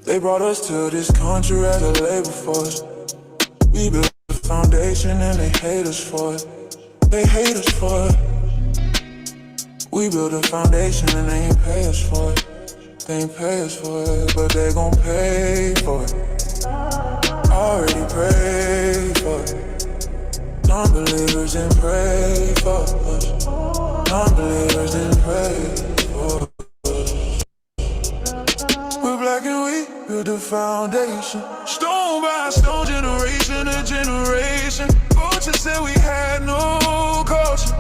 They brought us to this country as a labor force. We built the foundation and they hate us for it. They hate us for it. We built a foundation and they ain't pay us for it. They ain't pay us for it, but they gon' pay for it. Already prayed for it. Non-believers and pray for us. Non-believers and pray for us. We're black and we built the foundation. Stone by stone, generation to generation. Vultures said we had no culture.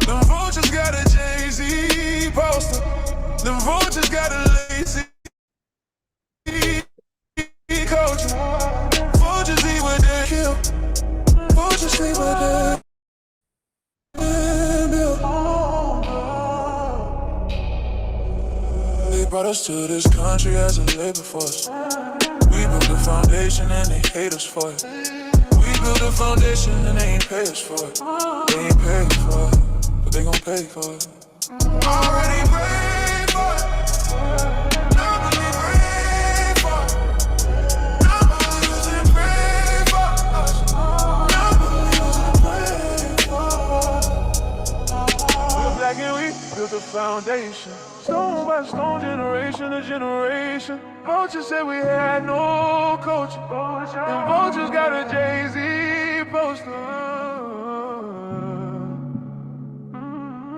Them vultures got a Jay-Z poster. Them vultures got a lazy culture. Vultures eat what they kill. Vultures sleep what they build. They brought us to this country as a labor force. We built the foundation and they hate us for it. We built the foundation and they ain't pay us for it. They ain't pay for it, but they gon' pay for it. Already paid for it. Nobody prayed for it. Nobody using pray for us. Nobody using pray for us. We're black and we built the foundation. Stone by stone, generation to generation. Vultures said we had no culture. And vultures got a Jay-Z poster.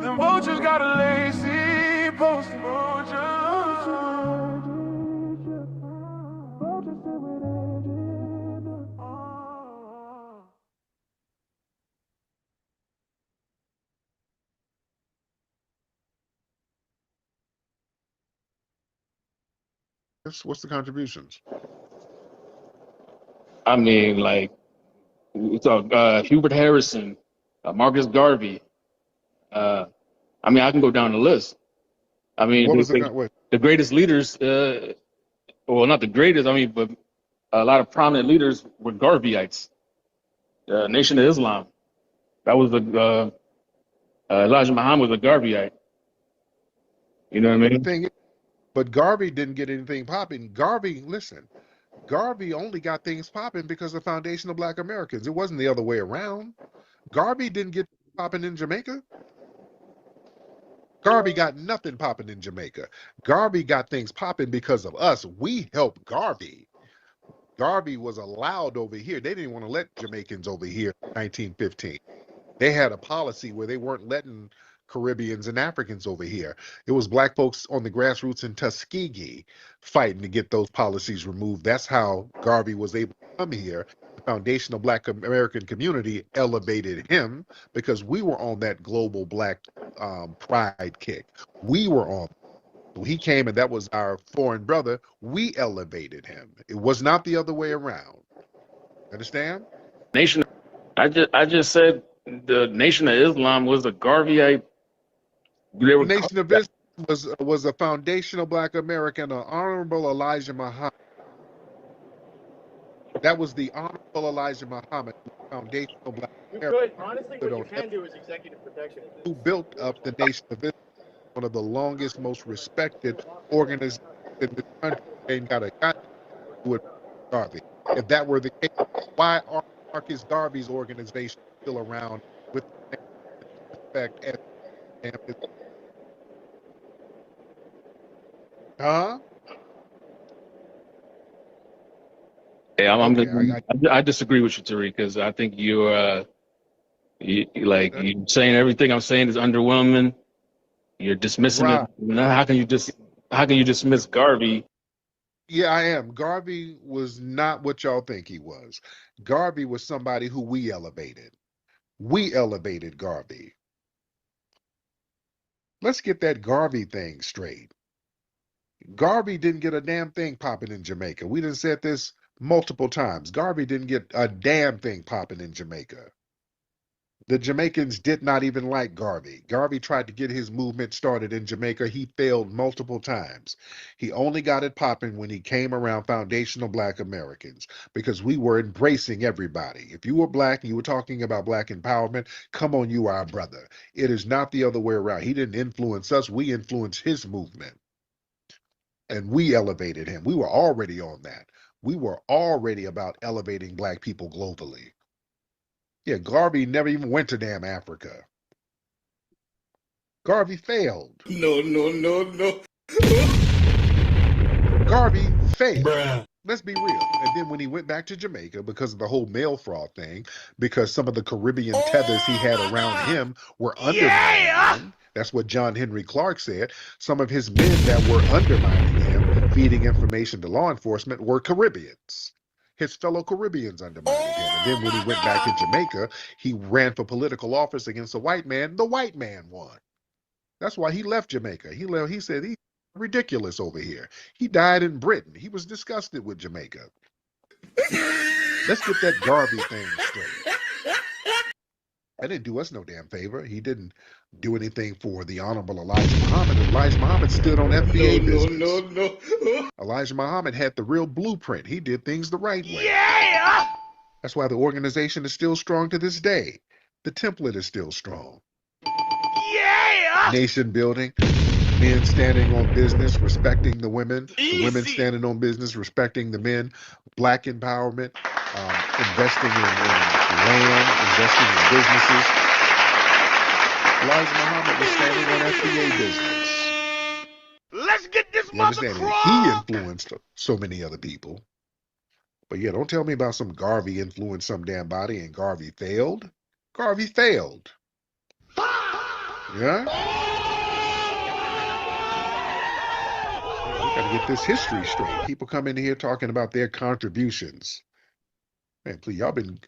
Them vultures got a lazy poster. What's the contributions? I mean, like, we talk Hubert Harrison, Marcus Garvey. I mean, I can go down the list. I mean, What was the greatest leaders, well, not the greatest, I mean, but a lot of prominent leaders were Garveyites. Nation of Islam. That was Elijah Muhammad was a Garveyite. You know what I mean? The thing is, but Garvey didn't get anything popping. Garvey, listen, Garvey only got things popping because of the foundation of Black Americans. It wasn't the other way around. Garvey didn't get popping in Jamaica. Garvey got nothing popping in Jamaica. Garvey got things popping because of us. We helped Garvey. Garvey was allowed over here. They didn't want to let Jamaicans over here in 1915. They had a policy where they weren't letting Caribbeans and Africans over here. It was Black folks on the grassroots in Tuskegee fighting to get those policies removed. That's how Garvey was able to come here. The foundation of Black American community elevated him because we were on that global Black pride kick. We were on. He came and that was our foreign brother. We elevated him. It was not the other way around. Understand? Nation. I just said the Nation of Islam was a Garveyite. The Nation of Islam was a foundational Black American, an Honorable Elijah Muhammad. That was the Honorable Elijah Muhammad, foundational Black American. Honestly, what you can do is executive protection. Who built up the Nation of Islam, one of the longest, most respected organizations in the country, and got to do with Garvey. If that were the case, why are Marcus Garvey's organization still around with respect as Huh? Yeah, I disagree with you, Tariq, because I think you're saying everything I'm saying is underwhelming. You're dismissing it. How can you dismiss Garvey? Yeah, I am. Garvey was not what y'all think he was. Garvey was somebody who we elevated. We elevated Garvey. Let's get that Garvey thing straight. Garvey didn't get a damn thing popping in Jamaica. We done said this multiple times. Garvey didn't get a damn thing popping in Jamaica. The Jamaicans did not even like Garvey. Garvey tried to get his movement started in Jamaica. He failed multiple times. He only got it popping when he came around foundational Black Americans because we were embracing everybody. If you were Black and you were talking about Black empowerment, come on, you are our brother. It is not the other way around. He didn't influence us. We influenced his movement. And we elevated him. We were already on that. We were already about elevating black people globally. Yeah, Garvey never even went to damn Africa. Garvey failed. No. Garvey failed. Bruh. Let's be real. And then when he went back to Jamaica, because of the whole mail fraud thing, because some of the Caribbean tethers he had around him were undermining him. That's what John Henry Clark said. Some of his men that were undermining him, feeding information to law enforcement, were Caribbeans. His fellow Caribbeans undermined him. And then when he went back to Jamaica, he ran for political office against a white man. The white man won. That's why he left Jamaica. He said he's ridiculous over here. He died in Britain. He was disgusted with Jamaica. Let's get that Garvey thing straight. That didn't do us no damn favor. He didn't do anything for the Honorable Elijah Muhammad. Elijah Muhammad stood on FBA business. No. Elijah Muhammad had the real blueprint. He did things the right way. Yeah! That's why the organization is still strong to this day. The template is still strong. Yeah! Nation building, men standing on business, respecting the women, the women standing on business, respecting the men, black empowerment, investing in land, investing in businesses. Elijah Muhammad was standing on FBA business. Let's get this mother crossed. He influenced so many other people. But yeah, don't tell me about some Garvey influenced some damn body and Garvey failed. Garvey failed. Yeah? We got to get this history straight. People come in here talking about their contributions. Man, please, y'all been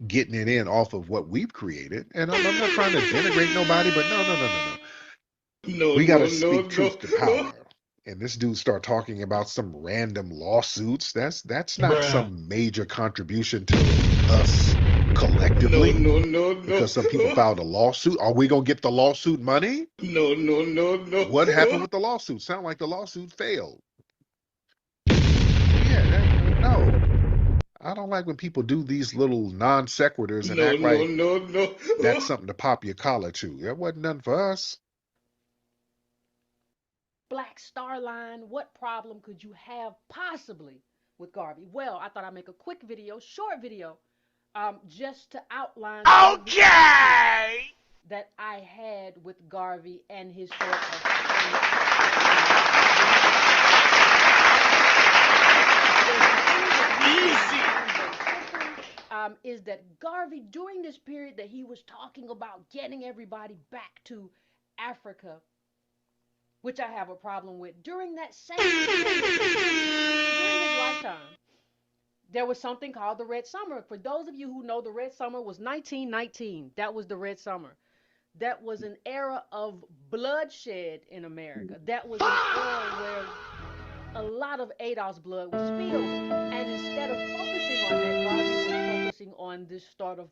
getting it in off of what we've created. And I'm not trying to denigrate nobody, but no. We got to speak truth to power. And this dude start talking about some random lawsuits. That's not some major contribution to us collectively. No. Because some people filed a lawsuit. Are we going to get the lawsuit money? No. What happened with the lawsuit? Sound like the lawsuit failed. Yeah, no. I don't like when people do these little non sequiturs and act like that's something to pop your collar to. That wasn't nothing for us. Black Star Line, what problem could you have possibly with Garvey? Well, I thought I'd make a quick video, short video, just to outline that I had with Garvey and his sort of is that Garvey, during this period that he was talking about getting everybody back to Africa, which I have a problem with, during that same period, during his lifetime, there was something called the Red Summer. For those of you who know, the Red Summer was 1919. That was the Red Summer. That was an era of bloodshed in America. That was an era where a lot of Adolf's blood was spilled. And instead of focusing on that, Garvey was focusing on this sort of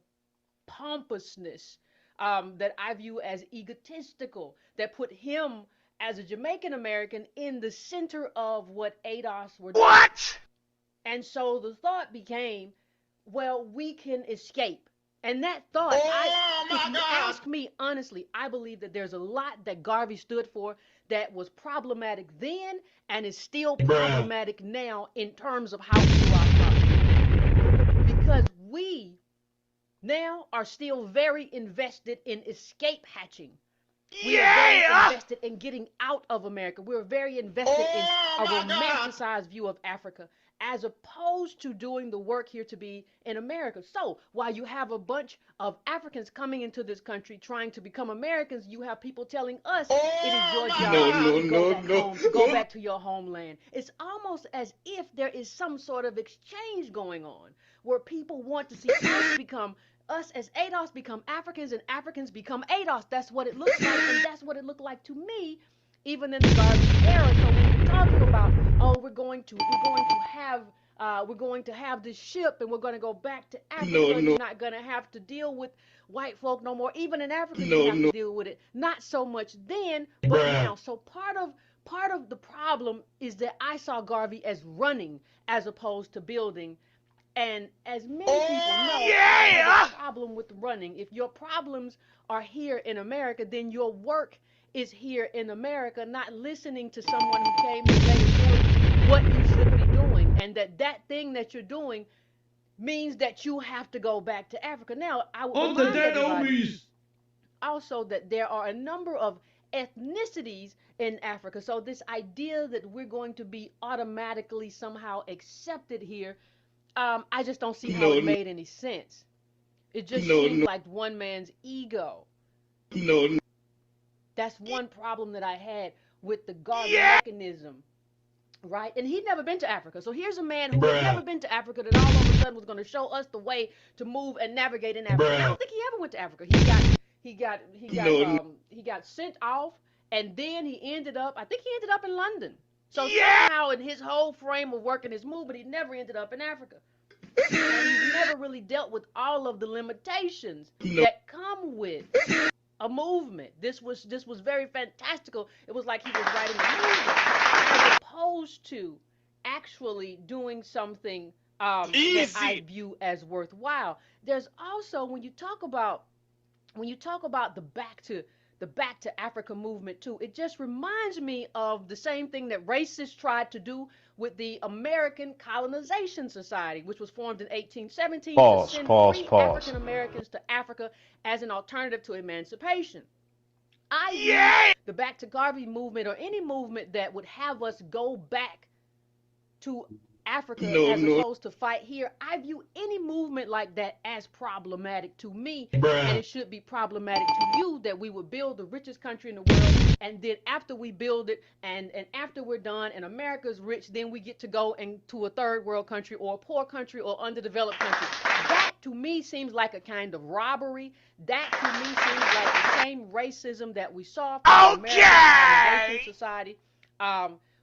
pompousness that I view as egotistical, that put him as a Jamaican American in the center of what ADOS were doing. What? And so the thought became, well, we can escape. And that thought, if you ask me honestly, I believe that there's a lot that Garvey stood for that was problematic then and is still problematic now in terms of how we do our politics. Because we now are still very invested in escape hatching. We are very invested in getting out of America. We're very invested in a romanticized view of Africa, as opposed to doing the work here to be in America. So while you have a bunch of Africans coming into this country trying to become Americans, you have people telling us it is your job to go back home, to go back to your homeland. It's almost as if there is some sort of exchange going on where people want to see us as ADOS become Africans and Africans become ADOS. That's what it looks like, and that's what it looked like to me, even in the Garvey era. So when you're talking about, oh, we're going to have this ship and we're going to go back to Africa, you're not going to have to deal with white folk no more. Even in Africa, you have to deal with it. Not so much then, but now. So part of the problem is that I saw Garvey as running as opposed to building. And as many people know, I have a problem with running. If your problems are here in America, then your work is here in America, not listening to someone who came today and told you what you should be doing, and that thing that you're doing means that you have to go back to Africa. Now, I would remind everybody also that there are a number of ethnicities in Africa. So this idea that we're going to be automatically somehow accepted here, I just don't see how it made any sense. It just seems like one man's ego. That's one problem that I had with the Garvey mechanism, right? And he'd never been to Africa. So here's a man who had never been to Africa that all of a sudden was going to show us the way to move and navigate in Africa. I don't think he ever went to Africa. He got sent off, and then he ended up, I think he ended up in London. So somehow in his whole frame of work and his movement, he never ended up in Africa. And he's never really dealt with all of the limitations that come with a movement. This was very fantastical. It was like he was writing a movie as opposed to actually doing something that I view as worthwhile. There's also, when you talk about the back to Africa movement too, it just reminds me of the same thing that racists tried to do with the American Colonization Society, which was formed in 1817 to send free African Americans to Africa as an alternative to emancipation. I use the Back to Garvey movement, or any movement that would have us go back to Africa as opposed to fight here. I view any movement like that as problematic to me, and it should be problematic to you that we would build the richest country in the world, and then after we build it and after we're done and America's rich, then we get to go into a third world country or a poor country or underdeveloped country. That to me seems like a kind of robbery. That to me seems like the same racism that we saw from the American Colonization Society,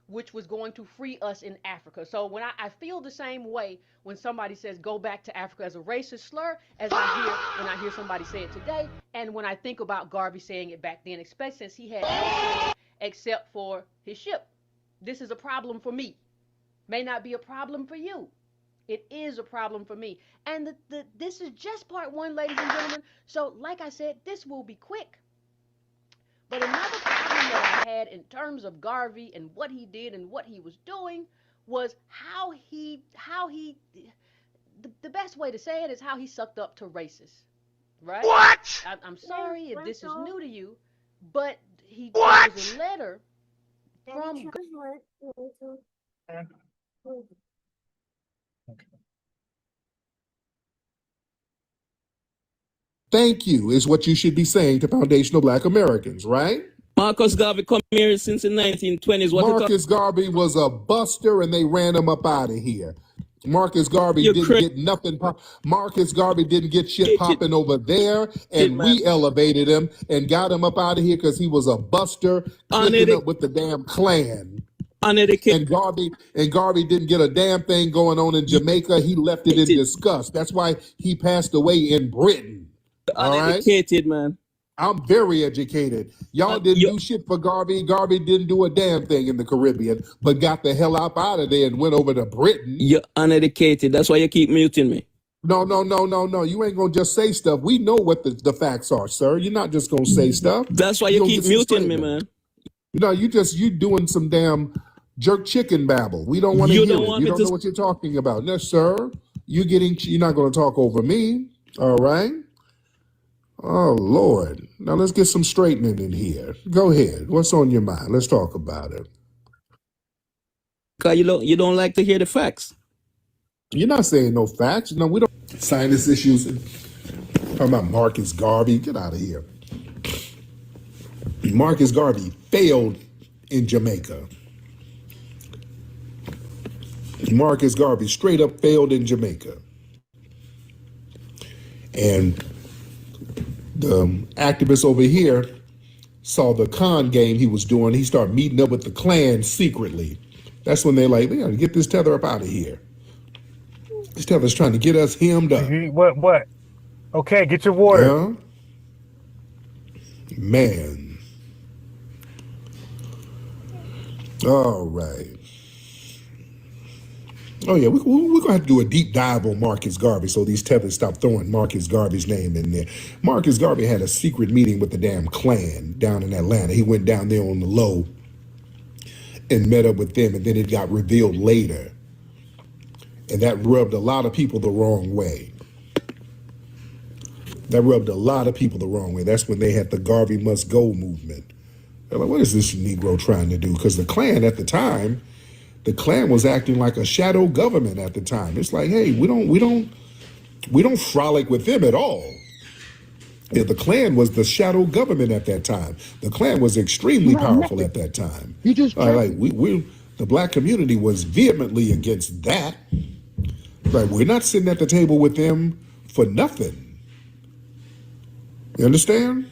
which was going to free us in Africa. So when I feel the same way when somebody says go back to Africa as a racist slur as I hear when I hear somebody say it today, and when I think about Garvey saying it back then, especially since he had no friends except for his ship. This is a problem for me. May not be a problem for you. It is a problem for me. And this is just part one, ladies and gentlemen. So like I said, this will be quick. But another problem that I had in terms of Garvey and what he did and what he was doing was how he the best way to say it is how he sucked up to racists, right? What? I'm sorry if this is new to you, but there was a letter from Thank you is what you should be saying to foundational Black Americans, right? Marcus Garvey come here since the 1920s. Marcus Garvey was a buster, and they ran him up out of here. Marcus Garvey didn't get nothing. Marcus Garvey didn't get shit popping over there, and we elevated him and got him up out of here because he was a buster, clicking up with the damn Klan. And Garvey didn't get a damn thing going on in Jamaica. He left it in disgust. That's why he passed away in Britain. Uneducated, man. I'm very educated. Y'all didn't do shit for Garvey. Garvey didn't do a damn thing in the Caribbean, but got the hell out of there and went over to Britain. You're uneducated. That's why you keep muting me. No. You ain't gonna just say stuff. We know what the facts are, sir. You're not just gonna say stuff. That's why you keep muting me, man. No, you doing some damn jerk chicken babble. We don't want to hear it. You don't know what you're talking about. No, sir. You're not gonna talk over me. All right. Oh, Lord. Now let's get some straightening in here. Go ahead. What's on your mind? Let's talk about it. Because you don't like to hear the facts. You're not saying no facts. No, we don't. Sinus issues. Talking about Marcus Garvey. Get out of here. Marcus Garvey failed in Jamaica. Marcus Garvey straight up failed in Jamaica. And the activists over here saw the con game he was doing. He started meeting up with the Klan secretly. That's when they're like, we gotta get this Tether up out of here. This Tether's trying to get us hemmed up. What? Okay, get your water. Yeah? Man. All right. Oh yeah, we're gonna have to do a deep dive on Marcus Garvey so these tethers stop throwing Marcus Garvey's name in there. Marcus Garvey had a secret meeting with the damn Klan down in Atlanta. He went down there on the low and met up with them, and then it got revealed later, and that rubbed a lot of people the wrong way. That rubbed a lot of people the wrong way. That's when they had the Garvey must go movement. They're like, what is this Negro trying to do? Because the Klan at the time. The Klan was acting like a shadow government at the time. It's like, hey, we don't frolic with them at all. Yeah, the Klan was the shadow government at that time. The Klan was extremely powerful at that time. The black community was vehemently against that. Like, we're not sitting at the table with them for nothing. You understand?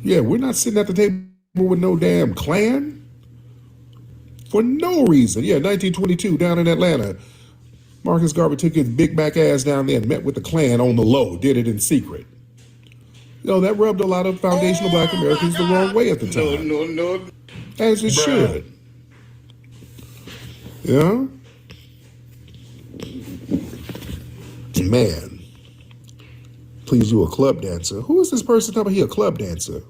Yeah, we're not sitting at the table with no damn Klan for no reason. Yeah, 1922 down in Atlanta, Marcus Garvey took his big back ass down there and met with the Klan on the low, did it in secret. You know, that rubbed a lot of foundational black Americans the wrong way at the time. No. As it should. Yeah? Man. Please, you a club dancer. Who is this person talking about he a club dancer?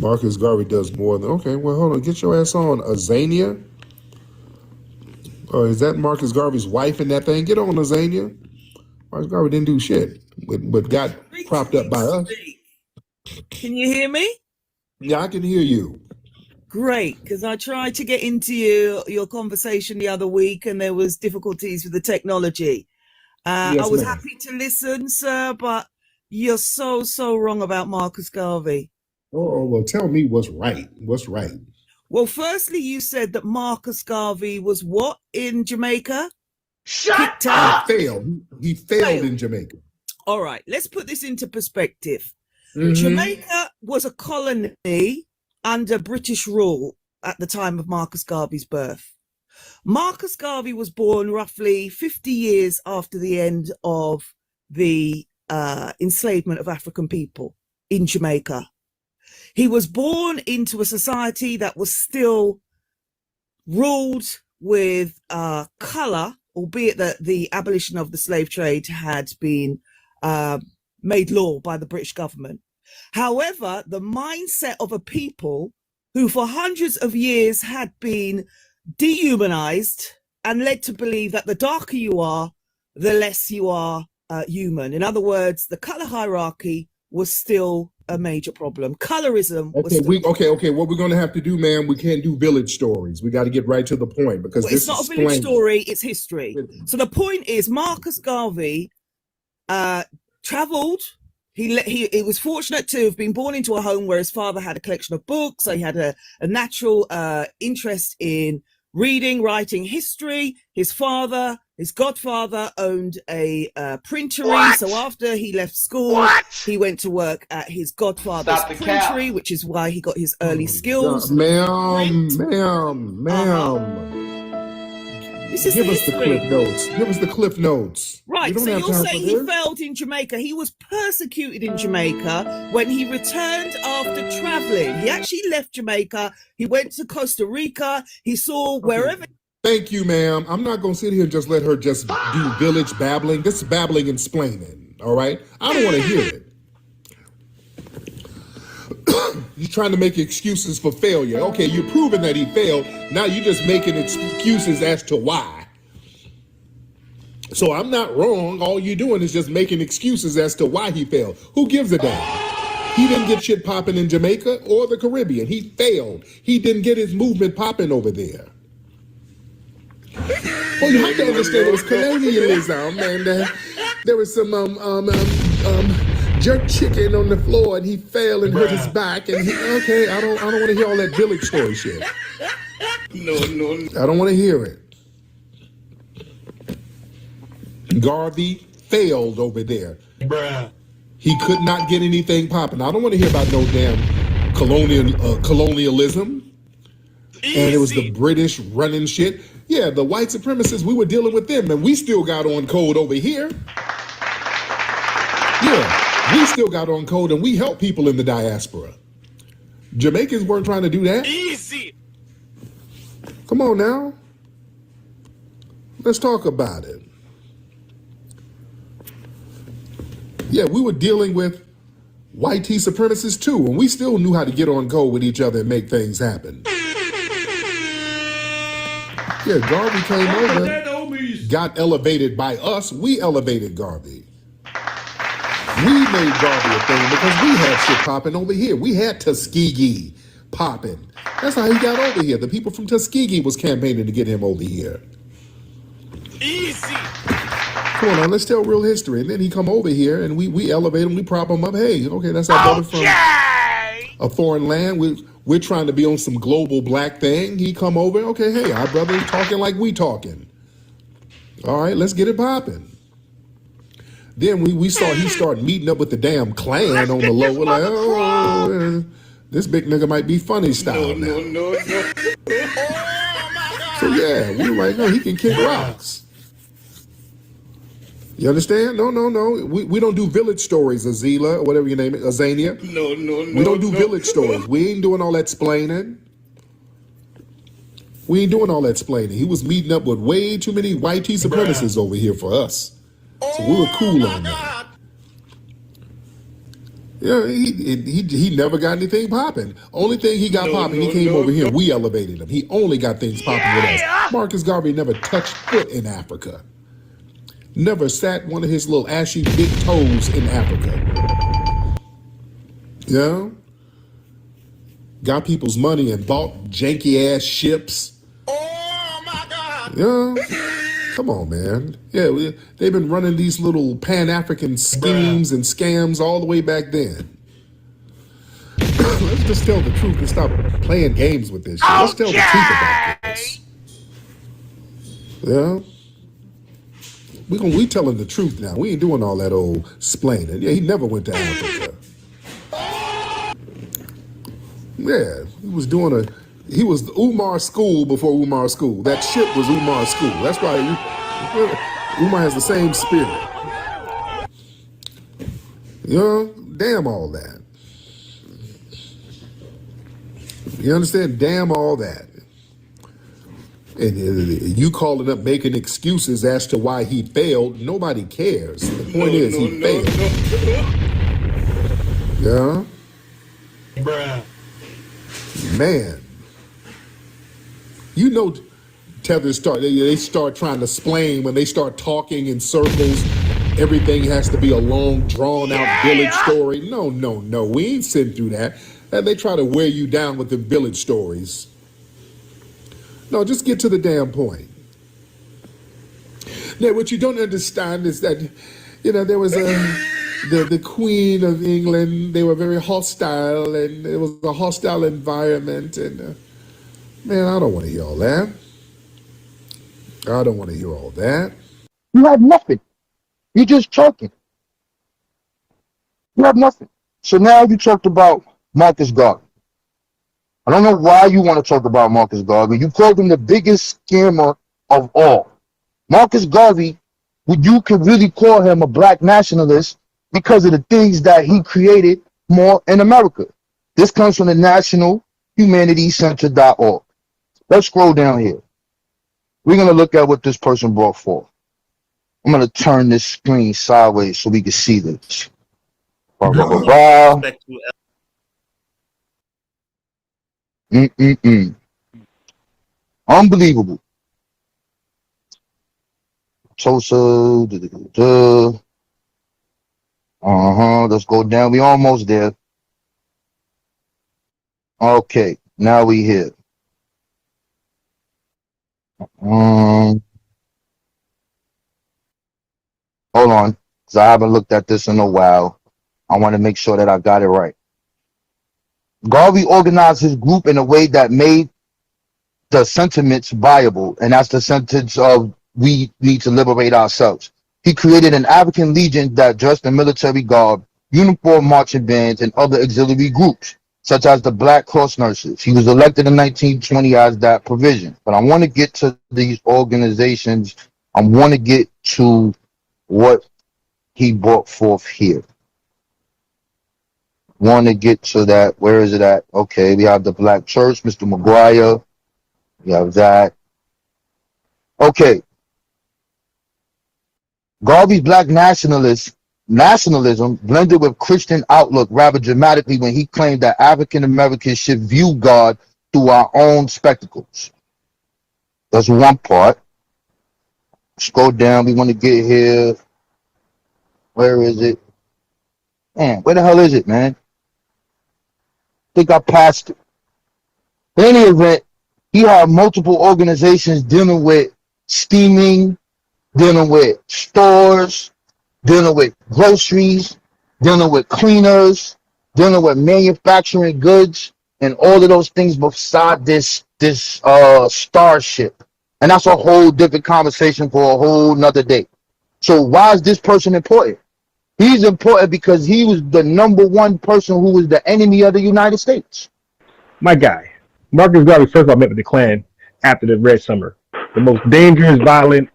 Marcus Garvey does more than, okay, well, hold on, get your ass on. Azania? Or is that Marcus Garvey's wife in that thing? Get on, Azania. Marcus Garvey didn't do shit, but got propped up by us. Can you hear me? Yeah, I can hear you. Great, because I tried to get into your conversation the other week and there was difficulties with the technology. Yes, I was ma'am. happy to listen, sir, but you're so wrong about Marcus Garvey. Oh, well, tell me what's right. What's right? Well, firstly, you said that Marcus Garvey was what in Jamaica? Shut up! He failed in Jamaica. All right, let's put this into perspective. Mm-hmm. Jamaica was a colony under British rule at the time of Marcus Garvey's birth. Marcus Garvey was born roughly 50 years after the end of the enslavement of African people in Jamaica. He was born into a society that was still ruled with color, albeit that the abolition of the slave trade had been made law by the British government. However, the mindset of a people who for hundreds of years had been dehumanized and led to believe that the darker you are, the less you are human. In other words, the color hierarchy was still a major problem. Colorism was okay. What we're going to have to do, ma'am, we can't do village stories. We got to get right to the point because it's not a village story, it's history. So the point is, Marcus Garvey traveled. He was fortunate to have been born into a home where his father had a collection of books. So he had a natural interest in reading, writing, history. His godfather owned a printery. What? So after he left school, he went to work at his godfather's printery, which is why he got his early skills. Ma'am. This is Give us the cliff notes. Give us the cliff notes. Right, so you're saying he failed in Jamaica. He was persecuted in Jamaica when he returned after traveling. He actually left Jamaica. He went to Costa Rica. He saw wherever. Thank you, ma'am. I'm not going to sit here and just let her just do village babbling. This is babbling and splaining, all right? I don't want to hear it. You're trying to make excuses for failure. Okay, you're proving that he failed. Now you're just making excuses as to why. So I'm not wrong. All you're doing is just making excuses as to why he failed. Who gives a damn? He didn't get shit popping in Jamaica or the Caribbean. He failed. He didn't get his movement popping over there. Well, you have to understand it was colonialism, man. There was some jerk chicken on the floor, and he fell and hurt his back. And I don't want to hear all that village story shit. No. I don't want to hear it. Garvey failed over there. Bruh. He could not get anything popping. I don't want to hear about no damn colonialism. Easy. And it was the British running shit. Yeah, the white supremacists, we were dealing with them, and we still got on code over here. Yeah, we still got on code, and we help people in the diaspora. Jamaicans weren't trying to do that. Easy. Come on now. Let's talk about it. Yeah, we were dealing with white tea supremacists too, and we still knew how to get on go with each other and make things happen. Yeah, Garvey came over, got elevated by us. We elevated Garvey. We made Garvey a thing because we had shit popping over here. We had Tuskegee popping. That's how he got over here. The people from Tuskegee was campaigning to get him over here. Easy. Come on now, let's tell real history. And then he come over here and we elevate him, we prop him up. Hey, okay, that's our brother from a foreign land. We're trying to be on some global black thing. He come over, okay, hey, our brother is talking like we talking. All right, let's get it popping. Then we saw he started meeting up with the damn Klan on the low. We're like, oh, this big nigga might be funny style now. No. So yeah, we were like, no, he can kick rocks. You understand? No. We don't do village stories, Azila, or whatever your name is, Azania. No. We don't do village stories. We ain't doing all that splaining. We ain't doing all that splaining. He was meeting up with way too many white tea supremacists over here for us. So we were cool on that. Yeah, he never got anything popping. Only thing he got popping, he came over here, we elevated him. He only got things popping with us. Marcus Garvey never touched foot in Africa. Never sat one of his little ashy big toes in Africa. Yeah? Got people's money and bought janky ass ships. Oh my God. Yeah? Come on, man. Yeah, they've been running these little Pan-African schemes and scams all the way back then. Let's just tell the truth and stop playing games with this shit. Let's tell the truth about this. Yeah? We telling the truth now. We ain't doing all that old splaining. Yeah, he never went to Africa. Yeah, he was the Umar School before Umar School. That shit was Umar School. That's why Umar has the same spirit. You know, damn all that. You understand? Damn all that. And you calling up making excuses as to why he failed, nobody cares. The point is he failed. Yeah? Bruh. Man. You know Tether they start trying to explain when they start talking in circles. Everything has to be a long, drawn-out village story. No. We ain't sitting through that. And they try to wear you down with the village stories. No, just get to the damn point. Now, what you don't understand is that, there was the Queen of England. They were very hostile, and it was a hostile environment. And man, I don't want to hear all that. I don't want to hear all that. You have nothing. You're just talking. You have nothing. So now you talked about Marcus Garvey. I don't know why you want to talk about Marcus Garvey. You called him the biggest scammer of all. Marcus Garvey, you could really call him a black nationalist because of the things that he created more in America. This comes from the nationalhumanitiescenter.org. Let's scroll down here. We're going to look at what this person brought forth. I'm going to turn this screen sideways so we can see this. Unbelievable. Tosa. Let's go down. We almost there. Okay. Now we here. Hold on, because I haven't looked at this in a while. I want to make sure that I got it right. Garvey organized his group in a way that made the sentiments viable, and that's the sentence of we need to liberate ourselves. He created an African legion that dressed in military garb, uniform marching bands, and other auxiliary groups, such as the Black Cross Nurses. He was elected in 1920 as that provision. But I want to get to these organizations. I want to get to what he brought forth here. Want to get to that. Where is it at? Okay, we have the Black Church, Mr. McGuire. You have that. Okay. Garvey's black nationalism blended with Christian outlook rather dramatically when he claimed that African Americans should view God through our own spectacles. That's one part. Scroll down. We want to get here. Where is it? Man, where the hell is it, man? I think I passed it. In any event, he had multiple organizations dealing with steaming, dealing with stores, dealing with groceries, dealing with cleaners, dealing with manufacturing goods, and all of those things beside this starship. And that's a whole different conversation for a whole nother day. So why is this person important? He's important because he was the #1 person who was the enemy of the United States. My guy, Marcus Garvey, first of all, met with the Klan after the Red Summer, the most dangerous, violent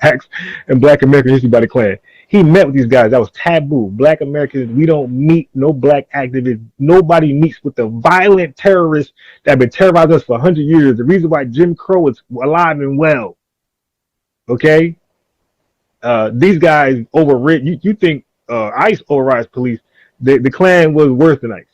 acts in Black American history by the Klan. He met with these guys. That was taboo. Black Americans, we don't meet no black activists. Nobody meets with the violent terrorists that have been terrorizing us for 100 years. The reason why Jim Crow is alive and well. Okay? These guys overrid. You think ICE overrides police. The Klan was worse than ICE.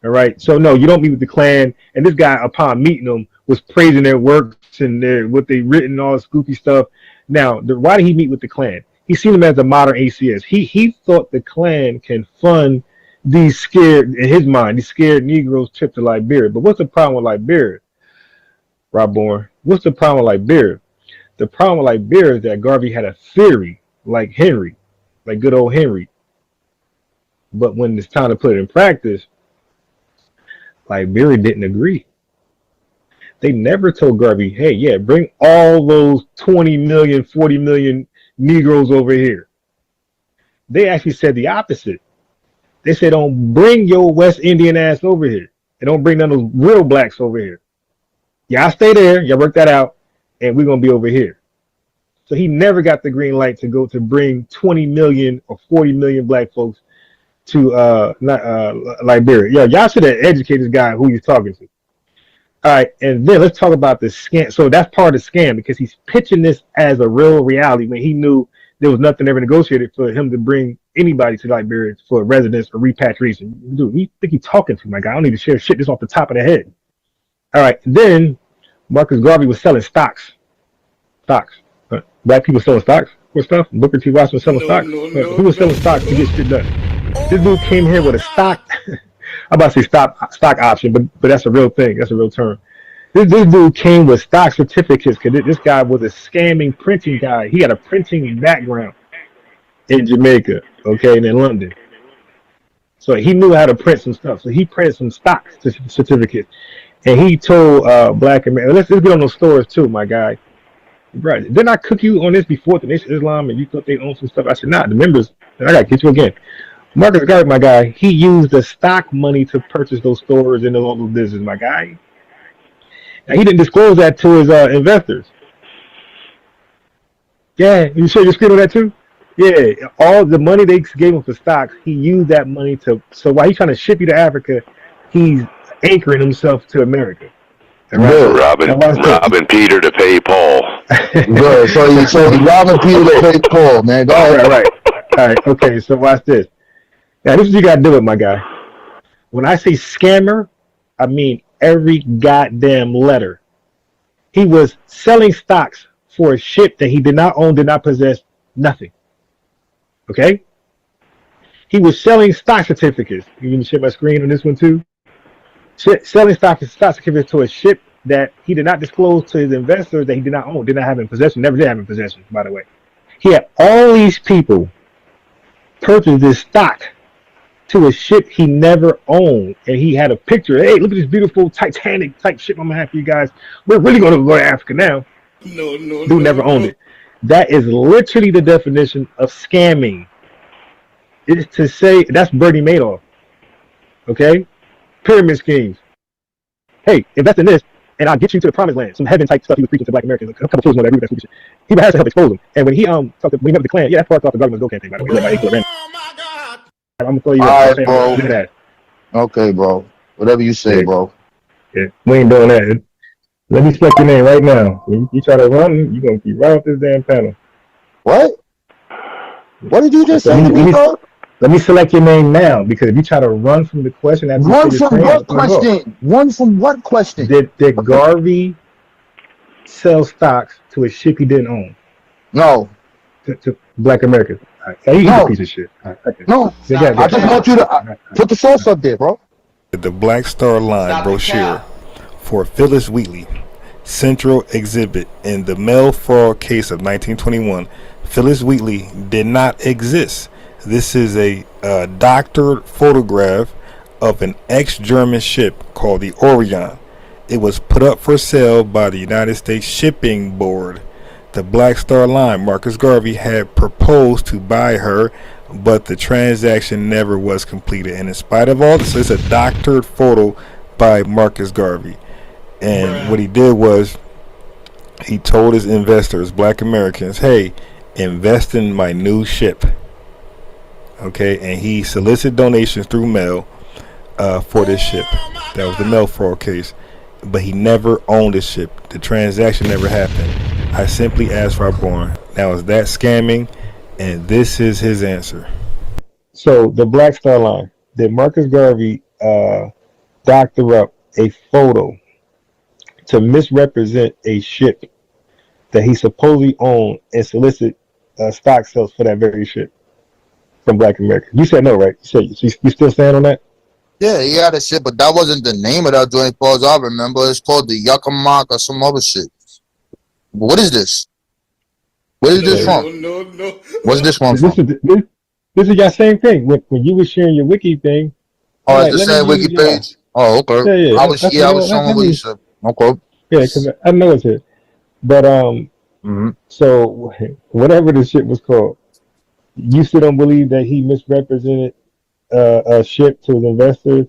All right. So no, you don't meet with the Klan. And this guy, upon meeting them, was praising their works and what they written, all this goofy stuff. Now, why did he meet with the Klan? He seen them as a modern ACS. He thought the Klan can fund these scared, in his mind, these scared Negroes trip to Liberia. But what's the problem with Liberia, Rob Bourne? What's the problem with Liberia? The problem with Liberia is that Garvey had a theory like Henry, like good old Henry. But when it's time to put it in practice, Liberia didn't agree. They never told Garvey, hey, yeah, bring all those 20 million, 40 million Negroes over here. They actually said the opposite. They said, don't bring your West Indian ass over here. And don't bring none of those real blacks over here. Y'all stay there. Y'all work that out. And we're going to be over here. So he never got the green light to go to bring 20 million or 40 million black folks to Liberia. Yo, y'all should have educated this guy who he's talking to. All right, and then let's talk about the scam. So that's part of the scam because he's pitching this as a real reality when he knew there was nothing ever negotiated for him to bring anybody to Liberia for residence or repatriation. Dude, you think he's talking to, my guy? I don't need to share shit just off the top of the head. All right, then Marcus Garvey was selling stocks. Black people selling stocks for stuff. Booker T. Washington was selling stocks. Who was selling stocks to get shit done? This dude came here with a stock. I'm about to say stock option, but that's a real thing. That's a real term. This dude came with stock certificates because this guy was a scamming printing guy. He had a printing background in Jamaica, okay, and in London. So he knew how to print some stuff. So he printed some stock certificates. And he told Black Americans, let's get on those stores too, my guy. Right. Didn't I cook you on this before the Nation of Islam and you thought they owned some stuff? I said, nah, the members, I got to get you again. Marcus Garvey, my guy, he used the stock money to purchase those stores and all those business, my guy. Now, he didn't disclose that to his investors. Yeah, you share your screen on that too? Yeah, all the money they gave him for stocks, he used that money to, so while he's trying to ship you to Africa, he's anchoring himself to America. Robbing Peter to pay Paul. Good. So he's robbing Peter to pay Paul, man. Go ahead. Right. All right, okay, so watch this. Now, this is what you got to do it, my guy. When I say scammer, I mean every goddamn letter. He was selling stocks for a ship that he did not own, did not possess, nothing. Okay? He was selling stock certificates. You can share my screen on this one too? Selling stock certificates to a ship that he did not disclose to his investors that he did not own, did not have in possession, never did have in possession, by the way. He had all these people purchase this stock to a ship he never owned, and he had a picture. Hey, look at this beautiful Titanic type ship I'm gonna have for you guys. We're really gonna go to Africa now. Dude never owned it. That is literally the definition of scamming. It's to say that's Bernie Madoff. Okay, pyramid schemes. Hey, invest in this, and I'll get you to the promised land. Some heaven type stuff he was preaching to Black Americans. A couple of fools know that agree with that stupid shit. He has to help expose them. And when he talked to, when he met with the Klan, yeah, that's part of the government's go campaign, by the way. I'm gonna throw you all right, bro. Okay, bro. Whatever you say, bro. Yeah, we ain't doing that. Let me select your name right now. You try to run, you're gonna keep right off this damn panel. What? What did you just So say to me, bro? let me select your name now, because if you try to run from the question after you say Run this from name, what I'm gonna go. question? Run from what question? Did Garvey sell stocks to a ship he didn't own? No. To Black Americans? Right. He's a piece of shit. Right. Okay. No. I just want you to put the source up there, bro. The Black Star Line brochure for Phyllis Wheatley, central exhibit in the mail fraud case of 1921. Phyllis Wheatley did not exist. This is a doctored photograph of an ex-German ship called the Orion. It was put up for sale by the United States Shipping Board. The Black Star Line, Marcus Garvey, had proposed to buy her, but the transaction never was completed. And in spite of all this, it's a doctored photo by Marcus Garvey. And what he did was he told his investors, Black Americans, hey, invest in my new ship. Okay, and he solicited donations through mail for this ship. That was the mail fraud case. But he never owned the ship. The transaction never happened. I simply asked for born. Now, is that scamming? And this is his answer. So the Black Star Line, did Marcus Garvey doctor up a photo to misrepresent a ship that he supposedly owned and solicit stock sales for that very ship from Black Americans? You said no, right? You still stand on that? Yeah, he had a shit, but that wasn't the name of that joint, as I remember. It's called the Yuckamock or some other shit. What is this? Where is this from? No. What's this one from? This is your same thing. When you were sharing your wiki thing. Oh, it's the same wiki page? Oh, okay. Yeah. I was showing what you said. Okay. Yeah, because I know it's it. But so whatever the shit was called, you still don't believe that he misrepresented a ship to his investors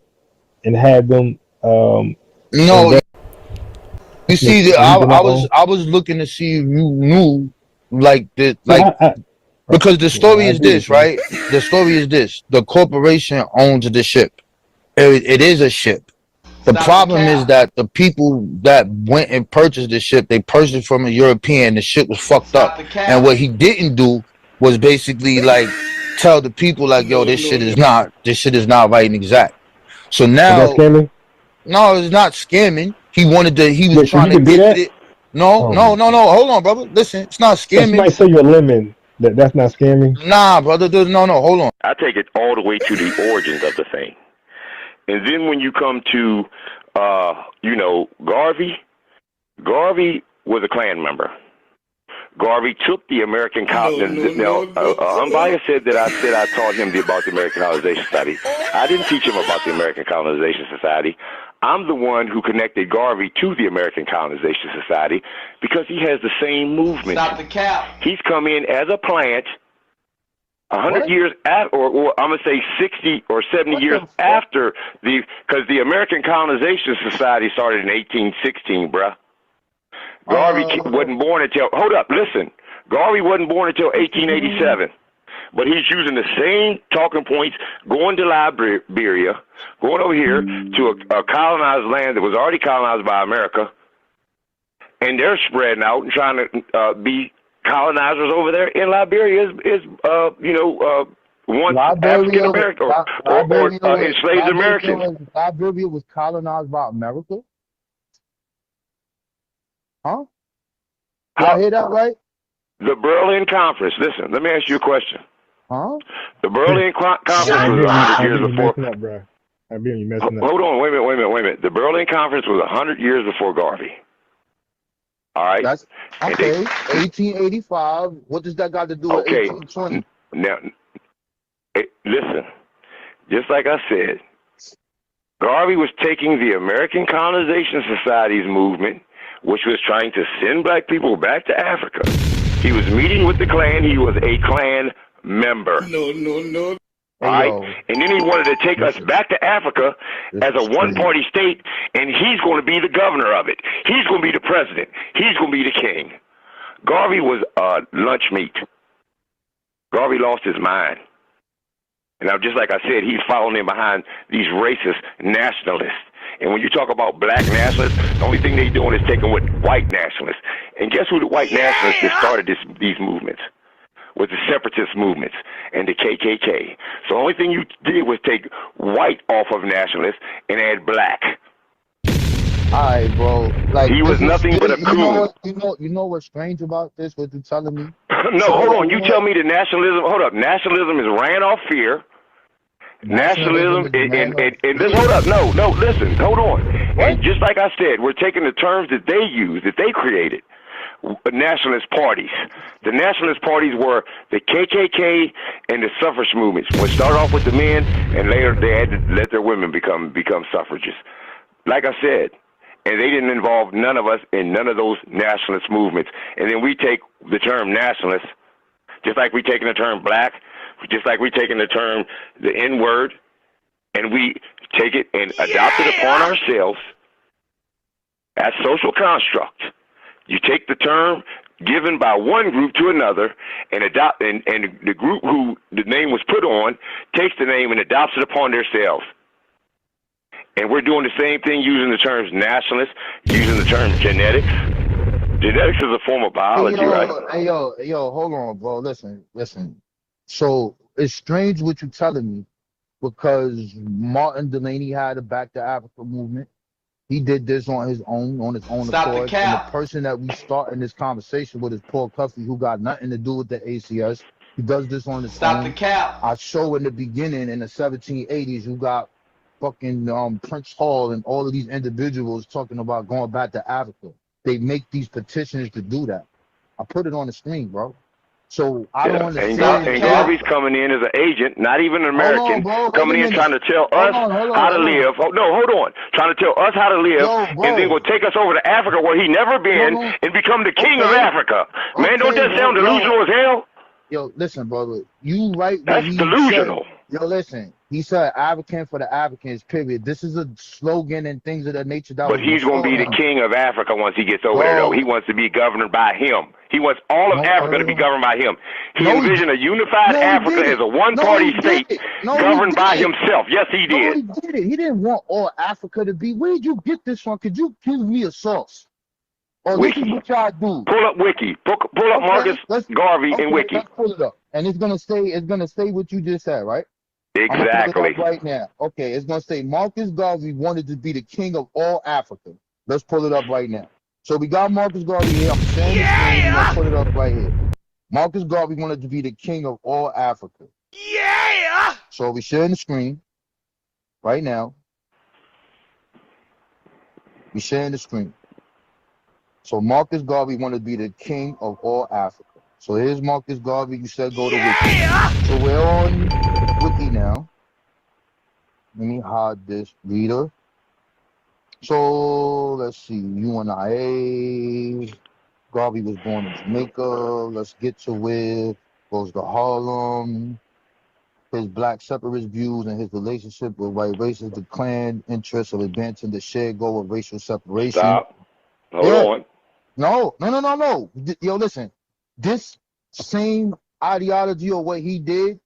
and had them no. You see, I was looking to see if you knew, like this, because the story is this, right? The story is this: the corporation owns the ship. It is a ship. The problem is that the people that went and purchased the ship, they purchased from a European. The ship was fucked up, and what he didn't do was basically like tell the people like, yo, this shit is not right and exact. So now, is that scamming? No, it's not scamming. He was trying to get it. No. Hold on, brother. Listen, it's not scamming. Somebody say you're a lemon. That's not scamming. Nah, brother. No. Hold on. I take it all the way to the origins of the thing. And then when you come to, Garvey was a Klan member. Garvey took the American colonization. Unbiased said that I taught him about the American Colonization Society. I didn't teach him about the American Colonization Society. I'm the one who connected Garvey to the American Colonization Society because he has the same movement. Stop the cap. He's come in as a plant 100 years after, or I'm going to say 60 or 70 years after because the American Colonization Society started in 1816, bruh. Garvey wasn't born until, Garvey wasn't born until 1887. But he's using the same talking points, going to Liberia, going over here to a colonized land that was already colonized by America, and they're spreading out and trying to be colonizers over there. And Liberia is once African American or enslaved Americans. Liberia was colonized by America? Huh? Did I hear that right? The Berlin Conference. Listen, let me ask you a question. Huh? The Berlin Conference was 100 years before. Hold on, wait a minute. The Berlin Conference was 100 years before Garvey. All right. That's okay. 1885. What does that got to do with 1820? Now, listen. Just like I said, Garvey was taking the American Colonization Society's movement, which was trying to send black people back to Africa. He was meeting with the Klan. He was a Klan member. No. All right? And then he wanted to take us back to Africa as a one-party state, and he's going to be the governor of it. He's going to be the president. He's going to be the king. Garvey was lunch meat. Garvey lost his mind. And now, just like I said, he's following in behind these racist nationalists And when you talk about black nationalists, the only thing they're doing is taking what white nationalists. And guess who the white nationalists that started these movements? Was the separatist movements and the KKK. So the only thing you did was take white off of nationalists and add black. All right, bro. Like, he was nothing but a coon. You know what's strange about this? What you telling me? No, hold on. You tell me that nationalism. Hold up. Nationalism is ran off fear. Nationalism and this. Hold up. No. Listen. Hold on. What? And just like I said, we're taking the terms that they use, that they created. Nationalist parties. The nationalist parties were the KKK and the suffrage movements. Which started off with the men, and later they had to let their women become suffragists. Like I said, and they didn't involve none of us in none of those nationalist movements. And then we take the term nationalist, just like we taking the term black, just like we taking the term the N-word, and we take it and adopt it upon ourselves as social construct. You take the term given by one group to another and adopt, and the group who the name was put on takes the name and adopts it upon themselves. And we're doing the same thing using the terms nationalist, using the term genetics. Genetics is a form of biology, right? Hey, yo, hold on, bro. Listen. So it's strange what you're telling me, because Martin Delaney had a Back to Africa movement. He did this on his own accord. And the person that we start in this conversation with is Paul Cuffey, who got nothing to do with the ACS. He does this on his own. Stop the cap. I show in the beginning in the 1780s, you got fucking Prince Hall and all of these individuals talking about going back to Africa. They make these petitions to do that. I put it on the screen, bro. So I don't understand. And Garvey's coming in as an agent, not even an American, coming in trying to tell us how to live. Hold on. Trying to tell us how to live, and then will take us over to Africa where he never been and become the king of Africa. Man, don't that sound delusional as hell? Yo, listen, brother. You right. That's delusional. Yo, listen. He said African for the Africans, period. This is a slogan and things of that nature. But he's going to be the king of Africa once he gets over there, though. He wants to be governed by him. He wants all of Africa to be governed by him. He envisioned a unified Africa as a one-party state governed by himself. Yes, he did. He did it. He didn't want all Africa to be. Where did you get this from? Could you give me a source? Or Wiki. This is what y'all do. Pull up Wiki. Pull up Marcus Garvey and Wiki. Let's pull it up. And it's gonna say what you just said, right? Exactly. Right now. Okay, it's gonna say Marcus Garvey wanted to be the king of all Africa. Let's pull it up right now. So we got Marcus Garvey here. I'm saying let's put it up right here. Marcus Garvey wanted to be the king of all Africa. Yeah. So we sharing the screen right now. We sharing the screen. So Marcus Garvey wanted to be the king of all Africa. So here's Marcus Garvey. You said go to Wiki. So we're on Wiki now. Let me hide this reader. So let's see. UNIA. Garvey was born in Jamaica. Let's get to where goes to Harlem. His black separatist views and his relationship with white races, the Klan interests of advancing the shared goal of racial separation. Stop. Hold on. No. Yo, listen. This same ideology or what he did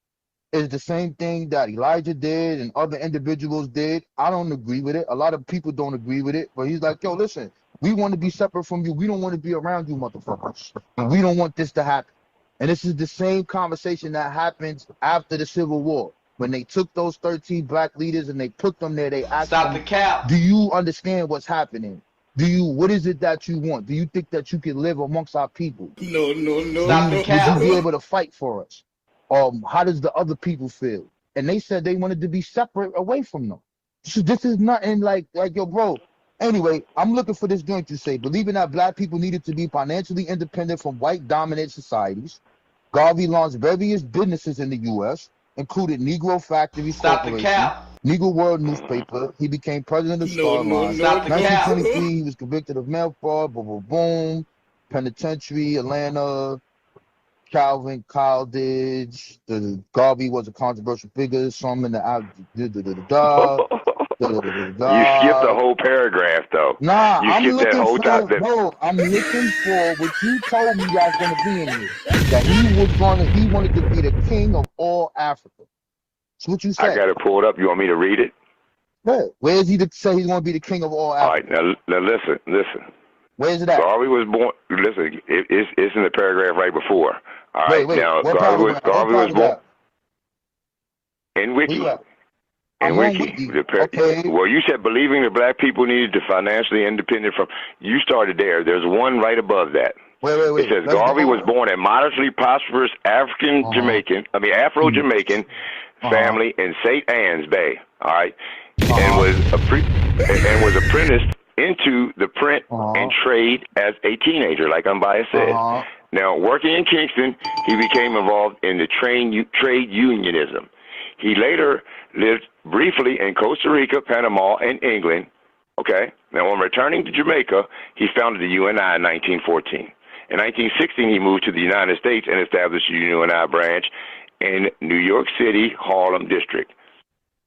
is the same thing that Elijah did and other individuals did. I don't agree with it. A lot of people don't agree with it. But he's like, yo, listen, we want to be separate from you. We don't want to be around you, motherfuckers. And we don't want this to happen. And this is the same conversation that happens after the Civil War. When they took those 13 black leaders and they put them there, they asked Stop them, the cap. do you understand what's happening? What is it that you want? Do you think that you can live amongst our people? No. Stop the cap. Would you be able to fight for us? How does the other people feel? And they said they wanted to be separate away from them. So this is nothing like yo, bro. Anyway, I'm looking for this joint to say, believing that black people needed to be financially independent from white dominant societies. Garvey launched various businesses in the U.S., included Negro Factories Corporation, Negro World newspaper. He became president of Starline. 1923, he was convicted of mail fraud, boom, penitentiary, Atlanta, Calvin Coolidge. Garvey was a controversial figure. Some in the You skipped the whole paragraph, though. Nah, I'm looking bro. I'm looking for what you told me that's gonna be in here. That he wanted to be the king of all Africa. That's what you said. I got it pulled up. You want me to read it? Yeah. Where is he to say he's going to be the king of all Africa? All right, now listen. Where is it at? Garvey was born. Listen, it's in the paragraph right before. All right, Wait. now What Garvey was born in Wiki. In Wiki. Okay. Well, you said believing that black people needed to financially independent from. You started there. There's one right above that. Wait. It says Garvey was born a modestly prosperous Afro-Jamaican family in St. Anne's Bay. All right, and was apprenticed into the print and trade as a teenager, like Unbiased said. Now, working in Kingston, he became involved in the trade unionism. He later lived briefly in Costa Rica, Panama, and England. Okay. Now, on returning to Jamaica, he founded the UNI in 1914. In 1916, he moved to the United States and established the UNI branch in New York City, Harlem district.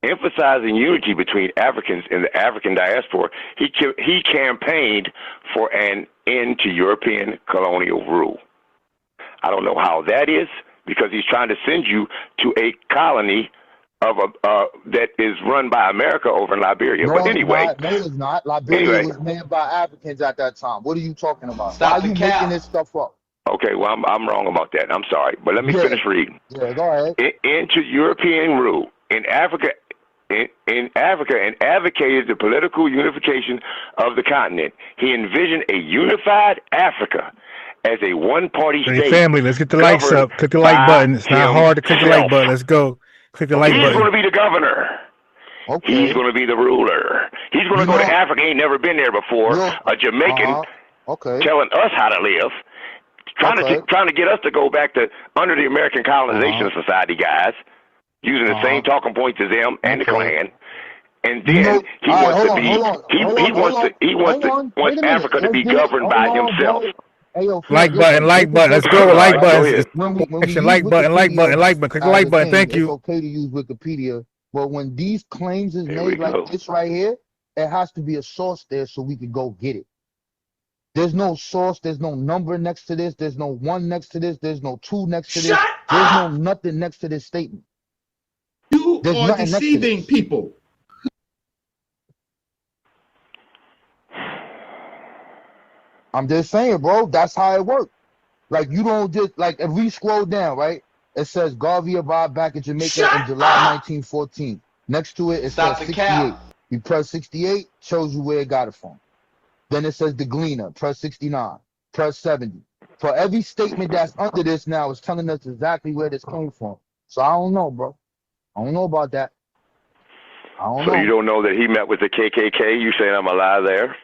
Emphasizing unity between Africans in the African diaspora, he campaigned for an end to European colonial rule. I don't know how that is, because he's trying to send you to a colony of that is run by America over in Liberia. No, but anyway, no, it's not. Liberia was made by Africans at that time. What are you talking about? Why are you making this stuff up? Okay, well, I'm wrong about that. I'm sorry, but let me finish reading. Yeah, go ahead. Into European rule in Africa. In Africa, and advocated the political unification of the continent. He envisioned a unified Africa as a one-party state. Hey, family, let's get the likes up. Click the like button. It's not hard to click the like button. Let's go. Click the like button. He's going to be the governor. Okay. He's going to be the ruler. He's going to go to Africa. He ain't never been there before. A Jamaican telling us how to live. Trying to get us to go back to under the American Colonization Society, guys. Using the same talking points as them and the Klan, and then he wants Africa to be governed by himself. Like button. Let's go. Like button. Like button. Click the like button. Thank you. It's okay to use Wikipedia, but when these claims is made like this right here, it has to be a source there so we can go get it. There's no source. There's no number next to this. There's no 1 next to this. There's no 2 next to this. There's no nothing next to this statement. You are deceiving people. I'm just saying, bro, that's how it works. Like, you don't just, like, if we scroll down, right, it says Garvey arrived back in Jamaica in July 1914. Next to it, it says 68. You press 68, shows you where it got it from. Then it says the Gleaner, press 69, press 70. For every statement that's under this now, it's telling us exactly where this came from. So I don't know, bro. I don't know about that. I don't know. So you don't know that he met with the KKK? You saying I'm a lie there?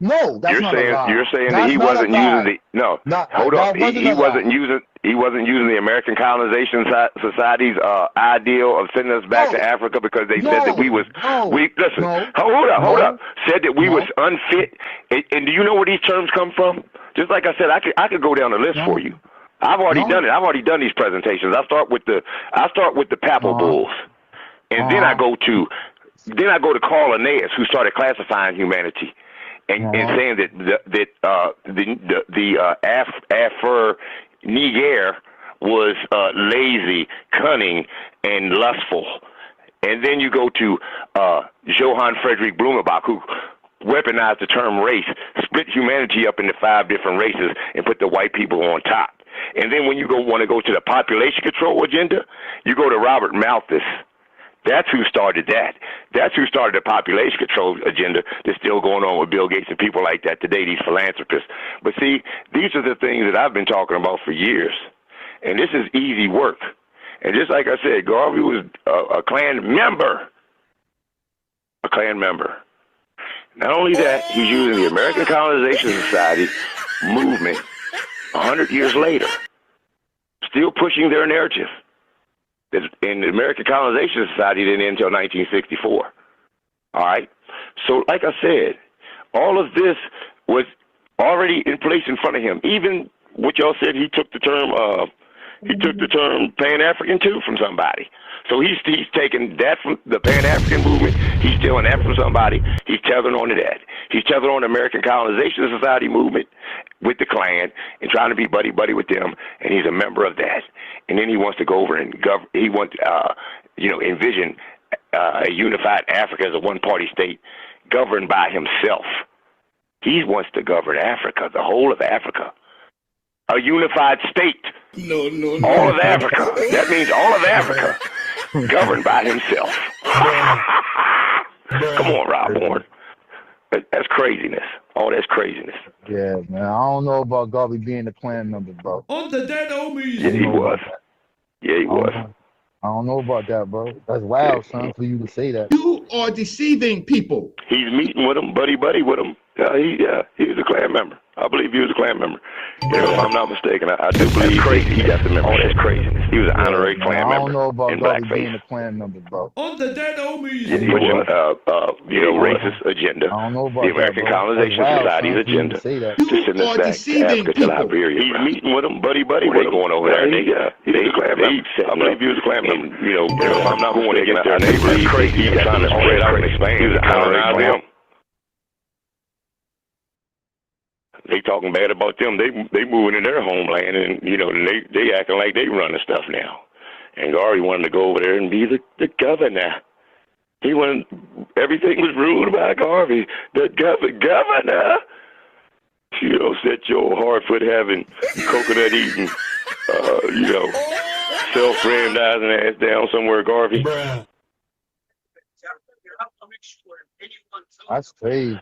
No, that's not a lie. You're saying that he wasn't using hold up. He wasn't using the American Colonization Society's ideal of sending us back to Africa because they said that we was hold up. Said that we was unfit. And do you know where these terms come from? Just like I said, I could go down the list for you. I've already done it. I've already done these presentations. I start with the Papal Bulls, and then I go to Carl Linnaeus, who started classifying humanity, and saying that the Afro-Niger was lazy, cunning, and lustful, and then you go to Johann Friedrich Blumenbach, who weaponized the term race, split humanity up into 5 different races, and put the white people on top. And then when you want to go to the population control agenda, you go to Robert Malthus. That's who started that. That's who started the population control agenda that's still going on with Bill Gates and people like that today, these philanthropists. But see, these are the things that I've been talking about for years. And this is easy work. And just like I said, Garvey was a Klan member. A Klan member. Not only that, he's using the American Colonization Society movement 100 years later, still pushing their narrative. In the American Colonization Society didn't end until 1964. All right? So, like I said, all of this was already in place in front of him. Even what y'all said, he took the term Pan-African too from somebody. So he's taking that from the Pan-African movement. He's stealing that from somebody. He's tethering on to that. He's tethered on the American Colonization Society movement with the Klan and trying to be buddy-buddy with them, and he's a member of that. And then he wants to go over and he wants, envision a unified Africa as a one-party state governed by himself. He wants to govern Africa, the whole of Africa. A unified state. No. All of Africa. That means all of Africa governed by himself. Come on, Rob Warren. That's craziness. All that's craziness. Yeah, man. I don't know about Garvey being a Klan member, bro. On the dead homies. Yeah, he was. Yeah, he was. I don't know about that, bro. That's wild, son, for you to say that. You are deceiving people. He's meeting with him, buddy with him. He was a Klan member. I believe he was a Klan member. If I'm not mistaken, I do believe he got the membership. Oh, that's craziness. He was an honorary Klan member. I don't know about in Garvey blackface. being a Klan member, bro. On the dead homies. Yeah, pushing, racist agenda. I don't know about the American that, Colonization Society's agenda to send us back to Africa to Liberia. He's meeting with him, buddy with him. Going over there. He was a Klan member. I believe he was a Klan member. If I'm not going against their neighbors, he's trying to spread out and expand. He was an honorary Klan. They talking bad about them. They moving in their homeland, and they acting like they running stuff now. And Garvey wanted to go over there and be the governor. He wanted everything was ruled by Garvey, the governor. Set your hard-foot having, coconut eating, self-grandizing ass down somewhere, Garvey. That's crazy.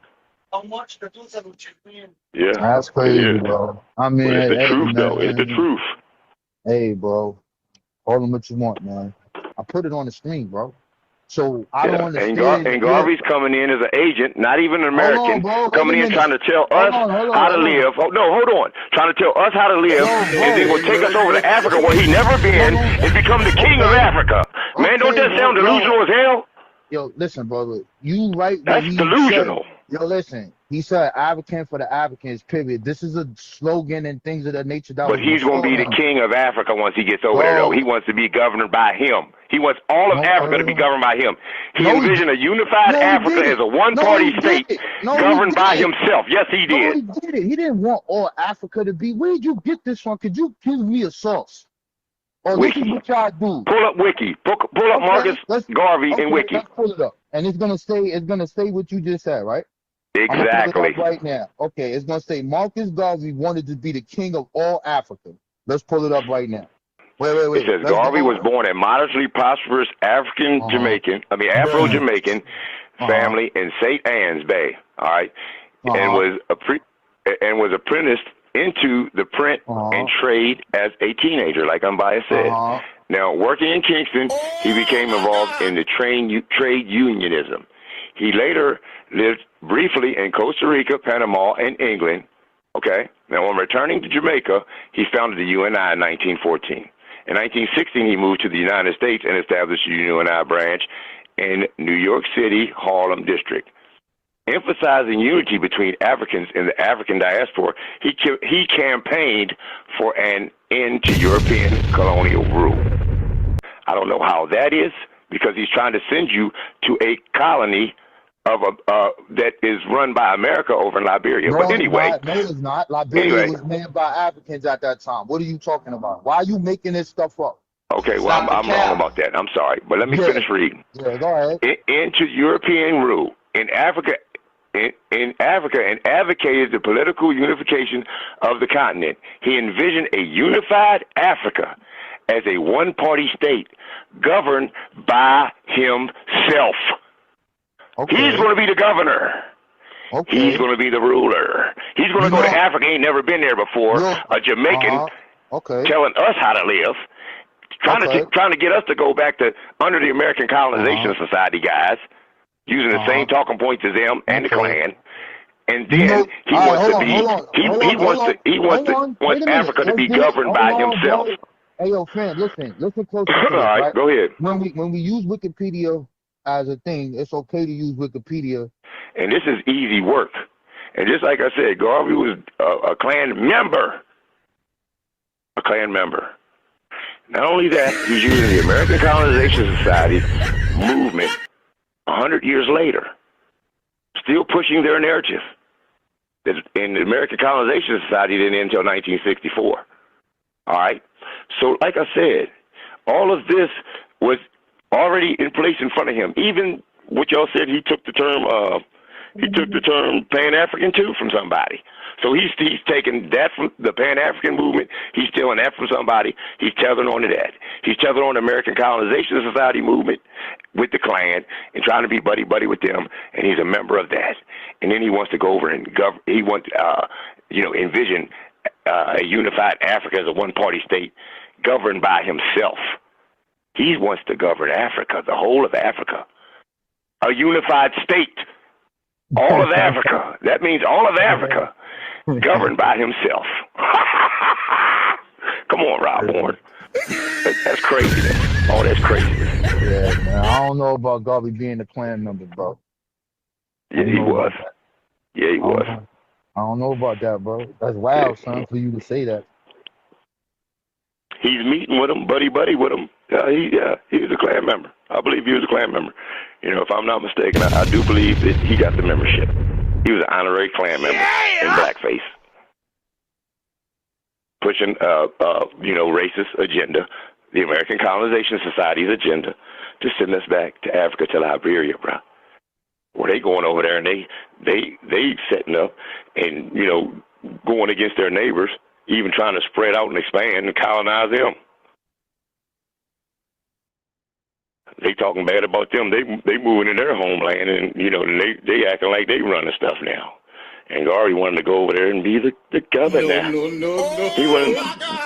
Yeah. That's crazy, bro. I mean, it's the truth, though. It's the truth. Hey, bro. Call them what you want, man. I put it on the screen, bro. So I don't understand. And Garvey's coming in as an agent, not even an American, coming in trying to tell us how to live. Hold on. Trying to tell us how to live, and then will take us over to Africa where he never been and become the king of Africa. Man, don't that sound delusional as hell? Yo, listen, brother. You right. That's delusional. Yo, listen. He said African for the Africans, period. This is a slogan and things of that nature. But he's going to be the king of Africa once he gets over there, though. He wants to be governed by him. He wants all of Africa to be governed by him. He envisioned a unified Africa as a one-party state governed by himself. Yes, he did. He did it. He didn't want all Africa to be. Where did you get this from? Could you give me a source? Wiki. This is what y'all do. Pull up Wiki. Pull up Marcus Garvey and Wiki. Let's pull it up. And it's gonna say what you just said, right? Exactly. Right now. Okay, it's gonna say Marcus Garvey wanted to be the king of all Africa. Let's pull it up right now. Wait. It says Garvey was born a modestly prosperous Afro-Jamaican family in St. Anne's Bay. All right, and was apprenticed into the print and trade as a teenager, like Unbiased said. Now, working in Kingston, he became involved in the trade unionism. He later lived briefly in Costa Rica, Panama, and England. Okay. Now, on returning to Jamaica, he founded the UNI in 1914. In 1916, he moved to the United States and established the UNI branch in New York City, Harlem district. Emphasizing unity between Africans in the African diaspora, he campaigned for an end to European colonial rule. I don't know how that is, because he's trying to send you to a colony of that is run by America over in Liberia. But anyway, no, it's not. Liberia was made by Africans at that time. What are you talking about? Why are you making this stuff up? Okay, well, I'm wrong about that. I'm sorry, but let me finish reading. Yeah, go ahead. Into European rule in Africa. In Africa, and advocated the political unification of the continent. He envisioned a unified Africa as a one-party state governed by himself. Okay. He's going to be the governor. Okay. He's going to be the ruler. He's going to go to Africa. He ain't never been there before. A Jamaican telling us how to live, trying to get us to go back to under the American Colonization Society guys, using the same talking points as them and the Klan. And then he wants Africa to be governed by himself. Hey, yo, friend, listen closely to this, all right, go ahead. When we use Wikipedia as a thing, it's okay to use Wikipedia. And this is easy work. And just like I said, Garvey was a Klan member. A Klan member. Not only that, he's using the American Colonization Society movement 100 years later, still pushing their narrative. That in the American Colonization Society didn't end until 1964. All right? So, like I said, all of this was already in place in front of him. Even what y'all said, he took the term Pan-African too from somebody. So he's taking that from the Pan-African movement. He's stealing that from somebody. He's tethering on to that. He's tethering on the American Colonization Society movement with the Klan and trying to be buddy-buddy with them, and he's a member of that. And then he wants to go over and he wants, envision a unified Africa as a one-party state governed by himself. He wants to govern Africa, the whole of Africa, a unified state, all of Africa. That means all of Africa governed by himself. Come on, Rob Warren. That's crazy. Oh, that's crazy. Yeah, man. I don't know about Garvey being a Klan member, bro. Yeah, he was. Yeah, he was. I don't know about that, bro. That's wild, son, for you to say that. He's meeting with him, buddy with him. He was a Klan member. I believe he was a Klan member. If I'm not mistaken, I do believe that he got the membership. He was an honorary Klan member in blackface, pushing racist agenda, the American Colonization Society's agenda, to send us back to Africa, to Liberia, bro. Where they going over there and they setting up and going against their neighbors, even trying to spread out and expand and colonize them. They talking bad about them. They moving in their homeland, and they acting like they running stuff now. And Garvey wanted to go over there and be the governor. No. He wanted,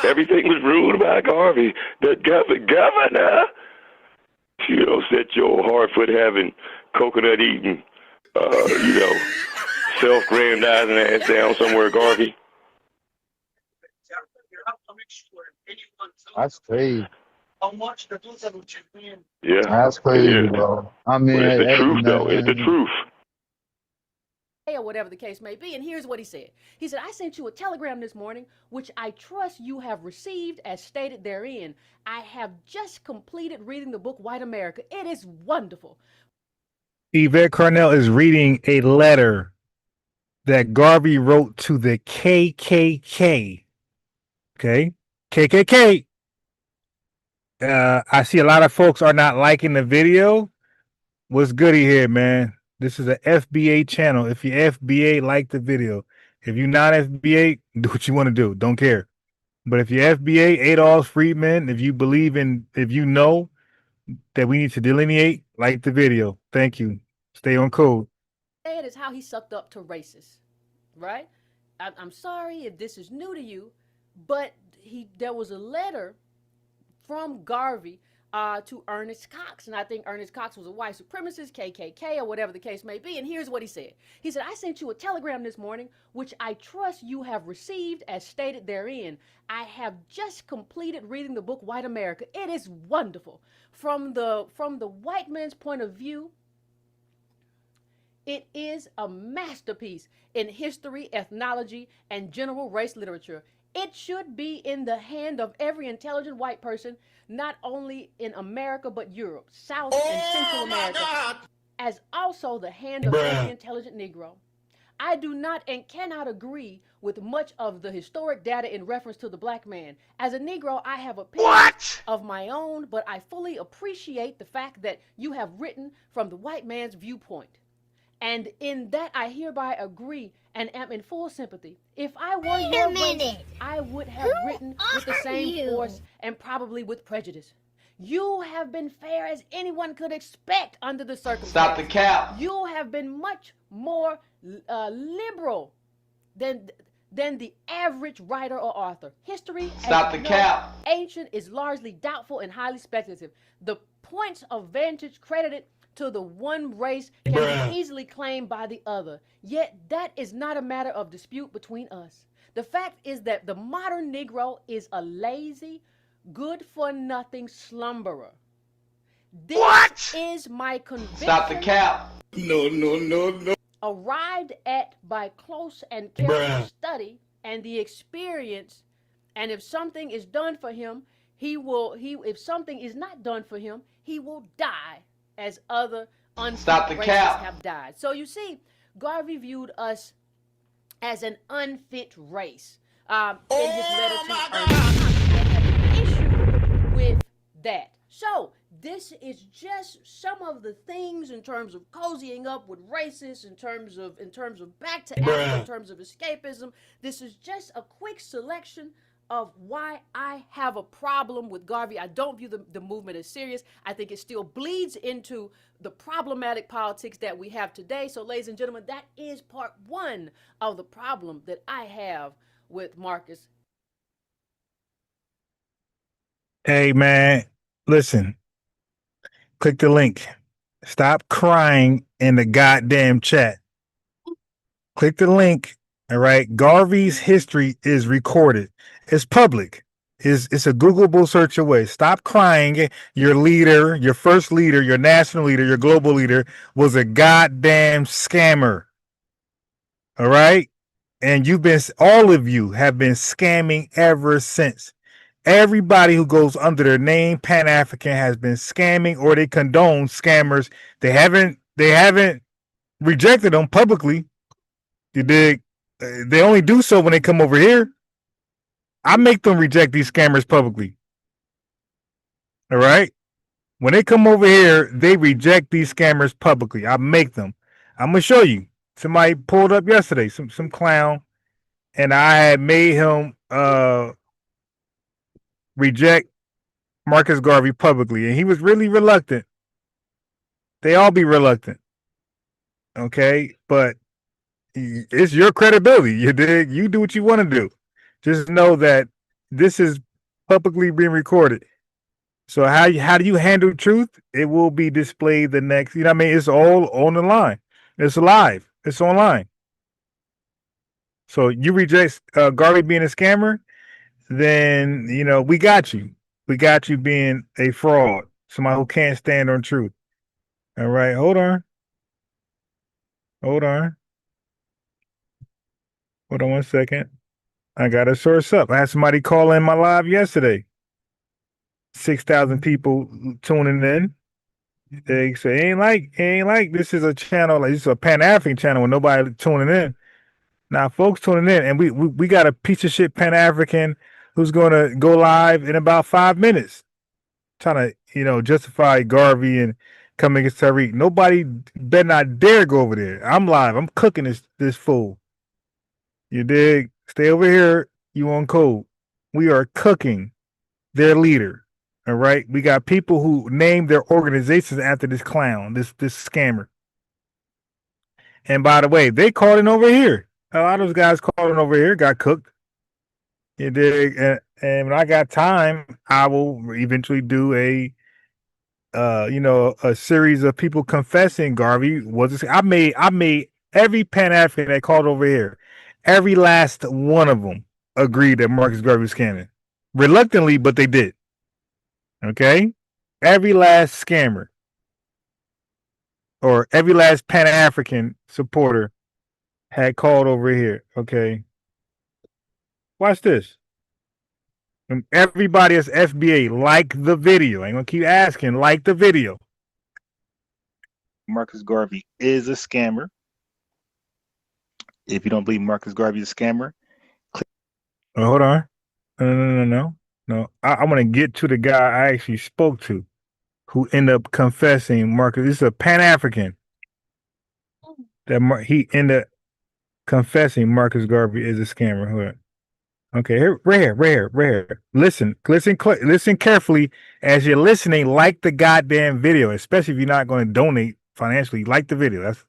everything was ruled by Garvey, the governor. Set your hard-foot having, coconut eating, self-grandizing ass down somewhere, Garvey. That's crazy. Yeah. That's crazy, bro. I mean, but it's the truth, though. It's the truth. Or whatever the case may be. And here's what he said. He said, I sent you a telegram this morning, which I trust you have received as stated therein. I have just completed reading the book, White America. It is wonderful. Yvette Carnell is reading a letter that Garvey wrote to the KKK. Okay? KKK. I see a lot of folks are not liking the video. What's goody here, man? This is an FBA channel. If you're FBA, like the video. If you're not FBA, do what you want to do. Don't care. But if you're FBA, Adolf Friedman, if you know that we need to delineate, like the video. Thank you. Stay on code. That is how he sucked up to racists, right? I'm sorry if this is new to you, but there was a letter from Garvey to Ernest Cox. And I think Ernest Cox was a white supremacist, KKK, or whatever the case may be. And here's what he said. He said, I sent you a telegram this morning, which I trust you have received as stated therein. I have just completed reading the book, White America. It is wonderful. From the white man's point of view, it is a masterpiece in history, ethnology, and general race literature. It should be in the hand of every intelligent white person, not only in America, but Europe, South and Central America, as also the hand of every intelligent Negro. I do not and cannot agree with much of the historic data in reference to the black man. As a Negro, I have opinions of my own, but I fully appreciate the fact that you have written from the white man's viewpoint. And in that, I hereby agree and am in full sympathy. If I were your race, I would have written with the same force and probably with prejudice. You have been fair as anyone could expect under the circumstances. Stop the cap. You have been much more liberal than the average writer or author. History, Stop the cap. Ancient is largely doubtful and highly speculative. The points of vantage credited to the one race can be easily claimed by the other. Yet that is not a matter of dispute between us. The fact is that the modern Negro is a lazy, good-for-nothing slumberer. This is my conviction. Stop the cap. No. Arrived at by close and careful study and the experience. And if something is done for him, if something is not done for him, he will die as other unfit races have died. So you see, Garvey viewed us as an unfit race in his letter to Ernest Cox, and had an issue with that. So this is just some of the things in terms of cozying up with racists, in terms of back to Africa, in terms of escapism. This is just a quick selection of why I have a problem with Garvey. I don't view the movement as serious. I think it still bleeds into the problematic politics that we have today. So, ladies and gentlemen, that is part one of the problem that I have with Marcus. Hey, man, listen, click the link. Stop crying in the goddamn chat. Click the link. All right. Garvey's history is recorded. It's public. It's a Googleable search away. Stop crying. Your leader, your first leader, your national leader, your global leader was a goddamn scammer. All right. And all of you have been scamming ever since. Everybody who goes under their name Pan-African has been scamming, or they condone scammers. They haven't rejected them publicly. You dig? They only do so when they come over here. I make them reject these scammers publicly. All right? When they come over here, they reject these scammers publicly. I make them. I'm going to show you. Somebody pulled up yesterday, some clown, and I had made him reject Marcus Garvey publicly, and he was really reluctant. They all be reluctant. Okay? But it's your credibility. You dig? You do what you want to do. Just know that this is publicly being recorded. So how do you handle truth? It will be displayed the next. You know what I mean? It's all on the line. It's live. It's online. So you reject Garvey being a scammer, then we got you. We got you being a fraud, somebody who can't stand on truth. All right, hold on. Hold on 1 second. I got to source up. I had somebody call in my live yesterday. 6,000 people tuning in. They say, ain't like this is a channel, like this is a Pan-African channel with nobody tuning in. Now, folks tuning in, and we got a piece of shit Pan-African who's going to go live in about 5 minutes, trying to, justify Garvey and come against Tariq. Nobody better not dare go over there. I'm live. I'm cooking this fool. You dig? Stay over here. You on code. We are cooking their leader. All right. We got people who named their organizations after this clown, this scammer. And by the way, they called in over here. A lot of those guys called in over here, got cooked. You dig? And when I got time, I will eventually do a series of people confessing Garvey was. I made every Pan-African that called over here. Every last one of them agreed that Marcus Garvey was scamming. Reluctantly, but they did. Okay? Every last scammer or every last Pan-African supporter had called over here. Okay? Watch this. And everybody that's FBA, like the video. I'm going to keep asking, like the video. Marcus Garvey is a scammer. If you don't believe Marcus Garvey is a scammer, hold on. No. I want to get to the guy I actually spoke to who ended up confessing Marcus. This is a Pan-African that he ended up confessing Marcus Garvey is a scammer. Hold on. Okay, here, right here. Listen carefully as you're listening. Like the goddamn video, especially if you're not going to donate financially. Like the video. That's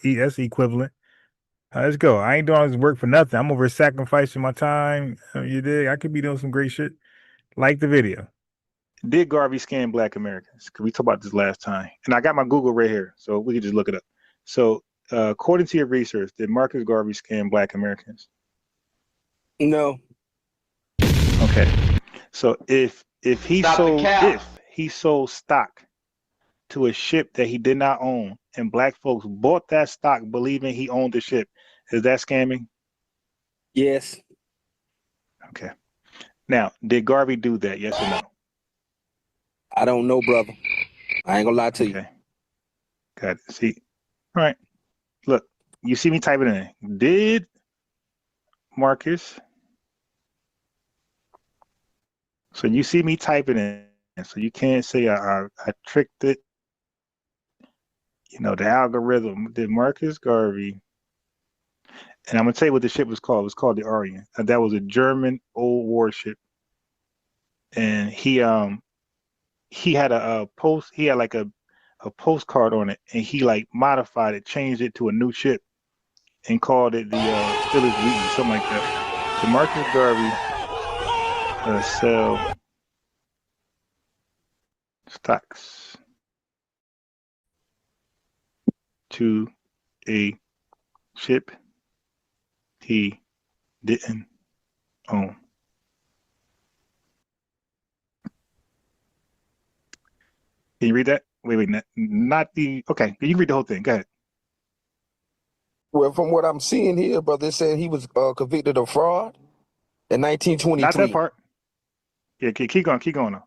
that's equivalent. Let's go. I ain't doing all this work for nothing. I'm over here sacrificing my time. You dig? I could be doing some great shit. Like the video. Did Garvey scam Black Americans? Because we talked about this last time, and I got my Google right here, so we can just look it up. So, according to your research, did Marcus Garvey scam Black Americans? No. Okay. So if he sold stock to a ship that he did not own, and Black folks bought that stock believing he owned the ship, is that scamming? Yes. Okay. Now, did Garvey do that? Yes or no? I don't know, brother. I ain't gonna lie to you. Got it. See. All right. Look, you see me typing in. Did Marcus? So you see me typing in So you can't say I tricked it. You know, the algorithm did Marcus Garvey. And I'm gonna tell you what the ship was called. It was called the Aryan. That was a German old warship. And he had a post. He had like a postcard on it, and he like modified it, changed it to a new ship, and called it the Phyllis Wheaton, something like that. The Marcus Garvey sell stocks to a ship he didn't own. Can you read that? Wait, not the. Okay, you can read the whole thing. Go ahead. Well, from what I'm seeing here, brother, it said he was convicted of fraud in Not that 1923 part. Yeah, keep going now.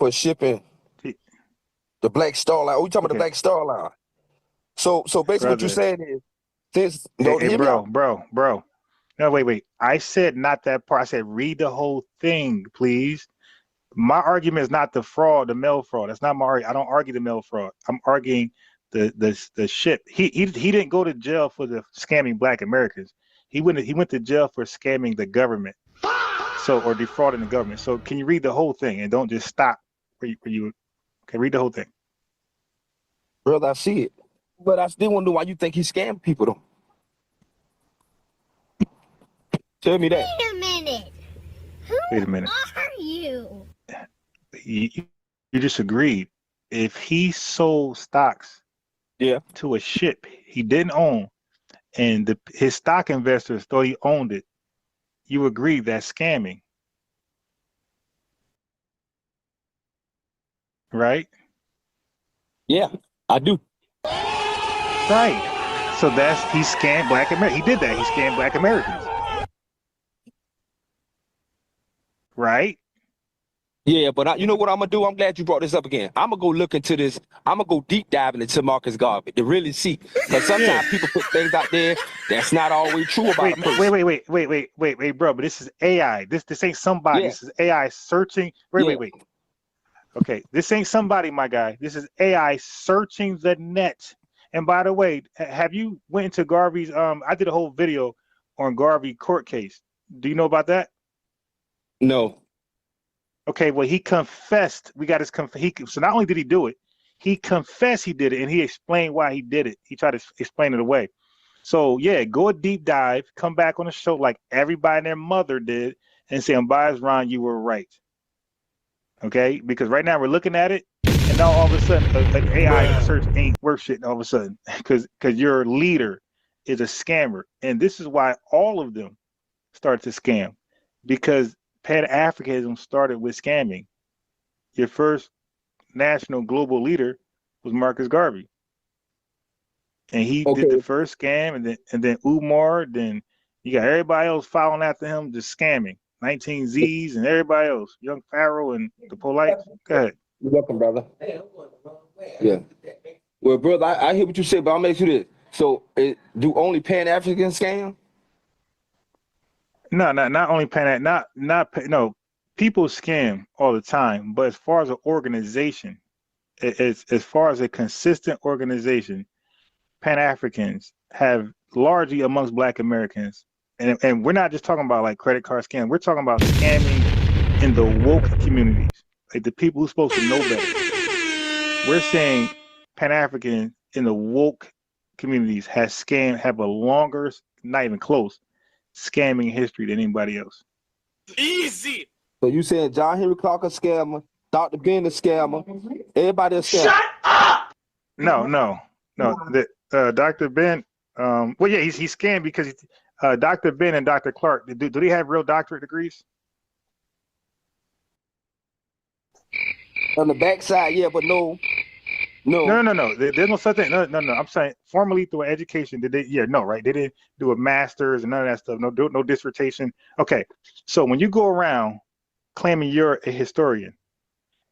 for shipping the Black Star Line. Oh, you talking about the Okay, Black Star Line? So basically, what you're brother. saying is, since no, Hey, hear me out. bro. No, wait. I said not that part. I said read the whole thing, please. My argument is not the fraud, the mail fraud. That's not my argument. I don't argue the mail fraud. I'm arguing the ship. He didn't go to jail for the scamming Black Americans. He went to jail for scamming the government. Or defrauding the government. So can you read the whole thing and don't just stop where you okay, read the whole thing. Brother, I see it. But I still want to know why you think he scammed people, though. Tell me that. Wait a minute. Wait a minute. Who are you? You just agreed. If he sold stocks to a ship he didn't own and his stock investors thought he owned it, you agree that's scamming. Right? Yeah, I do. Right. So he scammed Black Americans. He did that. He scammed Black Americans. Right? Yeah, but you know what I'm gonna do? I'm glad you brought this up again. I'm gonna go look into this. I'm gonna go deep diving into Marcus Garvey to really see, because sometimes people put things out there that's not always true about a person. Wait, bro. But this is AI. This ain't somebody. Yeah. This is AI searching. Wait. Okay, this ain't somebody, my guy. This is AI searching the net. And by the way, have you went into Garvey's? I did a whole video on Garvey court case. Do you know about that? No. Okay, well, he confessed. We got his so not only did he do it, he confessed he did it, and he explained why he did it. He tried to explain it away. So yeah, go a deep dive, come back on the show like everybody and their mother did, and say, "Bias Ron, you were right." Okay, because right now we're looking at it, and now all of a sudden an AI search ain't worth shit. All of a sudden, because your leader is a scammer, and this is why all of them started to scam, because Pan-Africanism started with scamming. Your first national global leader was Marcus Garvey, and he did the first scam, and then Umar, then you got everybody else following after him, just scamming. 19 Z's and everybody else, Young Pharaoh and the Polites. Go ahead. You're welcome, brother. Yeah. Well, brother, I hear what you say, but I'll make you this. So, do only Pan-Africans scam? No, not only no. People scam all the time, but as far as an organization, as far as a consistent organization, Pan-Africans have largely amongst Black Americans, and we're not just talking about like credit card scam. We're talking about scamming in the woke communities, like the people who's supposed to know better. We're saying Pan-African in the woke communities have a longer, not even close, scamming history than anybody else. Easy. So you saying John Henry Clark a scammer, Dr. Ben a scammer, everybody a scammer? Shut up! No. Dr. Ben, well, yeah, he's scammed because Dr. Ben and Dr. Clark, do they have real doctorate degrees? On the backside, yeah, but no. There's no such thing. No. I'm saying formally through education, did they? Yeah, no, right? They didn't do a master's and none of that stuff. No dissertation. Okay, so when you go around claiming you're a historian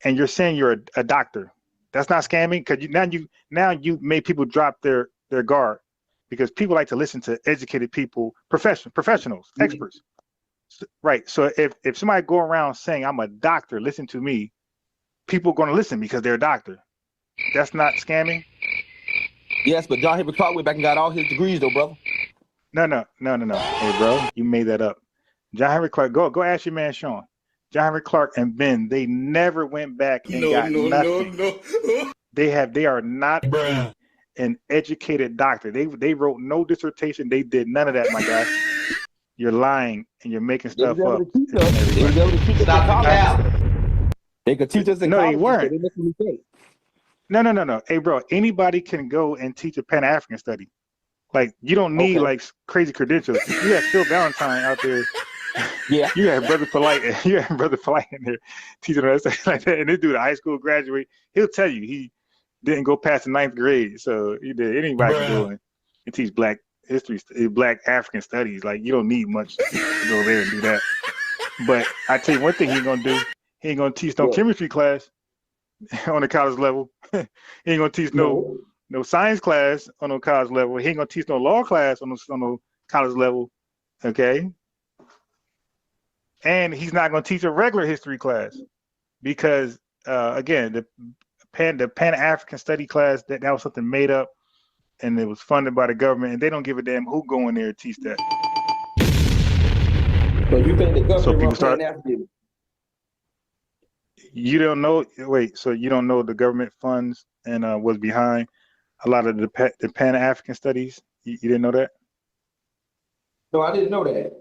and you're saying you're a doctor, that's not scamming, because now you made people drop their guard, because people like to listen to educated people, professionals, experts. Right. So if somebody go around saying I'm a doctor, listen to me, people are going to listen because they're a doctor. That's not scamming. Yes, but John Henry Clark went back and got all his degrees, though, brother. No. Hey, bro, you made that up. John Henry Clark. Go ask your man Sean. John Henry Clark and Ben. They never went back and got nothing. They are not an educated doctor. They wrote no dissertation. They did none of that, my guy. You're lying and you're making stuff up. Stop the cap. They could teach us in No, college. they weren't. They listen to me. No. Hey, bro, anybody can go and teach a Pan-African study. Like, you don't need like crazy credentials. You have Phil Valentine out there. Yeah. You have Brother Polite. You have Brother Polite in there teaching us stuff like that. And this dude, a high school graduate, he'll tell you he didn't go past the 9th grade. So he did. Anybody can go and teach Black history, Black African studies. Like, you don't need much to go there and do that. But I tell you one thing he ain't gonna do. He ain't gonna teach no chemistry class on the college level. He ain't gonna teach no science class on no college level. He ain't gonna teach no law class on no college level. Okay. And he's not gonna teach a regular history class because again, the Pan-African study class, that was something made up and it was funded by the government, and they don't give a damn who go in there and teach that. So you think the government people run start. Pan-Africanism? You don't know. Wait, so you don't know the government funds and was behind a lot of the Pan-African studies? You didn't know that? No, I didn't know that.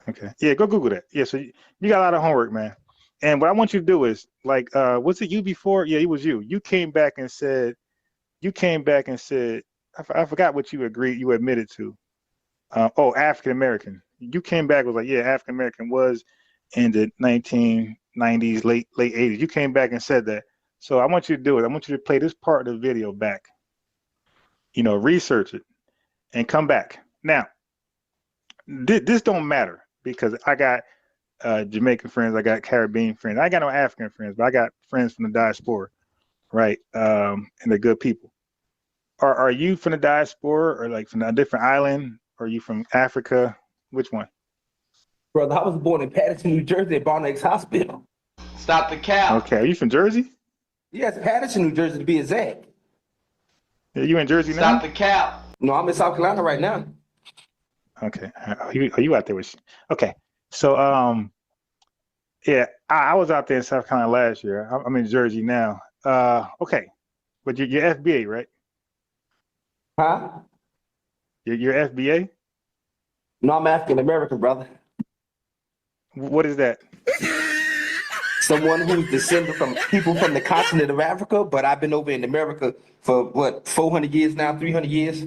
Okay. Yeah, go Google that. Yeah, so you got a lot of homework, man. And what I want you to do is, like, was it you before? Yeah, it was you. You came back and said, I forgot what you admitted to. African American. You came back was like, yeah, African American was in the 1990s, late 80s. You came back and said that. So I want you to do it. I want you to play this part of the video back. Research it and come back. Now, this don't matter because I got Jamaican friends, I got Caribbean friends. I got no African friends, but I got friends from the diaspora, right? And they're good people. Are you from the diaspora or like from a different island? Or are you from Africa? Which one? Brother, I was born in Patterson, New Jersey at Barnett Hospital. Stop the cap. Okay, are you from Jersey? Yes, Patterson, New Jersey to be exact. Yeah, you in Jersey now? Stop the cap. No, I'm in South Carolina right now. Okay, are you out there with? Okay, so yeah, I was out there in South Carolina last year. I'm in Jersey now. Okay, but you're FBA, right? Huh? You're FBA? No, I'm African American, brother. What is that? Someone who's descended from people from the continent of Africa, but I've been over in America for what, 400 years now, 300 years?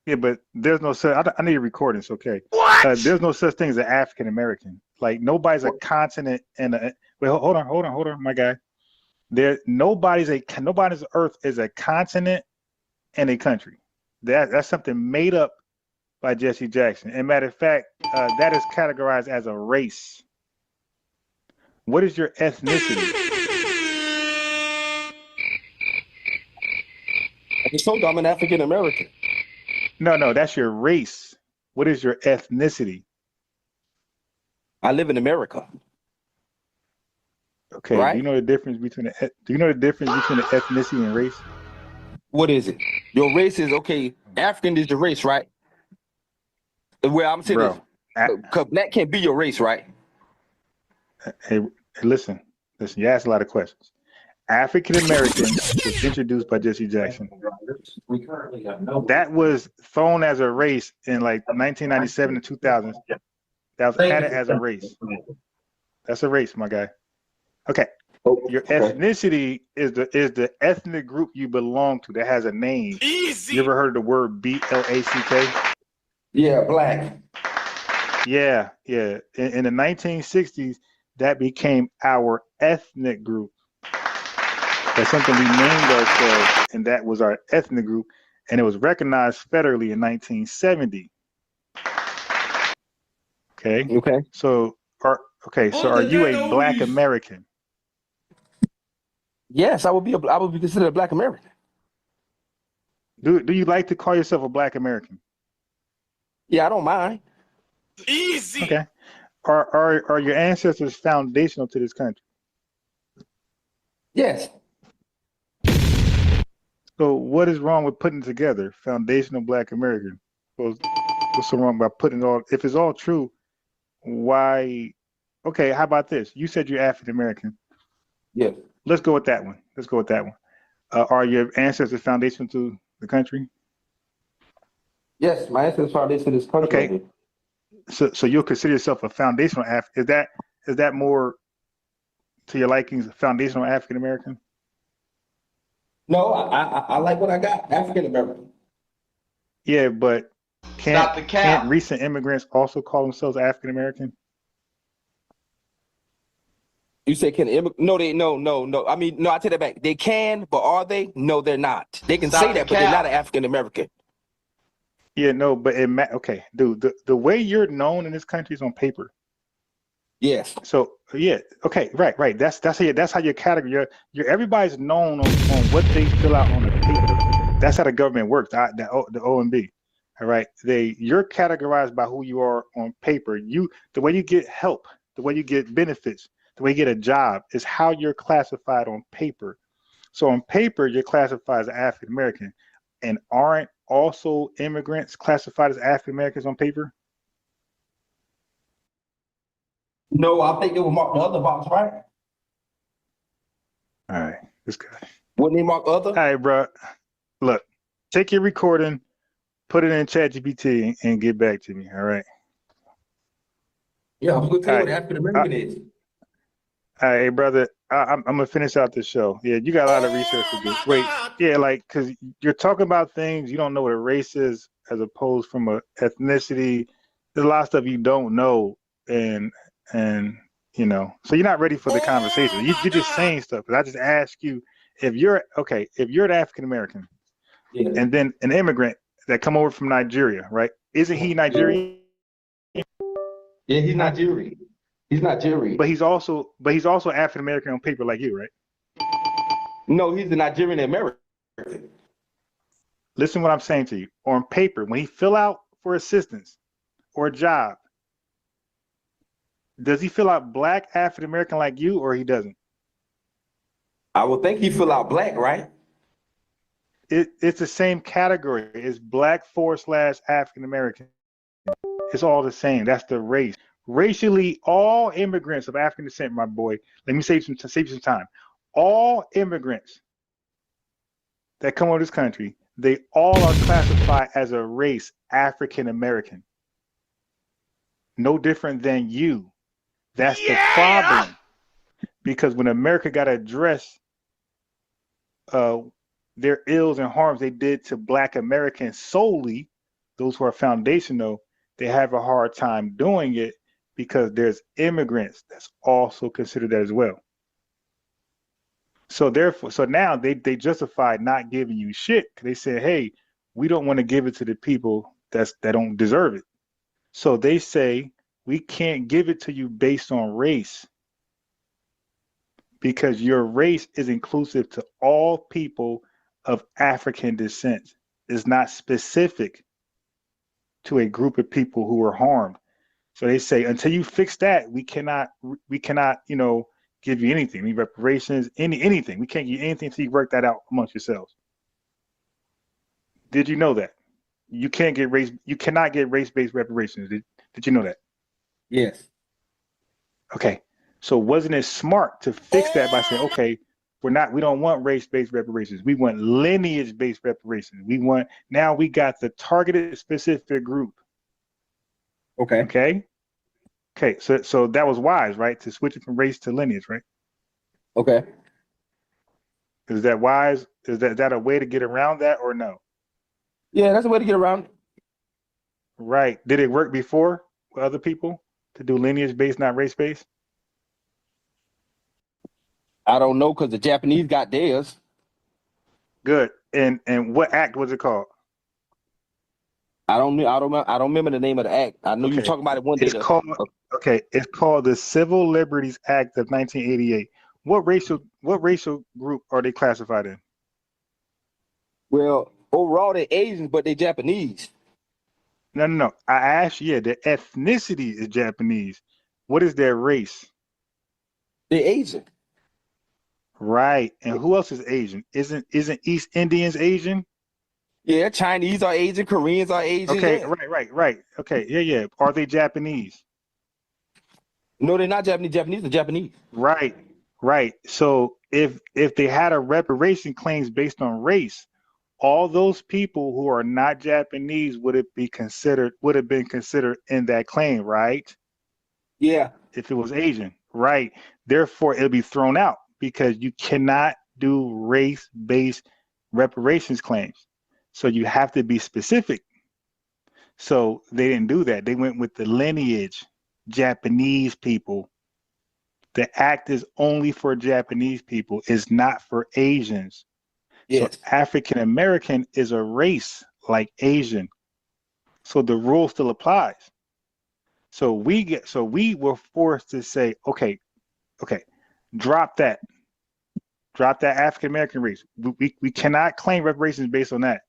Yeah, but there's no such. I need recordings, okay? What? There's no such thing as an African American. Like nobody's a continent and a. Wait, hold on, my guy. Nobody's Earth is a continent and a country. That's something made up by Jesse Jackson. And matter of fact, that is categorized as a race. What is your ethnicity? I told you I'm an African American. No, that's your race. What is your ethnicity? I live in America. Okay. Right? Do you know the difference between ethnicity and race? What is it? Your race is okay. African is your race, right? Where I'm saying because black can't be your race, right? Hey, listen. You asked a lot of questions. African American was introduced by Jesse Jackson. That was thrown as a race in like 1997 to 2000. That was added as a race. That's a race, my guy. Okay. Your ethnicity is the ethnic group you belong to that has a name. Easy. You ever heard of the word BLACK? Yeah, black. Yeah. In the 1960s, that became our ethnic group. That's something we named ourselves, and that was our ethnic group, and it was recognized federally in 1970. Okay. So are you a Black American? Yes, I would be considered a Black American. Do you like to call yourself a Black American? Yeah, I don't mind. Easy. Okay. Are your ancestors foundational to this country? Yes. So what is wrong with putting together foundational Black American? What's so wrong about putting it all? If it's all true, why? Okay, how about this? You said you're African American. Yes. Let's go with that one. Are your ancestors foundational to the country? Yes, my ancestors foundation to this country. Okay. So you'll consider yourself a foundational Is that more to your likings, foundational African American? No, I like what I got. African American. Yeah, but Stop the can't cap. recent immigrants also call themselves African American? You say no, no. I mean, no, I take that back. They can, but are they? No, they're not. They can Stop say the that, but they're cap. not an African American. Yeah, no, but okay, dude. The way you're known in this country is on paper. Yes. So yeah, okay, right. That's how your category. You're everybody's known on what they fill out on the paper. That's how the government works. The OMB. All right, you're categorized by who you are on paper. The way you get help, the way you get benefits, the way you get a job is how you're classified on paper. So on paper, you're classified as African American, and aren't also immigrants classified as African Americans on paper? No, I think they will mark the other box, right? All right, this guy. Wouldn't they mark other? All right, bro. Look, take your recording, put it in ChatGPT, and get back to me. All right. Yeah, I'm gonna tell you All what right. African American is. All right, brother. I'm gonna finish out this show. Yeah, you got a lot of research to do. Wait, yeah, like because you're talking about things you don't know what a race is, as opposed from a ethnicity. There's a lot of stuff you don't know, and so you're not ready for the conversation. You're just saying stuff. But I just ask you if you're an African American, Yeah. and then an immigrant that come over from Nigeria, right? Isn't he Nigerian? Yeah, he's Nigerian. He's Nigerian. But he's also African American on paper like you, right? No, he's a Nigerian American. Listen what I'm saying to you. On paper, when he fill out for assistance or a job, does he fill out Black African American like you, or he doesn't? I would think he fill out Black, right? It's the same category. It's Black / African American. It's all the same. That's the race. Racially, all immigrants of African descent, my boy. Let me save you some time. All immigrants that come over this country, they all are classified as a race African American. No different than you. That's the problem. Because when America got to address their ills and harms they did to Black Americans solely, those who are foundational, they have a hard time doing it because there's immigrants that's also considered that as well. So now they justified not giving you shit because they said, hey, we don't want to give it to the people that don't deserve it. So they say we can't give it to you based on race because your race is inclusive to all people of African descent. It's not specific to a group of people who were harmed. So they say until you fix that, we cannot, give you anything, any reparations, anything. We can't give you anything until you work that out amongst yourselves. Did you know that? You cannot get race-based reparations. Did you know that? Yes. Okay. So wasn't it smart to fix that by saying, okay, we don't want race-based reparations. We want lineage-based reparations. Now we got the targeted specific group. Okay. So that was wise, right? To switch it from race to lineage, right? Okay. Is that wise? Is that a way to get around that or no? Yeah, that's a way to get around it. Right. Did it work before with other people to do lineage-based, not race-based? I don't know because the Japanese got theirs. Good. And what act was it called? I don't remember the name of the act. I know you were talking about it one day. It's called the Civil Liberties Act of 1988. What racial group are they classified in? Well, overall they're Asians, but they're Japanese. No. I asked you, the ethnicity is Japanese. What is their race? They're Asian. Right. And who else is Asian? Isn't East Indians Asian? Yeah, Chinese are Asian, Koreans are Asian. Okay, Yeah. right. Okay, yeah. Are they Japanese? No, they're not Japanese. Japanese are Japanese. Right. So if they had a reparation claims based on race, all those people who are not Japanese would have been considered in that claim, right? Yeah. If it was Asian, right? Therefore, it'll be thrown out because you cannot do race-based reparations claims. So you have to be specific. So they didn't do that. They went with the lineage, Japanese people. The act is only for Japanese people, it's not for Asians. So Yes. African American is a race like Asian. So the rule still applies. So we were forced to say, okay, drop that African American race. We cannot claim reparations based on that.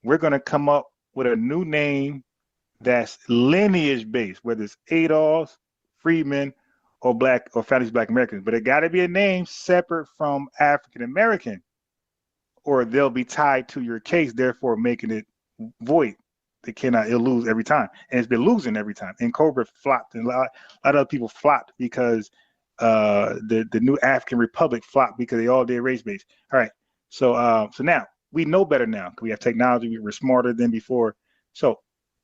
We're going to come up with a new name that's lineage based, whether it's Adolfs, Freedmen, or Black or Founders Black Americans. But it got to be a name separate from African American, or they'll be tied to your case, therefore making it void. It'll lose every time, and it's been losing every time. And Cobra flopped, and a lot of other people flopped because the new African Republic flopped because they all did race based. All right, so now we know better now. We have technology. We're smarter than before. So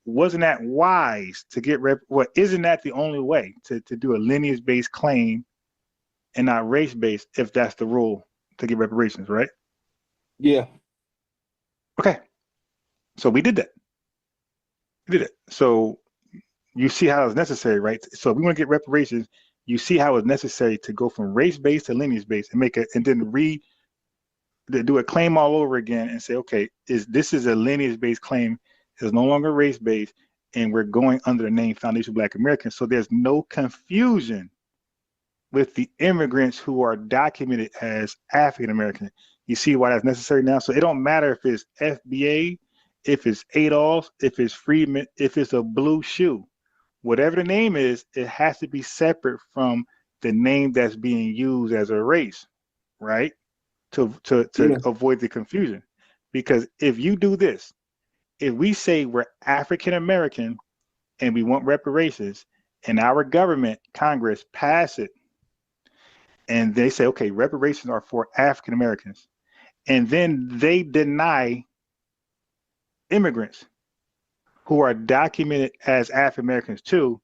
wasn't that wise to get isn't that the only way to do a lineage based claim and not race based if that's the rule to get reparations, right? Yeah. Okay, so we did that. So you see how it's necessary, right? So if we want to get reparations, you see how it's necessary to go from race-based to lineage-based and then do a claim all over again and say, okay, this is a lineage-based claim. It's no longer race-based, and we're going under the name Foundation Black Americans. So there's no confusion with the immigrants who are documented as African American. You see why that's necessary now? So it don't matter if it's FBA, if it's Adolfs, if it's Freedmen, if it's a blue shoe. Whatever the name is, it has to be separate from the name that's being used as a race, right? To avoid the confusion. Because if you do this, if we say we're African American and we want reparations, and our government, Congress, pass it, and they say, okay, reparations are for African Americans, and then they deny immigrants who are documented as African Americans too,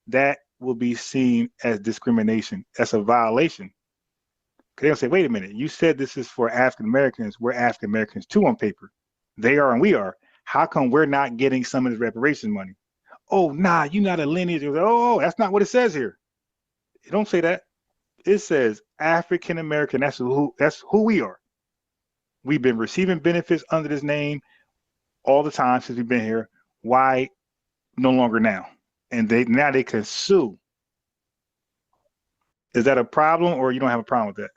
that will be seen as discrimination. That's a violation. They'll say, wait a minute, you said this is for African Americans. We're African Americans too on paper. They are and we are. How come we're not getting some of this reparation money? Oh, nah, you're not a lineage. Oh, that's not what it says here. It don't say that. It says African American. That's who we are. We've been receiving benefits under this name all the time since we've been here. Why no longer now? And now they can sue. Is that a problem, or you don't have a problem with that?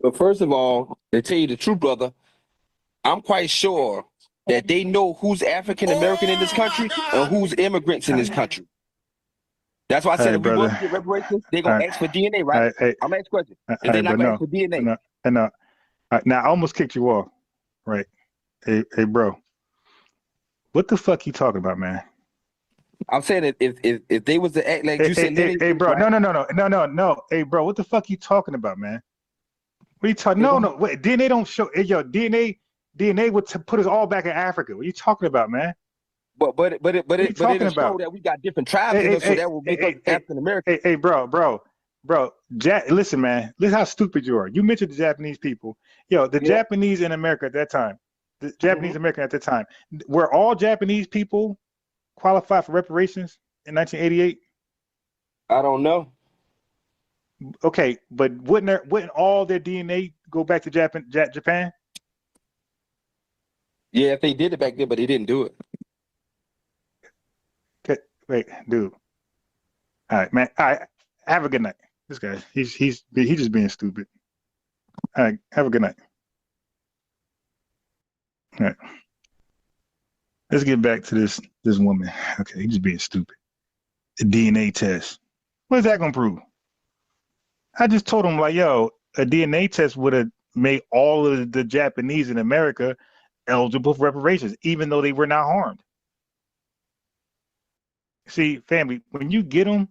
But first of all, to tell you the truth, brother, I'm quite sure that they know who's African American in this country and who's immigrants in this country. That's why I said if we was to get reparations, they're gonna ask for DNA, right? I'm asking a question. And they're not gonna ask for DNA. Now I almost kicked you off, right? Hey, bro. What the fuck you talking about, man? I'm saying if they was to act like you said, hey, bro, right? no. Hey, bro, what the fuck you talking about, man? What are you talking? No, wait, DNA don't show. Hey, yo, DNA would put us all back in Africa. What are you talking about, man? But it show that we got different tribes in us, so that will make us African American. Hey, bro. Listen, man. Listen how stupid you are. You mentioned the Japanese people. Yo, the Japanese in America at that time, the Japanese American at that time, were all Japanese people qualified for reparations in 1988? I don't know. Okay, but wouldn't all their DNA go back to Japan? Yeah, if they did it back then, but they didn't do it. Okay, wait, dude. All right, man. All right, have a good night. This guy, he's just being stupid. All right, have a good night. All right. let's get back to this woman. Okay, he's just being stupid. The DNA test. What is that gonna prove? I just told him like, yo, a DNA test would have made all of the Japanese in America eligible for reparations, even though they were not harmed. See, family, when you get them,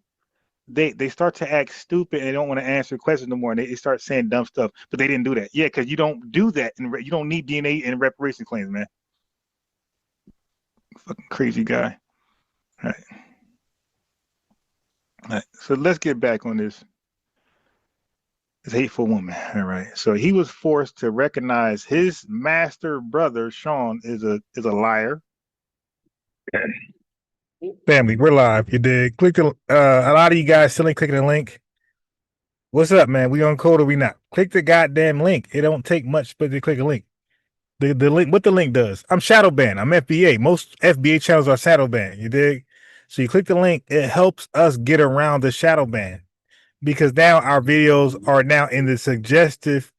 they start to act stupid and they don't want to answer questions no more, and they start saying dumb stuff. But they didn't do that. Yeah, because you don't do that, and you don't need DNA in reparation claims, man. Fucking crazy guy. All right. All right. So let's get back on this hateful woman. All right. So he was forced to recognize his master brother Sean is a liar. Family, we're live. You did. Click the a lot of you guys still ain't clicking the link. What's up, man? We on code or we not? Click the goddamn link. It don't take much but to click a link. The link, what the link does. I'm shadow banned. I'm FBA. Most FBA channels are shadow banned. You dig? So you click the link, it helps us get around the shadow ban. Because now our videos are now in the suggestive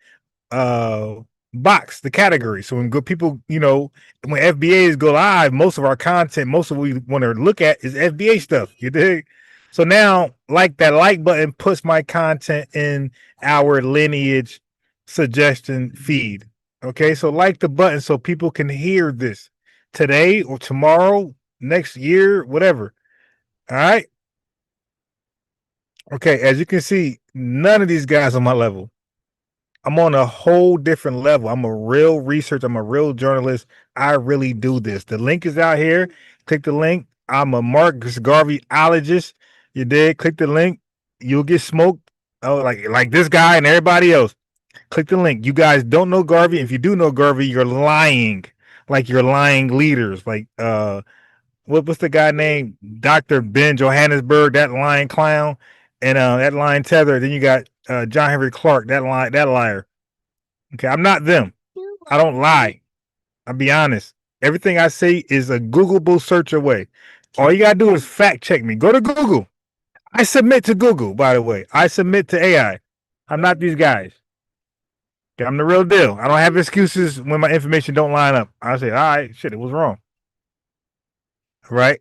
box, the category. So when people, when FBAs go live, most of our content, most of what we want to look at is FBA stuff. You dig? So now, that like button puts my content in our Lineage suggestion feed. Okay, so like the button so people can hear this today or tomorrow, next year, whatever. All right. Okay, as you can see, none of these guys on my level. I'm on a whole different level. I'm a real researcher. I'm a real journalist. I really do this. The link is out here. Click the link. I'm a Marcus Garveyologist. You did. Click the link. You'll get smoked. Oh, like this guy and everybody else. Click the link. You guys don't know Garvey. If you do know Garvey, you're lying. Like you're lying leaders. Like what's the guy named Dr. Ben Johannesburg, that lying clown, and that lying Tether. Then you got John Henry Clark, that liar. Okay, I'm not them. I don't lie. I'll be honest. Everything I say is a Googleable search away. All you gotta do is fact check me. Go to Google. I submit to Google, by the way. I submit to AI. I'm not these guys. Okay, I'm the real deal. I don't have excuses when my information don't line up. I say, all right, shit, it was wrong. Right?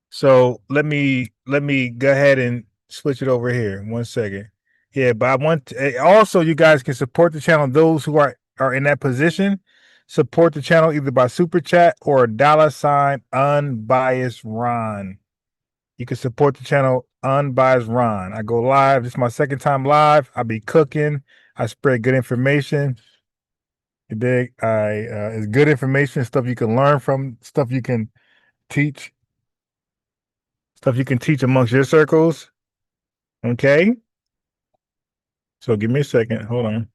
So let me go ahead and switch it over here. 1 second. Yeah, but I want also you guys can support the channel. Those who are in that position, support the channel either by super chat or $ unbiased Ron. You can support the channel unbiased Ron. I go live. This is my second time live. I be cooking. I spread good information. You dig? It's good information, stuff you can learn from, stuff you can teach. Stuff you can teach amongst your circles. Okay. So give me a second. Hold on.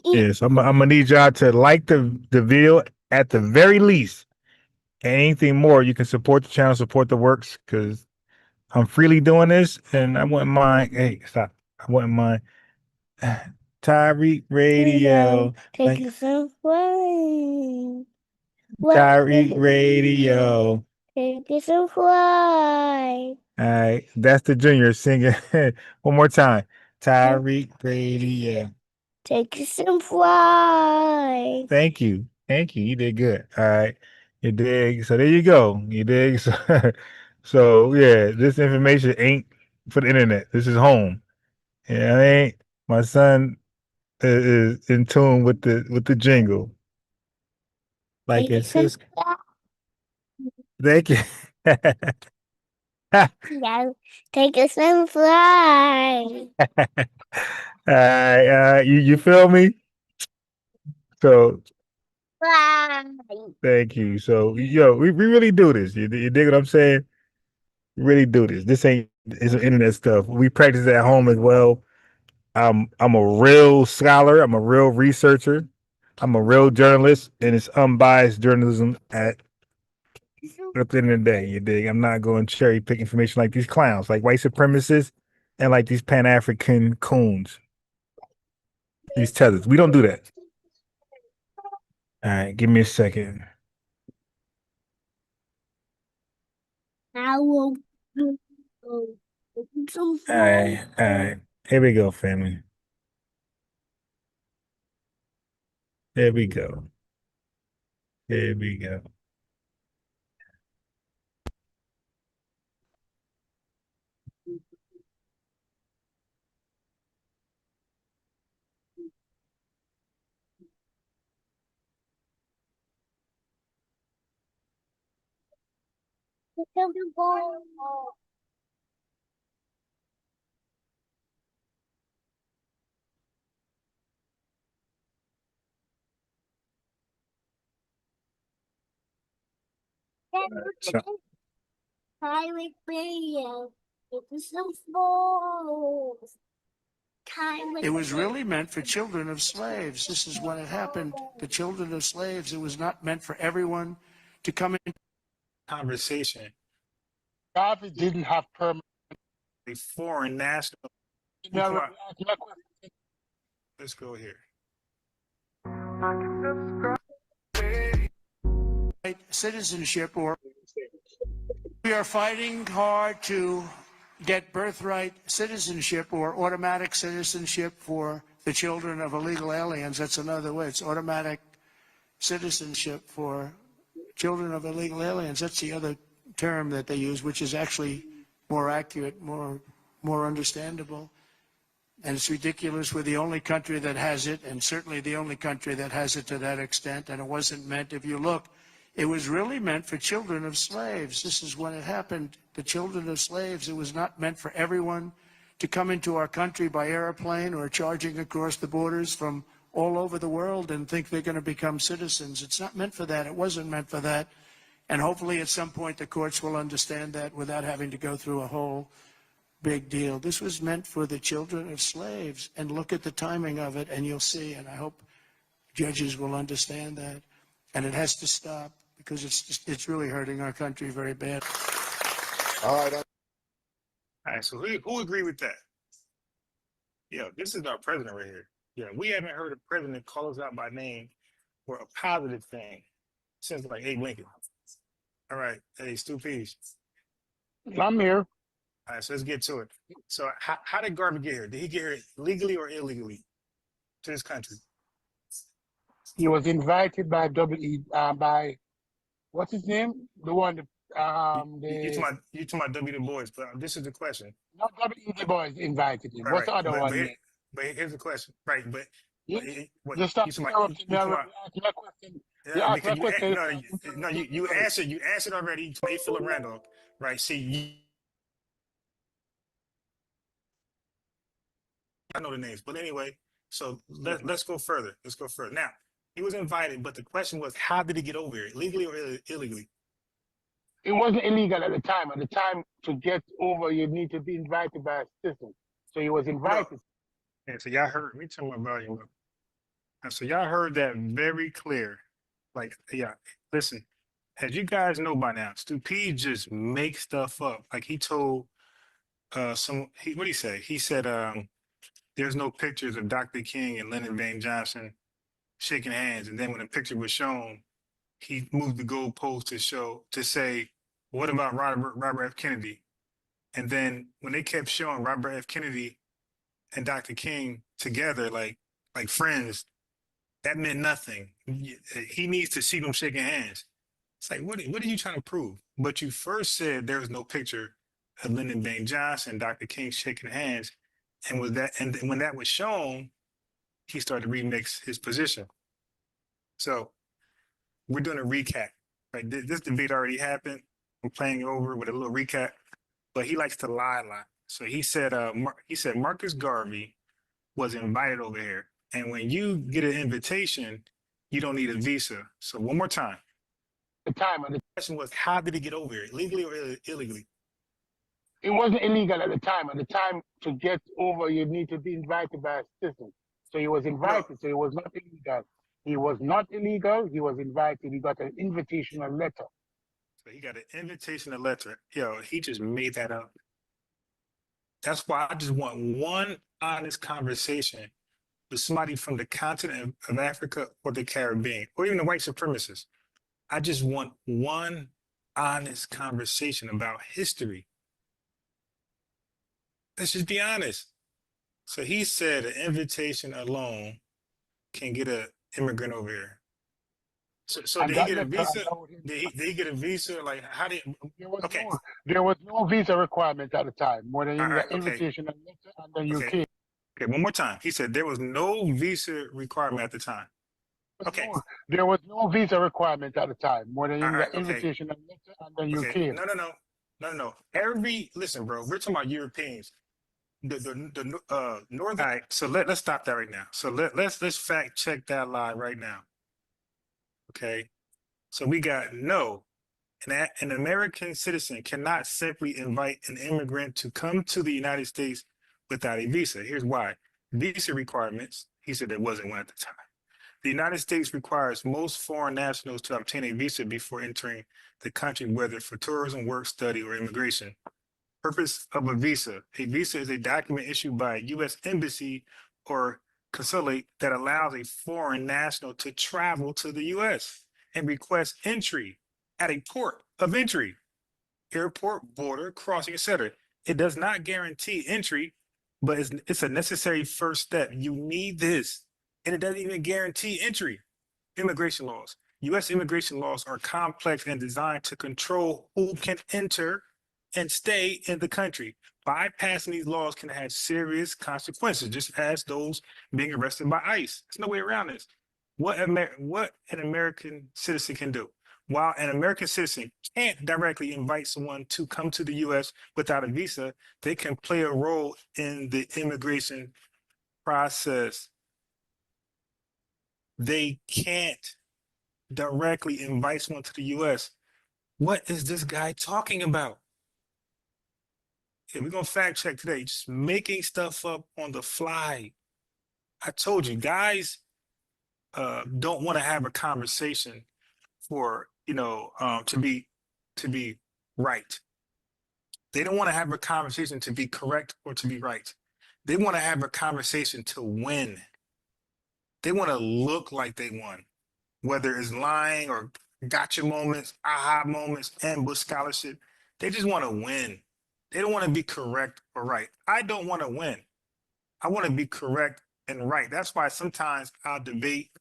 Yes, I'm gonna need y'all to like the video at the very least. Anything more, you can support the channel, support the works, because I'm freely doing this, and I wouldn't mind. Hey, stop! I wouldn't mind. Tariq Radio, take some flight. Tariq Radio. Take some flight. All right, that's the junior singing. One more time. Tariq Radio. Take some flight. Thank you. Thank you. You did good. All right. You dig. So there you go. You dig. So yeah, this information ain't for the internet. This is home. Yeah, I mean, my son is in tune with the jingle. Like it's his. Thank you. Yeah, take a swim fly. You feel me? So fly. Thank you. So we really do this. You dig what I'm saying? We really do this. This ain't it's internet stuff. We practice at home as well. I'm a real scholar. I'm a real researcher. I'm a real journalist, and it's unbiased journalism at the end of the day. You dig? I'm not going to cherry pick information like these clowns, like white supremacists, and like these Pan-African coons. These tethers. We don't do that. All right, give me a second. All right. Here we go, family. There we go. Here we go. Tariq Radio. It was so small. It was really meant for children of slaves. This is when it happened. The children of slaves. It was not meant for everyone to come in. Conversation. Garvey didn't have permanent. A foreign national. Let's go here. Citizenship, or we are fighting hard to get birthright citizenship or automatic citizenship for the children of illegal aliens. That's another way. It's automatic citizenship for children of illegal aliens. That's the other term that they use, which is actually more accurate, more understandable. And it's ridiculous. We're the only country that has it, and certainly the only country that has it to that extent. And it wasn't meant, if you look, it was really meant for children of slaves. This is when it happened. The children of slaves. It was not meant for everyone to come into our country by airplane or charging across the borders from all over the world and think they're going to become citizens. It's not meant for that. It wasn't meant for that. And hopefully at some point the courts will understand that without having to go through a whole big deal. This was meant for the children of slaves. And look at the timing of it and you'll see. And I hope judges will understand that. And it has to stop because it's really hurting our country very bad. All right, so who agree with that? Yeah, this is our president right here. Yeah, we haven't heard a president call us out by name for a positive thing since like Abe Lincoln. All right, hey, Stu Pease. I'm here. All right, so let's get to it. So how did Garvey get here? Did he get here legally or illegally to this country? He was invited by by what's his name? The one You talking about W. Du Bois, but this is the question. Not W. Du Bois invited him. What's the other one? But here's the question, right? But just stop interrupting me. Ask my question. No, you answered. You answered already. You Philip Randolph, right? See, I know the names, but anyway. So let's go further. Let's go further. Now he was invited, but the question was, how did he get over here, legally or illegally? It wasn't illegal at the time. At the time, to get over, you need to be invited by a citizen. So he was invited. Yeah, so y'all heard me turn my volume up. And so y'all heard that very clear. Like, yeah, listen, as you guys know by now, Stu P just makes stuff up. Like he told what did he say? He said there's no pictures of Dr. King and Lyndon Baines Johnson shaking hands. And then when the picture was shown, he moved the goalpost to say, what about Robert F. Kennedy? And then when they kept showing Robert F. Kennedy and Dr. King together, like friends, that meant nothing. He needs to see them shaking hands. It's like, what are you trying to prove? But you first said there was no picture of Lyndon Baines Johnson, Dr. King shaking hands. And when that was shown, he started to remix his position. So we're doing a recap, right? This debate already happened. I'm playing it over with a little recap, but he likes to lie a lot. So he said Marcus Garvey was invited over here. And when you get an invitation, you don't need a visa. So one more time. The question was, how did he get over here, legally or illegally? It wasn't illegal at the time. At the time, to get over, you need to be invited by a citizen. So he was invited. So it was not illegal. He was not illegal. He was invited. He got an invitational letter. So he got an invitational letter. Yo, he just made that up. That's why I just want one honest conversation with somebody from the continent of Africa or the Caribbean, or even the white supremacists. I just want one honest conversation about history. Let's just be honest. So he said an invitation alone can get an immigrant over here. So and did he that get a letter visa? allowed him. Did he get a visa? Like how did? Okay, There was no visa requirement at the time. More than all him right, got okay, invitation and letter, and then you okay, came. okay. One more time. He said there was no visa requirement at the time. Okay, There was no visa requirement at the time. More than all him right, got okay, invitation and letter, and then you okay. came. No. Listen, bro. We're talking about Europeans. The northern guy. So let's stop that right now. So let's fact check that lie right now. Okay. So we got no. An American citizen cannot simply invite an immigrant to come to the United States without a visa. Here's why. Visa requirements, he said there wasn't one at the time. The United States requires most foreign nationals to obtain a visa before entering the country, whether for tourism, work, study, or immigration. Purpose of a visa. A visa is a document issued by a U.S. embassy or consulate that allows a foreign national to travel to the U.S. and request entry at a port of entry, airport, border, crossing, etc. It does not guarantee entry, but it's a necessary first step. You need this, and it doesn't even guarantee entry. Immigration laws. U.S. immigration laws are complex and designed to control who can enter and stay in the country. Bypassing these laws can have serious consequences, just as those being arrested by ICE. There's no way around this. What an American citizen can do. While an American citizen can't directly invite someone to come to the U.S. without a visa, they can play a role in the immigration process. They can't directly invite someone to the U.S. What is this guy talking about? Yeah, we're going to fact check today, just making stuff up on the fly. I told you, guys don't want to have a conversation for, to be right. They don't want to have a conversation to be correct or to be right. They want to have a conversation to win. They want to look like they won, whether it's lying or gotcha moments, aha moments, ambush scholarship. They just want to win. They don't want to be correct or right. I don't want to win. I want to be correct and right. That's why sometimes I'll debate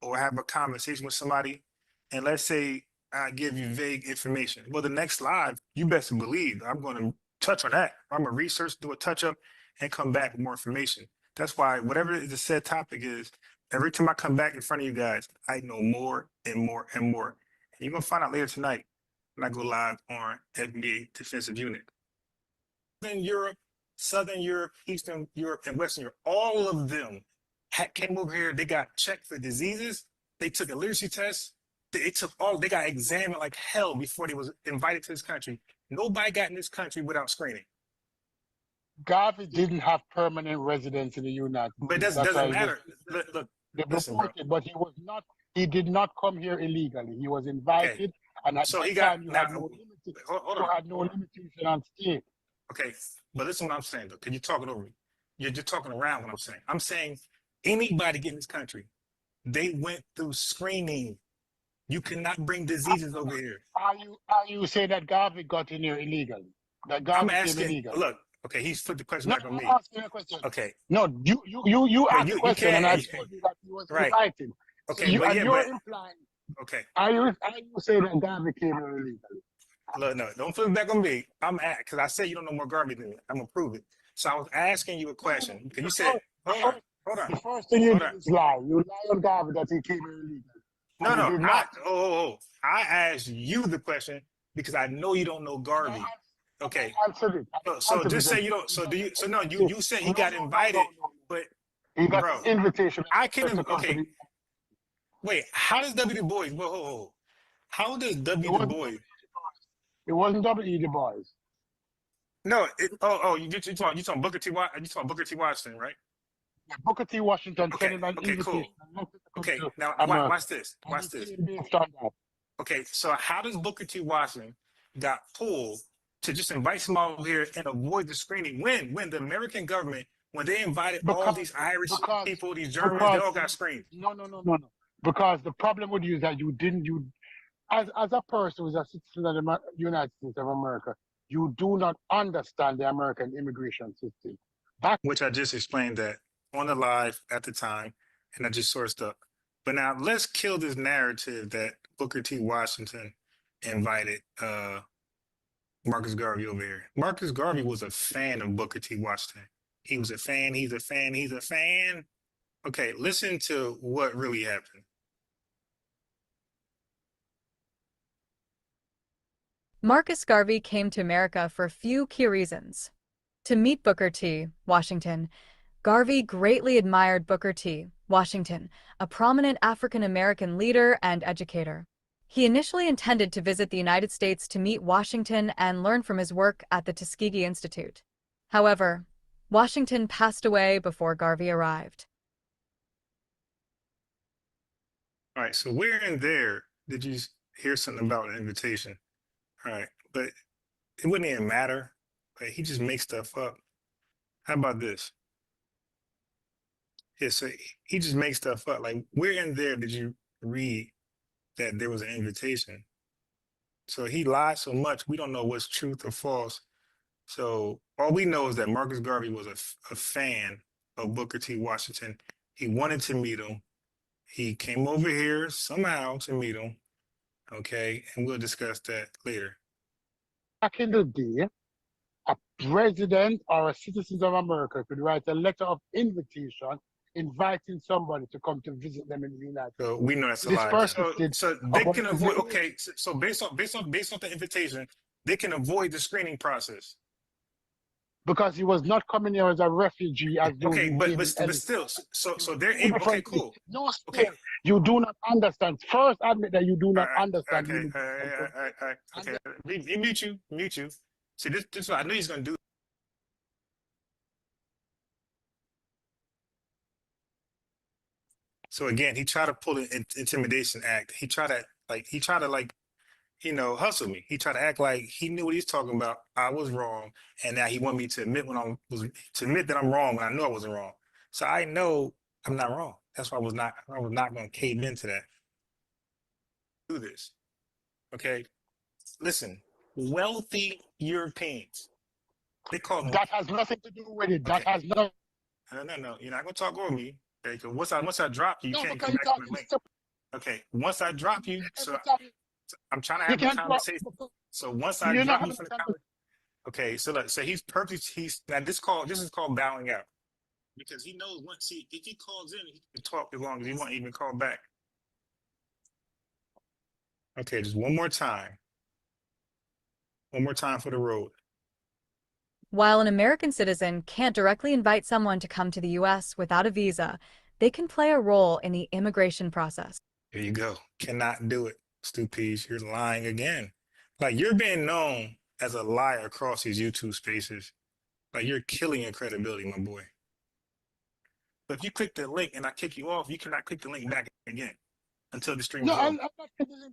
or have a conversation with somebody, and let's say I give you vague information. Well, the next live, you best believe I'm going to touch on that. I'm going to research, do a touch up, and come back with more information. That's why whatever the said topic is, every time I come back in front of you guys, I know more and more and more. And you're going to find out later tonight when I go live on FBA Defensive Unit. Southern Europe, Eastern Europe, and Western Europe, all of them came over here. They got checked for diseases. They took a literacy test. They got examined like hell before they was invited to this country. Nobody got in this country without screening. Garvey didn't have permanent residence in the United States. But it doesn't matter. Look, listen, bro. But he was not. He did not come here illegally. He was invited, and at that time you had no limitation on stay. Okay, but listen what I'm saying though, because you're talking over me. You're just talking around what I'm saying. I'm saying anybody get in this country, they went through screening. You cannot bring diseases over here. Are you saying that Garvey got in here illegally? That Garvey came illegally? Look, okay, he's put the question back on me. I'm asking a question. Okay. No, you asked the question, and I told you that he was invited. Okay, So you're implying. Okay. Are you saying that Garvey came here illegally? Look, no, don't flip it back on me. Because I said you don't know more Garvey than me. I'm gonna prove it. So I was asking you a question because you said, hold on. The first thing you do is lie. You lie on Garvey that he came here illegally. No. I asked you the question because I know you don't know Garvey. Okay. I answered it. So just say you don't. So do you? So no, you said he got invited, but he got an invitation. I can't. Okay. Wait. How does W. Du Bois? Whoa. How does W. Du Bois? It wasn't W. Du Bois. No. You talking Booker T. You talking Booker T. Washington, right? Yeah, Booker T. Washington. Okay, cool. Okay, now watch this. Okay, so how does Booker T. Washington got pulled to just invite someone over here and avoid the screening when the American government, when they invited all these Irish people, these Germans, they all got screened? No. Because the problem with you is that as a person who's a citizen of the United States of America, you do not understand the American immigration system. Which I just explained that on the live at the time, and I just sourced up. But now let's kill this narrative that Booker T. Washington invited Marcus Garvey over here. Marcus Garvey was a fan of Booker T. Washington. He was a fan, he's a fan, he's a fan. Okay, listen to what really happened. Marcus Garvey came to America for a few key reasons. To meet Booker T. Washington, Garvey greatly admired Booker T. Washington, a prominent African-American leader and educator. He initially intended to visit the United States to meet Washington and learn from his work at the Tuskegee Institute. However, Washington passed away before Garvey arrived. All right, so where in there did you hear something about an invitation? All right, but it wouldn't even matter. Like, he just makes stuff up. How about this? Yeah, so he just makes stuff up. Like, where in there did you read that there was an invitation? So he lied so much, we don't know what's truth or false. So all we know is that Marcus Garvey was a fan of Booker T. Washington. He wanted to meet him. He came over here somehow to meet him. Okay, and we'll discuss that later. Back in the day, a president or a citizen of America could write a letter of invitation inviting somebody to come to visit them in the United States. So we know that's a lie. So they can avoid. Okay, so based on the invitation, they can avoid the screening process. Because he was not coming here as a refugee, as okay, but still, so they're able. Okay, cool. No, still, you do not understand. First, admit that you do not understand. Okay. Mute you. See, this is what I knew he's gonna do. So again, he tried to pull an intimidation act. He tried to hustle me. He tried to act like he knew what he's talking about. I was wrong, and now he want me to admit that I'm wrong when I know I wasn't wrong. So I know I'm not wrong. That's why I was not going to cave into that. Do this, okay? Listen, wealthy Europeans. They call them. That has nothing to do with it. That has no. No. You're not going to talk over me. Okay, because once I drop you, you can't come back to the link. Okay, once I drop you, so I'm trying to have a conversation. So once I drop you from the conversation, okay. So he's purposely this is called bowing out, because he knows if he calls in, he can talk as long as he won't even call back. Okay, just one more time. One more time for the road. While an American citizen can't directly invite someone to come to the U.S. without a visa, they can play a role in the immigration process. There you go. Cannot do it. Stupides, you're lying again. Like, you're being known as a liar across these YouTube spaces. Like, you're killing your credibility, my boy. But if you click the link and I kick you off, you cannot click the link back again until the stream is over.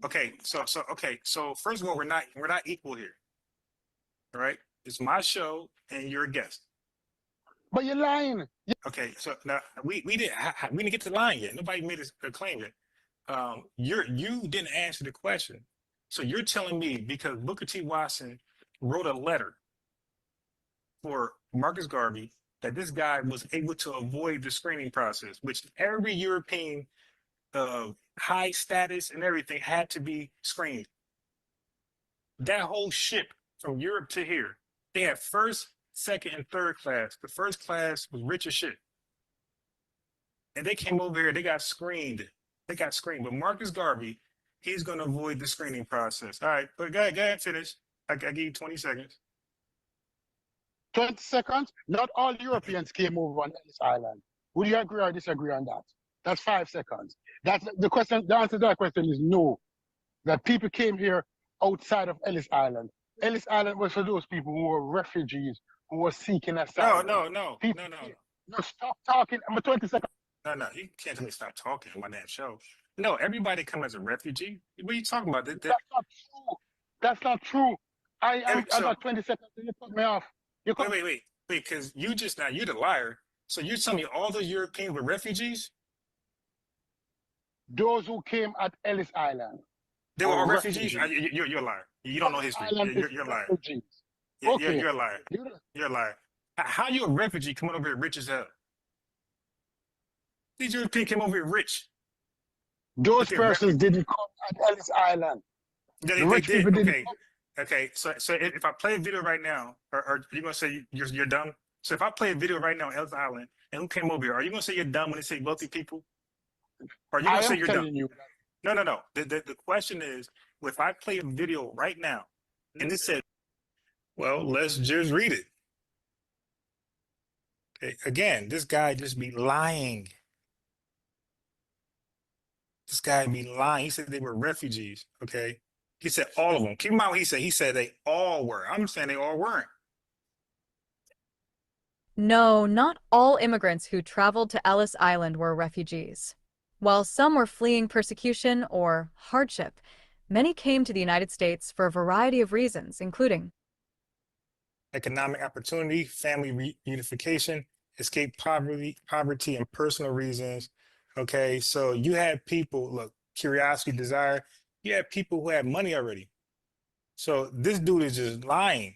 Okay, so first of all, we're not equal here. All right? It's my show and you're a guest. But you're lying. Okay, so now we didn't get to lying yet. Nobody made a claim yet. You didn't answer the question. So you're telling me because Booker T. Washington wrote a letter for Marcus Garvey that this guy was able to avoid the screening process, which every European high status and everything had to be screened. That whole ship from Europe to here, they had first, second, and third class. The first class was rich as shit. And they came over here, they got screened. But Marcus Garvey, he's going to avoid the screening process. All right, but go ahead, finish. I give you 20 seconds. 20 seconds? Not all Europeans came over on Ellis Island. Would you agree or disagree on that? That's 5 seconds. That's the question. The answer to that question is no. That people came here outside of Ellis Island. Ellis Island was for those people who were refugees, who were seeking asylum. No. No, stop talking. I'm 20 seconds. No, you can't tell me stop talking on my damn show. No, everybody come as a refugee. What are you talking about? That's not true. That's not true. I got 20 seconds and you cut me off. Wait, because you're the liar. So you're telling me all the Europeans were refugees? Those who came at Ellis Island. They were all refugees? You're a liar. You don't know history. You're a liar. Okay. You're a liar. You're a liar. How you a refugee coming over here rich as hell? These Europeans came over here rich. Those Okay, persons refugees. didn't come at Ellis Island. Yeah, The they rich did. people didn't Okay. come. Okay. So if I play a video right now, are you gonna say you're dumb? So if I play a video right now on Ellis Island and who came over here, are you gonna say you're dumb when they say wealthy people? Or are you I gonna say am you're dumb? telling you. No. The question is, if I play a video right now and it says, well, let's just read it. Okay. Again, this guy just be lying. This guy be lying. He said they were refugees. Okay. He said all of them. Keep in mind what he said. He said they all were. I'm saying they all weren't. No, not all immigrants who traveled to Ellis Island were refugees. While some were fleeing persecution or hardship, many came to the United States for a variety of reasons, including Economic opportunity, family reunification, escape poverty, and personal reasons. Okay, so you had people, look, curiosity, desire. You had people who had money already. So this dude is just lying.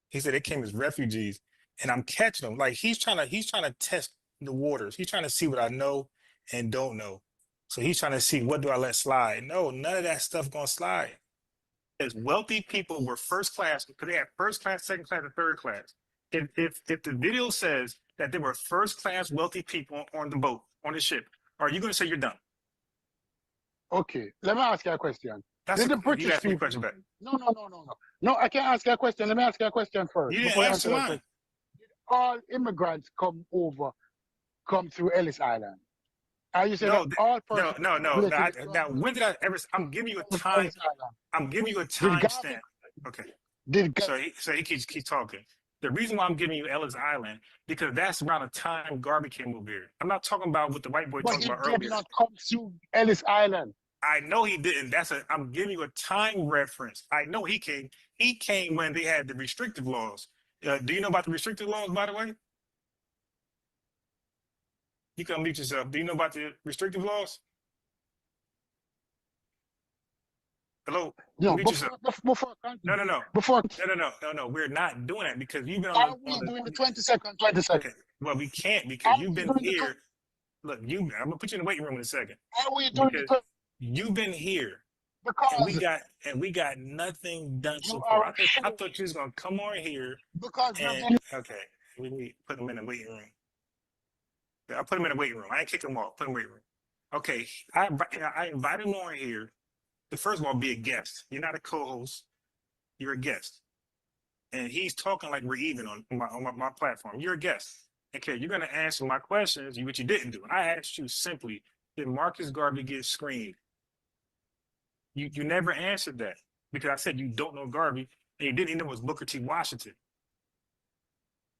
He said they came as refugees, and I'm catching him. Like he's trying to test the waters. He's trying to see what I know and don't know. So he's trying to see what do I let slide. No, none of that stuff gonna slide. As wealthy people were first class because they had first class, second class, and third class. If the video says that there were first class wealthy people on the boat, on the ship, are you going to say you're dumb? Okay, let me ask you a question. That's Did the you British asked me a people? question back. No. No, I can't ask you a question. Let me ask you a question first. You didn't Before you answer answer that mine. question. All immigrants come through Ellis Island. And you said No, that all persons no. migrated Now, from when did I ever? I'm giving you a Ellis time. Island. I'm giving you a Did time Garvey? stamp. Okay. Did So he keeps talking. The reason why I'm giving you Ellis Island because that's around the time Garvey came over here. I'm not talking about what the white boy but talked he about did earlier. not come through Ellis Island. I know he didn't. I'm giving you a time reference. I know he came. He came when they had the restrictive laws. Do you know about the restrictive laws, by the way? You can unmute yourself. Do you know about the restrictive laws? Hello? No, Unmute yourself. No. We're not doing that because you've been Are we doing the 20-second? Okay. Well, we can't because you've been here. Look, I'm gonna put you in the waiting room in a second. Are we doing because you've been here. Because and we got nothing done so you far. are I thought you was gonna come on here because and okay, we put him in the waiting room. I put him in the waiting room. I ain't kick him off. Put him in the waiting room. Okay, I invited him on here to first of all be a guest. You're not a co-host. You're a guest, and he's talking like we're even on my platform. You're a guest. Okay, you're gonna answer my questions, which you didn't do. I asked you simply, did Marcus Garvey get screened? You never answered that because I said you don't know Garvey and you didn't even know it was Booker T. Washington.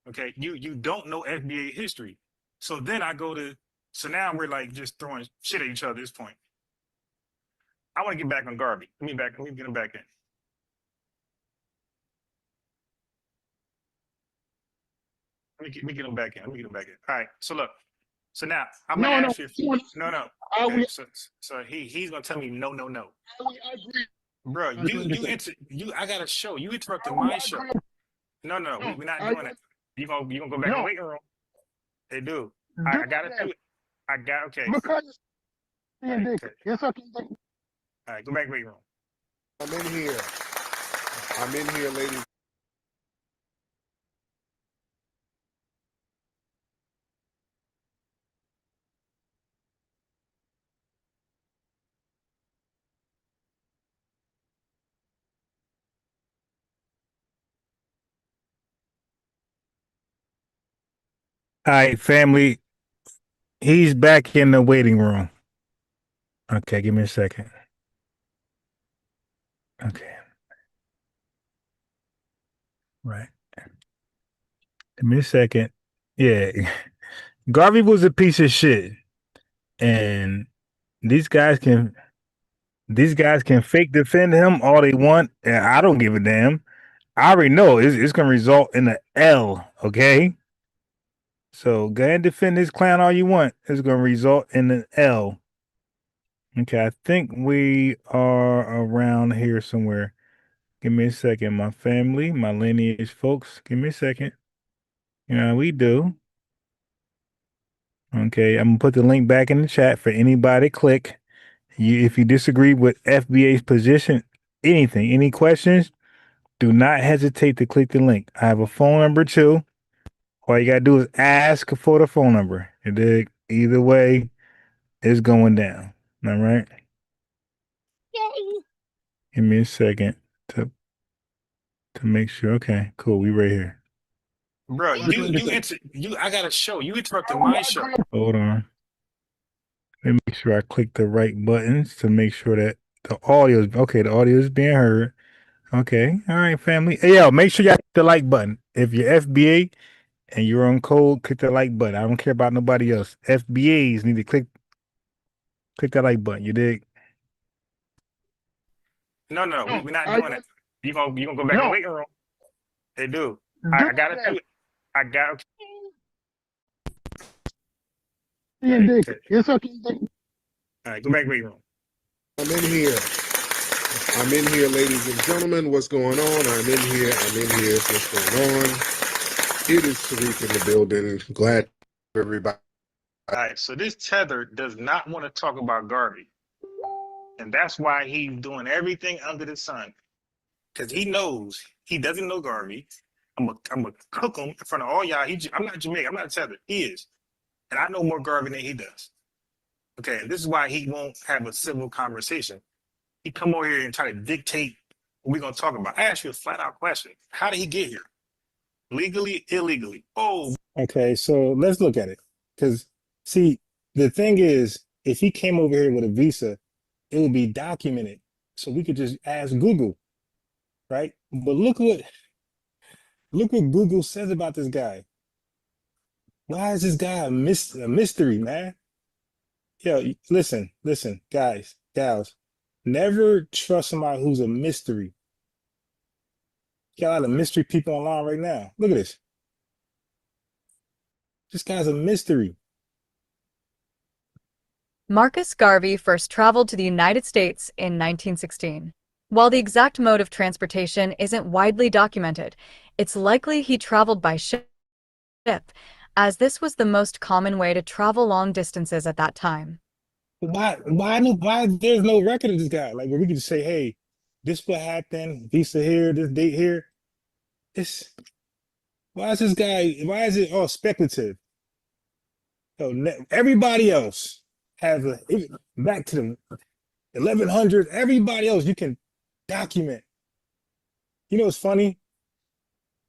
Okay, you don't know FBA history. So then so now we're like just throwing shit at each other at this point. I want to get back on Garvey. Let me get him back in. Let me get him back in. All right. So look. So now I'm gonna ask you. No. Okay, so he's gonna tell me no. Bro, I got a show. You interrupted my show. No, we're not doing it. You gonna go back in the waiting room? They do. I gotta do it. Okay. Because you're fucking. All right, go back in the waiting room. I'm in here, ladies. All right, family. He's back in the waiting room. Okay, give me a second. Okay. Right. Give me a second. Yeah. Garvey was a piece of shit. And these guys can fake defend him all they want. And I don't give a damn. I already know it's gonna result in an L, okay? So go ahead and defend this clown all you want. It's gonna result in an L. Okay, I think we are around here somewhere. Give me a second, my family, my lineage folks. Give me a second. Yeah, we do. Okay, I'm gonna put the link back in the chat for anybody to click. If you disagree with FBA's position, anything, any questions, do not hesitate to click the link. I have a phone number too. All you gotta do is ask for the phone number. You dig? Either way, it's going down. All right. Give me a second to make sure. Okay, cool. We right here. Bro, I got a show. You interrupted my show. Hold on. Let me make sure I click the right buttons to make sure that the audio is okay. The audio is being heard. Okay. All right, family. Hey, yo, make sure you hit the like button. If you're FBA and you're on code, click the like button. I don't care about nobody else. FBAs need to click that like button. You dig? No, we're not doing it. You gonna go back in the waiting room? They do. I gotta do it. I got. It's okay. All right, go back waiting room. I'm in here. I'm in here, ladies and gentlemen. What's going on? I'm in here. What's going on? It is Tariq in the building. Glad everybody. All right, so this Tether does not want to talk about Garvey. And that's why he's doing everything under the sun. Because he knows he doesn't know Garvey. I'm gonna cook him in front of all y'all. I'm not Jamaican. I'm not Tether. He is. And I know more Garvey than he does. Okay, and this is why he won't have a civil conversation. He come over here and try to dictate what we're going to talk about. I ask you a flat-out question. How did he get here? Legally, illegally? Oh. Okay, so let's look at it. Because, see, the thing is, if he came over here with a visa, it would be documented. So we could just ask Google, right? But look what Google says about this guy. Why is this guy a mystery, man? Yo, listen, guys, gals. Never trust somebody who's a mystery. Got a lot of mystery people online right now. Look at this. This guy's a mystery. Marcus Garvey first traveled to the United States in 1916. While the exact mode of transportation isn't widely documented, it's likely he traveled by ship, as this was the most common way to travel long distances at that time. Why there's no record of this guy? Like, where we could just say, hey, this what happened, visa here, this date here. Why is it all speculative? Everybody else has back to the 1100s, everybody else you can document. You know what's funny?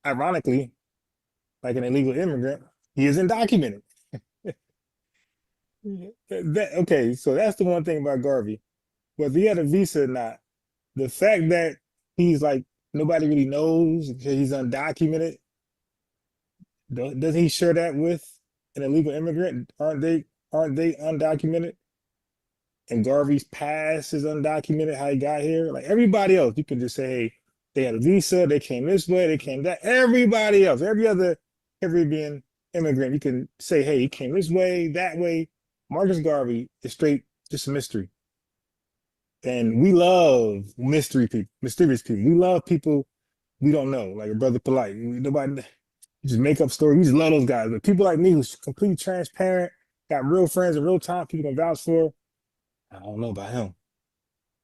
Ironically, like an illegal immigrant, he isn't documented. Okay, so that's the one thing about Garvey. Whether he had a visa or not, the fact that he's like nobody really knows because he's undocumented, doesn't he share that with an illegal immigrant? Aren't they undocumented? And Garvey's past is undocumented, how he got here. Like everybody else, you can just say, hey, they had a visa, they came this way, they came that. Everybody else, every other Caribbean immigrant, you can say, hey, he came this way, that way. Marcus Garvey is straight just a mystery. And we love mysterious people. We love people we don't know, like a Brother Polite. Nobody just make up stories. We just love those guys. But people like me who's completely transparent, got real friends in real time, people can vouch for. I don't know about him.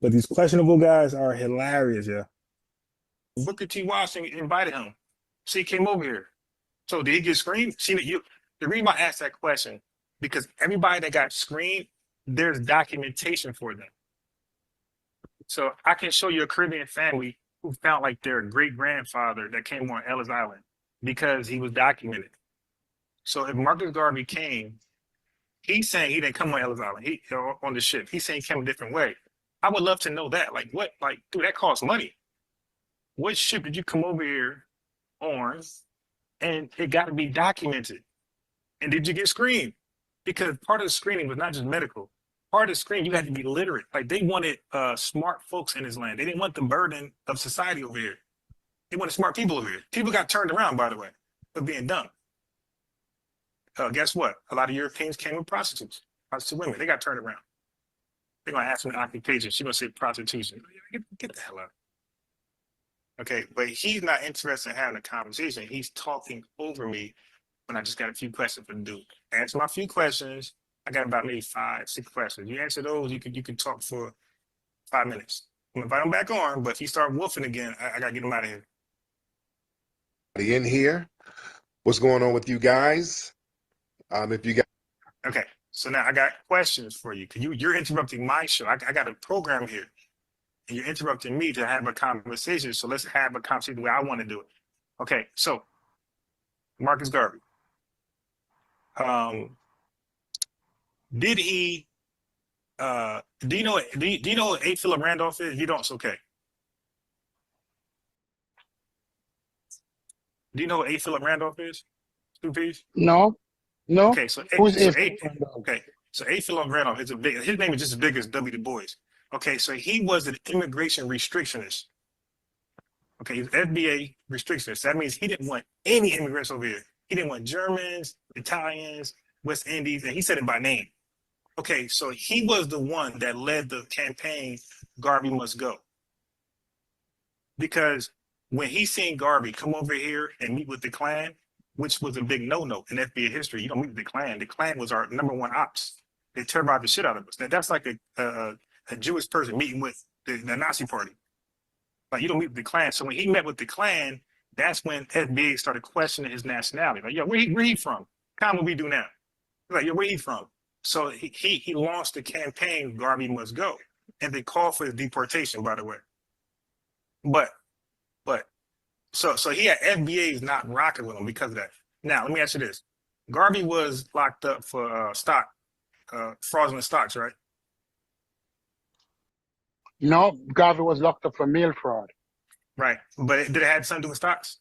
But these questionable guys are hilarious, yeah. Booker T. Washington invited him. So he came over here. So did he get screened? The reason I asked that question, because everybody that got screened, there's documentation for them. So I can show you a Caribbean family who found like their great-grandfather that came on Ellis Island because he was documented. So if Marcus Garvey came, he's saying he didn't come on Ellis Island, on the ship. He's saying he came a different way. I would love to know that. Like what? Like, dude, that costs money. What ship did you come over here on? And it got to be documented. And did you get screened? Because part of the screening was not just medical. Part of the screening, you had to be literate. Like they wanted smart folks in this land. They didn't want the burden of society over here. They wanted smart people over here. People got turned around, by the way, for being dumb. Guess what? A lot of Europeans came with prostitutes women. They got turned around. They're going to ask me an occupation. She's going to say prostitution. Get the hell out. Okay, but he's not interested in having a conversation. He's talking over me when I just got a few questions for the dude. Answer my few questions, I got about maybe 5, 6 questions. You answer those, you can talk for 5 minutes. I'm gonna invite him back on, but if he start wolfing again, I gotta get him out of here. In here, what's going on with you guys? If you got Okay, so now I got questions for you. Cause you're interrupting my show. I got a program here, and you're interrupting me to have a conversation. So let's have a conversation the way I want to do it. Okay, so Marcus Garvey. Did he do you know what A. Philip Randolph is? If you don't, it's okay. Do you know what A. Philip Randolph is? 2 P's? No, no. Okay, so Who's so A? A. Philip Randolph is his name is just as big as W. Du Bois. Okay, so he was an immigration restrictionist. Okay, he's FBA restrictionist. That means he didn't want any immigrants over here. He didn't want Germans, Italians, West Indies, and he said it by name. Okay, so he was the one that led the campaign, Garvey Must Go. Because when he seen Garvey come over here and meet with the Klan, which was a big no-no in FBA history, you don't meet with the Klan. The Klan was our #1 ops. They terrorized the shit out of us. Now, that's like a Jewish person meeting with the Nazi party. Like, you don't meet with the Klan. So when he met with the Klan, that's when FBA started questioning his nationality. Like, yo, where he from? Kind of what we do now. Like, yo, where he from? So he launched the campaign, Garvey Must Go. And they called for his deportation, by the way. But so he had FBA's not rocking with him because of that. Now, let me ask you this. Garvey was locked up for fraudulent stocks, right? No, Garvey was locked up for mail fraud. Right. But did it have something to do with stocks?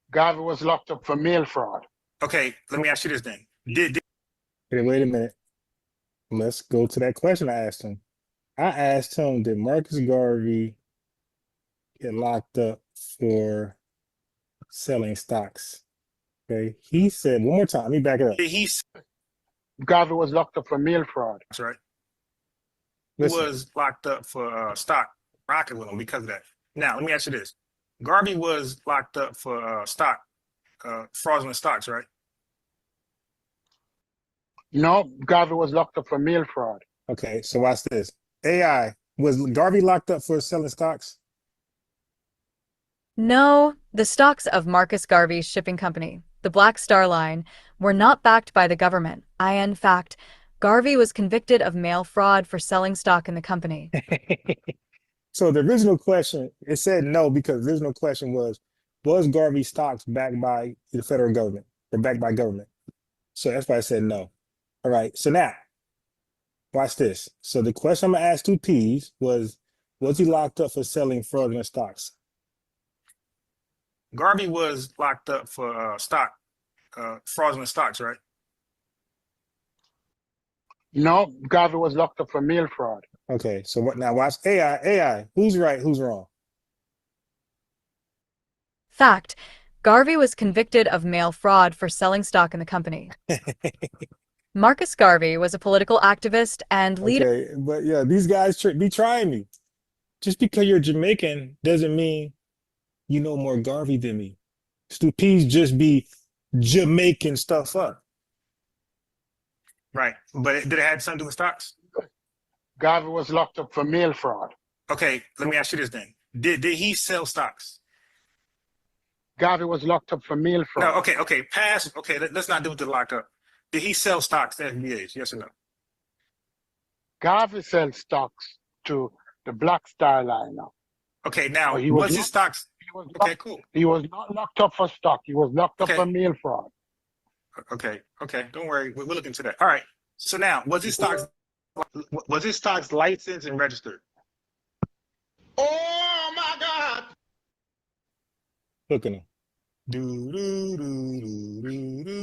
Garvey was locked up for mail fraud. Okay, let me ask you this then. Wait a minute. Let's go to that question I asked him. I asked him, did Marcus Garvey get locked up for selling stocks? Okay. He said, one more time, let me back it up. Garvey was locked up for mail fraud. That's right. Listen. He was locked up for stock rocking with him because of that. Now, let me ask you this. Garvey was locked up for fraudulent stocks, right? No, Garvey was locked up for mail fraud. Okay, so watch this. AI, was Garvey locked up for selling stocks? No, the stocks of Marcus Garvey's shipping company, the Black Star Line, were not backed by the government. In fact, Garvey was convicted of mail fraud for selling stock in the company. So the original question, it said no because the original question was Garvey stocks backed by the federal government or backed by government? So that's why I said no. All right, so now, watch this. So the question I'm going to ask 2 Ps was he locked up for selling fraudulent stocks? Garvey was locked up for fraudulent stocks, right? No, Garvey was locked up for mail fraud. Okay, so what now? Watch AI. Who's right? Who's wrong? Fact, Garvey was convicted of mail fraud for selling stock in the company. Marcus Garvey was a political activist and leader. Okay, but yeah, these guys be trying me. Just because you're Jamaican doesn't mean you know more Garvey than me. Stupees just be Jamaican stuff up. Right, but did it have something to do with stocks? Garvey was locked up for mail fraud. Okay, let me ask you this then. Did he sell stocks? Garvey was locked up for mail fraud. No, okay, pass. Okay, let's not do with the locked up. Did he sell stocks to FBAs? Yes or no? Garvey sells stocks to the Black Star Line now. Okay, now, was his stocks? Okay, cool. He was not locked up for stock. He was locked up for mail fraud. Okay, don't worry. We'll look into that. All right. So now, was his stocks licensed and registered? Oh my God! Look at him. No,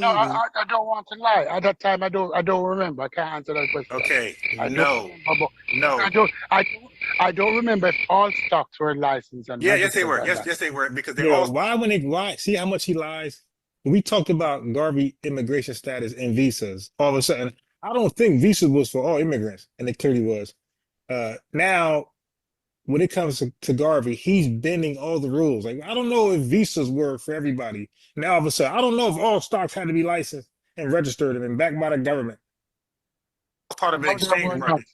I don't want to lie. At that time, I don't remember. I can't answer that question. Okay, no. I don't remember if all stocks were licensed and yes they were. Yes they were because they all. Why? See how much he lies. We talked about Garvey immigration status and visas. All of a sudden, I don't think visas was for all immigrants, and it clearly was. Now, when it comes to Garvey, he's bending all the rules. Like, I don't know if visas were for everybody. Now, all of a sudden, I don't know if all stocks had to be licensed and registered and backed by the government. Part of the No, there exchange were not. market.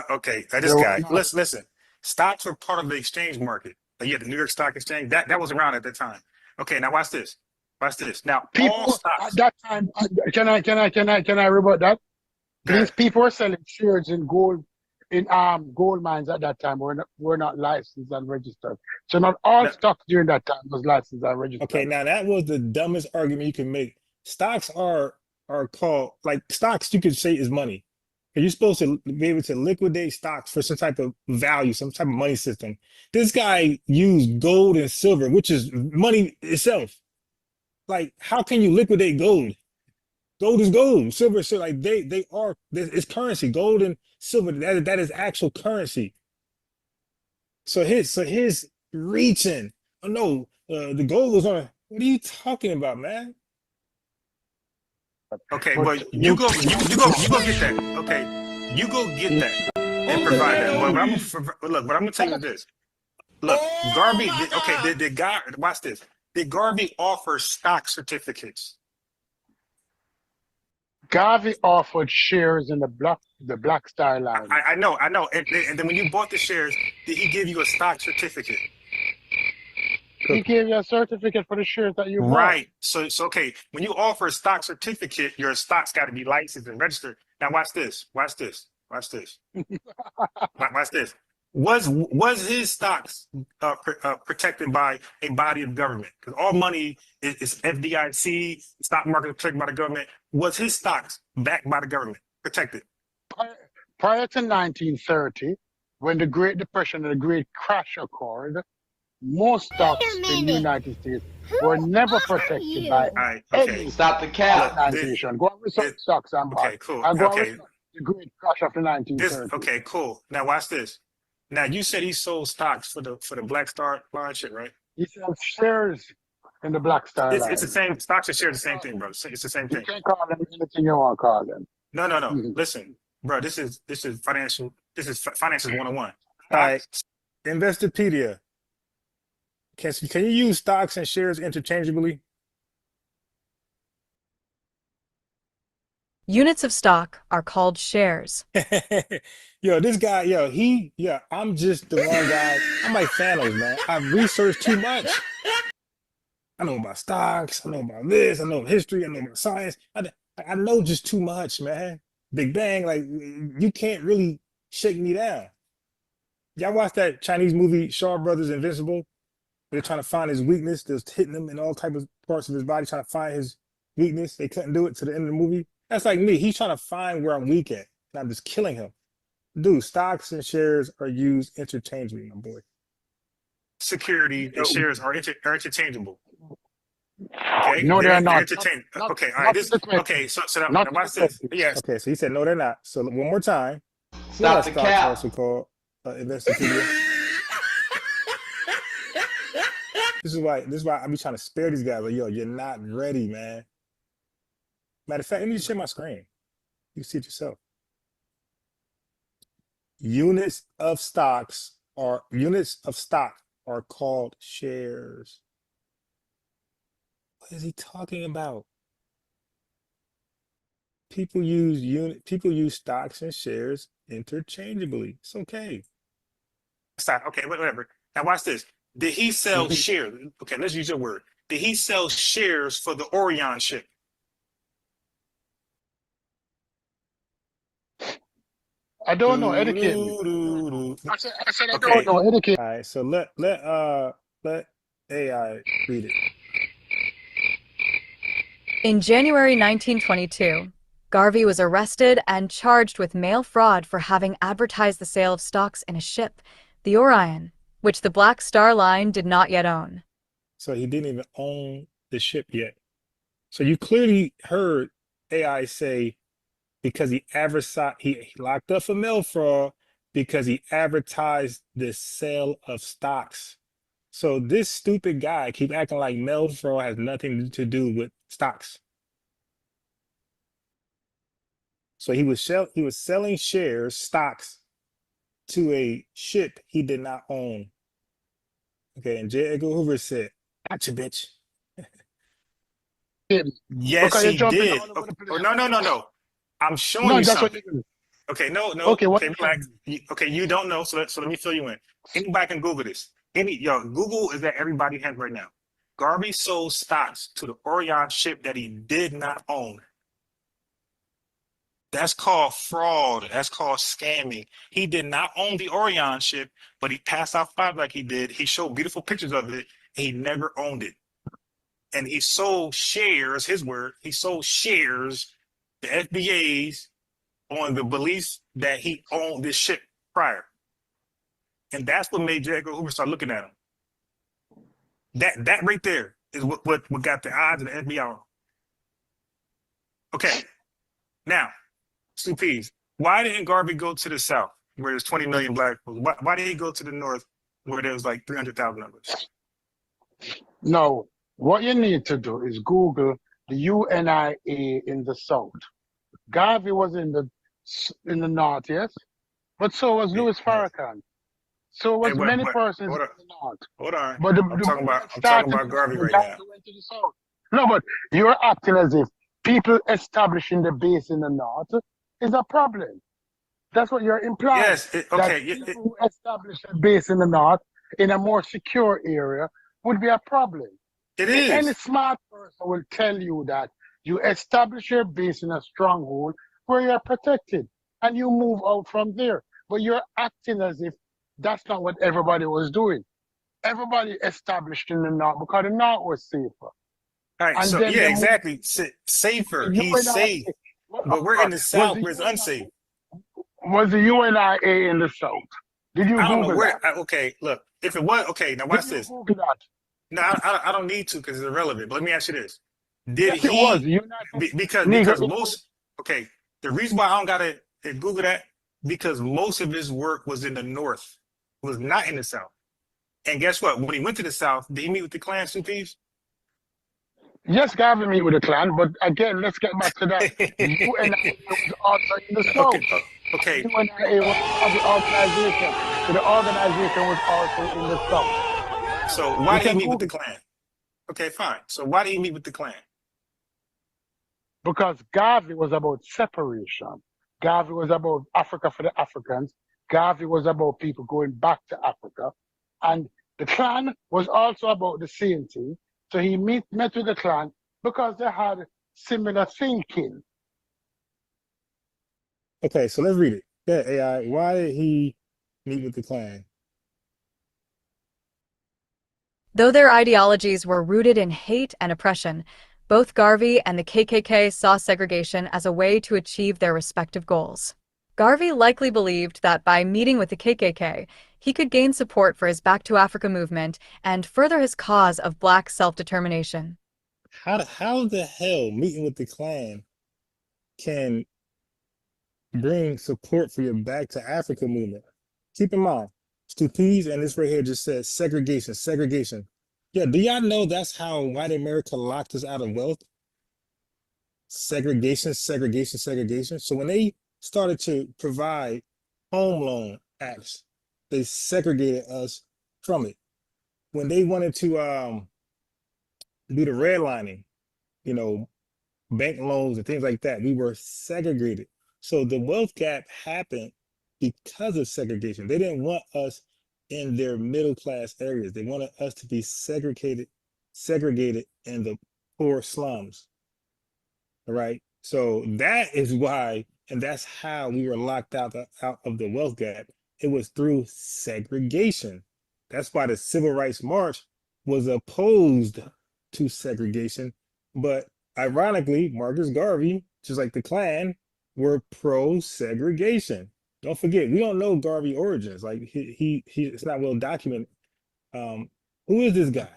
Okay, this There were guy. not. Listen. Stocks were part of the exchange market. Yeah, the New York Stock Exchange. That was around at that time. Okay, now watch this. Watch this. Now all People at stocks. that time, can I rebut that? Please, That people were selling shares in gold mines at that time were not licensed and registered. So not all stocks during that time was licensed and registered. Okay, now that was the dumbest argument you can make. Stocks are called like stocks. You could say is money. You're supposed to be able to liquidate stocks for some type of value, some type of money system. This guy used gold and silver, which is money itself. Like, how can you liquidate gold? Gold is gold, silver is silver. Like they are. It's currency. Gold and silver. That is actual currency. So his reaching. Oh no, the gold was on. What are you talking about, man? Okay, well you go get that. Okay, you go get that and provide that. But I'm gonna tell you this. Look, Garvey. Did watch this? Did Garvey offer stock certificates? Garvey offered shares in the Black Star Line. I know. And then when you bought the shares, did he give you a stock certificate? He gave you a certificate for the shares that you bought. Right. So okay. When you offer a stock certificate, your stock's got to be licensed and registered. Now watch this. Watch this. Watch this. Watch this. Was his stocks protected by a body of government? Because all money is FDIC, stock market protected by the government. Was his stocks backed by the government, protected? Prior to 1930, when the Great Depression and the Great Crash occurred, most stocks in the United States were never protected by any Stop the cap. organization. Go on with some stocks and okay, cool. I'll go on with the Great Crash of the 1930s. Okay, cool. Now watch this. Now you said he sold stocks for the Black Star Line shit, right? He sells shares in the Black Star Line. It's the same. Stocks and shares the same thing, bro. It's the same thing. You can't call them anything you want to call them. No. Listen, bro. This is financial. This is finances 101. All right. Investopedia. Can you use stocks and shares interchangeably? Units of stock are called shares. Yo, this guy, I'm just the one guy. I'm like Thanos, man. I've researched too much. I know about stocks. I know about this. I know history. I know about science. I know just too much, man. Big Bang, like, you can't really shake me down. Y'all watch that Chinese movie, Shaw Brothers Invincible? They're trying to find his weakness. They're hitting him in all types of parts of his body, trying to find his weakness. They couldn't do it to the end of the movie. That's like me. He's trying to find where I'm weak at, and I'm just killing him. Dude, stocks and shares are used interchangeably, my boy. Security and shares are interchangeable. Okay, no, they're not. Okay, all right. So now watch this. Yes. Okay, so he said no, they're not. So one more time. Stop the cap. Also called Investopedia. This is why I be trying to spare these guys. Like, yo, you're not ready, man. Matter of fact, let me share my screen. You see it yourself. Units of stock are called shares. What is he talking about? People use stocks and shares interchangeably. It's okay. Stop. Okay, whatever. Now watch this. Did he sell shares? Okay, let's use your word. Did he sell shares for the Orion ship? I don't know. Educate me. I said I don't know. Educate. All right, so let AI read it. In January 1922, Garvey was arrested and charged with mail fraud for having advertised the sale of stocks in a ship, the Orion, which the Black Star Line did not yet own. So he didn't even own the ship yet. So you clearly heard AI say because he locked up for mail fraud because he advertised the sale of stocks. So this stupid guy keep acting like mail fraud has nothing to do with stocks. So he was selling stocks to a ship he did not own. Okay, and J. Edgar Hoover said, "Gotcha, bitch." Yes, he did. Oh, no. I'm showing you something. Okay, no. Okay, what Okay, you relax. saying? Okay, you don't know, so let me fill you in. Anybody can Google this. Google is at everybody's hand right now. Garvey sold stocks to the Orion ship that he did not own. That's called fraud. That's called scamming. He did not own the Orion ship, but he passed out five like he did. He showed beautiful pictures of it. And he never owned it. And he sold shares, his word, he sold shares, the FBAs, on the beliefs that he owned this ship prior. And that's what made J. Edgar Hoover start looking at him. That right there is what got the odds of the FBI on. Okay, now, Stu Pease, why didn't Garvey go to the South where there's 20 million black people? Why did he go to the North where there was like 300,000 numbers? No, what you need to do is Google the UNIA in the South. Garvey was in the North, yes, but so was Louis Farrakhan. So was many persons in the North. Hold on. But I'm talking about Garvey right now. went to the South. No, but you're acting as if people establishing the base in the North is a problem. That's what you're implying. Yes, okay. That people who establish a base in the North in a more secure area would be a problem. It is. Any smart person will tell you that you establish your base in a stronghold where you're protected and you move out from there. But you're acting as if that's not what everybody was doing. Everybody established in the North because the North was safer. All right, And so then yeah, they exactly. Safer. moved- He's safe. But we're in the South where it's unsafe. Was the UNIA in the South? Did you I don't know Google where. that? Okay, look. If it was okay, now watch Did you this. Google that? No, I don't need to because it's irrelevant. But let me ask you this: Did Yes, it was. he? Because Nigga, most. Okay, the reason why I don't gotta Google that because most of his work was in the North, was not in the South. And guess what? When he went to the South, did he meet with the Klan, Stu Pease? Yes, Garvey meet with the Klan, but again, let's get back to that. The UNIA was also in the South. Okay. The UNIA was the organization. So the organization was also in the South. So why did he meet with the Klan? Okay, fine. So why did he meet with the Klan? Because Garvey was about separation. Garvey was about Africa for the Africans. Garvey was about people going back to Africa. And the Klan was also about the same thing. So he met with the Klan because they had similar thinking. Okay, so let's read it. Yeah, AI. Why did he meet with the Klan? Though their ideologies were rooted in hate and oppression, both Garvey and the KKK saw segregation as a way to achieve their respective goals. Garvey likely believed that by meeting with the KKK, he could gain support for his Back to Africa movement and further his cause of Black self-determination. How the hell meeting with the Klan can bring support for your Back to Africa movement? Keep in mind, Stu Pease and this right here just says segregation. Yeah, do y'all know that's how white America locked us out of wealth? Segregation. So when they started to provide home loan acts, they segregated us from it. When they wanted to do the redlining, bank loans and things like that, we were segregated. So the wealth gap happened because of segregation. They didn't want us in their middle class areas. They wanted us to be segregated in the poor slums. All right. So that is why, and that's how we were locked out of the wealth gap. It was through segregation. That's why the Civil Rights March was opposed to segregation. But ironically, Marcus Garvey, just like the Klan, were pro-segregation. Don't forget, we don't know Garvey origins. Like he it's not well documented. Who is this guy?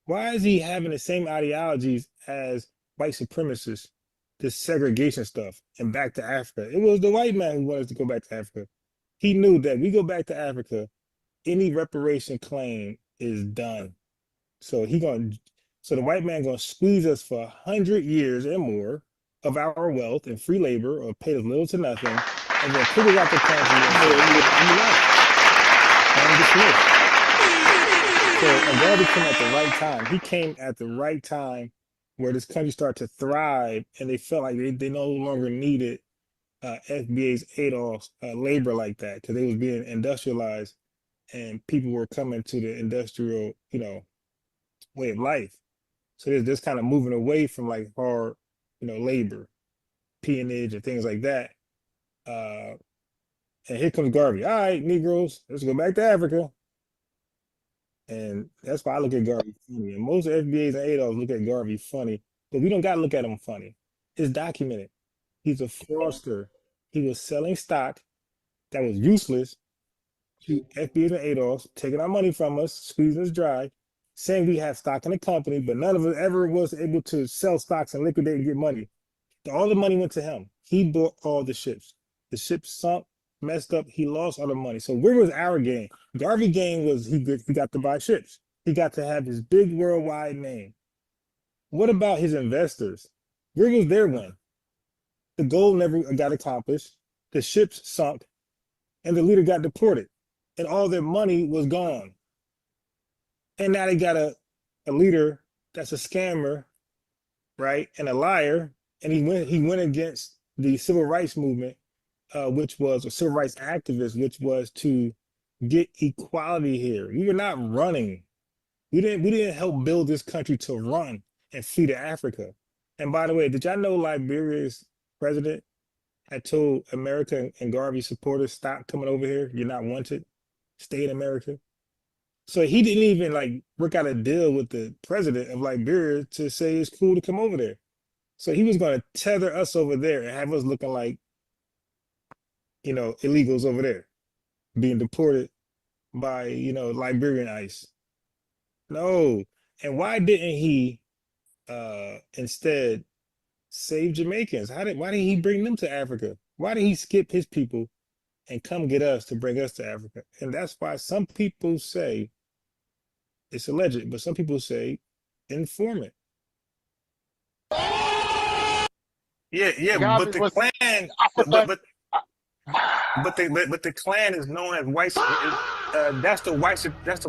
Why is he having the same ideologies as white supremacists, this segregation stuff, and back to Africa? It was the white man who wanted us to go back to Africa. He knew that we go back to Africa, any reparation claim is done. So the white man gonna squeeze us for 100 years and more of our wealth and free labor, or pay us little to nothing, and then kick us out the country and say you left. So Garvey came at the right time. He came at the right time where this country started to thrive, and they felt like they no longer needed FBA's Adolf's labor like that because they was being industrialized and people were coming to the industrial, way of life. So they're just kind of moving away from like hard, labor, peonage and things like that. And here comes Garvey. All right, Negroes, let's go back to Africa. And that's why I look at Garvey funny. And most FBAs and ADOs look at Garvey funny, but we don't got to look at him funny. It's documented. He's a fraudster. He was selling stock that was useless to FBAs and ADOs, taking our money from us, squeezing us dry, saying we have stock in the company, but none of us ever was able to sell stocks and liquidate and get money. All the money went to him. He bought all the ships. The ships sunk, messed up. He lost all the money. So where was our gain? Garvey gain was he got to buy ships. He got to have his big worldwide name. What about his investors? Where was their win? The goal never got accomplished. The ships sunk, and the leader got deported, and all their money was gone. And now they got a leader that's a scammer, right, and a liar. And he went against the civil rights movement, which was a civil rights activist, which was to get equality here. We were not running. We didn't help build this country to run and flee to Africa. And by the way, did y'all know Liberia's president had told America and Garvey supporters, stop coming over here. You're not wanted. Stay in America. So he didn't even work out a deal with the president of Liberia to say it's cool to come over there. So he was going to tether us over there and have us looking like, illegals over there, being deported by, Liberian ICE. No. And why didn't he instead save Jamaicans? Why did he bring them to Africa? Why did he skip his people and come get us to bring us to Africa? And that's why some people say it's alleged, but some people say informant. Yeah, but the Klan, but the Klan is known as white. That's the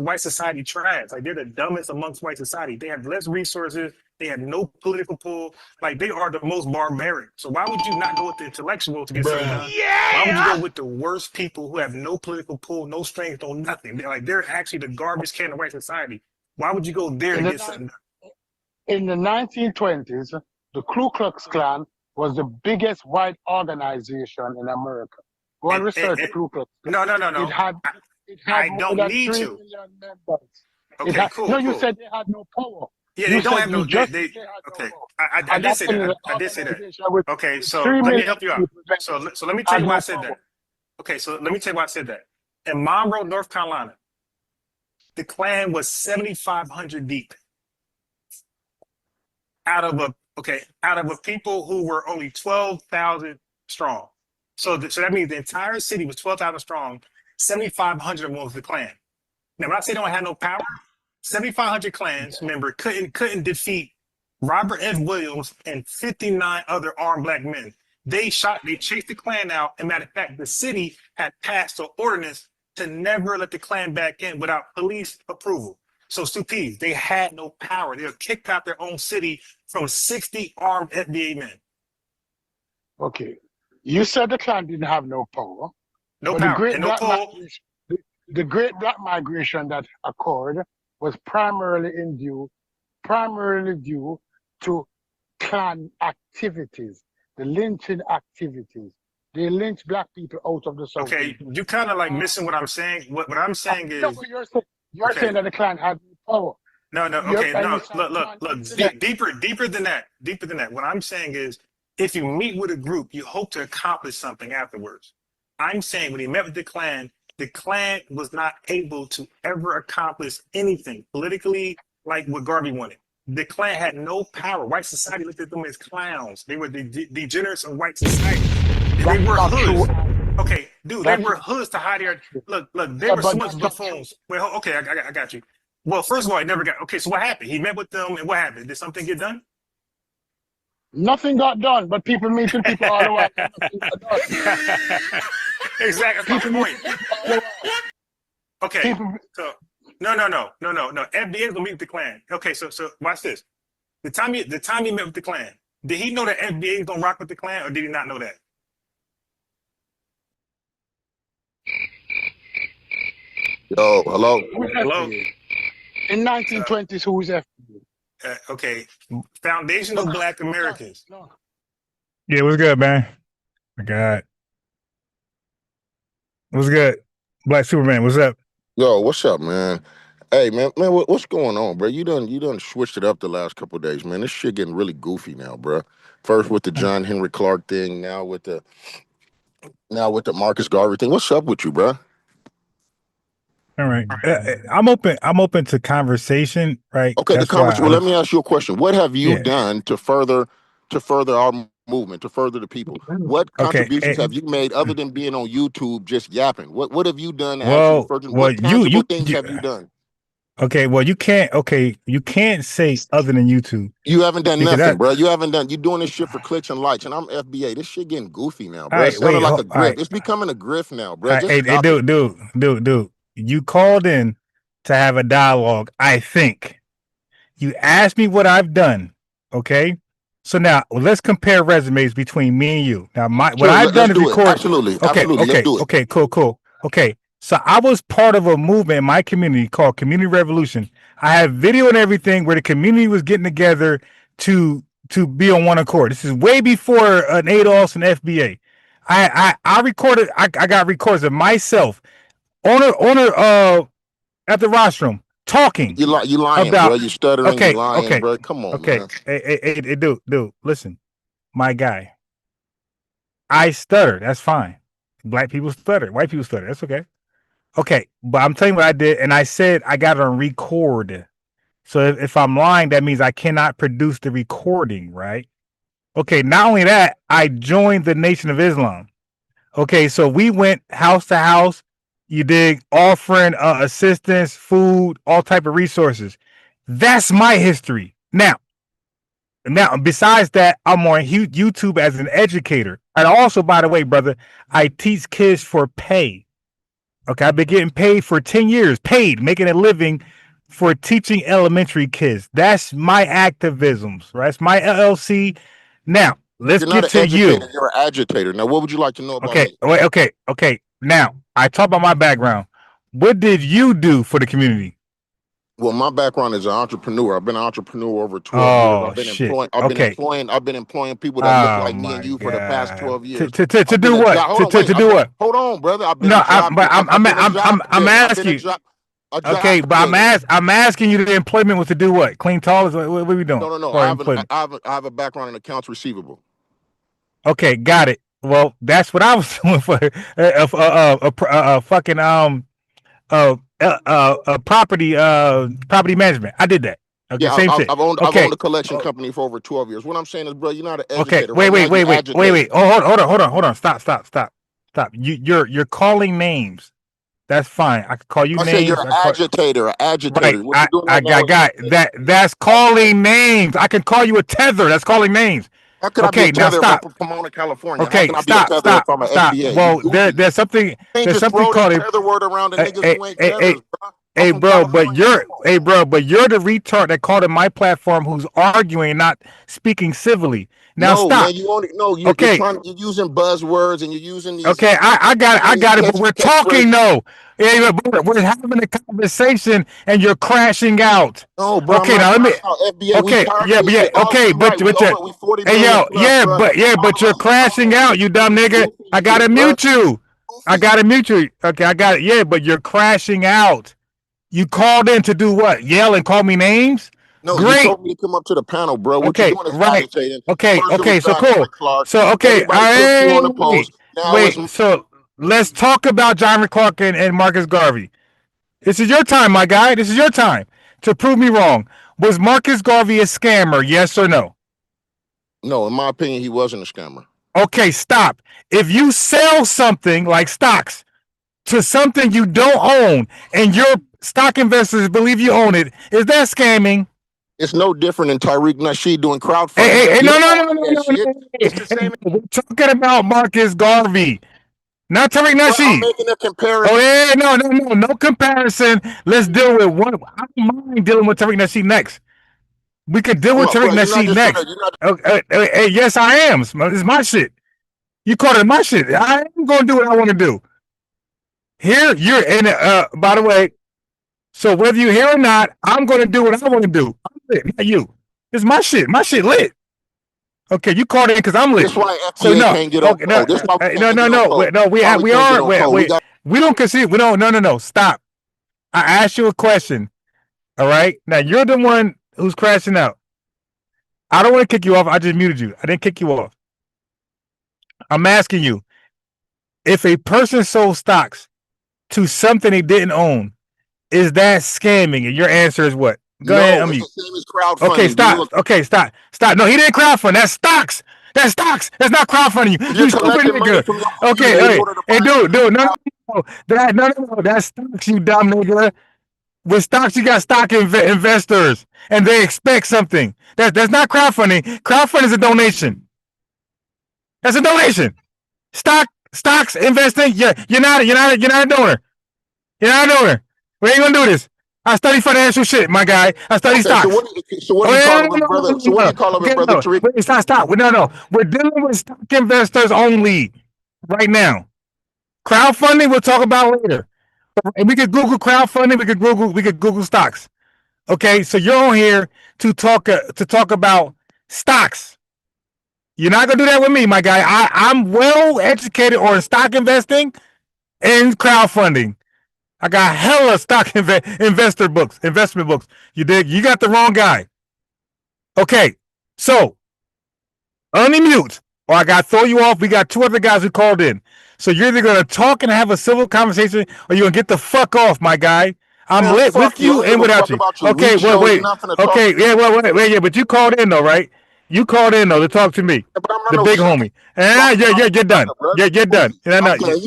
white society trash. Like they're the dumbest amongst white society. They have less resources. They have no political pull. Like they are the most barbaric. So why would you not go with the intellectual to get something done? Yeah! Why would you go with the worst people who have no political pull, no strength, no nothing? They're actually the garbage can of white society. Why would you go there to get something done? In the 1920s, the Ku Klux Klan was the biggest white organization in America. Go and research the Ku Klux Klan. No. It had I more don't than need 3 to. million members. Okay, cool. No, you cool. said they had no power. Yeah, they You don't said have no. you just They said they had okay. no power. I And did that's say in that. an I did say that. organization with Okay, so 3 let me million help you out. people So let me tell had you why no I said power. that. Okay, so let me tell you why I said that. In Monroe, North Carolina, the Klan was 7,500 deep. Out of a people who were only 12,000 strong. So that means the entire city was 12,000 strong. 7,500 of them was the Klan. Now, when I say they don't have no power, 7,500 Klans member couldn't defeat Robert F. Williams and 59 other armed black men. They chased the Klan out. And matter of fact, the city had passed an ordinance to never let the Klan back in without police approval. So stupid, they had no power. They were kicked out their own city from 60 armed FBA men. Okay. You said the Klan didn't have no power. No but power and no pull. The great black migration that occurred was primarily due to Klan activities, the lynching activities. They lynched black people out of the South. Okay, you kind of missing what I'm saying. What I'm saying is, you're saying that the Klan had no power. No. Okay, no. Look. Deeper than that. What I'm saying is, if you meet with a group, you hope to accomplish something afterwards. I'm saying when he met with the Klan was not able to ever accomplish anything politically like what Garvey wanted. The Klan had no power. White society looked at them as clowns. They were the degenerates of white society. They were hoods. Okay, dude, they were hoods to hide their look. They were so much buffoons. Well, okay, I got you. Well, first of all, he never got. Okay, so what happened? He met with them, and what happened? Did something get done? Nothing got done, but people meeting people all the way. Exactly. That's my point. Okay. So no. FBA gonna meet with the Klan. Okay, so watch this. The time he met with the Klan, did he know that FBA is gonna rock with the Klan, or did he not know that? Yo, hello. Who's Hello. FBA? In 1920s, who was FBA? Okay. Foundation of Black Americans. No. Yeah, what's good, man? My God. What's good? Black Superman, what's up? Yo, what's up, man? Hey, man, what's going on, bro? You done switched it up the last couple of days, man. This shit getting really goofy now, bro. First with the John Henry Clark thing, now with the Marcus Garvey thing. What's up with you, bro? All right. I'm open to conversation, right? Okay, That's why well, let me ask you a question. What have you yeah. done to further our movement, to further the people? What Okay. contributions have you made other than being on YouTube just yapping? What have you done to actually Well, further? well, What tangible things have you done? Okay, well, you can't say other than YouTube. You haven't done Because nothing, bro. You doing this shit for clicks and likes, and I'm FBA. This shit getting goofy now, bro. All It's right, sounding wait, like a all grift. right. It's becoming a grift now, bro. All right, Just hey, stop dude. You called in to have a dialogue. I think you asked me what I've done. Okay, so now let's compare resumes between me and you. Now, what I've done is record. Absolutely, Okay, let's do it. Okay, cool. Okay, so I was part of a movement in my community called Community Revolution. I have video and everything where the community was getting together to be on one accord. This is way before an ADOS and FBA. I recorded. I got records of myself on at the rostrum talking. You lying, about, bro. You stuttering. Okay, you lying, okay, bro. Come on, okay. man. Hey, dude, listen, my guy. I stutter. That's fine. Black people stutter. White people stutter. That's okay. Okay, but I'm telling you what I did, and I said I got it on record. So if I'm lying, that means I cannot produce the recording, right? Okay, not only that, I joined the Nation of Islam. Okay, so we went house to house. You dig, offering assistance, food, all type of resources. That's my history. Now, besides that, I'm on YouTube as an educator. And also, by the way, brother, I teach kids for pay. Okay, I've been getting paid for 10 years, making a living for teaching elementary kids. That's my activisms, right? It's my LLC. Now, let's get to you. You're an agitator. Now, what would you like to know about me? Okay. Now, I talk about my background. What did you do for the community? Well, my background is an entrepreneur. I've been an entrepreneur over 12 years. I've been employing people that look like me and you for the past 12 years. To do what? To do what? Hold on, brother. I'm asking you. Okay, but I'm asking you the employment was to do what? Clean toilets? What are we doing? No. I have a background in accounts receivable. Okay, got it. Well, that's what I was doing for property management. I did that. Okay, Yeah, same shit. I've owned a collection company for over 12 years. What I'm saying is, bro, you're not an educator. Okay, wait. Oh, hold on. Stop. You're calling names. That's fine. I could call you names. I say you're an agitator. Right. That's calling names. I can call you a tether. That's calling names. How can I be a tether if I'm from Pomona, California? Okay, stop. Well, there's something called a tether word around the niggas who ain't tethers, bro. Hey bro, but you're the retard that called in my platform who's arguing, not speaking civilly. Now stop. Man, you're using buzzwords and you're using these. Okay, I got it. But we're talking though. Yeah, we're having a conversation and you're crashing out. No, bro. Okay, now let me. Okay, but you're crashing out, you dumb nigga. I gotta mute you. Okay, I got it. Yeah, but you're crashing out. You called in to do what? Yell and call me names? No, great. You told me to come up to the panel, bro. What you doing is agitating. Okay, so cool. So so let's talk about John Clark and Marcus Garvey. This is your time, my guy. This is your time to prove me wrong. Was Marcus Garvey a scammer? Yes or no? No, in my opinion, he wasn't a scammer. Okay, stop. If you sell something like stocks to something you don't own and your stock investors believe you own it, is that scamming? It's no different than Tariq Nasheed doing crowdfunding. No. It's the same. We're talking about Marcus Garvey, not Tariq Nasheed. I'm making a comparison. Oh yeah, no comparison. Let's deal with one. I don't mind dealing with Tariq Nasheed next. We could deal with Tariq Nasheed next. Hey, yes, I am. It's my shit. You call it my shit. I am gonna do what I want to do. Here, you're in. By the way, so whether you hear or not, I'm going to do what I want to do. I'm lit, not you. It's my shit. My shit lit. Okay, you called in because I'm lit. That's why So FBA no, can't get on okay, code. That's why we no, can't no, get on no, code. no. We Why we can't get on code. We got we don't concede. We don't. No. Stop. I asked you a question. All right. Now you're the one who's crashing out. I don't want to kick you off. I just muted you. I didn't kick you off. I'm asking you, if a person sold stocks to something they didn't own, is that scamming? And your answer is what? Go ahead, no, unmute. it's the same as crowdfunding. Okay, stop. Okay, stop. No, he didn't crowdfund. That's stocks. That's stocks. That's not crowdfunding. You stupid nigga. Okay, hey, dude, no. That's stocks, you dumb nigga. With stocks, you got stock investors, and they expect something. That's not crowdfunding. Crowdfunding is a donation. That's a donation. Stocks investing. You're not a donor. You're not a donor. We ain't gonna do this. I study financial shit, my guy. I study stocks. So what do you call him, brother? So what do you call him, brother Tariq? Wait, stop. No. We're dealing with stock investors only right now. Crowdfunding, we'll talk about later. And we could Google crowdfunding. We could Google stocks. Okay, so you're on here to talk about stocks. You're not gonna do that with me, my guy. I'm well educated on stock investing and crowdfunding. I got hella stock investment books. You dig? You got the wrong guy. Okay, so unmute, or I got to throw you off. We got two other guys who called in. So you're either going to talk and have a civil conversation, or you're going to get the fuck off, my guy. I'm lit with you and without you. Okay, wait. Okay, yeah, but you called in though, right? You called in though to talk to me, the big homie. You're done. You're done. Okay,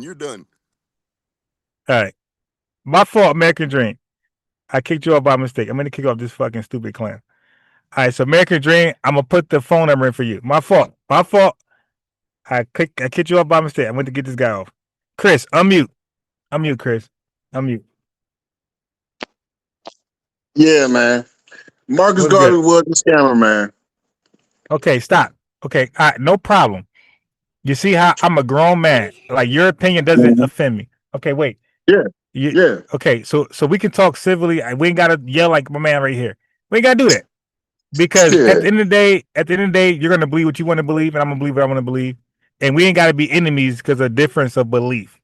you're done. All right. My fault, American Dream. I kicked you off by mistake. I'm going to kick off this fucking stupid clan. All right, so American Dream, I'm going to put the phone number in for you. My fault. I kicked you off by mistake. I went to get this guy off. Chris, unmute. Chris. Unmute. Yeah, man. Marcus Garvey was a scammer, man. Okay, stop. Okay, all right, no problem. You see how I'm a grown man. Like, your opinion doesn't offend me. Okay, wait. Yeah. Okay, so we can talk civilly. We ain't gotta yell like my man right here. We ain't gotta do that. Because at the end of the day, you're gonna believe what you want to believe, and I'm gonna believe what I want to believe. And we ain't gotta be enemies because of difference of belief.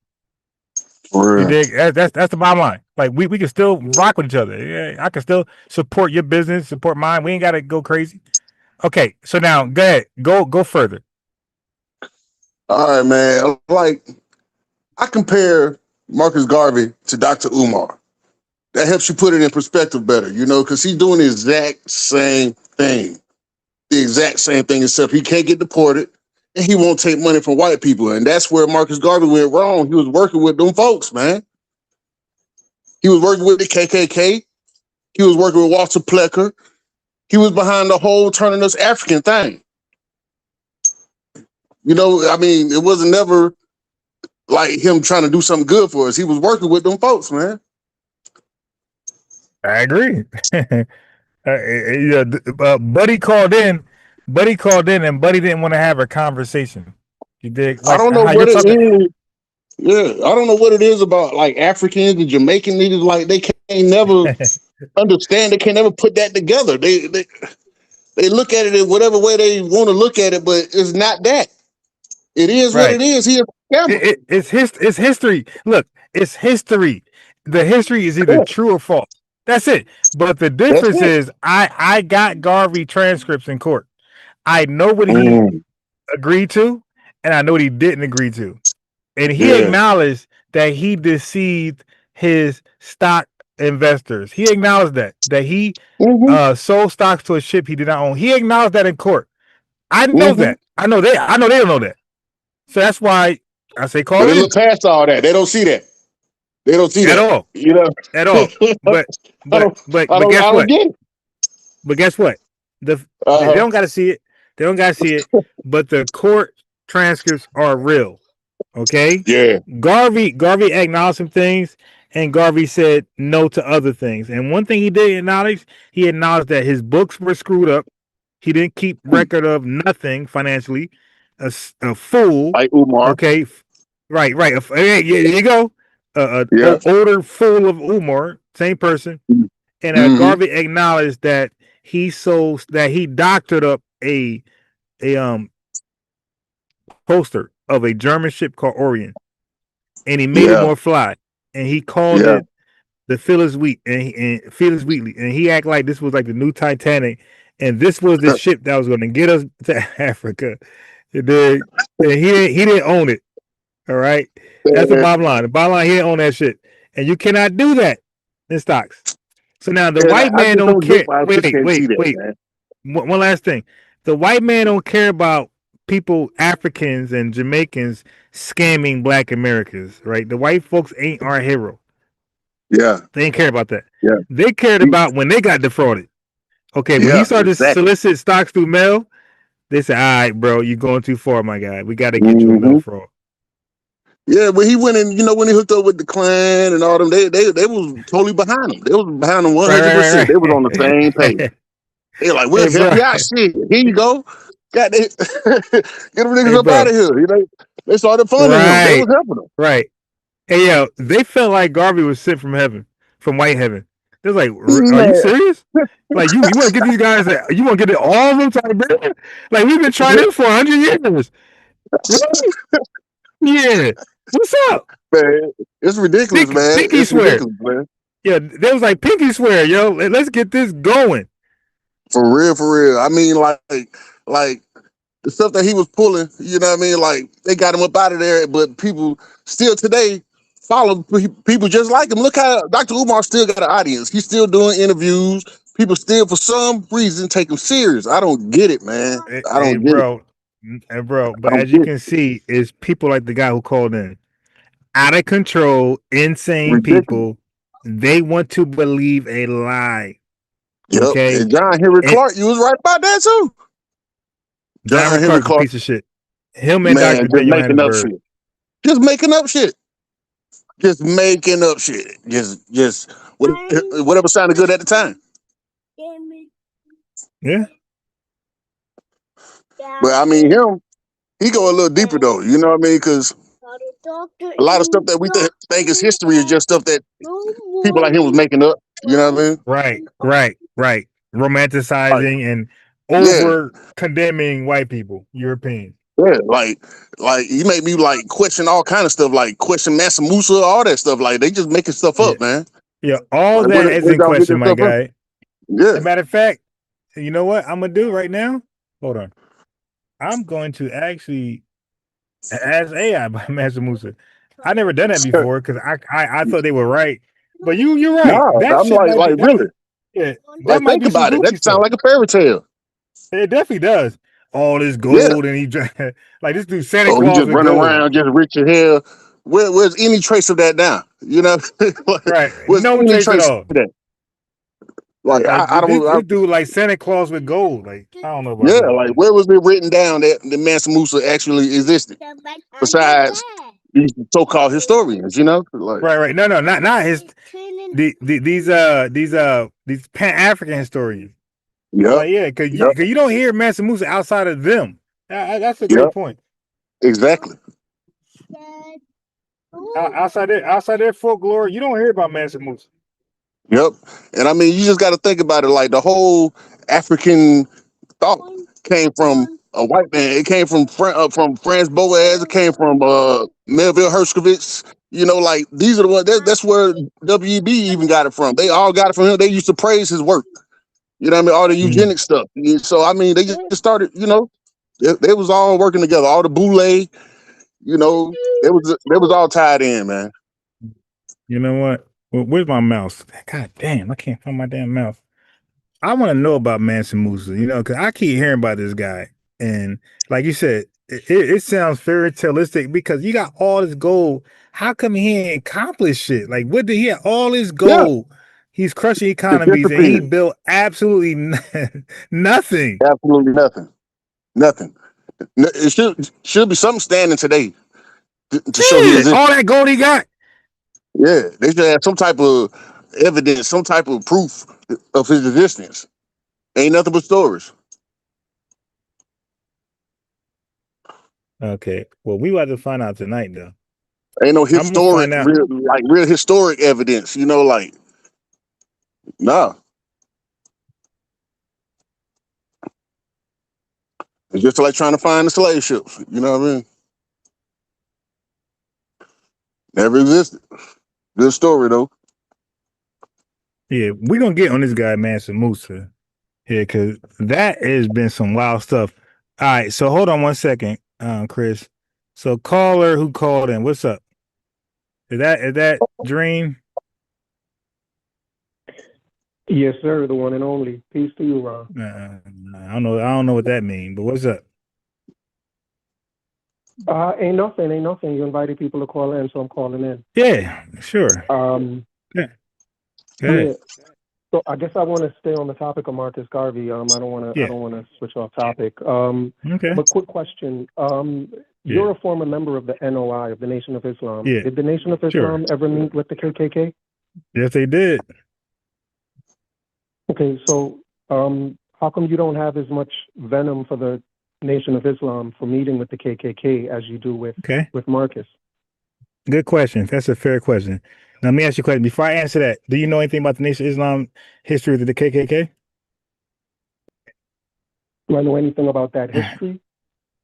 You dig? That's the bottom line. Like we can still rock with each other. Yeah, I can still support your business, support mine. We ain't gotta go crazy. Okay, so now go ahead. Go further. All right, man. Like, I compare Marcus Garvey to Dr. Umar. That helps you put it in perspective better, because he's doing the exact same thing. The exact same thing, except he can't get deported and he won't take money from white people. And that's where Marcus Garvey went wrong. He was working with them folks, man. He was working with the KKK. He was working with Walter Plecker. He was behind the whole turning us African thing. It wasn't never like him trying to do something good for us. He was working with them folks, man. I agree. Buddy called in, and Buddy didn't want to have a conversation. You dig? Like, I don't know what it is. Yeah, I don't know what it is about like Africans and Jamaican niggas. Like they can't never understand. They can't never put that together. They look at it in whatever way they want to look at it, but it's not that. It is what it is. It's history. Look, it's history. The history is either true or false. That's it. But the difference is I got Garvey transcripts in court. I know what he agreed to, and I know what he didn't agree to. And he acknowledged that he deceived his stock investors. He acknowledged that he sold stocks to a ship he did not own. He acknowledged that in court. I know that. I know they don't know that. So that's why I say call But in. they look past all that. They don't see that. They don't see at that all. At all. But guess what? But guess what? They don't got to see it. They don't got to see it. But the court transcripts are real. Okay. Yeah. Garvey acknowledged some things, and Garvey said no to other things. And one thing he did acknowledge, he acknowledged that his books were screwed up. He didn't keep record of nothing financially. A fool. Like Umar. Okay. Right. There you go. Yeah. Older fool of Umar, same person. And Mm-hmm. Garvey acknowledged that he doctored up a poster of a German ship called Orion, and he made it Yeah. more fly, and he called Yeah. it the Phyllis Wheatley, and he acted like this was like the new Titanic, and this was the ship that was going to get us to Africa. And he didn't own it. All right, that's the bottom line. The bottom line, he didn't own that shit, and you cannot do that in stocks. So now the And white I man just don't don't get care. why people Wait, can't see wait, that, wait. man. One last thing. The white man don't care about people, Africans and Jamaicans scamming black Americans, right? The white folks ain't our hero. Yeah. They ain't care about that. Yeah. They cared about when they got defrauded. Okay, when he Yeah. started to Exactly. solicit stocks through mail, they said, all right, bro, you're going too far, my guy. We got to get you a Mm-hmm. mail fraud. Yeah, when he went in, when he hooked up with the Klan and all them, they was totally behind him. They was behind him 100%. They was on the same page. Right. They like, Hey, we'll help bro. you out. Shit, here you go. Got they, get them Hey, niggas up bro. out of here. They started funding him. They was helping him. Right. Hey, yo, they felt like Garvey was sent from heaven, from white heaven. They was like, are you Man. serious? Like, you want to get these guys, you want to get all of them to Liberia? Like, we've been trying this for 100 years. Really? Yeah. What's up? Man, it's ridiculous, man. Pinky It's swear. ridiculous, man. Yeah, they was like, pinky swear, yo. Let's get this going. For real, for real. I mean, like the stuff that he was pulling, you know what I mean? Like, they got him up out of there, but people still today follow people just like him. Look how Dr. Umar still got an audience. He's still doing interviews. People still, for some reason, take him serious. I don't get it, man. I Hey, don't get it. bro. Hey, bro. I But don't as you get it. can see, is people like the guy who called in. Out of control, insane Ridiculous. people. They want to believe a lie. Yep. Okay. And John Henry And Clark, you was right about that too. John Henry Clark's a Clark, piece of shit. Him and man, Dr. just Daniel making up Hannenberg. shit. Just making up shit. Just making up shit. Just whatever sounded good at the time. Yeah. But I mean, he go a little deeper though. You know what I mean? Because a lot of stuff that we think is history is just stuff that people like him was making up. You know what I mean? Right. Romanticizing and Yeah. over condemning white people, Europeans. Yeah, like you make me like question all kind of stuff, like question Mansa Musa, all that stuff. Like they just making stuff Yeah. up, man. Yeah, all Like, that is where in y'all get question, this my stuff from? guy. Yeah. As a matter of fact, you know what I'm gonna do right now? Hold on. I'm going to actually ask AI by Mansa Musa. I never done that before because I thought they were right. But you're right. No, That I'm shit might be really. yeah, that Like, might think be some about it. goofy That sounds stuff. like a fairy tale. It definitely does. All this Yeah. gold and he like this dude Santa Oh, he Claus just with running gold. around, just rich as hell. Where's any trace of that now? You know, Right. where's No any trace at trace all. of that? Like, Like I don't. this dude like Santa Claus with gold. Like I don't know about Yeah, that. like where was it written down that the Mansa Musa actually existed? Besides these so-called historians, you know, like Right. No, not his. These Pan-African historians. yep, Like yeah, cause you don't hear Mansa Musa outside of them. That's a great point. exactly. Outside their folklore, you don't hear about Mansa Musa. Yep, and I mean, you just got to think about it. Like the whole African thought came from a white man. It came from Franz Boas. It came from Melville Hershkovich. You know, like these are the ones. That's where WEB even got it from. They all got it from him. They used to praise his work. You know what I mean? All the eugenic stuff. So I mean, they just started. You know, they was all working together. All the boule. You know, they was all tied in, man. You know what? Where's my mouse? God damn, I can't find my damn mouse. I want to know about Mansa Musa, you know, because I keep hearing about this guy. And like you said, it sounds fairy taleistic because you got all this gold. How come he ain't accomplished shit? Like, what did he have? All this Yeah, gold. He's crushing it economies and he disappeared. built absolutely nothing. Absolutely nothing. Nothing. It should be something standing today to show he Yeah, exists. all that gold he got. Yeah, they should have some type of evidence, some type of proof of his existence. Ain't nothing but stories. Okay. Well, we about to find out tonight, though. Ain't no I'm gonna historic, find out. real historic evidence. You know, like nah. It's just like trying to find the slave ships. You know what I mean? Never existed. Good story though. Yeah, we're gonna get on this guy, Mansa Musa. Yeah, because that has been some wild stuff. All right, so hold on one second, Chris. So caller who called in, what's up? Is that Dream? Yes, sir. The one and only. Peace to you, Ron. I don't know what that means, but what's up? Ain't nothing. You invited people to call in, so I'm calling in. Yeah, sure. Yeah. Go ahead. Yeah. So I guess I want to stay on the topic of Marcus Garvey. I don't want to. Yeah. I don't want to switch off topic. Okay. But quick question. You're a former member of the NOI, of the Nation of Islam. Yeah. Did the Nation of Islam ever meet with the KKK? Yes, they did. Okay, so how come you don't have as much venom for the Nation of Islam for meeting with the KKK as you do with Marcus? Good question. That's a fair question. Now, let me ask you a question. Before I answer that, do you know anything about the Nation of Islam history of the KKK? Do I know anything about that history?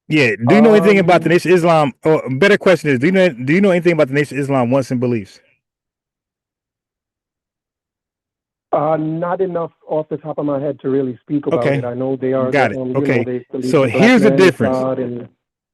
Yeah. Do you know anything about the Nation of Islam? Or a better question is, do you know anything about the Nation of Islam wants and beliefs? Not enough off the top of my head to really speak about it. I know they are. Got it. Okay. They believe So the black here's the man is difference. God and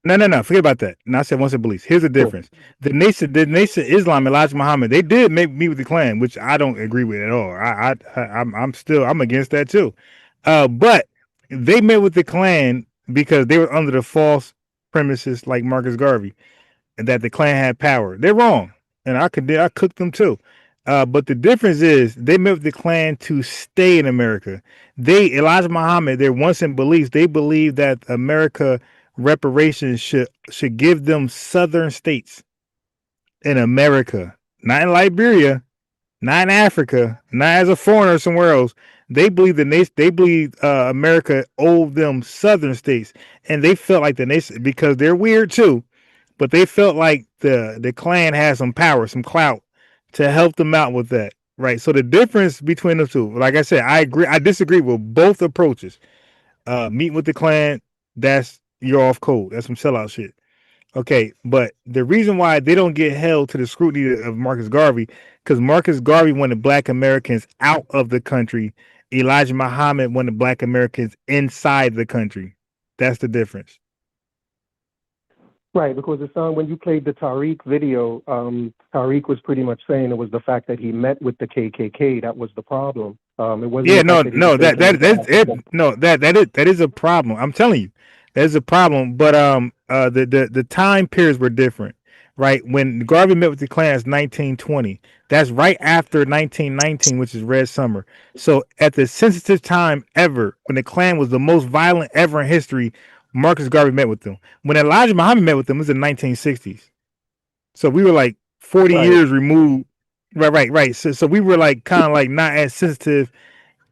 No. Forget about that. And I said once it beliefs. Here's the difference. The Nation of Islam, Elijah Muhammad, they did meet with the Klan, which I don't agree with at all. I'm against that too. But they met with the Klan because they were under the false premises, like Marcus Garvey, that the Klan had power. They're wrong, and I cooked them too. But the difference is they met with the Klan to stay in America. Elijah Muhammad, their once in beliefs, they believe that America reparations should give them southern states in America, not in Liberia, not in Africa, not as a foreigner somewhere else. They believe America owed them southern states, and they felt like the nation, because they're weird too, but they felt like the Klan had some power, some clout to help them out with that. Right. So the difference between the two, like I said, I disagree with both approaches. Meeting with the Klan, you're off code. That's some sellout shit. Okay, but the reason why they don't get held to the scrutiny of Marcus Garvey, because Marcus Garvey wanted Black Americans out of the country. Elijah Muhammad wanted Black Americans inside the country. That's the difference. right, because it's when you played the Tariq video, Tariq was pretty much saying it was the fact that he met with the KKK that was the problem. It wasn't. Yeah, that is a problem. I'm telling you, that is a problem. But the time periods were different, right? When Garvey met with the Klan, it's 1920. That's right after 1919, which is Red Summer. So at the sensitive time ever, when the Klan was the most violent ever in history, Marcus Garvey met with them. When Elijah Muhammad met with them, it was in the 1960s. So we were like 40 years removed. Right. So we were like kind of like not as sensitive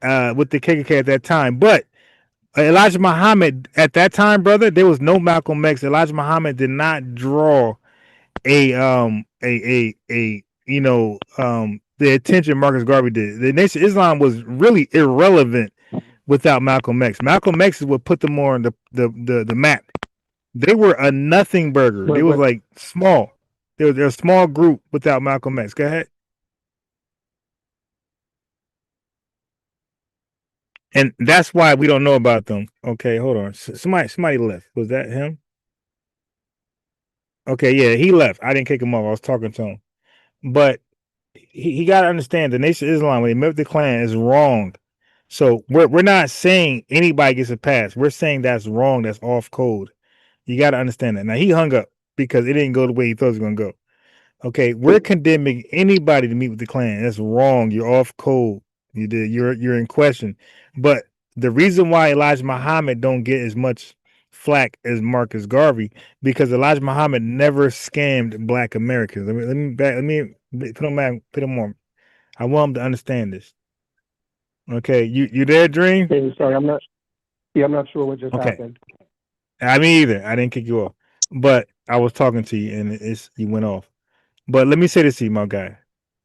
with the KKK at that time. But Elijah Muhammad at that time, brother, there was no Malcolm X. Elijah Muhammad did not draw the attention Marcus Garvey did. The Nation of Islam was really irrelevant without Malcolm X. Malcolm X is what put them more on the map. They were a nothing burger. They was like small. They're a small group without Malcolm X. Go ahead. And that's why we don't know about them. Okay, hold on. Somebody left. Was that him? Okay, yeah, he left. I didn't kick him off. I was talking to him. But he got to understand the Nation of Islam, when they met with the Klan, is wrong. So we're not saying anybody gets a pass. We're saying that's wrong. That's off code. You got to understand that. Now, he hung up because it didn't go the way he thought it was going to go. Okay, we're condemning anybody to meet with the Klan. That's wrong. You're off code. You're in question. But the reason why Elijah Muhammad don't get as much flack as Marcus Garvey, because Elijah Muhammad never scammed Black Americans. Let me put him on. I want him to understand this. Okay, you there, Dream? Hey, sorry, I'm not sure what just happened. I mean, either. I didn't kick you off, but I was talking to you and you went off. But let me say this to you, my guy.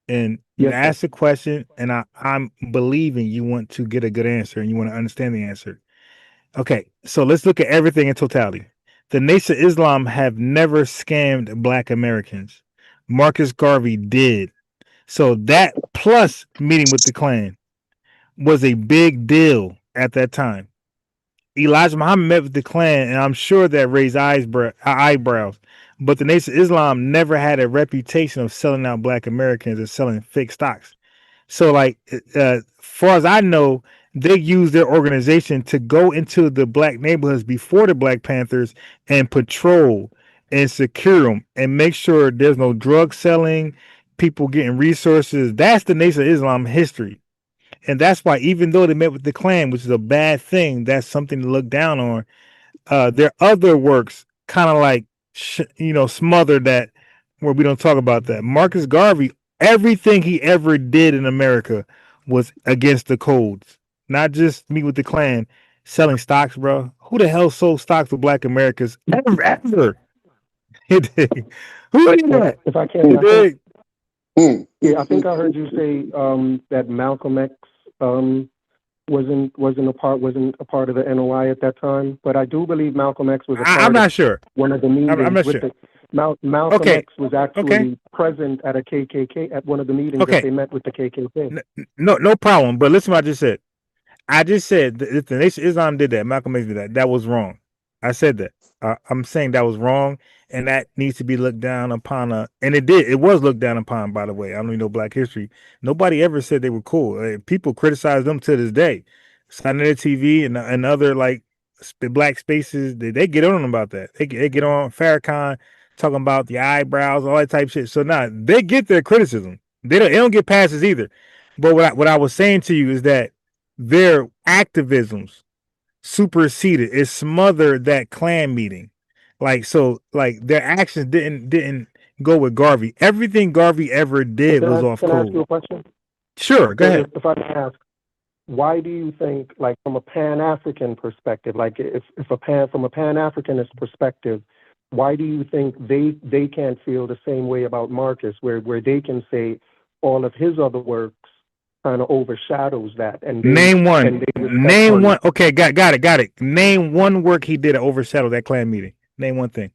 And you Yes, sir. ask a question, and I'm believing you want to get a good answer and you want to understand the answer. Okay, so let's look at everything in totality. The Nation of Islam have never scammed Black Americans. Marcus Garvey did. So that plus meeting with the Klan was a big deal at that time. Elijah Muhammad met with the Klan, and I'm sure that raised eyebrows. But the Nation of Islam never had a reputation of selling out Black Americans and selling fake stocks. So, like, far as I know, they used their organization to go into the Black neighborhoods before the Black Panthers and patrol and secure them and make sure there's no drug selling, people getting resources. That's the Nation of Islam history. And that's why, even though they met with the Klan, which is a bad thing, that's something to look down on. Their other works kind of like, smother that, where we don't talk about that. Marcus Garvey, everything he ever did in America was against the codes. Not just meet with the Klan, selling stocks, bro. Who the hell sold stocks to Black Americans ever? He did. Who did that? If I can, He did. Yeah, I think I heard you say that Malcolm X wasn't a part of the NOI at that time, but I do believe Malcolm X was a part. I'm not sure. One of the meetings. I'm not sure. Malcolm X was actually present at a KKK at one of the meetings that they met with the KKK. No problem. But listen, to what I just said. I just said that if the Nation of Islam did that, Malcolm X did that. That was wrong. I said that. I'm saying that was wrong, and that needs to be looked down upon. And it did. It was looked down upon, by the way. I don't even know Black history. Nobody ever said they were cool. People criticize them to this day. Saturday TV and other like Black spaces, they get on about that. They get on Farrakhan talking about the eyebrows, all that type of shit. So now they get their criticism. They don't get passes either. But what I was saying to you is that their activisms superseded, it smothered that Klan meeting. Like their actions didn't go with Garvey. Everything Garvey ever did was off code. Can I ask you a question? Sure, go ahead. If I can ask, why do you think, like, from a Pan-African perspective, like from a Pan-Africanist perspective, why do you think they can't feel the same way about Marcus, where they can say all of his other works kind of overshadows that? And name one. Okay, got it. Name one work he did to overshadow that Klan meeting. Name one thing.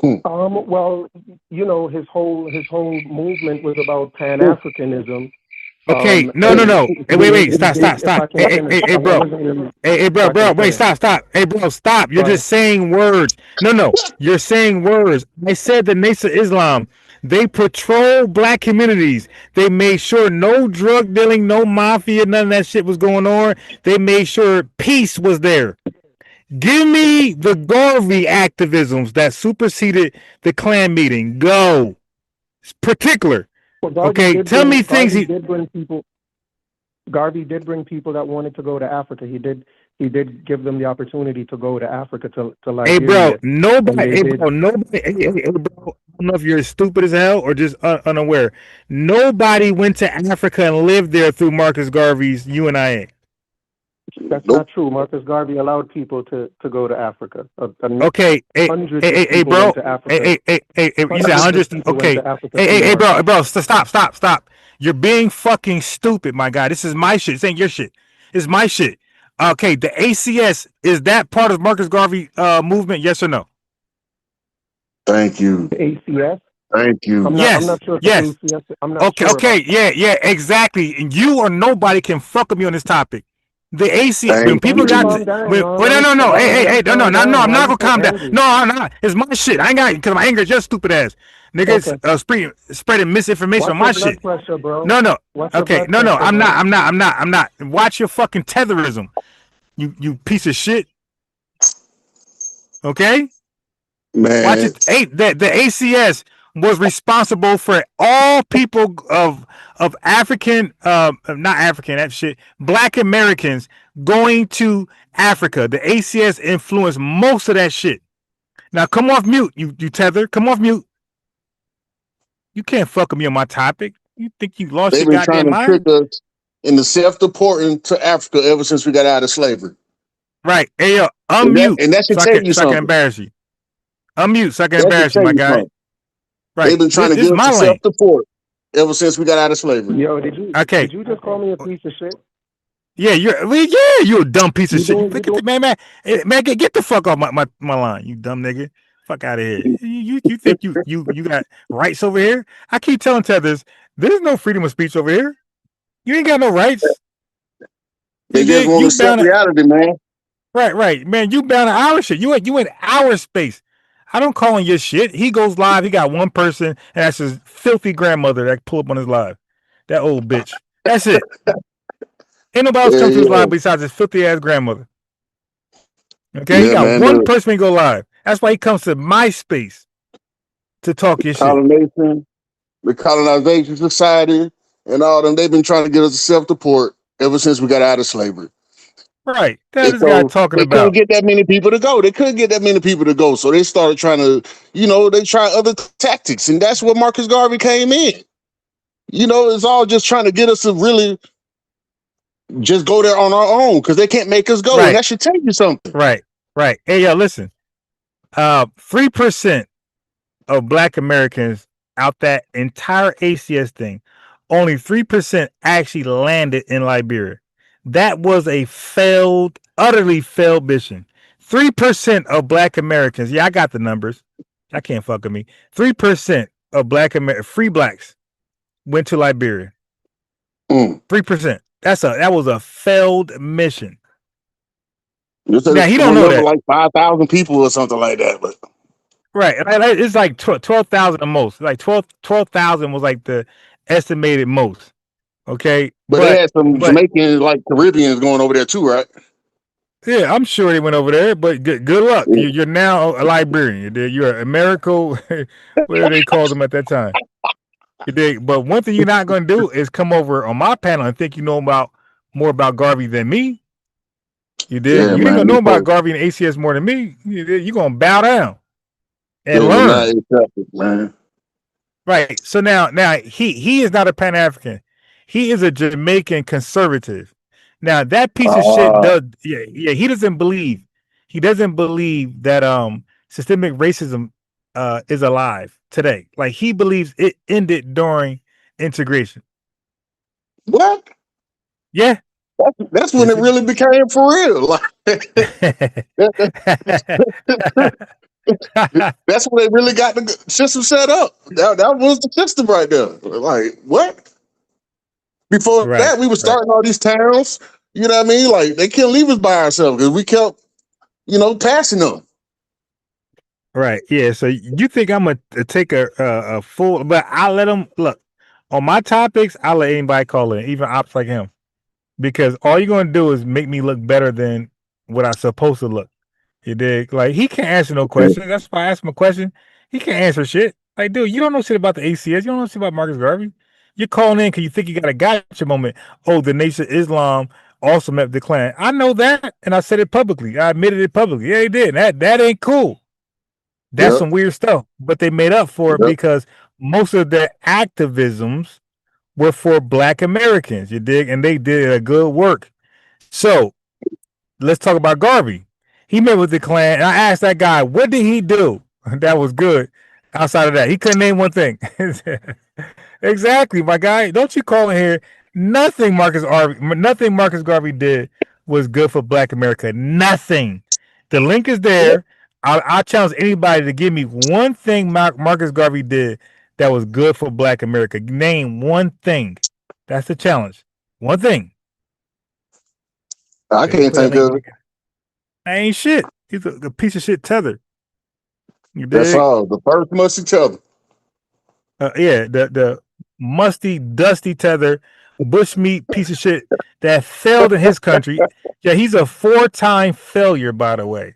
Well, his whole movement was about Pan-Africanism. Okay, no. Hey, wait, stop. Hey, bro, wait, stop. Hey, bro, stop. You're just saying words. No, you're saying words. I said the Nation of Islam, they patrol Black communities. They made sure no drug dealing, no mafia, none of that shit was going on. They made sure peace was there. Give me the Garvey activisms that superseded the Klan meeting. Go. It's particular. Okay, tell me things Garvey did bring people that wanted to go to Africa. He did give them the opportunity to go to Africa to Liberia. Hey, bro, nobody. Hey, bro, I don't know if you're stupid as hell or just unaware. Nobody went to Africa and lived there through Marcus Garvey's UNIA. That's not true. Marcus Garvey allowed people to go to Africa. Okay, hey, bro. Hey, you said hundreds. Okay, hey, bro, stop. You're being fucking stupid, my guy. This is my shit. This ain't your shit. It's my shit. Okay, the ACS, is that part of Marcus Garvey movement? Yes or no? Thank you. The ACS. Thank you. I'm not sure. Yes. I'm not sure. Okay. Yeah. Exactly. And you or nobody can fuck with me on this topic. The ACS, when people got no. Hey, no, I'm not gonna calm down. No. It's my shit. I ain't got, because my anger is just stupid ass. Niggas spreading misinformation on my shit. Pressure, bro. No. Okay, no. I'm not. Watch your fucking tetherism. You piece of shit. Okay? Man. Watch it. Hey, the ACS was responsible for all people of African, not African, that shit, Black Americans going to Africa. The ACS influenced most of that shit. Now come off mute, you Tether. Come off mute. You can't fuck with me on my topic. You think you lost your goddamn mind? They've been trying to trick us into self-deporting to Africa ever since we got out of slavery. Right. Hey, yo, unmute. And that should tell you something. So I can embarrass you. Unmute so I can embarrass you, my guy. Right. They've been trying to This get is us to my lane. self-deport ever since we got out of slavery. Yo, did you Okay. just call me a piece of shit? Yeah, you a dumb piece of You shit. doing you doing Man, get the fuck off my line, you dumb nigga. Fuck out of here. You think you got rights over here? I keep telling Tethers, there's no freedom of speech over here. You ain't got no rights. They just want to You accept bound to, reality, man. right, man. You bound to our shit. You in our space. I don't call on your shit. He goes live. He got one person, and that's his filthy grandmother that pull up on his live. That old bitch. That's it. Ain't nobody else come to his Yeah, live besides his filthy ass grandmother. Okay, he yeah, got man. one person to go live. That's why he comes to my space to talk your shit. The colonization society, and all them. They've been trying to get us to self-deport ever since we got out of slavery. Right. That's And this guy so talking they couldn't about. get that many people to go. They couldn't get that many people to go. So they started trying to, they try other tactics. And that's where Marcus Garvey came in. It's all just trying to get us to really just go there on our own because they can't make us go. And Right. that should tell you something. Right. Hey, yo, listen. 3% of Black Americans out that entire ACS thing, only 3% actually landed in Liberia. That was a utterly failed mission. 3% of Black Americans, yeah, I got the numbers. I can't fuck with me. 3% of free blacks went to Liberia. 3%. That was a failed mission. Now he don't know that. Like 5,000 people or something like that, but right, it's like 12,000 the most. Like 12,000 was like the estimated most. Okay, but they had some Jamaican like Caribbeans going over there too, right? Yeah, I'm sure they went over there. But good luck. You're now a Liberian. You're an Americo, whatever they called them at that time. But one thing you're not going to do is come over on my panel and think you know more about Garvey than me. You did. Yeah, you ain't gonna know about Garvey and ACS more than me. You're gonna bow down and learn. Man. Right. So now he is not a Pan-African. He is a Jamaican conservative. Now that piece of shit does. Yeah. He doesn't believe. He doesn't believe that systemic racism is alive today. Like he believes it ended during integration. What? Yeah. That's when it really became for real. Like, that's when they really got the system set up. That was the system right there. Like, what? Before that, we were starting all these towns. You know what I mean? Like, they couldn't leave us by ourselves because we kept, passing them. Right. Yeah. So you think I'm gonna take a full? But I'll let them look on my topics. I'll let anybody call in, even ops like him, because all you're gonna do is make me look better than what I'm supposed to look. You dig? Like he can't answer no questions. That's why I asked him a question. He can't answer shit. Like, dude, you don't know shit about the ACS. You don't know shit about Marcus Garvey. You're calling in because you think you got a gotcha moment. Oh, the Nation of Islam also met the Klan. I know that, and I said it publicly. I admitted it publicly. Yeah, he did. That ain't cool. That's some weird stuff. But they made up for it because most of their activisms were for Black Americans. You dig? And they did a good work. So let's talk about Garvey. He met with the Klan, and I asked that guy, what did he do that was good outside of that? He couldn't name one thing. Exactly, my guy. Don't you call in here. Nothing Marcus Garvey did was good for Black America. Nothing. The link is there. I'll challenge anybody to give me one thing Marcus Garvey did that was good for Black America. Name one thing. That's the challenge. One thing. I can't think of it. I ain't shit. He's a piece of shit Tether. You dig? That's all. The first musty Tether. Yeah, the musty, dusty Tether, bushmeat piece of shit that failed in his country. Yeah, he's a 4-time failure, by the way.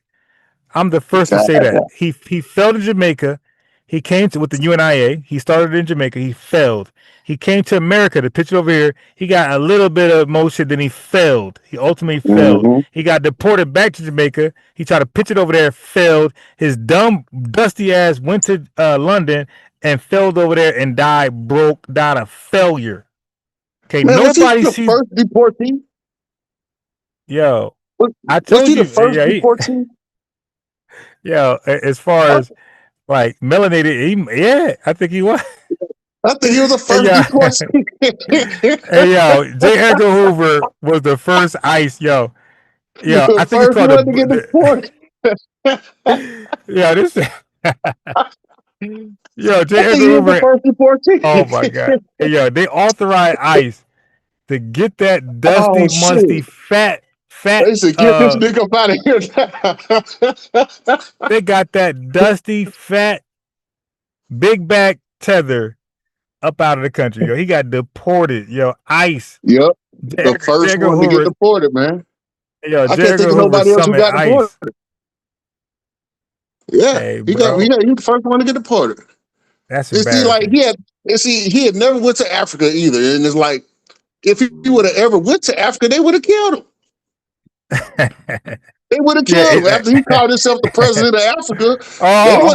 I'm the first to say that. He failed in Jamaica. He came with the UNIA. He started in Jamaica. He failed. He came to America to pitch it over here. He got a little bit of motion, then he failed. He ultimately failed. He got deported back to Jamaica. He tried to pitch it over there, failed. His dumb, dusty ass went to London and failed over there and died of failure. Okay, man, nobody was he the first deportee? Yo, I told was he you. the first deportee? Yo, as far as like melanated. Yeah, I think he was. I think he was the Hey first yo, deportation. hey yo, J. Edgar Hoover was the first ICE. Yo, I The think it's first called one to get deported. yeah, this. Yo, J. I think Edgar he was the Hoover. first Oh my god. deportation. Hey yo, they authorized ICE to get that Oh dusty, musty, shit! fat. They said, "Get this nigga up out of here." They got that dusty, fat, big back Tether up out of the country. Yo, he got deported. Yo, ICE. Yep, the J. first Edgar one to get Hoover. deported, man. Yo, I J. can't think Edgar of Hoover nobody else who summoned got ICE. deported. Yeah, Hey, he got he bro, got he was the first one to get deported. that's And see, like embarrassing. he had never went to Africa either. And it's like if he would have ever went to Africa, they would have killed him. They would have Yeah. killed him after he called himself the president of Africa.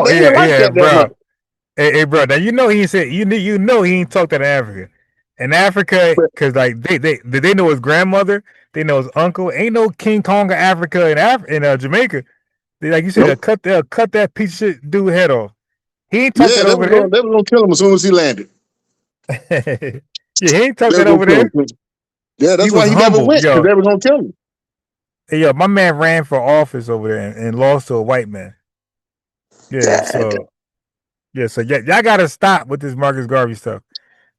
They Yeah, didn't like yeah, that much. bro. Hey, bro. Now you know he ain't said you know he ain't talked that in Africa. In Africa, But cause like they know his grandmother, they know his uncle. Ain't no King Kong of Africa in Jamaica. They, like you said, nope. they'll cut that piece of shit dude head off. He ain't talked Yeah, that over they was gonna kill him as soon as he landed. there. Yeah, he ain't They talked was that gonna over kill there. him. Yeah, He that's was why he never humble, went, because yo. they were gonna kill him. Hey, yo, my man ran for office over there and lost to a white man. Yeah, God. so y'all gotta stop with this Marcus Garvey stuff.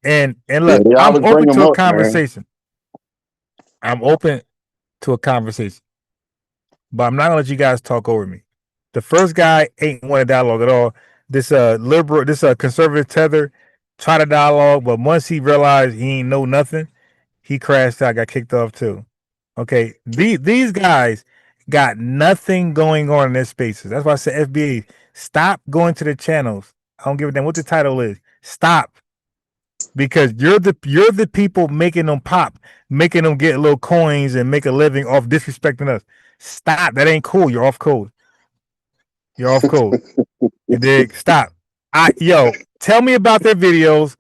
And Yeah, look, they I'm always bring open him to a up, man. conversation. I'm open to a conversation, but I'm not gonna let you guys talk over me. The first guy ain't want a dialogue at all. This liberal, this conservative Tether tried to dialogue, but once he realized he ain't know nothing, he crashed out, got kicked off too. Okay, these guys got nothing going on in their spaces. That's why I said FBA, stop going to the channels. I don't give a damn what the title is. Stop. Because you're the people making them pop, making them get little coins and make a living off disrespecting us. Stop. That ain't cool. You're off code. You're off code. You dig? Stop. Tell me about their videos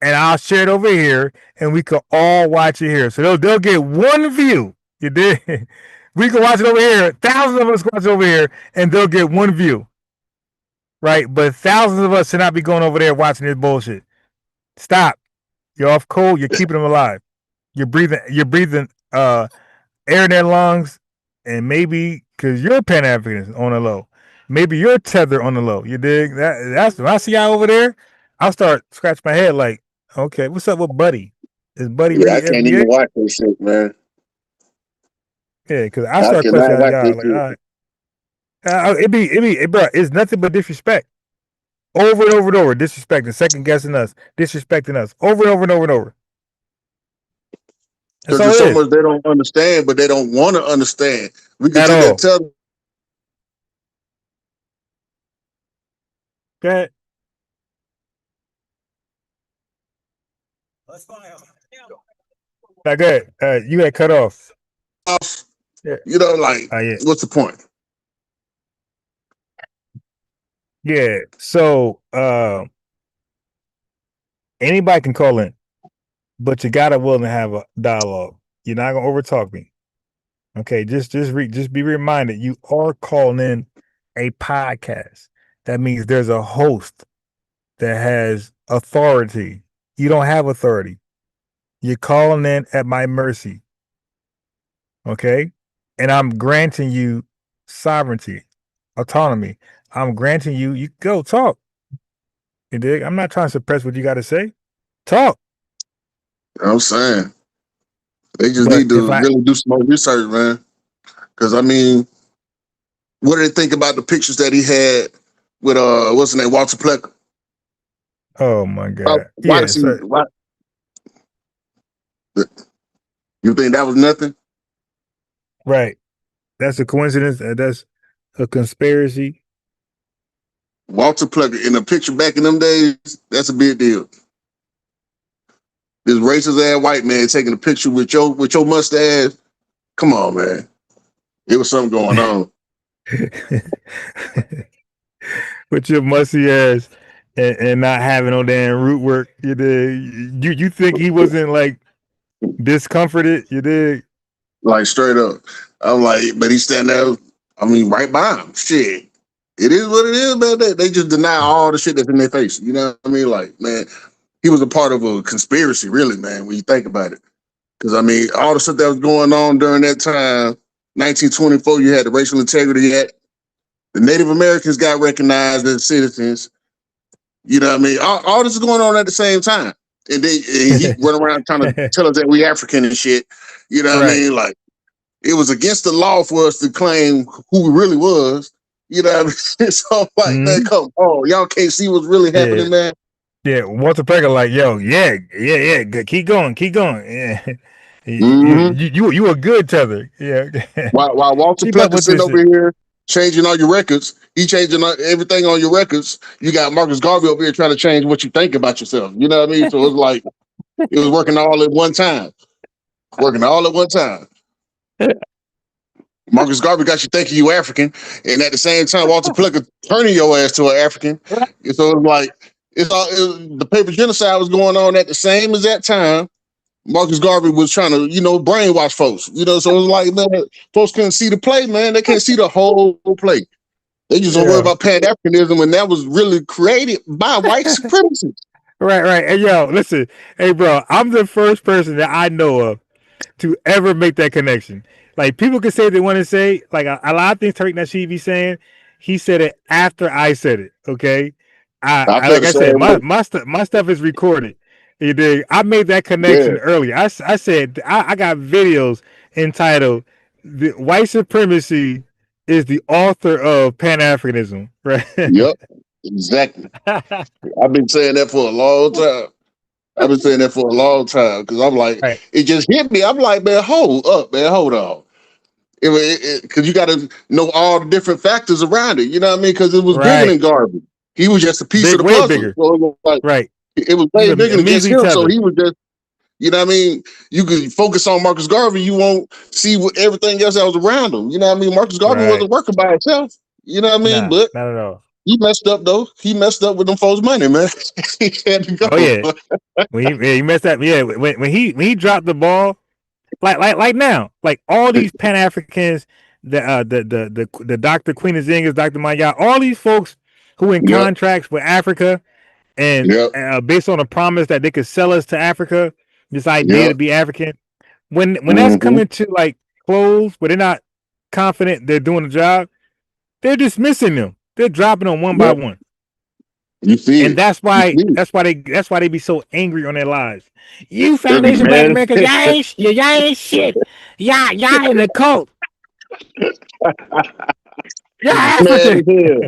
and I'll share it over here and we can all watch it here. So they'll get one view. You dig? We can watch it over here. Thousands of us watch it over here and they'll get one view. Right? But thousands of us should not be going over there watching this bullshit. Stop. You're off code. You're keeping them alive. You're breathing air in their lungs, and maybe because you're Pan-Africanist on the low, maybe you're Tether on the low. You dig? That's when I see y'all over there, I'll start scratch my head like, okay, what's up with Buddy? Is Buddy Yeah, I really can't FBA? even watch that shit, man. Yeah, because I I start cannot questioning watch y'all that like, shit. all right, bro, it's nothing but disrespect. Over and over and over, disrespecting, second guessing us, disrespecting us, over and over and over and over. That's Because all there's it so is. much they don't understand, but they don't want to understand. We can At sit there and all. tell them. Okay. Now, good. You got cut off. Yeah. You know, like, Yeah. what's the point? Yeah. So anybody can call in, but you gotta willing to have a dialogue. You're not gonna overtalk me. Okay, just be reminded you are calling in a podcast. That means there's a host that has authority. You don't have authority. You're calling in at my mercy. Okay? And I'm granting you sovereignty, autonomy. I'm granting you go talk. You dig? I'm not trying to suppress what you got to say. Talk. You know what I'm saying? They just But need if to I really do some more research, man. Because, I mean, what do they think about the pictures that he had with, what's his name, Walter Plecker? oh my God. Why Yeah, does he, so why? You think that was nothing? right. That's a coincidence. That's a conspiracy. Walter Plecker in a picture back in them days, that's a big deal. This racist ass white man taking a picture with your mustache. Come on, man. It was something going on. With your musty ass and not having no damn root work. You dig? You think he wasn't like discomforted? You dig? Like straight up. I'm like, but he's standing there, I mean, right by him. Shit. It is what it is, man. They just deny all the shit that's in their face. You know what I mean? Like, man, he was a part of a conspiracy, really, man, when you think about it. Because, I mean, all the stuff that was going on during that time, 1924, you had the Racial Integrity Act. The Native Americans got recognized as citizens. You know what I mean? All this is going on at the same time. And he run around trying to tell us that we African and shit. You know what I mean? Like, it was against the law for us to claim who we really was. You know what I mean? So, like, man, come on. Y'all can't see what's really happening, man. Yeah, Walter Pegger, like, yo, yeah, good. Keep going. Yeah. You a good Tether. Yeah. While Walter Keep up Plucker with sitting this over shit. here changing all your records, he changing everything on your records. You got Marcus Garvey over here trying to change what you think about yourself. You know what I mean? So it's like it was working all at one time. Marcus Garvey got you thinking you African, and at the same time, Walter Plucker turning your ass to an African. So it's like the paper genocide was going on at the same as that time. Marcus Garvey was trying to, brainwash folks. So it was like, man, folks couldn't see the play, man. They can't see the whole play. They just don't worry about Pan-Africanism, and that was really created by white supremacy. Right. Hey, yo, listen. Hey, bro, I'm the first person that I know of to ever make that connection. Like, people can say what they want to say. Like, a lot of things Tariq Nasheed be saying, he said it after I said it, okay? Like I said, my stuff is recorded. I made that connection earlier. I said, I got videos entitled "The White Supremacy is the author of Pan-Africanism," right? Yep, exactly. I've been saying that for a long time. Because I'm like, it just hit me. I'm like, man, hold on. Because you got to know all the different factors around it. You know what I mean? Because it was bigger than Garvey. He was just a piece of the way puzzle. bigger. So it was like, it was way bigger than just him. Tether. So he was just, you know what I mean? You could focus on Marcus Garvey, you won't see what everything else that was around him. You know what I mean? Marcus Garvey wasn't working by himself. You know what I mean? But not at all. he messed up though. He messed up with them folks' money, man. He had to go. Oh yeah, when he messed up. Yeah, when he dropped the ball, like now, like all these Pan Africans, the Dr. Queen of Zingas, Dr. Maya, all these folks who in contracts with Africa, and based on a promise that they could sell us to Africa, this idea to be African. When that's coming to like close, where they're not confident they're doing the job, they're dismissing them. They're dropping them one by one. You see, and that's why they be so angry on their lives. You Foundation Black America, y'all ain't shit. Y'all in the cult. Y'all African.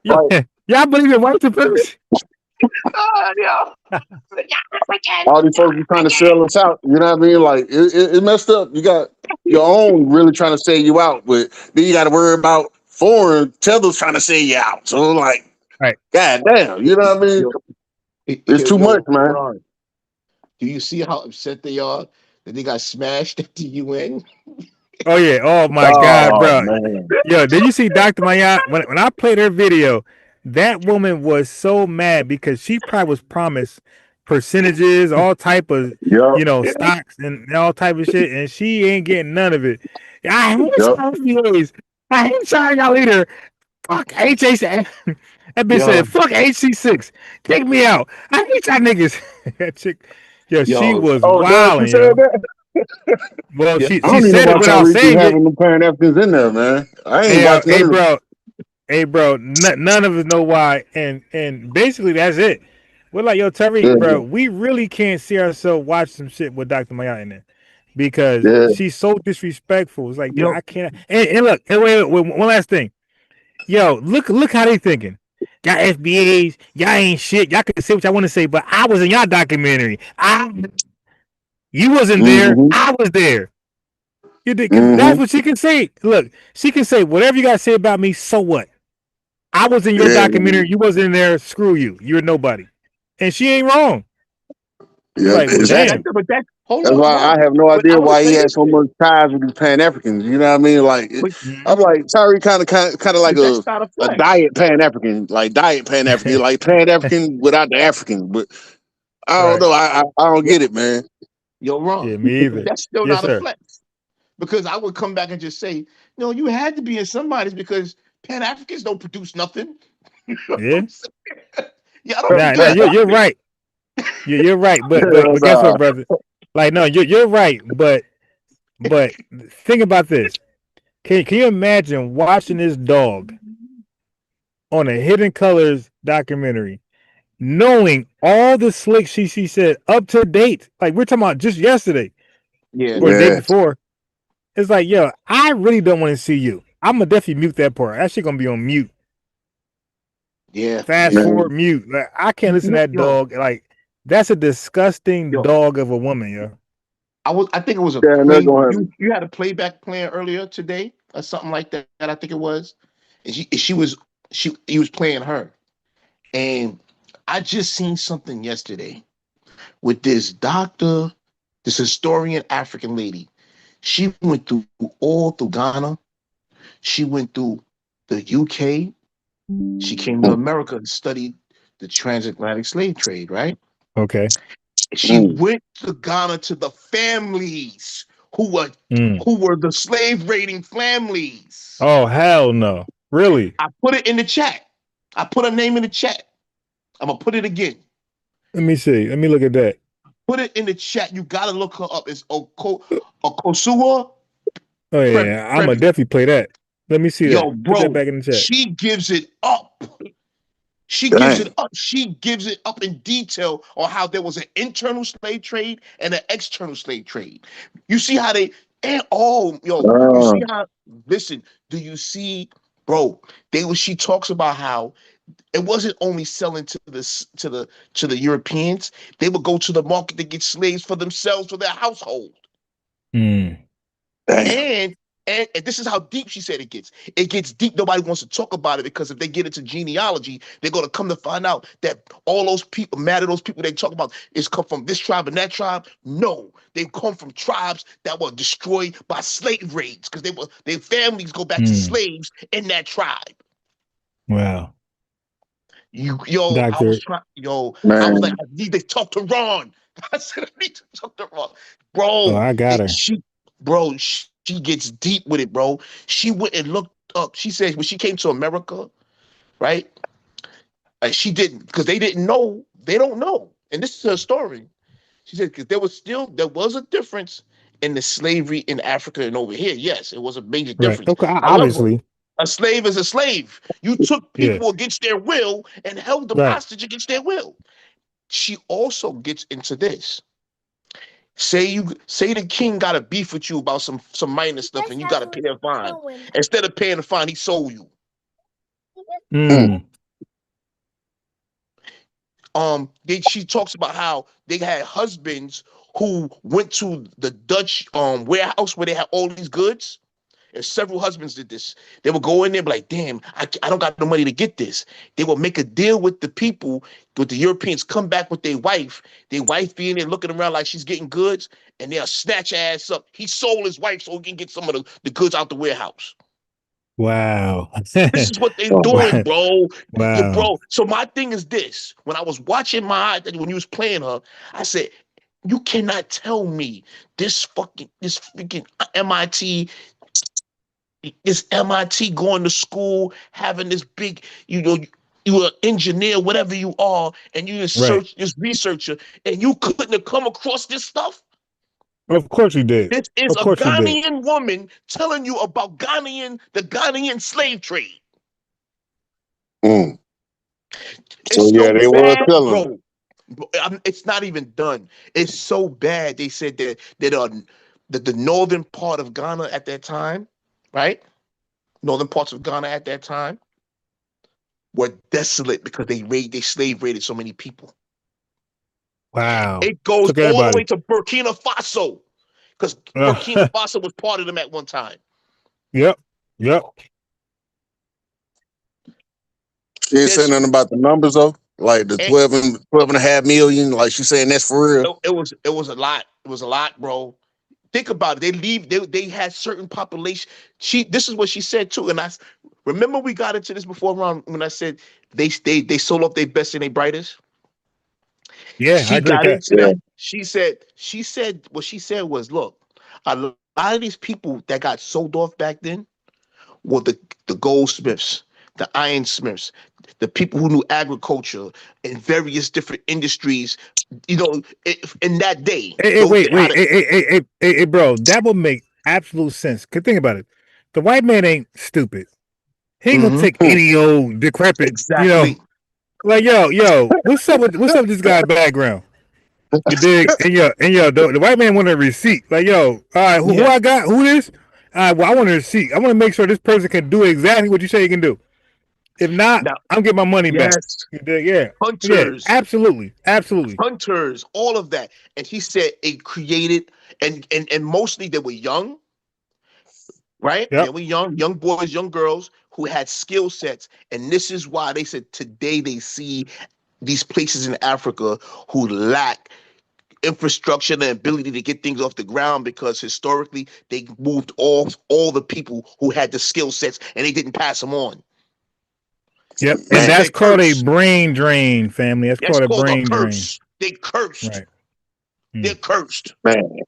Y'all believe in white supremacy. All these folks are trying to sell us out. You know what I mean? Like it messed up. You got your own really trying to sell you out, but then you got to worry about foreign Tether's trying to sell you out. So like, God damn, you know what I mean? It's too much, man. Do you see how upset they are that they got smashed at the UN? Oh yeah! Oh my God, bro! Man. Yo, did you see Dr. Maya? When I played her video, that woman was so mad because she probably was promised percentages, all type of stocks and all type of shit, and she ain't getting none of it. I hate y'all leader. Fuck HC. That bitch said, "Fuck HC6. Take me out. I hate y'all niggas." That chick, she was wilding, yo. Well, she said it without saying it. Having Pan-Africans in there, man. I ain't watching none Hey, bro, none of us know why, and basically that's it. We're like, yo, Tariq, bro, we really can't see ourselves watch some shit with Dr. Maya in it because she's so disrespectful. It's like, dude, I can't. And look, wait, one last thing. Yo, look how they thinking. Y'all FBAs, y'all ain't shit. Y'all can say what y'all want to say, but I was in y'all documentary. You wasn't there. I was there. You did. That's what she can say. Look, she can say whatever you got to say about me. So what? I was in your documentary. You wasn't in there. Screw you. You're nobody. And she ain't wrong. Yeah, well, damn. That's why I have no idea why he has so much ties with these Pan-Africans. You know what I mean? Like, I'm like, Tariq kind of like a diet Pan-African, like Pan-African without the African. But I don't know. I don't get it, man. You're wrong. Yeah, me either. That's still not a flex. Because I would come back and just say, no, you had to be in somebody's because Pan-Africans don't produce nothing. You know what Yeah. I'm saying? Yeah, I don't Nah, produce you're nothing. right. You're right. But Hell but guess nah. what, brother? Like, no, you're right. But think about this. Can you imagine watching this dog on a Hidden Colors documentary, knowing all the slick she said up to date? Like, we're talking about just yesterday Yeah. or the day Yeah. before. It's like, yo, I really don't want to see you. I'm gonna definitely mute that part. That shit gonna be on mute. Yeah. Fast Yeah. forward, mute. Like, I can't listen to that Yo, dog. Like, that's a disgusting yo. dog of a woman, yo. I think it was a Yeah, and that's play. gonna happen. You had a playback playing earlier today or something like that. I think it was, and she was he was playing her, and I just seen something yesterday with this doctor, this historian African lady. She went through all through Ghana. She went through the UK. She came to America and studied the transatlantic slave trade. Right. Okay. She went to Ghana to the families who were Mm. the slave raiding families. Oh, hell no. Really? I put it in the chat. I put her name in the chat. I'm gonna put it again. Let me see. Let me look at that. Put it in the chat. You gotta look her up. It's Okosua. Oh yeah, I'm gonna definitely play that. Let me see Yo, that. Put that bro, back in the chat. she gives it up. She Dang. gives it up. She gives it up in detail on how there was an internal slave trade and an external slave trade. You see how they you see how listen, do you see, bro? She talks about how it wasn't only selling to the Europeans, they would go to the market to get slaves for themselves, for their household. Mm. And this is how deep she said it gets. It gets deep. Nobody wants to talk about it because if they get into genealogy, they're going to come to find out that all those people, mad at those people they talk about, is come from this tribe and that tribe. No, they come from tribes that were destroyed by slave raids because their families go back to slaves in that tribe. Wow. I was trying. I was like, I need to talk to Ron. I said, I need to talk to Ron, bro. Oh, I got her. She gets deep with it, bro. She went and looked up. She said when she came to America, right? She didn't because they didn't know. They don't know, and this is her story. She said because there was a difference in the slavery in Africa and over here. Yes, it was a major Right. difference. Okay. However, Obviously. a slave is a slave. You took people Yes. against their will and held them Right. hostage against their will. She also gets into this. Say the king got a beef with you about some minor stuff and you got to pay a fine. Instead of paying the fine, he sold you. Mm. She talks about how they had husbands who went to the Dutch warehouse where they had all these goods. And several husbands did this. They would go in there and be like, damn, I don't got no money to get this. They would make a deal with the people, with the Europeans, come back with their wife being there looking around like she's getting goods, and they'll snatch her ass up. He sold his wife so he can get some of the goods out the warehouse. Wow. This is what they're doing, bro. Wow. Bro. So my thing is this. When I was watching when you was playing her, I said, you cannot tell me this freaking MIT going to school, having this big, you're an engineer, whatever you are, and you Right. this researcher, and you couldn't have come across this stuff. Of course you did. This is Of a course you did. Ghanaian woman telling you about the Ghanaian slave trade. So It's yeah, so they were bad, telling it. bro. It's not even done. It's so bad. They said that the northern part of Ghana at that time, right? Northern parts of Ghana at that time were desolate because they slave raided so many people. Wow. It goes Took all the everybody. way to Burkina Faso because Burkina Faso was part of them at one time. Yep. She ain't saying nothing about the numbers though. Like the 12 and a half million. Like she's saying that's for real. It was a lot. It was a lot, bro. Think about it. They had certain population. This is what she said too. And I remember we got into this before around when I said they sold off their best and their brightest. Yeah, She I agree with got that. into that. She said what she said was, look, a lot of these people that got sold off back then were the goldsmiths, the ironsmiths, the people who knew agriculture and various different industries. You know, in that day, Hey, those wait, that had wait, hey, bro, that would make absolute sense. Cause think about it, the white man ain't stupid. He ain't gonna take any old decrepit, exactly. like what's up with this guy's background? You dig? And the white man want a receipt. Like, all right, who Yeah. I got? Who this? All right, well, I want a receipt. I want to make sure this person can do exactly what you say he can do. If not, Now, I'm getting my money back. yes, You dig? Yeah, hunters, absolutely. hunters, all of that. And he said it created, and mostly they were young, right? They Yep. were young boys, young girls who had skill sets. And this is why they said today they see these places in Africa who lack infrastructure and the ability to get things off the ground because historically they moved off all the people who had the skill sets and they didn't pass them on. Yep. This And is that's their called a curse. brain drain, family. That's That's called a called a brain drain. curse. They cursed. Right. They're cursed. Man.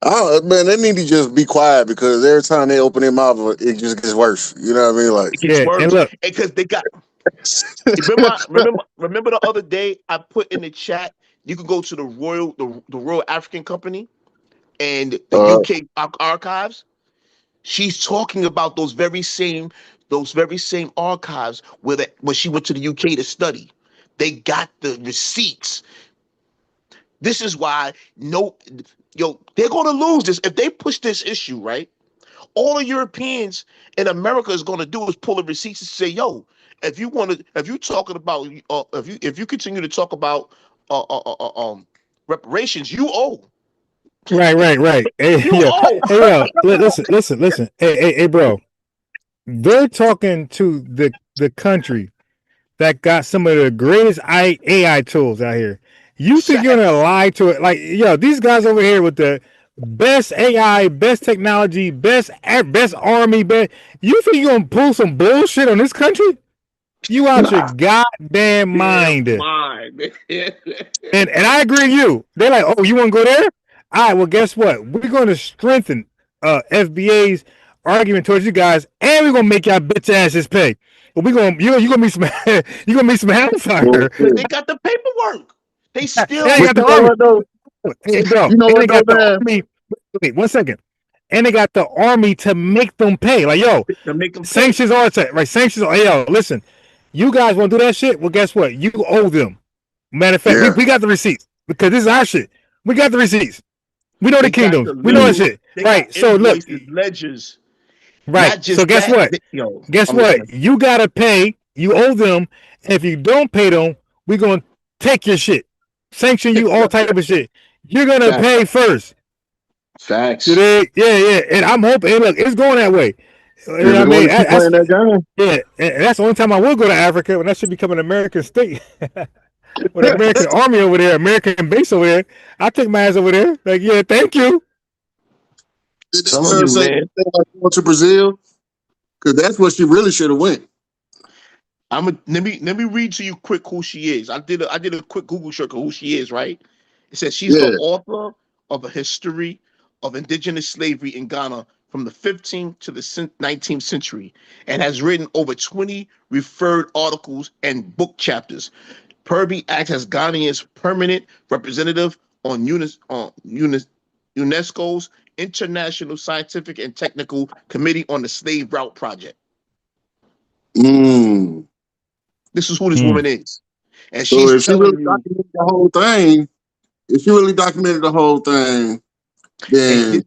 Oh man, they need to just be quiet because every time they open their mouth, it just gets worse. You know what I mean? Like, It gets worse. And look, Because they got remember the other day I put in the chat, you can go to the Royal African Company and the UK archives. She's talking about those very same archives when she went to the UK to study. They got the receipts. This is why they're gonna lose this if they push this issue, right? All the Europeans in America is gonna do is pull the receipts and say, "Yo, if you talking about, if you continue to talk about reparations, you owe, right. Hey, you owe." listen. Hey, bro. They're talking to the country that got some of the greatest AI tools out here. You think you're gonna lie to it? Like, these guys over here with the best AI, best technology, best army, best. You think you're gonna pull some bullshit on this country? You out your goddamn mind. And I agree with you. They're like, oh, you want to go there? All right, well, guess what? We're going to strengthen FBA's argument towards you guys, and we're gonna make y'all bitch asses pay. But you're gonna be some you're gonna be some hellfire. They got the paperwork. They And still. they got the you know army. what though? Hey, bro, You know and what they though, got the man? army. Wait 1 second. And they got the army to make them pay. Like, To make them pay. sanctions are right. Sanctions are. Hey, listen, you guys want to do that shit? Well, guess what? You owe them. Matter of fact, we got the receipts because this is our shit. We got the receipts. We know the They got kingdoms. the We know that literal. shit. They Right. got So look. invoices, ledgers. Right. Not So just guess that. what? Guess I'm what? listening. You gotta pay. You owe them. And if you don't pay them, we're gonna take your shit. Sanction you all type of shit. You're gonna pay first. Facts. Yeah. And I'm hoping. And look, it's going that way. You know what I They're mean? going to keep playing that game. Yeah, and that's the only time I will go to Africa when that should become an American state. With an American army over there, American base over there. I'll take my ass over there. Like, yeah, thank you. Did that Some of girl you, say man. going to Brazil? Because that's what she really should have went. Let me read to you quick who she is. I did a quick Google search of who she is, right? It says she's the author of a history of indigenous slavery in Ghana from the 15th to the 19th century and has written over 20 referred articles and book chapters. Purby acts as Ghanaian's permanent representative on UNESCO's International Scientific and Technical Committee on the Slave Route Project. Mm. This is who this woman is. And So she's if she telling really you. documented the whole thing, then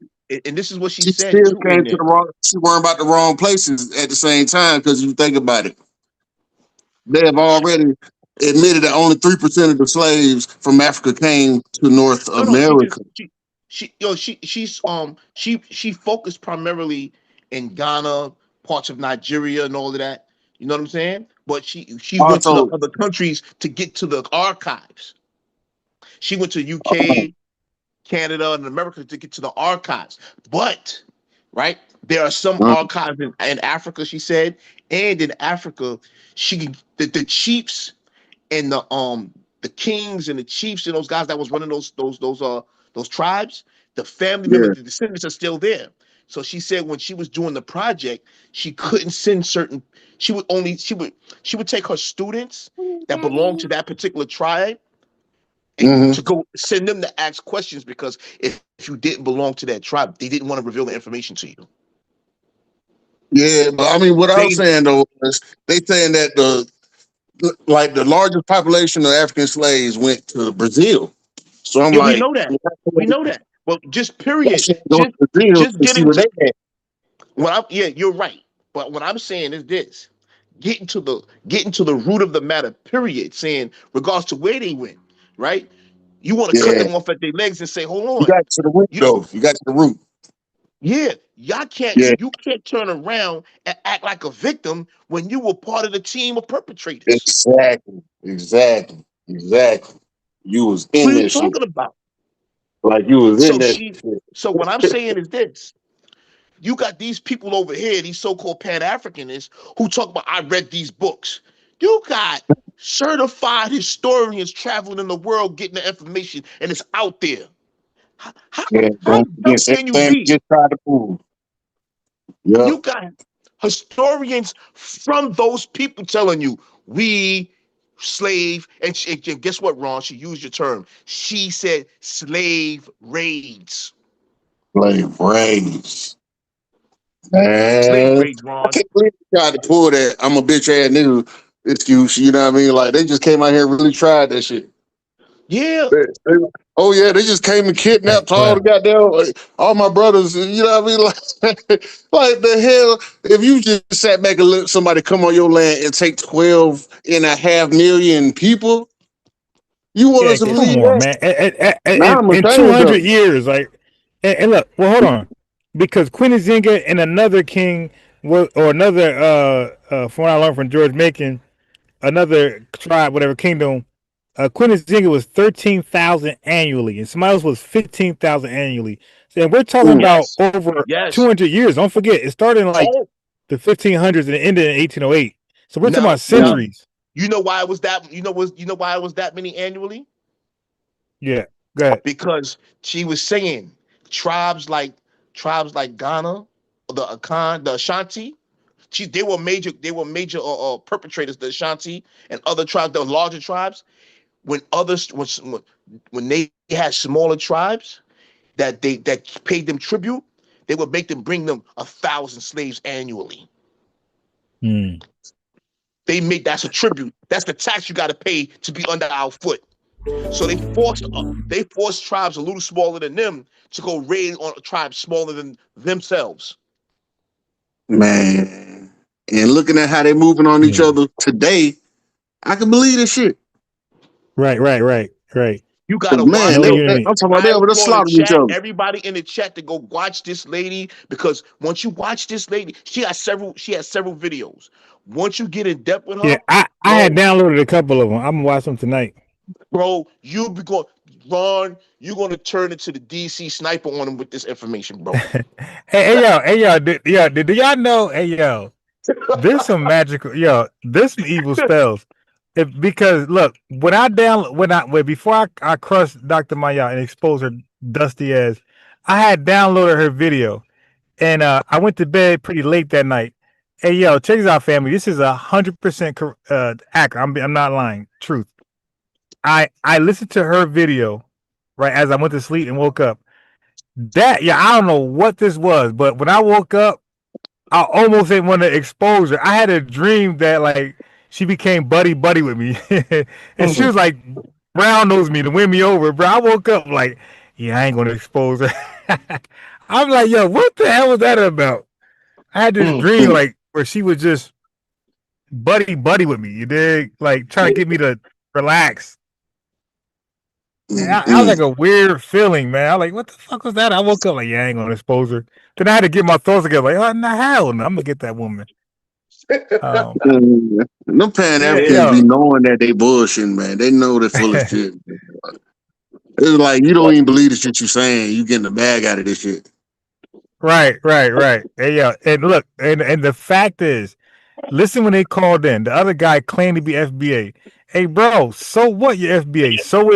And this is what she she said still too in came to there. the wrong. She worrying about the wrong places at the same time. Because you think about it, they have already admitted that only 3% of the slaves from Africa came to North No, America. she focused primarily in Ghana, parts of Nigeria, and all of that. You know what I'm saying? But she went to the Also, other countries to get to the archives. She went to UK, Canada, and America to get to the archives. But right, there are some archives in Africa, she said, and in Africa, the chiefs and the kings and the chiefs and those guys that was running those tribes, The family Yeah. members, the descendants are still there. So she said when she was doing the project, she couldn't send certain. She would take her students that belonged to that particular tribe and to go send them to ask questions because if you didn't belong to that tribe, they didn't want to reveal the information to you. Yeah, but I mean, what I was saying though is they saying that the largest population of African slaves went to Brazil. So I'm Yeah, we like, know that. We know that. But just period. go to Brazil Just to see getting what to they had. yeah, you're right. But what I'm saying is this: getting to the root of the matter. Period. Saying regards to where they went, right? You want to cut Yeah, them off at their legs and say, hold you on, got to the root though. You got to the root. yeah, y'all can't Yeah, you can't turn around and act like a victim when you were part of the team of perpetrators. exactly. You was What in are you this shit. talking about? Like you was in So that she shit. so what I'm saying is this. You got these people over here, these so-called Pan-Africanists, who talk about I read these books. You got certified historians traveling in the world getting the information, and it's out there. How, Yeah, how going dumb against can you everything be? we just tried to prove. Yep. You got historians from those people telling you we slave, and guess what, Ron? She used your term. She said slave raids. Slave raids. Slave Man, raids, I Ron. can't believe they tried to pull that I'm a bitch ass nigga excuse. You know what I mean? Like they just came out here and really tried that shit. Yeah. Oh yeah, they just came and kidnapped all the goddamn all my brothers. You know what I mean? Like the hell, if you just sat back and let somebody come on your land and take 12.5 million people, you want Yeah, us to come believe on, that? man. Now I'm In ashamed of 200 it. years, like, and look, well, hold on, because Queen Nzinga and another king was, or another, from what I learned from George Macon, another tribe, whatever kingdom, Queen Nzinga was 13,000 annually, and somebody else was 15,000 annually. And we're talking about Yes. over Yes. 200 years. Don't forget, it started in like Oh, the 1500s and it ended in 1808. So we're talking about now, centuries. you know why it was that why it was that many annually? Yeah, go ahead. Because she was saying tribes like Ghana, the Akan, the Ashanti. They were major perpetrators, the Ashanti and other tribes, the larger tribes. When they had smaller tribes that paid them tribute, they would make them bring them 1,000 slaves annually. That's a tribute. That's the tax you got to pay to be under our foot. So they forced tribes a little smaller than them to go raid on tribes smaller than themselves. Man. And looking at how they moving on each other today, I can believe this shit. Right. You gotta Man, watch. No Yo, unity. I'm talking about I they over there implore the slaughtering each chat, other. everybody in the chat to go watch this lady because once you watch this lady, she has several videos. Once you get in depth with Yeah, her, I had bro, downloaded a couple of them. I'm gonna watch them tonight. you'll be going, Ron, you're gonna turn into the DC sniper on him with this information, bro. Hey y'all, do y'all know? Hey yo, there's some magical, there's some evil spells. Because look, before I crushed Dr. Maya and exposed her dusty ass, I had downloaded her video, and I went to bed pretty late that night. Hey yo, check this out, family. This is 100% accurate. I'm not lying. Truth. I listened to her video right as I went to sleep and woke up. I don't know what this was, but when I woke up, I almost didn't want to expose her. I had a dream that like she became buddy with me, and she was like brown nose me to win me over. Bro, I woke up like, yeah, I ain't gonna expose her. I'm like, yo, what the hell was that about? I had this dream like where she was just buddy with me. You dig? Like trying to get me to relax. I was like a weird feeling, man. I was like, what the fuck was that? I woke up like, yeah, I ain't gonna expose her. Then I had to get my thoughts together. Like, oh, no, hell no, I'm gonna get that woman. Them Pan Africans be Yeah, knowing that they bullshitting, man. They know they're full of shit. It's like you don't even believe the shit you saying. You getting the bag out of this shit. right. Hey, yeah, and look, and the fact is, listen when they called in. The other guy claimed to be FBA. Hey, bro, so what? You're FBA. So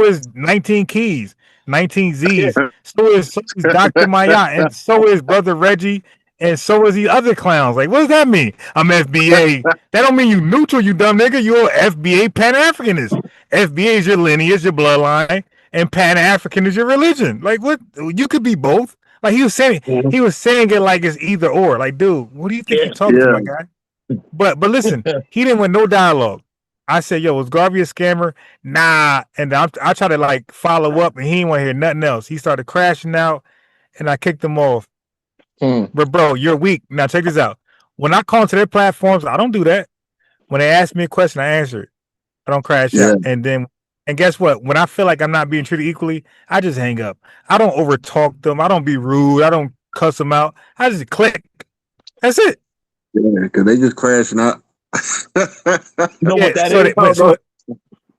is 19 Keys. 19 Z's. So is Dr. Maya, and so is Brother Reggie, and so is the other clowns. Like, what does that mean? I'm FBA. That don't mean you neutral, you dumb nigga. You're FBA Pan-Africanist. FBA is your lineage, your bloodline, and Pan-African is your religion. Like, what? You could be both. Like he was saying it like it's either or. Like, dude, what do you think you're talking to, my guy? But listen, he didn't want no dialogue. I said, yo, was Garvey a scammer? Nah. And I tried to like follow up, and he didn't want to hear nothing else. He started crashing out, and I kicked him off. But bro, you're weak. Now check this out. When I call into their platforms, I don't do that. When they ask me a question, I answer it. I don't crash out. And guess what? When I feel like I'm not being treated equally, I just hang up. I don't overtalk them. I don't be rude. I don't cuss them out. I just click. That's it. Yeah, because they just crashing out. You know what that is?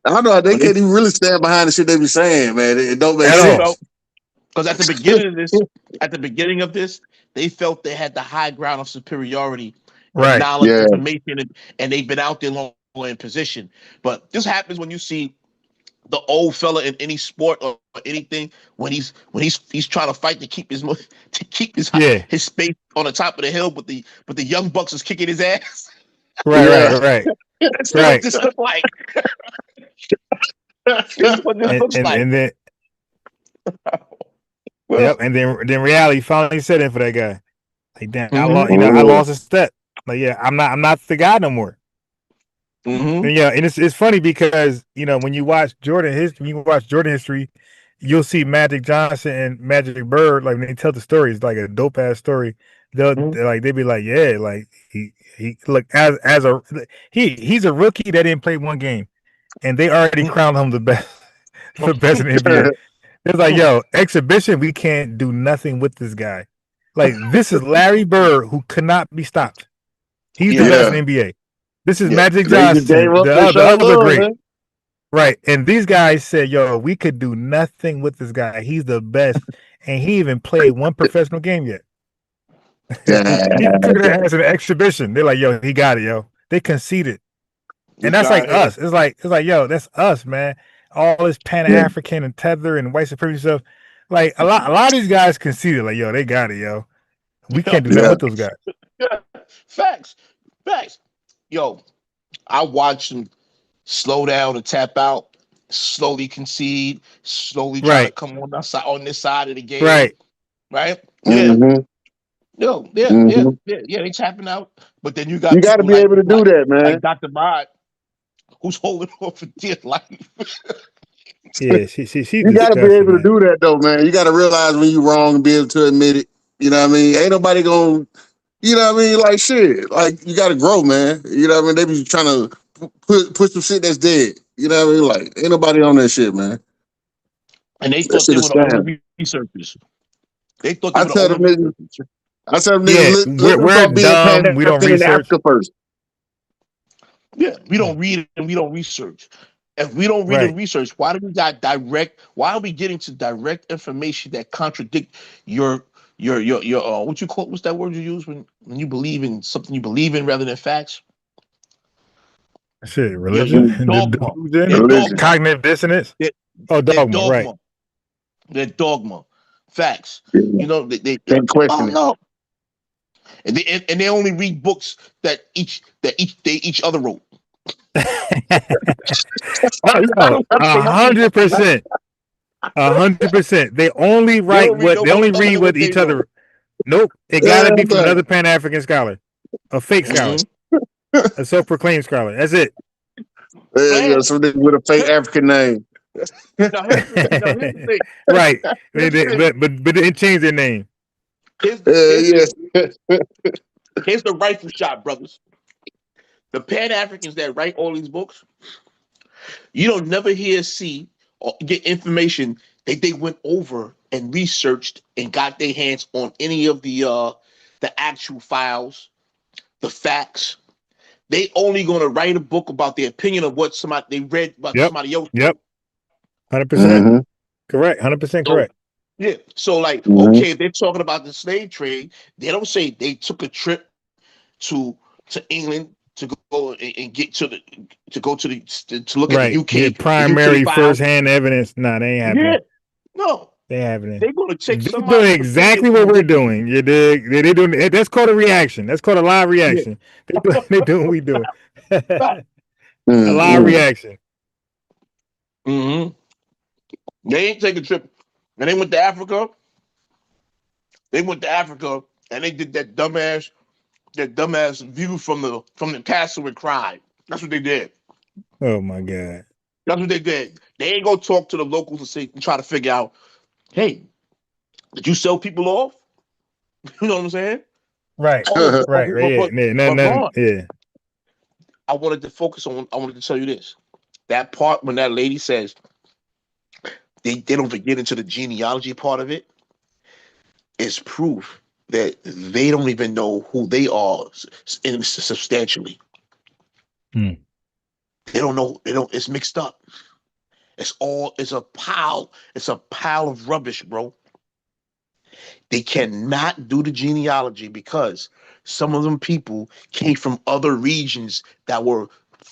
I don't know. They can't even really stand behind the shit they be saying, man. It don't make sense. Because at the beginning of this, they felt they had the high ground of superiority, and knowledge, information, and they've been out there long in position. But this happens when you see the old fella in any sport or anything when he's trying to fight to keep his space on the top of the hill, but the young bucks is kicking his ass. Right. That's what this looks like. This is what this looks like. And then, and then reality finally set in for that guy. Like, damn, I lost a step. Like, yeah, I'm not the guy no more. And it's funny because when you watch Jordan history, you'll see Magic Johnson and Magic Bird. Like when they tell the story, it's like a dope ass story. They'll be like, yeah, like he look he's a rookie that didn't play one game, and they already crowned him the best in the NBA. It's like, yo, exhibition, we can't do nothing with this guy. Like, this is Larry Bird, who could not be stopped. He's the best in the NBA. This is Magic Johnson, the other great. Man. Right. And these guys said, yo, we could do nothing with this guy. He's the best. And he even played one professional game yet. He took it as an exhibition. They're like, yo, he got it, yo. They conceded. And that's like us. It's like, yo, that's us, man. All this Pan-African and Tether and white supremacy stuff. Like a lot of these guys conceded, like, yo, they got it, yo. We can't do nothing with those guys. Facts. Yo, I watched them slow down and tap out, slowly concede, slowly try to come on this side of the game. Right? Yeah. Yo, they tapping out. But then you got to be able to do that, man. Like Dr. Bod, who's holding on for dear life. Yeah, she you got to be able to do that, though, man. You got to realize when you're wrong and be able to admit it. You know what I mean? Ain't nobody going, you know what I mean? Like, shit. Like, you got to grow, man. You know what I mean? They be trying to put some shit that's dead. You know what I mean? Like, ain't nobody on that shit, man. And they thought they were the only researchers. They thought they were the only researchers. I said, we're dumb. We don't research. Africa first. Yeah, we don't read and we don't research. If we don't read and research, why do we got direct? Why are we getting to direct information that contradict your what you call, what's that word you use when you believe in something you believe in rather than facts? Shit, religion, dogma. Cognitive dissonance. Dogma, right? They're dogma, facts. You know, they can't question it. And they only read books that each other wrote. 100%. 100%. They only read what each other. Nope. It gotta be from another Pan-African scholar, a fake scholar, a self-proclaimed scholar. That's it. Yeah, something with a fake African name. Right. But they didn't change their name. Here's the rifle shot, brothers. The Pan-Africans that write all these books, you don't never see or get information that they went over and researched and got their hands on any of the actual files, the facts. They only going to write a book about their opinion of what they read about somebody else. Yep. 100%. Correct. 100% correct. Yeah. So okay, if they're talking about the slave trade, they don't say they took a trip to England to go and get to look at the UK. Get primary first-hand evidence. Nah, they ain't happening. No, They happening. they're gonna take They're somebody's doing opinion exactly and what we're make it. doing. You dig? They doing that's called a reaction. That's called a live reaction. They doing what we doing. Right. A live Mm-hmm. reaction. Mm-hmm. They ain't take a trip. And they went to Africa. They went to Africa and they did that dumbass view from the castle and cried. That's what they did. Oh my God. That's what they did. They ain't gonna talk to the locals and try to figure out, hey, did you sell people off? You know what I'm saying? Right. Oh, Right. Yeah. Yeah. Nothing. Ron, Yeah. I wanted to tell you this. That part when that lady says they don't get into the genealogy part of it is proof that they don't even know who they are substantially. Hmm. They don't know. They don't. It's mixed up. It's a pile. It's a pile of rubbish, bro. They cannot do the genealogy because some of them people came from other regions that were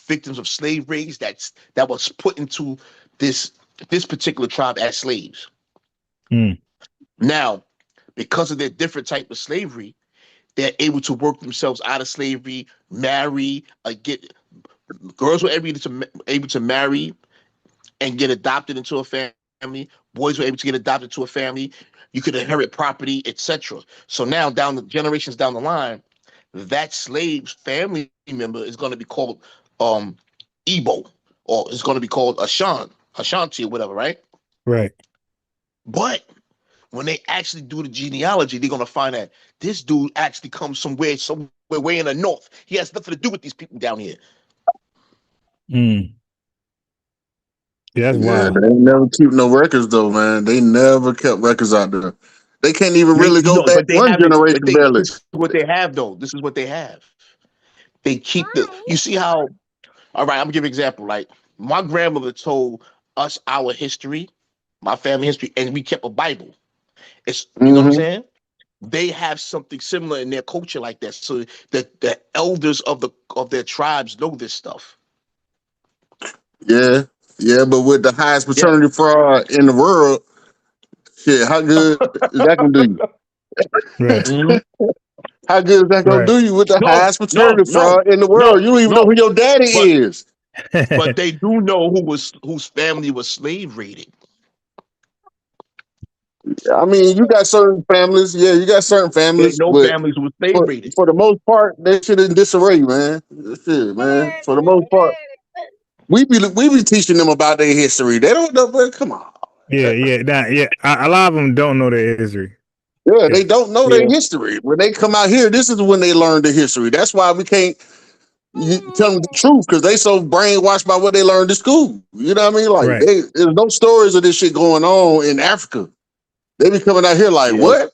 victims of slave raids that was put into this particular tribe as slaves. Hmm. Now, because of their different type of slavery, they're able to work themselves out of slavery, marry, get girls were able to marry and get adopted into a family. Boys were able to get adopted to a family. You could inherit property, etc. So now, down the generations down the line, that slave's family member is going to be called Igbo, or it's going to be called Ashanti, or whatever, right? Right. But when they actually do the genealogy, they're going to find that this dude actually comes somewhere way in the north. He has nothing to do with these people down here. Hmm. Yeah, that's Yeah, wild. they ain't never keep no records though, man. They never kept records out there. They can't even really go back But they one have it. But generation barely. this is what they have, though. This is what they have. They keep you see how, all right, I'm gonna give you an example. Like, my grandmother told us our history, my family history, and we kept a Bible. You know what I'm Mm-hmm. saying? They have something similar in their culture like that. So the elders of their tribes know this stuff. Yeah, yeah, but with the highest Yeah. paternity fraud in the world, shit, how good is that gonna do you? Right. Mhm. How good is that gonna Right. do you with the No, highest paternity no, fraud in the world? no, You don't even know no. who your daddy But is. they do know whose family was slave raided. I mean, you got certain families, yeah, you got certain They families, know but families were slave raided. for the most part, that shit in disarray, man. Shit, man. For the most part, we be teaching them about their history. They don't know, but come on. Yeah. Yeah. Yeah. A lot of them don't know their history. Yeah, Yeah. they don't know their Yeah. history. When they come out here, this is when they learn the history. That's why we can't tell them the truth, because they so brainwashed by what they learned in school. You know what I mean? Like, Right. there's no stories of this shit going on in Africa. They be coming out here like, Yeah. what?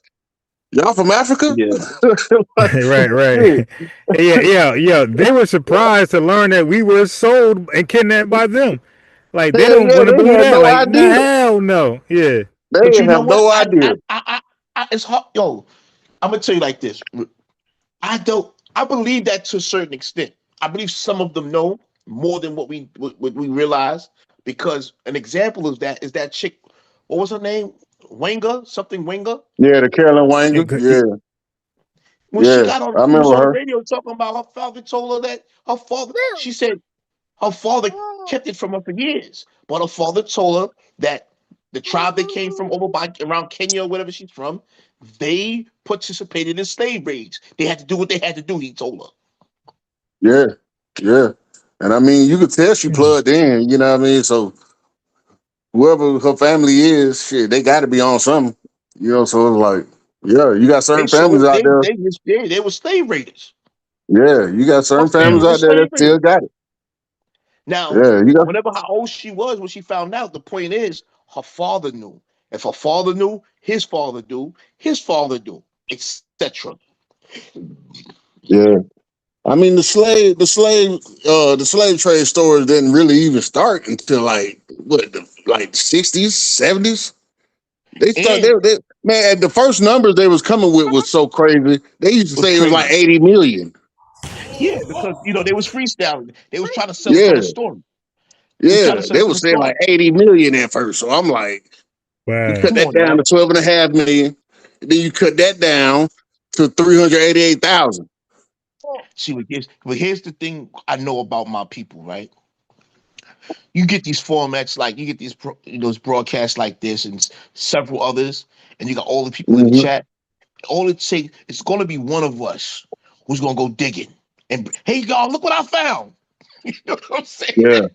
Y'all from Africa? Yeah. Like, Right. shit. Right. Yeah. They were surprised to learn that we were sold and kidnapped by them. Like they Hell don't yeah, want to they believe had that. no Like, nah, idea. hell no. Yeah. But They you know have what? no idea. It's hard. Yo, I'm gonna tell you like this. I believe that to a certain extent. I believe some of them know more than what we realize. Because an example of that is that chick. What was her name? Wenger, something Wenger. Yeah, the Carolyn Wanger. Yeah. Yeah, When she yeah. got on, I she was remember on the her. radio talking about her father told her that her father. She said her father kept it from her for years, but her father told her that the tribe they came from over by around Kenya or whatever she's from, they participated in slave raids. They had to do what they had to do. He told her. Yeah, yeah. And I mean, you could tell she plugged in, you know what I mean? So whoever her family is, shit, they got to be on something, you know? So it's like, yeah, you got They certain families sold. out there. They were slave raiders. Yeah, you got Her certain families family Mm. was out there that slave still raiders. got it. Now, Yeah, you got. whenever how old she was when she found out, the point is her father knew. If her father knew, his father knew, his father knew, etc. Yeah. I mean, the slave trade stories didn't really even start until like what, like 60s, 70s. They start And they man, the first numbers they was coming with was so crazy. They used to was say it was like crazy. 80 million. Yeah, because they was freestyling. They was trying to sell it for Yeah, the story. They was trying yeah. to sell They it for was the saying like story. 80 million at first. So I'm like, You cut Come that on down now. to 12.5 million. Then you cut that down to 388,000. See, here's the thing I know about my people, right? You get these formats like you get those broadcasts like this and several others, and you got all the people in the chat. All it takes, it's gonna be one of us who's gonna go digging and hey y'all, look what I found. You know what I'm saying? Yeah,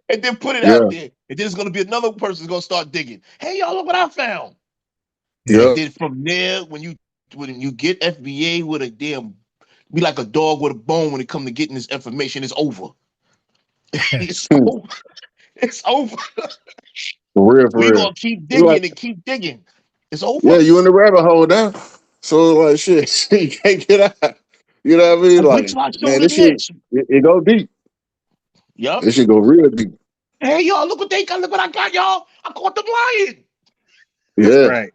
And then put it yeah, out there. And then there's gonna be another person who's gonna start digging. Hey y'all, look what I found. And yeah. then from there, when you get FBA with a damn be like a dog with a bone when it comes to getting this information, it's over. It's over. It's over. For real, for We real. gonna keep You like, digging and keep digging. It's over. yeah, you in the rabbit hole now. So like shit, you can't get out. You know what I mean? Wait till Like, I show man, this shit Lineage. it go deep. Yup. This shit go real deep. Hey y'all, look what they got. Look what I got, y'all. I caught them lying. Yeah, Right.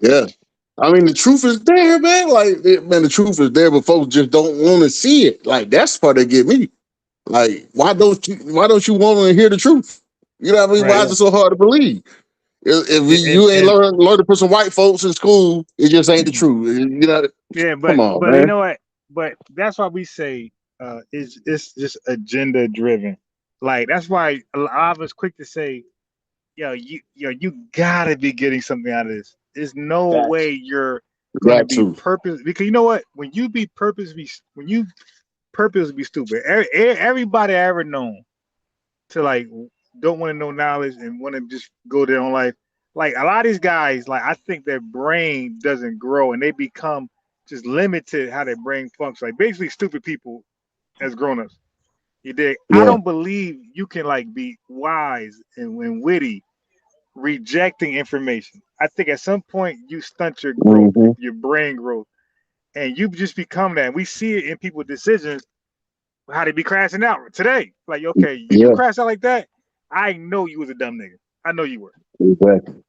yeah. I mean, the truth is there, man. Like, man, the truth is there, but folks just don't want to see it. Like, that's the part that get me. Like, why don't you want to hear the truth? You know what I mean? Why Right. is it so hard to believe? If Yeah, you ain't and learn to put some white folks in school, it just ain't the truth. You know, yeah, come on, but you man. know what? But that's why we say it's just agenda driven. Like that's why a lot of us quick to say, you gotta be getting something out of this. There's no way Facts. you're gonna Got be to. because you know what? When you purposely be stupid, everybody I ever known to like don't want to know knowledge and want to just go their own life. Like a lot of these guys, like I think their brain doesn't grow and they become just limited how their brain functions. Like basically stupid people as grown-ups. You dig? I Yeah. don't believe you can like be wise and witty rejecting information. I think at some point you stunt your growth, Mm-hmm. your brain growth, and you just become that. And we see it in people's decisions, how they be crashing out today. Like, okay, if you Yeah. crash out like that, I know you was a dumb nigga. I know you were. Exactly.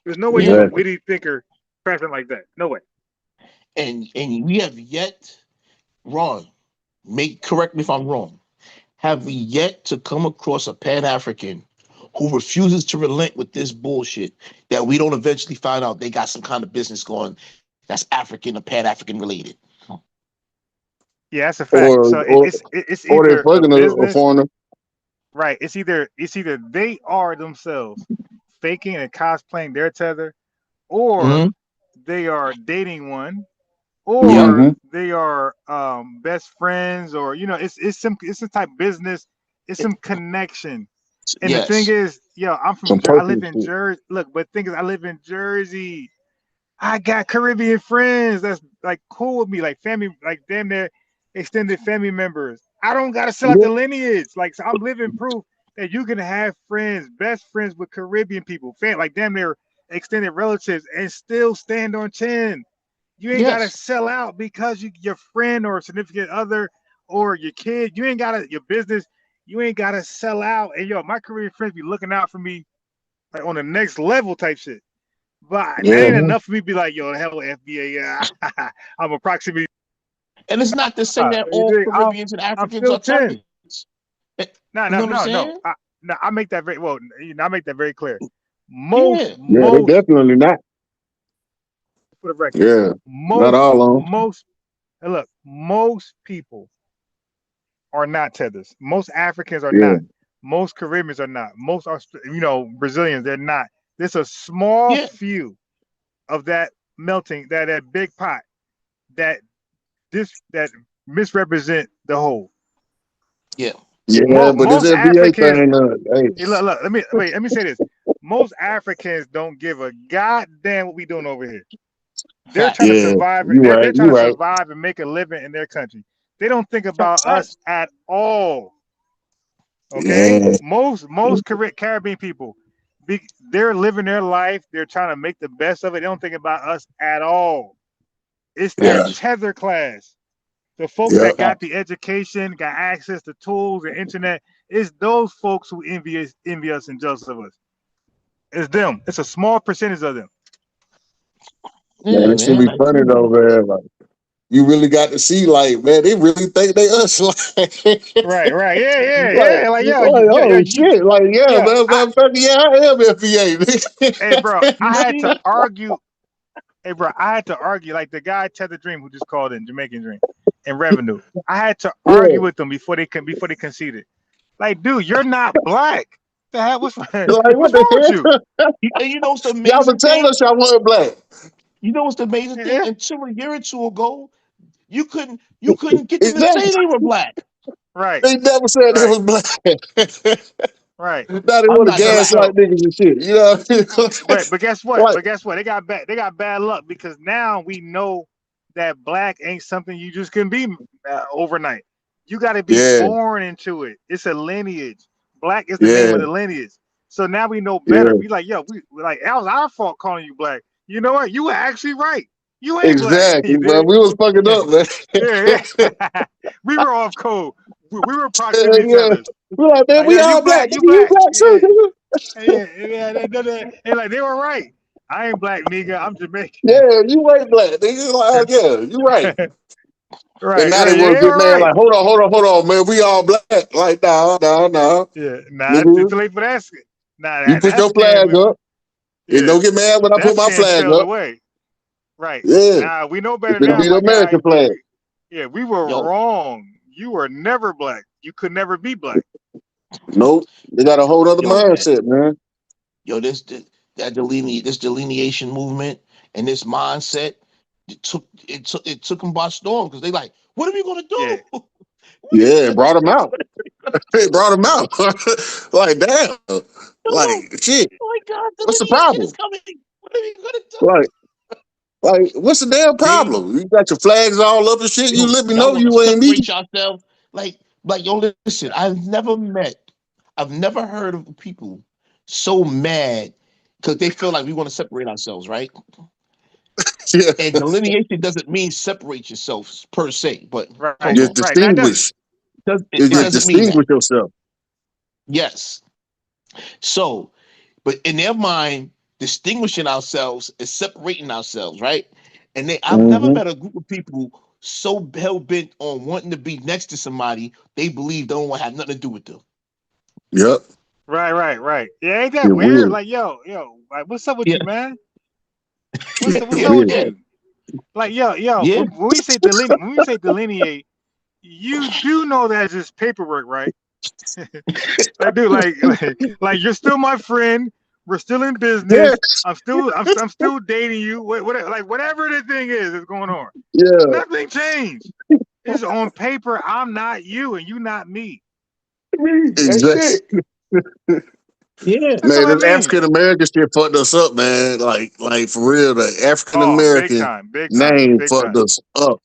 There's no way Yeah. you a Exactly. witty thinker crashing like that. No way. And we have yet, Ron, correct me if I'm wrong. Have we yet to come across a Pan-African who refuses to relent with this bullshit that we don't eventually find out they got some kind of business going that's African or Pan-African related? Yeah, that's a fact. Or So or it's or they either a fucking a business, foreigner. right? It's either they are themselves faking and cosplaying their tether, or Mm-hmm. they are dating one, Yep. or Mm-hmm. they are best friends, or it's some type of business, it's some connection. And the thing Yes. is, I'm from Some I live personal in shit. Jersey. Look, but the thing is, I live in Jersey. I got Caribbean friends that's like cool with me, like family, like damn near extended family members. I don't gotta sell out Yeah. the lineage. Like so I'm living proof that you can have friends, best friends with Caribbean people, like damn near extended relatives, and still stand on 10. You ain't gotta Yes. sell out because your friend or significant other or your kid. You ain't gotta your business. You ain't gotta sell out. And my Caribbean friends be looking out for me like on the next level type shit. But that Yeah. ain't Mm-hmm. enough for me to be like, hell FBA, I'm approximately. And it's not to say that all I'm, Caribbeans and I'm Africans still are 10. terrorists. Eh, No, You no, know what I'm no, no. saying? No, I make that very well. I make that very clear. Most, Yeah. Yeah, they most definitely not. for the record, Yeah. Not most, all of them. most. Look, most people are not tethers. Most Africans are Yeah. not. Most Caribbeans are not. Most are, Brazilians. They're not. There's a small Yeah. few of that melting, that big pot that that misrepresent the whole. Yeah. Yeah, but this Most FBA Africans, thing, hey, hey, look, let me say this. Most Africans don't give a goddamn what we doing over here. They're trying to Facts. yeah, survive. you They're right, trying you to right. survive and make a living in their country. They don't think about us Facts. at all. Okay, Yeah, most Caribbean people, they're living their life. They're trying to make the best of it. They don't think about us at all. It's their yeah, Facts. tether class. The folks yeah, that got Facts. the education, got access to tools and internet, it's those folks who envy us and jealous of us. It's them. It's a small percentage of them. man. Yeah, It should man. be Like, funny come though, on. man. Like, you really got to see, like, man, they really think they us. Like, Right, like, yeah. Like, oh shit. Like, yeah, man, I, I am FBA. hey, bro, You I had see? to argue. Hey, bro, I had to argue like the guy Tether Dream who just called in Jamaican Dream and Revenue. I had to Yeah. argue with them before they conceded. Like, dude, you're not black. The hell? What's Like, what wrong the with you? hell? And you know what's the Y'all been amazing telling thing? us y'all weren't black. You know what's the amazing thing? Yeah. Until a year or two ago, you couldn't get them to Exactly. say they were black. Right, They never said they right, was black. right. Now they I'm want to not gonna gaslight So, niggas and shit. You know what I mean? but guess what? Like, They got bad luck because now we know that black ain't something you just can be overnight. You got to be yeah, born into it. It's a lineage. Black is the name yeah, of the lineage. So now we know yeah. better. We like, yo, we like that was our fault calling you black. You know what? You were actually right. You ain't black. Exactly, You bro. dig? We was fucking up, man. Yeah. We were off code. We were proximity Yeah. tethers. We're like, man, Like, we yo, you all black. black, you Nigga, you black. black too, Yeah. nigga. And like they were right. I ain't black, nigga. I'm Jamaican. Yeah, you ain't black. Nigga, like, yeah, you right. And Right. now they Yeah, want they to get were mad, right. like, hold on, man. We all black. Like, no. Yeah. Nah, it's Nigga, too late for that. Nah, you put that your flag scam. up. And Yeah, don't get mad when I that put my scam flag sailed up. away. Right. Yeah. Nah, we know It's better gonna now, be the my guy. American flag. We were Yo, wrong. You were never black. You could never be black. Nope. They got a whole other yo, man. mindset, man. Yo, this delineation movement and this mindset it took them by storm because they like, what are we gonna Yeah. do? Yeah, it brought them out. It brought them out. Like, damn. Like, Oh shit. my God, What's the delineation is problem? coming. What are we gonna do? Like, what's the damn They problem? You got your flags all up and shit. You let me y'all know want to you ain't me. separate yourselves. Like yo, listen, I've never heard of people so mad because they feel like we want to separate ourselves, right? Yeah. And delineation doesn't mean separate yourself per se, but Right. hold Just on. Right. That doesn't. distinguish. It You just Right. doesn't mean that. distinguish yourself. Yes. So, but in their mind, distinguishing ourselves is separating ourselves, right? I've never Mm-hmm. met a group of people so hell bent on wanting to be next to somebody they believe don't want to have nothing to do with them. Yep. Right. Yeah, ain't that It's weird? weird. Like, yo, like, what's up with Yeah, you, man? What's yeah, up with Weird. yeah, you? Like, yo, yeah. when we say delineate, you do know that's just paperwork, right? Like, dude, like you're still my friend. We're still in Yeah. business. I'm still dating you. Like whatever the thing is going on. Yeah. Nothing changed. It's on paper. I'm not you, and you not me. That's it. Exactly. Yeah. That's all Man, I this mean. African American shit fucked us up, man. Like for real, the African Oh, American big time, name big fucked time, us up.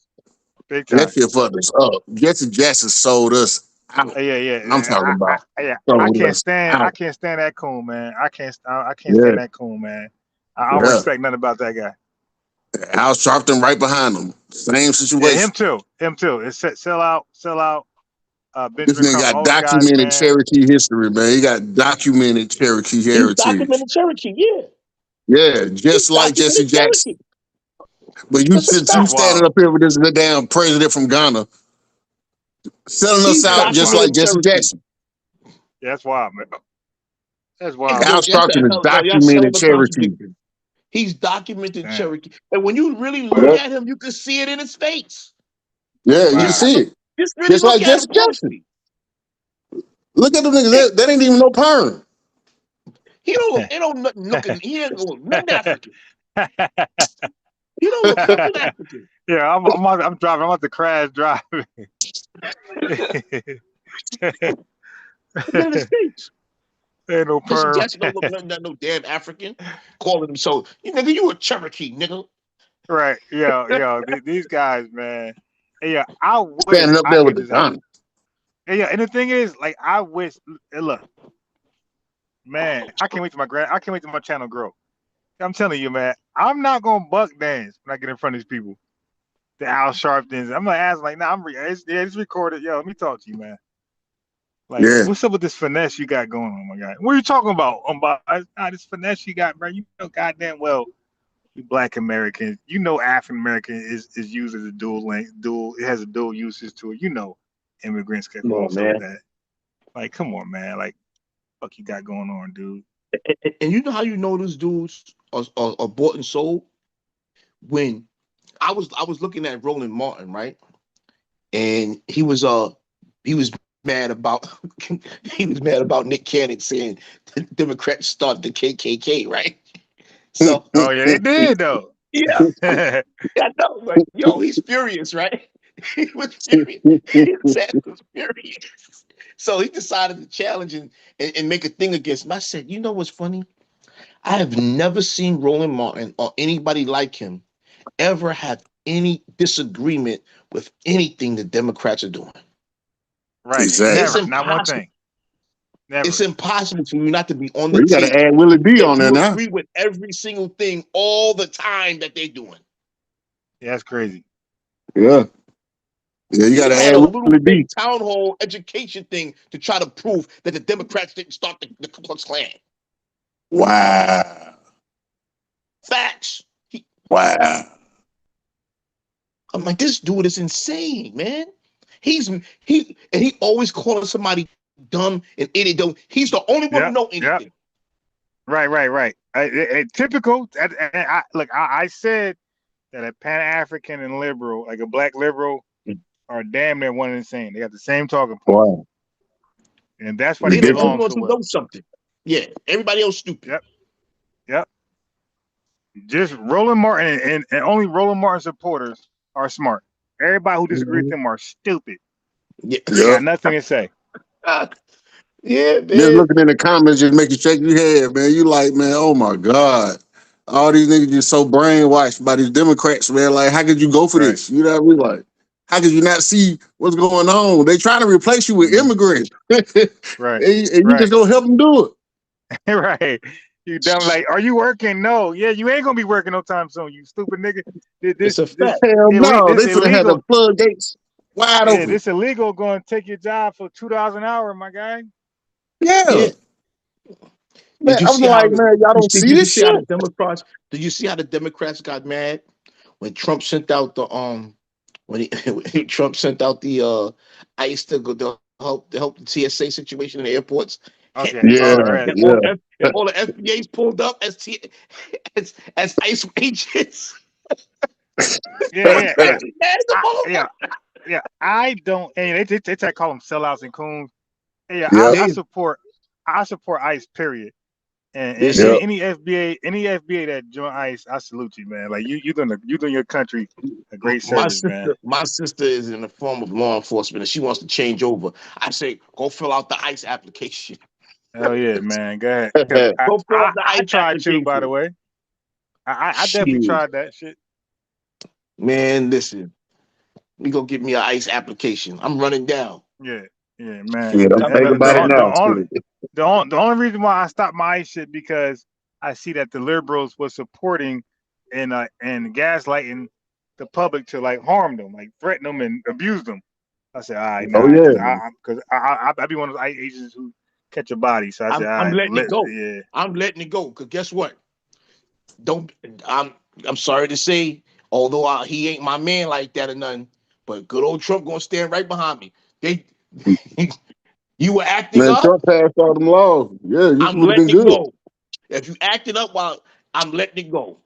big That time. shit fucked us up. Jesse Jackson sold us out. I'm talking Yeah. about I sold can't us stand. I out. can't stand that coon, man. I can't Yeah, stand that coon, man. I don't yeah. respect nothing about that guy. Al Sharpton right behind him. Same Yeah, situation. him too. It's sell out. This Benjamin nigga Crump, got all them guys, documented man. Cherokee history, man. He got documented Cherokee He's heritage. documented Cherokee. Yeah. Yeah, He's just like Jesse documented Jackson. Cherokee. But you That's a since you That's fact. standing wild. up here with this damn president from Ghana, selling us He's Yeah, out that's just wild. like documented Jesse Cherokee. Jackson. Yeah, that's wild, man. That's Hey, wild, Al yo, man. that's Sharpton is yo, y'all selling documented the Cherokee. contradiction. He's documented Damn. Cherokee. And when you really look Yep. at him, you can see it in his face. Yeah, you can Wow. see it. Just really Just look like at Jesse him Jackson. closely. Look at them niggas. It, That ain't even no perm. it don't nothing. He ain't look nothing African. He don't look nothing African. Yeah, I'm driving. I'm about to crash driving. Look at his face. Ain't no Jesse perm. Jackson don't look nothing like no damn African. Calling himself, nigga, you a Cherokee, nigga. Right. These guys, man. Hey, yeah, I wish Standing up I there with could the just have. gun. Hey, yeah, and the thing is, like, I wish. Look, man, I can't wait till my channel grow. I'm telling you, man, I'm not gonna buck dance when I get in front of these people. The Al Sharptons. I'm gonna ask, like, nah, it's recorded. Yo, let me talk to you, man. Like, Yeah. what's up with this finesse you got going on, my guy? What are you talking about? This finesse you got, bro. You know goddamn well Black Americans, you know, African American is used as a it has a dual uses to it. You know, immigrants can Come call on, themselves man. that. Like, come on, man. Like, fuck you got going on, dude? And you know how you know those dudes are bought and sold? When I was looking at Roland Martin, right? And he was mad about he was mad about Nick Cannon saying the Democrats start the KKK, right? So Oh yeah, they did though. yeah, I know, but yo, he's furious, right? He was furious. His ass was furious. So he decided to challenge and make a thing against him. I said, you know what's funny? I have never seen Roland Martin or anybody like him ever have any disagreement with anything the Democrats are doing. Right. Exactly. It's Never. Not one impossible. thing. Never. It's impossible for you not to be on the Well, you got to table add Willie D on if there you now. agree with every single thing all the time that they're doing. Yeah, that's crazy. Yeah. Yeah, you got to He had add a little Willie big D. town hall education thing to try to prove that the Democrats didn't start the Ku Klux Klan. Wow. Facts. Wow. I'm like, this dude is insane, man. He always calling somebody dumb and idiot. He's the only one who know anything. Right. Typical. I said that a Pan-African and liberal, like a black liberal, are damn near one and the same. They got the same talking points. Wow. And that's why They they the get only along ones so who well. know something. Yeah, everybody else stupid. Yep. Just Roland Martin and only Roland Martin supporters are smart. Everybody who disagrees with them are stupid. Yeah. They got nothing to say. Yeah, man. Just looking in the comments just make you shake your head, man. You like, man, oh my God. All these niggas just so brainwashed by these Democrats, man. Like, how could you go for this? You know what I mean? Like, how could you not see what's going on? They trying to replace you with immigrants. Right. and you just gonna help them do it. Right. You dumb, like, are you working? No. Yeah, you ain't gonna be working no time soon, you stupid nigga. It's a fact. Hell no, this they finna have the illegal. floodgates wide open. This illegal going to take your job for $2 an hour, my guy. Yeah. Man, Did you I'm see how like, man, y'all don't see did you this see how the shit? Democrats? Did you see how the Democrats got mad when Trump sent out the when Trump sent out the ICE to help the TSA situation in the airports? Okay. Yeah, And yeah. all the FBAs pulled up as ICE agents. Yeah. Mad as a motherfucker. Yeah. I don't. And they call them sellouts and coons. Yeah. Yep. I support ICE. Period. And Yep. any FBA that join ICE, I salute you, man. Like you doing your country a great service, man. My sister is in the form of law enforcement and she wants to change over. I say, go fill out the ICE application. Hell yeah, man. Go ahead. Go fill out the I ICE tried to, application. by the way. I definitely Shit. tried that shit. Man, listen. We go get me an ICE application. I'm running down. Yeah, man. Yeah, don't think about it now. The only reason why I stopped my ICE shit because I see that the liberals were supporting and gaslighting the public to like harm them, like threaten them and abuse them. I said, all right, nah, because I be one of those ICE agents who catch a body. So I said, I'm letting it go. Yeah. I'm letting it go. Cause guess what? I'm sorry to say, although he ain't my man like that or nothing, but good old Trump gonna stand right behind me. You were acting Man, up. Trump passed all them laws. Yeah, you I'm would have letting been it good. go. If you acted up while I'm letting it go.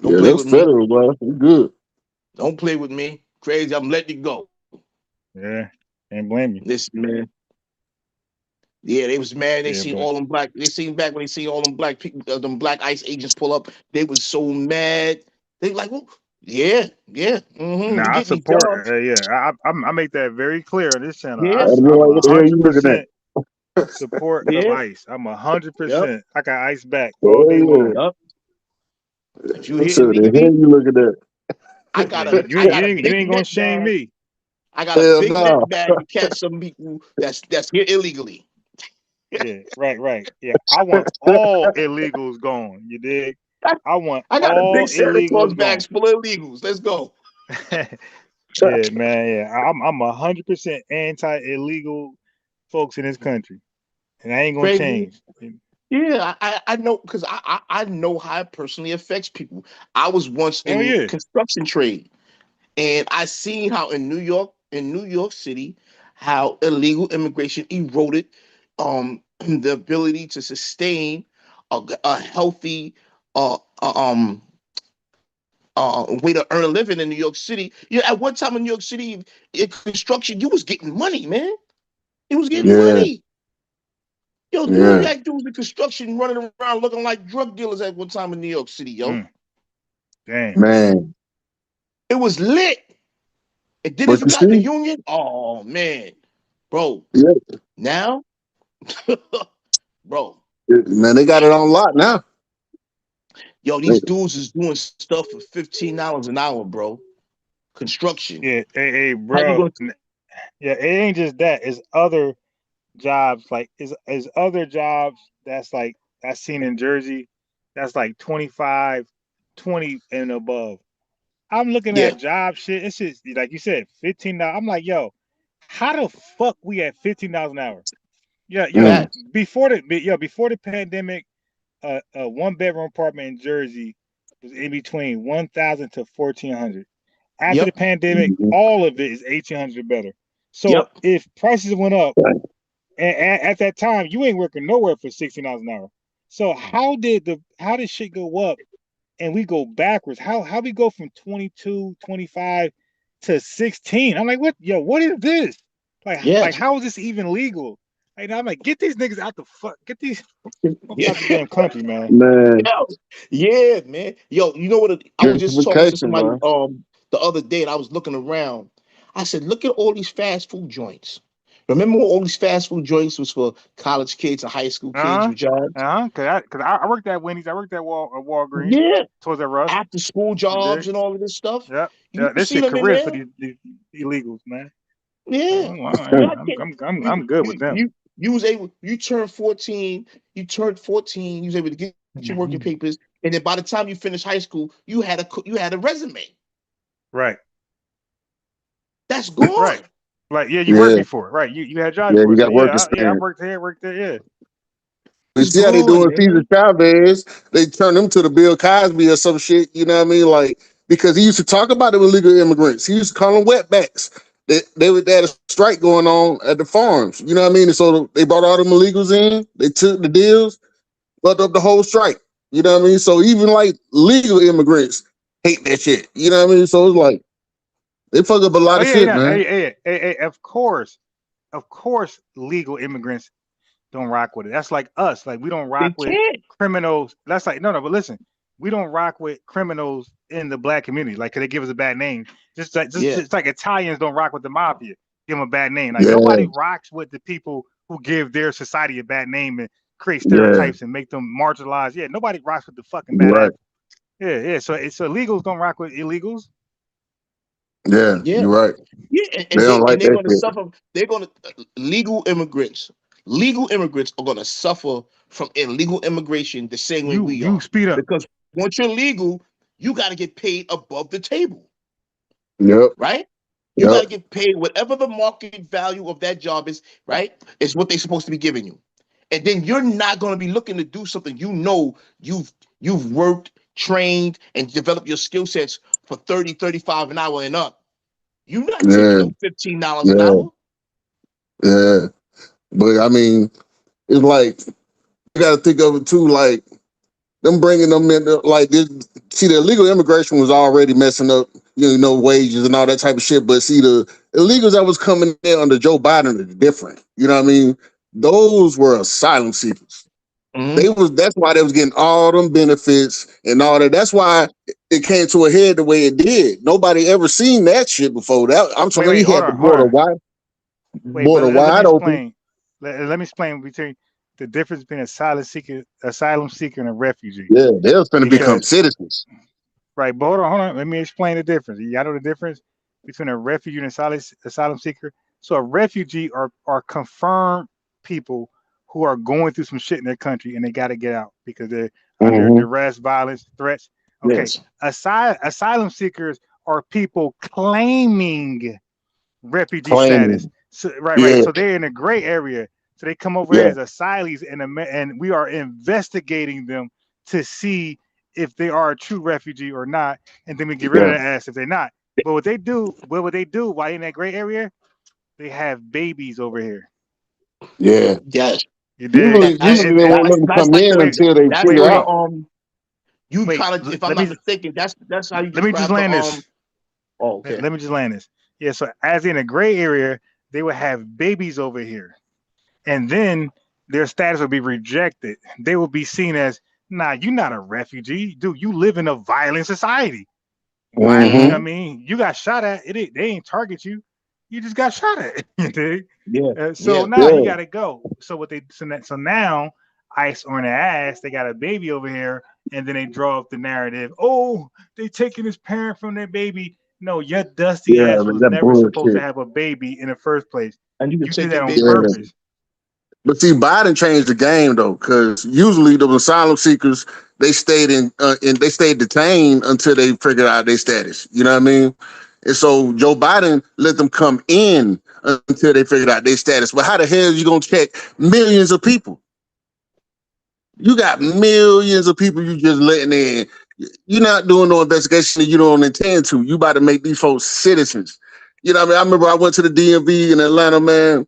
Don't Yeah, play that's with me. federal, bro. You good. Don't play with me. Crazy. I'm letting it go. Yeah, can't blame you. Listen, man. Yeah, they was mad. They Yeah, seen but- all them black. They seen back when they seen all them black people, them black ICE agents pull up. They was so mad. They like, well, yeah. Nah, I support. I make that very clear on this channel. Yeah. I'm What the hell you looking 100% at? support of Yeah. ICE. I'm 100%. I got ICE back Oh, all day long. Yup. If you I here said, the hell illegally, you looking at? I got Yeah, a you ain't big gonna net shame bag. me. I got a Hell big no. net bag to catch some people that's here illegally. Yeah, right. Yeah, I want all illegals gone. You dig? I want I got a all big Santa Claus illegals bag gone. full of illegals. Let's go. Yeah, man. Yeah, I'm 100% anti-illegal folks in this country, and I ain't gonna Crazy. change. Yeah, I know because I know how it personally affects people. I was once Hell in yeah. construction trade, and I seen how in New York City, how illegal immigration eroded the ability to sustain a healthy way to earn a living in New York City. Yeah, at one time in New York City, in construction, you was getting money, man. You was getting Yeah, money. Yo, New yeah, York dudes in construction running around looking like drug dealers at one time in New York City, yo. Damn. man. It was lit. And then if But you you got in the see, union, oh man, bro. yeah, Now, bro, man, they got it on lock now. yo, these dudes is doing stuff for $15 an hour, bro. Construction. Yeah, hey, How you bro. gonna Yeah, it ain't just that. It's other jobs like is other jobs that's like that's seen in Jersey that's like 25, 20 and above. I'm looking Yeah. at job shit. It's just like you said, $15. I'm like, yo, how the fuck we at $15 an hour? Yeah, yo, Facts. before the pandemic, a one bedroom apartment in Jersey was in between 1,000 to 1,400. After the Yep. pandemic, Mhm. all of it is 1,800 or better. So Yep. if prices went up, and at that time, you ain't working nowhere for $16 an hour. So how did shit go up and we go backwards? How we go from 22, 25 to 16? I'm like, what is this? Like Yes. how is this even legal? Like, I'm like, get these niggas out the fuck, get these fuck Yeah. out the damn country, man. Man, Yo, yeah, man. Yo, you know what? I was just talking to gentrification, somebody man. the other day, and I was looking around. I said, look at all these fast food joints. Remember when all these fast food joints was for college kids and high school kids with jobs? Cause I worked at Wendy's, I worked at Walgreens, Yeah. Toys R Us. After school You dig? jobs and all of this stuff. Yeah, You this see shit them in careers for there? these illegals, man. Yeah. I'm Y'all get I'm good with them. you was able you turned 14, you was able to get your working papers, and then by the time you finished high school, you had a resume. Right, That's right. gone. Like you worked Yeah, before, right? You had jobs yeah, before, you so got work I experience. worked there, yeah. You It's see how they gone, doing Cesar man. Chavez? They turn him to the Bill Cosby or some shit. You know what I mean? Like because he used to talk about the illegal immigrants. He used to call them wetbacks. They had a strike going on at the farms. You know what I mean? And so they brought all them illegals in. They took the deals, fucked up the whole strike. You know what I mean? So even like legal immigrants hate that shit. You know what I mean? So it's like they fuck up a lot Oh of yeah, shit, yeah. man. Hey, of course, legal immigrants don't rock with it. That's like us. Like we don't They rock with can't. criminals. That's like no. But listen, we don't rock with criminals in the black community. Like, cause they give us a bad name. Yeah. Just like Italians don't rock with the mafia. Give them a bad name. Like Yeah, nobody rocks with the people who give their society a bad name and create yeah, stereotypes and make them marginalized. Yeah, nobody rocks with the fucking bad you're right. apple. Yeah. So illegals don't rock with illegals. Yeah, Yeah. you're right. Yeah. They don't like They're that gonna shit. suffer. They're gonna legal immigrants are gonna suffer from illegal immigration the same way we You are. speed up. Because once you're legal, you gotta get paid above the table, Yep, right? You yep. gotta get paid whatever the market value of that job is, right? Is what they're supposed to be giving you. And then you're not gonna be looking to do something you know you've worked, trained, and developed your skill sets for 30, 35 an hour and up. You're not taking Yeah, them $15 an yeah, hour. yeah. But I mean, it's like you got to think of it too. Like them bringing them in, like this. See, the illegal immigration was already messing up, wages and all that type of shit. But see, the illegals that was coming in under Joe Biden are different. You know what I mean? Those were asylum seekers. Mm-hmm. That's why they was getting all them benefits and all that. That's why it came to a head the way it did. Nobody ever seen that shit before. That I'm talking. Wait, You hold had the on, hold border on. wide, Wait, but border let me wide open. explain. Let me explain between the difference between asylum seeker, and a refugee. Yeah, they was going to become Because citizens. right, but hold on. Let me explain the difference. Y'all know the difference between a refugee and asylum seeker. So a refugee are confirmed people who are going through some shit in their country and they got to get out because they're under Mm-hmm. duress, violence, threats. Okay, Yes. asylum seekers are people claiming refugee status. Claiming. So, right. Yeah, So they're in a gray area. So they come over here as asylees, and we are investigating them to see if they are a true refugee or not, and then we get rid of their ass if they're not. But what would they do while in that gray area? They have babies over here. Yeah. Yes. You dig? Usually they won't let them come like in the until they that's figure where out. you Wait, kind of, if I'm let not me mistaken, that's how you let me just describe the land this. Oh, okay. Let me just land this. Yeah, so as in a gray area, they would have babies over here. And then their status would be rejected. They will be seen as, nah, you're not a refugee. Dude, you live in a violent society. Why? You know what I mean? You got shot at. They ain't target you. You just got shot at. You dig? Yeah. So now you gotta go. So what they so now ICE on their ass, they got a baby over here, and then they draw up the narrative. Oh, they taking his parent from their baby. No, your dusty Yeah, ass man, was that never supposed to bullshit. have a baby in the first place. And you can You take did that your on baby. purpose. But see, Biden changed the game though, because usually the asylum seekers they stayed they stayed detained until they figured out their status. You know what I mean? And so Joe Biden let them come in until they figured out their status. But how the hell are you gonna check millions of people? You got millions of people you just letting in. You're not doing no investigation that you don't intend to. You about to make these folks citizens. You know what I mean? I remember I went to the DMV in Atlanta, man,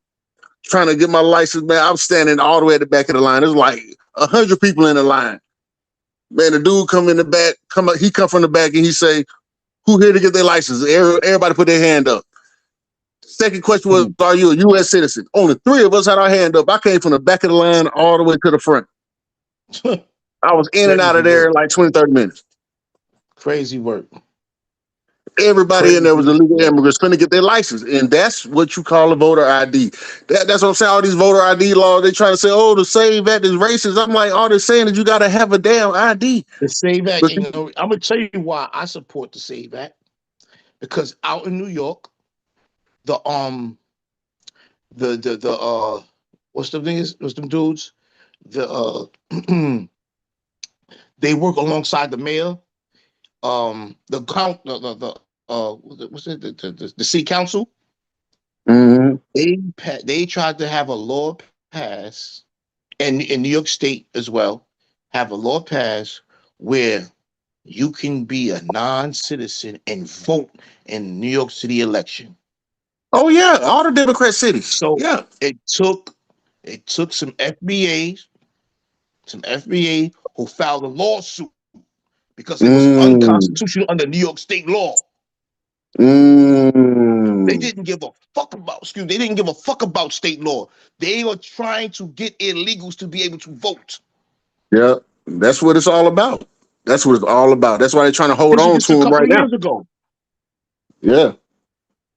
trying to get my license, man. I was standing all the way at the back of the line. There's like 100 people in the line. Man, the dude come in the back, he come from the back and he say, who here to get their license? Everybody put their hand up. Second question was, are you a U.S. citizen? Only 3 of us had our hand up. I came from the back of the line all the way to the front. I was in and out of there in like 20, 30 minutes. Crazy work. Everybody in there was illegal immigrants trying to get their license. And that's what you call a voter ID. That's what I'm saying. All these voter ID laws, they trying to say, oh, the SAVE Act is racist. I'm like, all they're saying is you got to have a damn ID. The SAVE Act, I'm going to tell you why I support the SAVE Act. Because out in New York, what's them niggas? What's them dudes? They work alongside the mayor. The city council. They tried to have a law pass, and in New York State as well, have a law pass where you can be a non-citizen and vote in New York City election. Oh yeah, all the Democrat cities. So yeah, it took some FBA who filed a lawsuit because it was unconstitutional under New York state law. They didn't give a fuck about, they didn't give a fuck about state law. They are trying to get illegals to be able to vote. Yeah, that's what it's all about. That's what it's all about. That's why they're trying to hold This on was to just a them couple right of now. years ago. Yeah,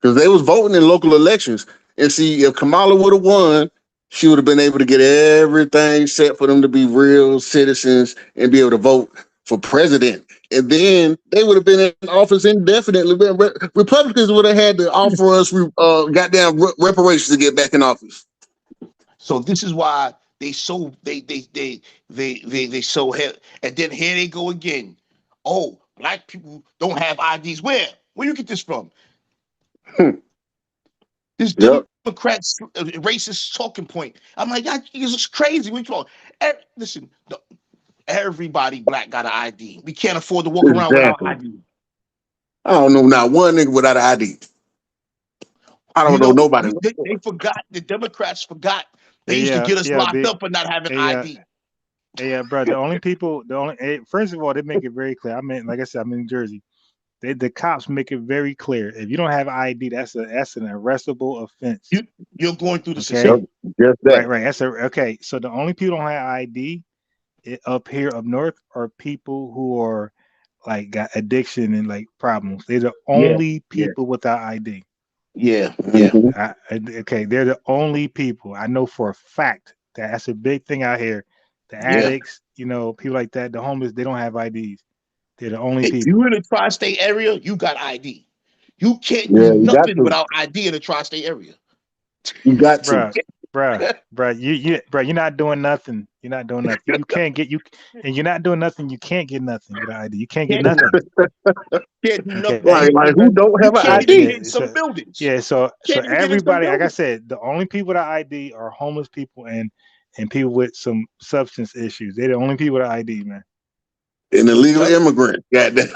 because they was voting in local elections. And see, if Kamala would have won, she would have been able to get everything set for them to be real citizens and be able to vote for president. And then they would have been in office indefinitely. Republicans would have had to offer us goddamn reparations to get back in office. So this is why they so hell. And then here they go again. Oh, black people don't have IDs. Where you get this from? This Democrats racist talking point. I'm like, that is crazy. What you listen, everybody black got an ID. We can't afford to walk around without ID. I don't know not one nigga without an ID. I don't know nobody. They forgot. The Democrats forgot. They used to get us locked up for not having ID. Yeah, bro. First of all, they make it very clear. I mean, like I said, I'm in New Jersey. The cops make it very clear. If you don't have ID, that's an arrestable offense. You're going through the system. Right. That's okay. So the only people who don't have ID up north are people who are like got addiction and like problems. They're the only people without ID. Yeah. Okay, they're the only people I know for a fact that's a big thing out here. The addicts, people like that, the homeless, they don't have IDs. They're the only people. If you're in the tri-state area, you got ID. You can't do nothing without ID in the tri-state area. You got to. bruh, you're not doing nothing. You're not doing nothing. You can't get and you're not doing nothing. You can't get nothing with an ID. You can't get Can't do nothing. can't do Okay. nothing. Like who don't You have an can't Yeah, even ID? get in some buildings. so Can't even get in some everybody, like I buildings. said, the only people that ID are homeless people and people with some substance issues. They're the only people that ID, man. An illegal Yep. immigrant. Goddamn.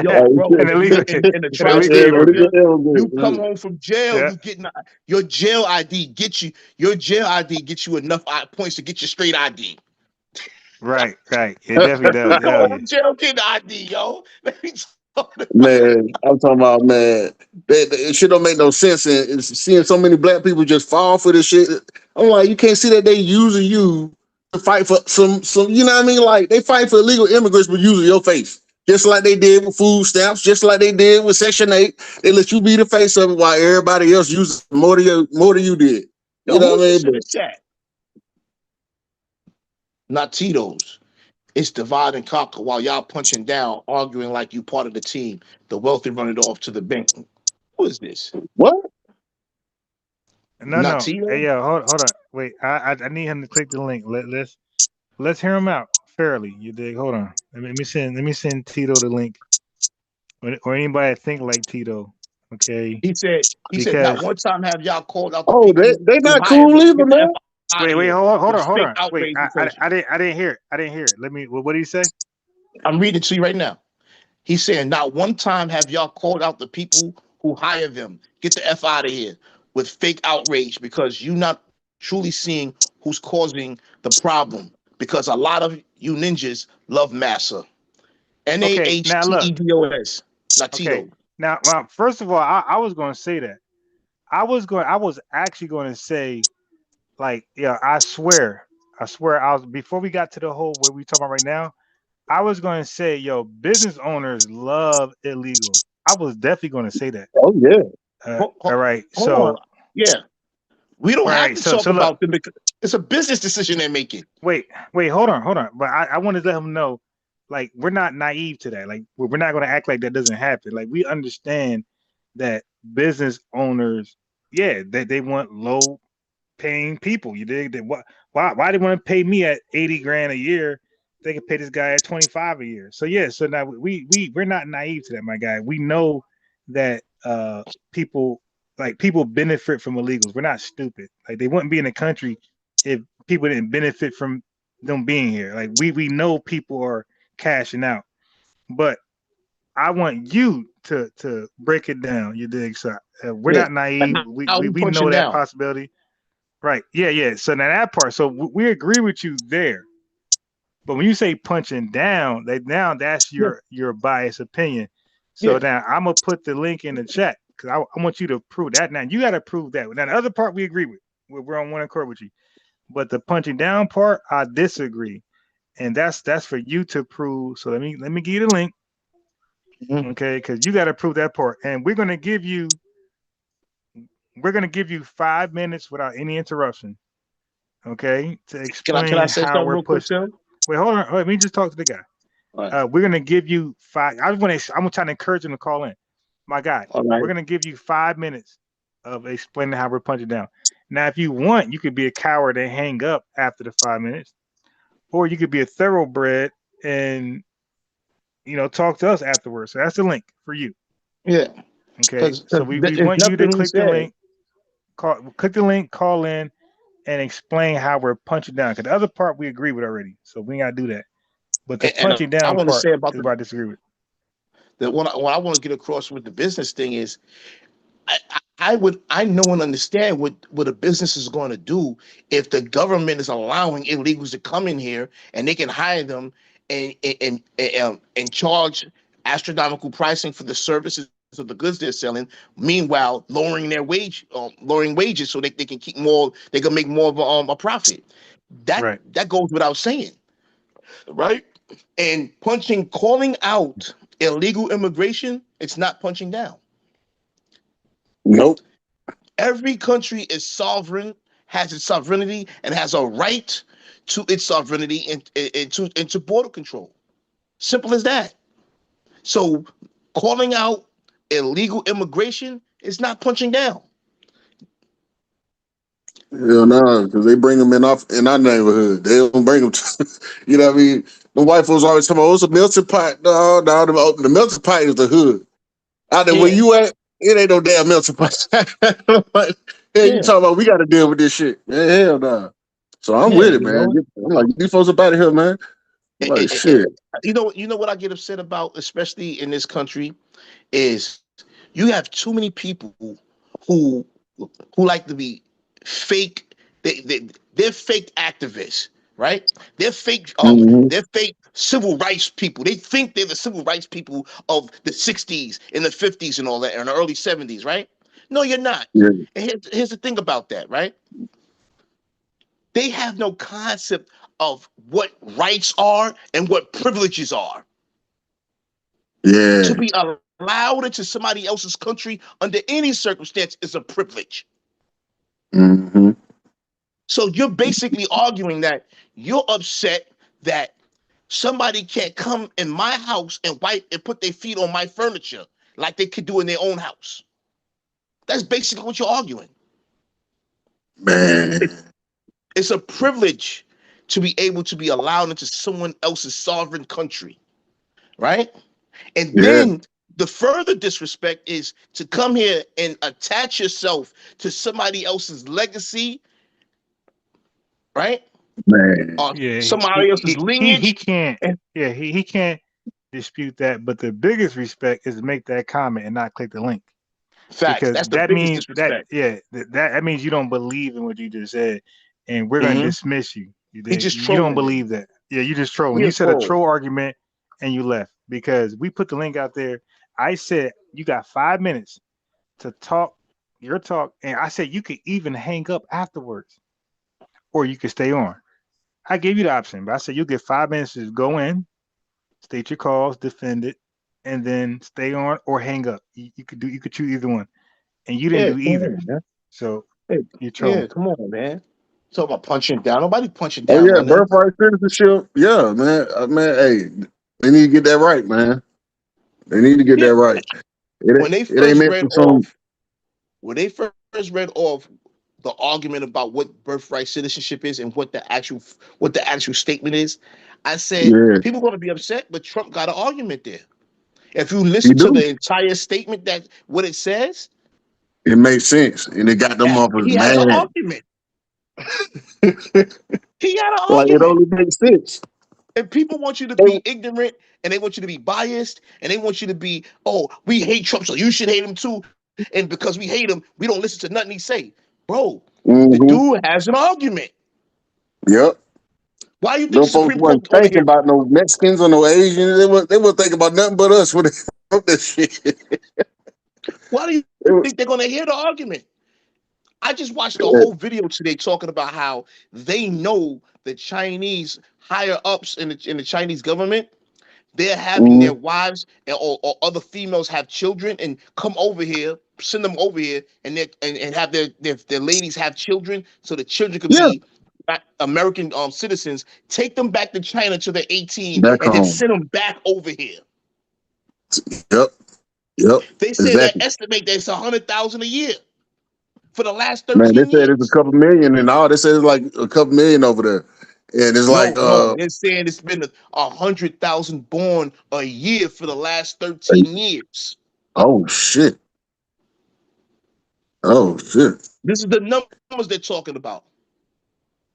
Yo, bro, and illegal, in the and illegal tri-state immigrant. area, you come home from jail, Yeah. you getting your jail ID gets you enough points to get your straight ID. Right. It definitely You does. come Hell home yeah. from jail, get the ID, yo. Let me talk about Man, I'm talking about, man. It shit don't make no sense. And seeing so many black people just fall for this shit. I'm like, you can't see that they using you to fight for some. You know what I mean? Like they fight for illegal immigrants, but using your face, just like they did with food stamps, just like they did with Section 8. They let you be the face of it while everybody else uses more than you did. You Yo, know what who's I this mean? in the chat? Not Tito's. It's divide and conquer while y'all punching down, arguing like you part of the team. The wealthy run it off to the bank. Who is this? What? No. Not Tito? Hey, yo, hold on. Wait, I need him to click the link. Let's hear him out fairly. You dig? Hold on. Let me send Tito the link, or anybody that think like Tito. Okay, He said, not because one time have y'all called out the Oh, people they who not hired cool them. either, Get the F man. out of wait, here hold with on. fake Wait, outrage because I didn't hear it. I didn't hear it. Let me. What did he say? I'm reading to you right now. He's saying, not one time have y'all called out the people who hire them. Get the F out of here with fake outrage because you're not truly seeing who's causing the problem. Because a lot of you ninjas love massa. Okay, now look. Nahtedos. Not Okay, Tito. now first of all, I was going to say that. I was actually going to say, like, yeah, I swear, I was before we got to the whole what we talking about right now. I was going to say, yo, business owners love illegals. I was definitely going to say that. Oh yeah. All right, Hold on. so Yeah. We don't all have right, to talk so look, about them because it's a business decision they're making. wait, hold on. But I want to let them know, like, we're not naive to that. Like, we're not going to act like that doesn't happen. Like, we understand that business owners, yeah, they want low paying people. You dig? Why they want to pay me at 80 grand a year? They can pay this guy at 25 a year. So yeah, so now we're not naive to that, my guy. We know that people people benefit from illegals. We're not stupid. Like they wouldn't be in the country if people didn't benefit from them being here. Like we know people are cashing out. But I want you to break it down. You dig? So we're Yeah. not naive. And how we We know punching that down. possibility. Right. Yeah. So now that part. So we agree with you there. But when you say punching down, now that's Yeah. your biased opinion. So Yeah. now I'm gonna put the link in the chat because I want you to prove that. Now you got to prove that. Now the other part we agree with. We're on one accord with you. But the punching down part, I disagree, and that's for you to prove. So let me give you the link, okay? Because you got to prove that part, and we're gonna give you 5 minutes without any interruption, okay, to Can I explain say how something we're real quick, pushing. Tim? Wait, hold on. Let me just talk to the guy. All right. We're gonna give you 5. I'm trying to encourage him to call in. My guy, All right. we're gonna give you 5 minutes of explaining how we're punching down. Now, if you want, you could be a coward and hang up after the 5 minutes, or you could be a thoroughbred and talk to us afterwards. So that's the link for you. Yeah. Okay. So we There's want you to nothing we click the said. link, click the link, call in, and explain how we're punching down. Because the other part we agree with already, so we gotta do that. But the And punching I down want to part say about is where I disagree with. what I want to get across with the business thing is I know and understand what a business is going to do if the government is allowing illegals to come in here and they can hire them and charge astronomical pricing for the services of the goods they're selling. Meanwhile, lowering wages so they can keep more. They can make more of a profit. Right. That goes without saying, right? And calling out illegal immigration, it's not punching down. Nope. Every country is sovereign, has its sovereignty, and has a right to its sovereignty and to border control. Simple as that. So calling out illegal immigration is not punching down. Hell no, because they bring them in our neighborhood. They don't bring them to, you know what I mean? The white folks always talking about, oh, it's a melting pot. No, the melting pot is the hood. Out there where Yeah, you at, it ain't no damn melting pot. Like, yeah, you yeah, talking about we got to deal with this shit. Yeah, hell no. So I'm yeah. with it, man. I'm like, these folks up out of here, man. I'm like, shit. You know what I get upset about, especially in this country, is you have too many people who who like to be fake. They're fake activists, right? Mm-hmm. They're fake civil rights people. They think they're the civil rights people of the 60s and the 50s and all that, and the early 70s, right? No, you're not. Yeah, And here's the thing about that, right? They have no concept of what rights are and what privileges are. To yeah. be allowed into somebody else's country under any circumstance is a privilege. Mm-hmm. So you're basically arguing that you're upset that somebody can't come in my house and wipe and put their feet on my furniture like they could do in their own house. That's basically what you're arguing. Man. It's a privilege to be able to be allowed into someone else's sovereign country, right? And Yeah, then the further disrespect is to come here and attach yourself to somebody else's legacy, right? man. Or Yeah, somebody else's he lineage. can't. And Yeah, he can't dispute that. But the biggest respect is to make that comment and not click the link, facts, because that's the that biggest means that disrespect. that means you don't believe in what you just said, and we're gonna Mm-hmm. dismiss you. He just You don't trolling me. believe that. Yeah, you just trolling. He You a said a troll. troll argument and you left because we put the link out there. I said you got 5 minutes to talk your talk, and I said you could even hang up afterwards, or you could stay on. I gave you the option, but I said you get 5 minutes to go in, state your cause, defend it, and then stay on or hang up. You could choose either one, and you didn't Yeah, do come either. on, man. So Hey, you're yeah, trolling. come on, man. Talk about punching down. Nobody punching Oh down yeah, on them. birthright citizenship. Yeah, man. Man, hey, they need to get that right, man. They need to get Yeah. that right. When they It ain't first meant read for some. off, when they first read off the argument about what birthright citizenship is and what the actual statement is, I said Yeah, people are going to be upset, but Trump got an argument there. If you he listen to do. the entire statement, that what it says, It makes sense, and it got them motherfuckers he has an mad. argument. He got an Like it argument. only makes sense. And people want you to Hey, be ignorant, and they want you to be biased, and they want you to be, oh, we hate Trump, so you should hate him too. And because we hate him, we don't listen to nothing he say. Bro, the mm-hmm. dude has an argument. Yep. Why do you think Them the folks Supreme Court wasn't want to thinking hear him? about no Mexicans or no Asians. They were thinking about nothing but us when they wrote this shit. Why do you It was- think they're going to hear the argument? I just watched the yeah. whole video today talking about how they know the Chinese higher ups in the Chinese government, they're having Mhm. their wives or other females have children and come over here, send them over here, and and have their ladies have children, so the children could Yeah. be American citizens. Take them back to China till they're 18, Back and then home. send them back over here. Yep. Yep. They say they Exactly. estimate that's 100,000 a year for the last Man, they 13 said it's a years. couple million and all. They said it's like a couple million over there. And it's like No, they're saying it's been 100,000 born a year for the last hey, 13 years. oh shit. Oh shit. This is the numbers they're talking about.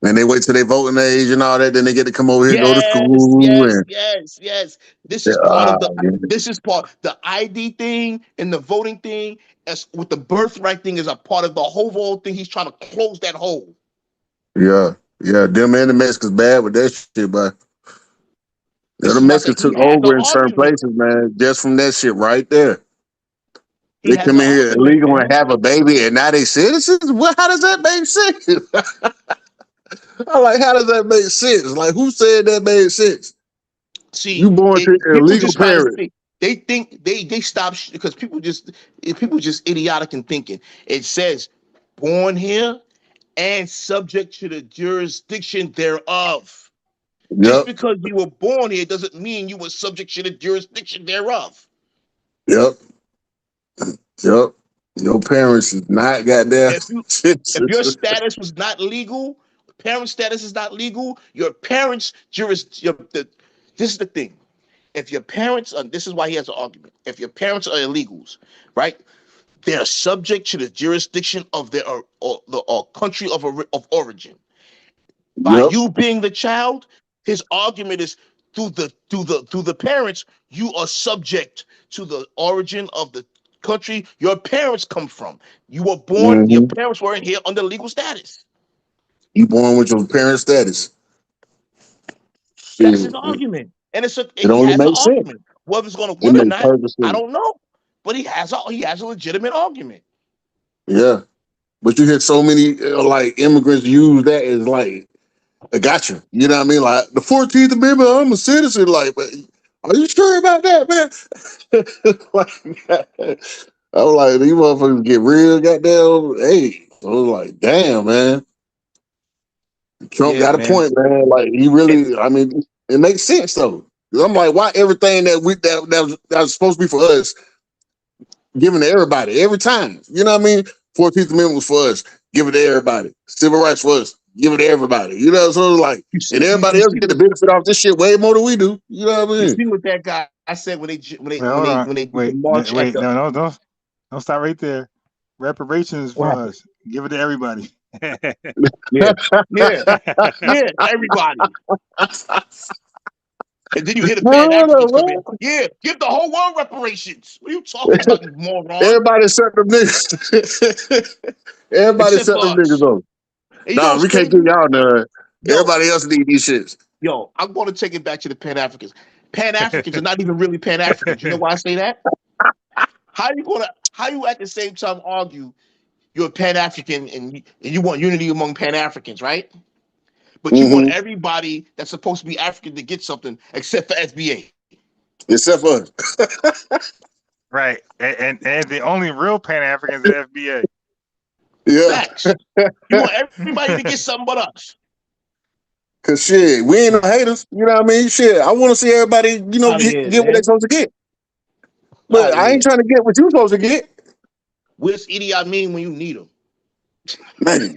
And they wait till they voting age and all that, then they get to come over here, go to Yes, school yes, and yes, yes. This is part yeah, of the yeah. this is part the ID thing and the voting thing as with the birthright thing is a part of the whole thing. He's trying to close that hole. Yeah. Yeah. Them and the Mexicans bad with that shit, but yeah, This the is why I say Mexicans he took has an over in certain argument. places, man, just from that shit right there. He They has come an in here argument, illegal and man. have a baby and now they citizens? What how does that make sense? I'm like, how does that make sense? Like who said that made sense? You See, born to people illegal just gotta parents. think. They think they stop because people just idiotic in thinking. It says born here and subject to the jurisdiction thereof. Just Yep. because you were born here doesn't mean you were subject to the jurisdiction thereof. Yep. Yep. Your parents is not goddamn. If your status was not legal, parent status is not legal. Your parents' this is the thing. If your parents are, this is why he has an argument. If your parents are illegals, right? They are subject to the jurisdiction of their or country of origin. By Yep. you being the child, his argument is through the parents, you are subject to the origin of the country your parents come from. You were born, your parents weren't here under legal status. You born with your parent status. That's his argument. And It he only has an makes sense. argument. Whether it's gonna It win or makes not, perfect I sense. don't know. But he has a legitimate argument. Yeah. But you hear so many like immigrants use that as like a gotcha. You know what I mean? Like the 14th Amendment, I'm a citizen. Like, but are you sure about that, man? Like, I was like, these motherfuckers get real goddamn. Hey, I was like, damn, man. Trump Yeah, got a man. point, man. Like he really, I mean, it makes sense though. 'Cause I'm like, why everything that was supposed to be for us, given to everybody every time? You know what I mean? 14th Amendment was for us, give it to everybody. Civil rights for us, give it to everybody. You know, so like, and everybody else get the benefit off this shit way more than we do. You know what I You mean? see what that guy I said when they Wait, hold on. did the Wait, march at wait. the No, don't stop right there. Reparations what for happened? us. Give it to everybody. Yeah, everybody. And then you hear the Pan Africans come in. Yeah, give the whole world reparations. What are you talking about, you moron? Everybody set them niggas. Everybody Except set for them us. niggas on. And you know Nah, what's we can't crazy? give y'all none. Yo, Everybody else need these shits. yo, I'm going to take it back to the Pan Africans. Pan Africans are not even really Pan Africans. You know why I say that? How you at the same time argue you're a Pan African and you want unity among Pan Africans, right? But you want everybody that's supposed to be African to get something except for FBA. Except for us. Right. And the only real Pan Africans are FBA. Yeah. Facts. You want everybody to get something but us. Cause shit, we ain't no haters. You know what I mean? Shit, I want to see everybody, you know, Out of here, get what they man. supposed to get. Out But of I here. ain't trying to get what you supposed to get. Where's Idi Amin when you need him? Man.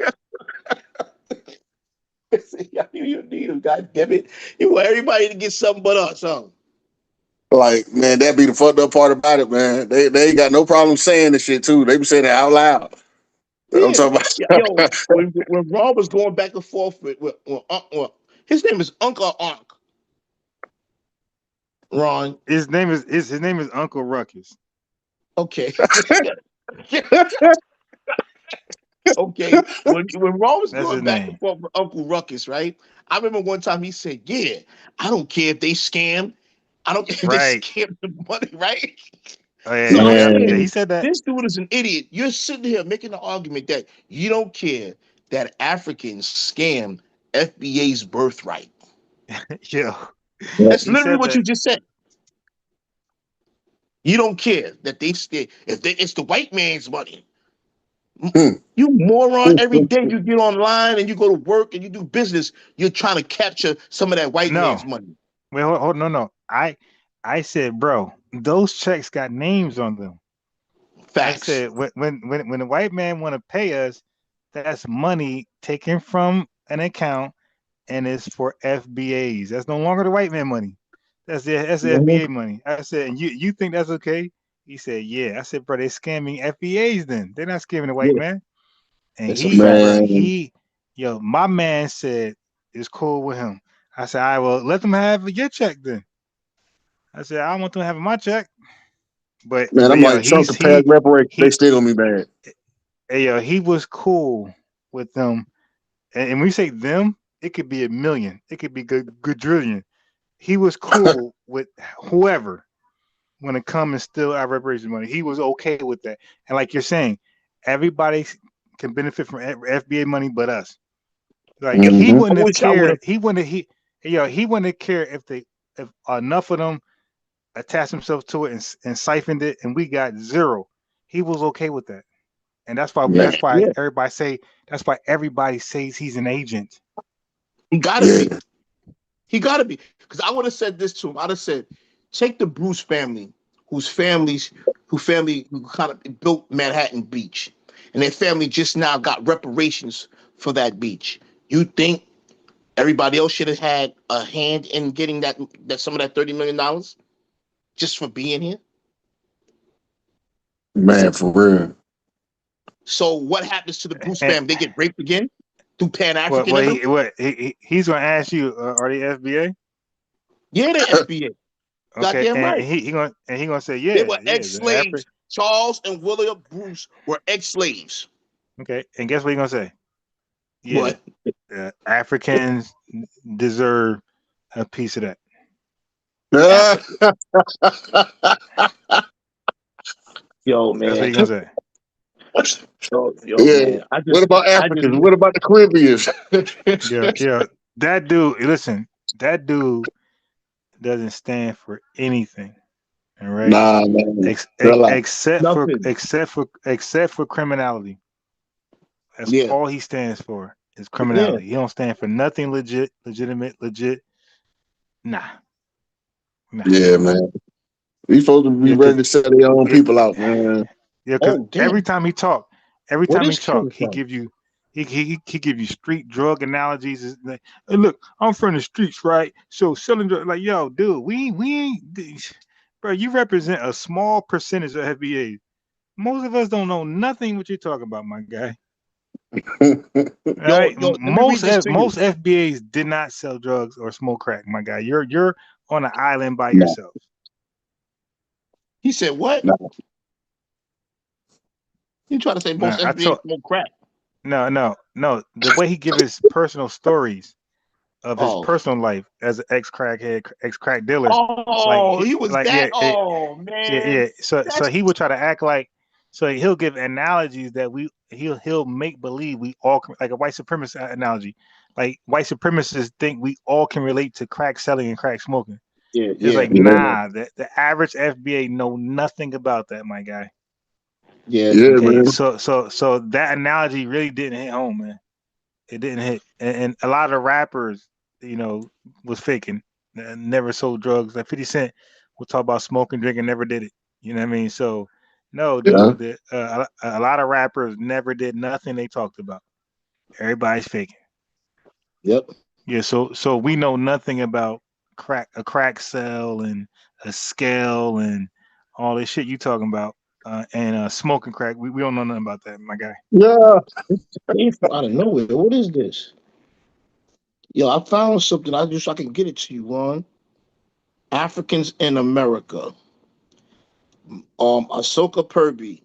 You need him, God damn it. You want everybody to get something but us, huh? Like, man, that be the fucked up part about it, man. They ain't got no problem saying this shit too. They be saying it out loud. I'm Yeah. talking Yo, about when Ron was going back and forth with his name is Uncle Ankh. Ron. His name is Uncle Ruckus. Okay. Okay. When Ron was That's going his back and name. forth with Uncle Ruckus, right? I remember one time he said, yeah, I don't care if they scam. I don't care if they Right. scam the money, right? Oh yeah, So I'm yeah, saying, he said that. this dude is an idiot. You're sitting here making the argument that you don't care that Africans scam FBA's birthright. Yo. That's He literally said what that. you just said. You don't care that it's the white man's money. You moron, every day you get online and you go to work and you do business, you're trying to capture some of that white No. man's money. Wait, hold no. I said, bro, those checks got names on them. Facts. I said when the white man want to pay us, that's money taken from an account and it's for FBAs. That's no longer the white man money. That's the FBA money. I said, and you think that's okay? He said, yeah. I said, bro, they scamming FBAs then. They're not scamming the white man. And It's a fact. My man said it's cool with him. I said, all right, well, let them have your check then. I said, I don't want them having my check. But man, I'm like, Trump to pass reparations, they still gonna be bad. Hey, he was cool with them. And when we say them, it could be a million. It could be quadrillion. He was cool with whoever when it comes and steal our reparation money. He was okay with that. And like you're saying, everybody can benefit from FBA money but us. Like he wouldn't have cared. He wouldn't care if enough of them attached themselves to it and siphoned it and we got zero. He was okay with that. And that's why everybody says he's an agent. He gotta be. He gotta be. Because I would have said this to him. I'd have said, take the Bruce family, whose families who kind of built Manhattan Beach, and their family just now got reparations for that beach. You think everybody else should have had a hand in getting that some of that $30 million just for being here? Man, for real. So what happens to the Bruce family? They get raped again through Pan-Africanism? He's gonna ask you, are they FBA? Yeah, they FBA. Okay, Goddamn and right. he gonna say, They were yeah, ex-slaves. Charles and William Bruce were ex-slaves. Okay, and guess what he's gonna say? Yeah, what? Africans deserve a piece of that. Yo, man. That's what he's gonna say. Man. What about Africans? What about the Caribbeans? yeah. That dude, listen, that dude doesn't stand for anything. All right. Nah, man. Except for criminality. That's all he stands for is criminality. He don't stand for nothing legit. Nah. Yeah, man. We supposed to be ready to sell their own people out, man. Yeah, because every time he talk, he give you give you street drug analogies. It's like, hey, look, I'm from the streets, right? So selling drugs, like, yo, dude, we ain't, bro. You represent a small percentage of FBA. Most of us don't know nothing what you're talking about, my guy. Right? Most FBAs did not sell drugs or smoke crack, my guy. You're on an island by yourself. He said what? No. You try to say most FBA smoke crack? No. The way he gives his personal stories of his personal life as an ex-crackhead, ex-crack dealer. He was like, that. Man. Yeah. So he would try to act like. So he'll give analogies that he'll make believe we all, like a white supremacist analogy, like white supremacists think we all can relate to crack selling and crack smoking. It's like, nah, the average FBA know nothing about that, my guy. Yeah. Okay. So that analogy really didn't hit home, man. It didn't hit, and a lot of rappers, was faking, never sold drugs. Like 50 Cent will talk about smoking, drinking, never did it. You know what I mean? So no, dude, a lot of rappers never did nothing they talked about. Everybody's faking. Yep. Yeah. So we know nothing about a crack cell and a scale and all this shit you talking about, and smoking crack. We don't know nothing about that, my guy. Yeah. Out of nowhere. What is this? Yo, I found something. I can get it to you, Ron. Africans in America. Ahsoka Purby.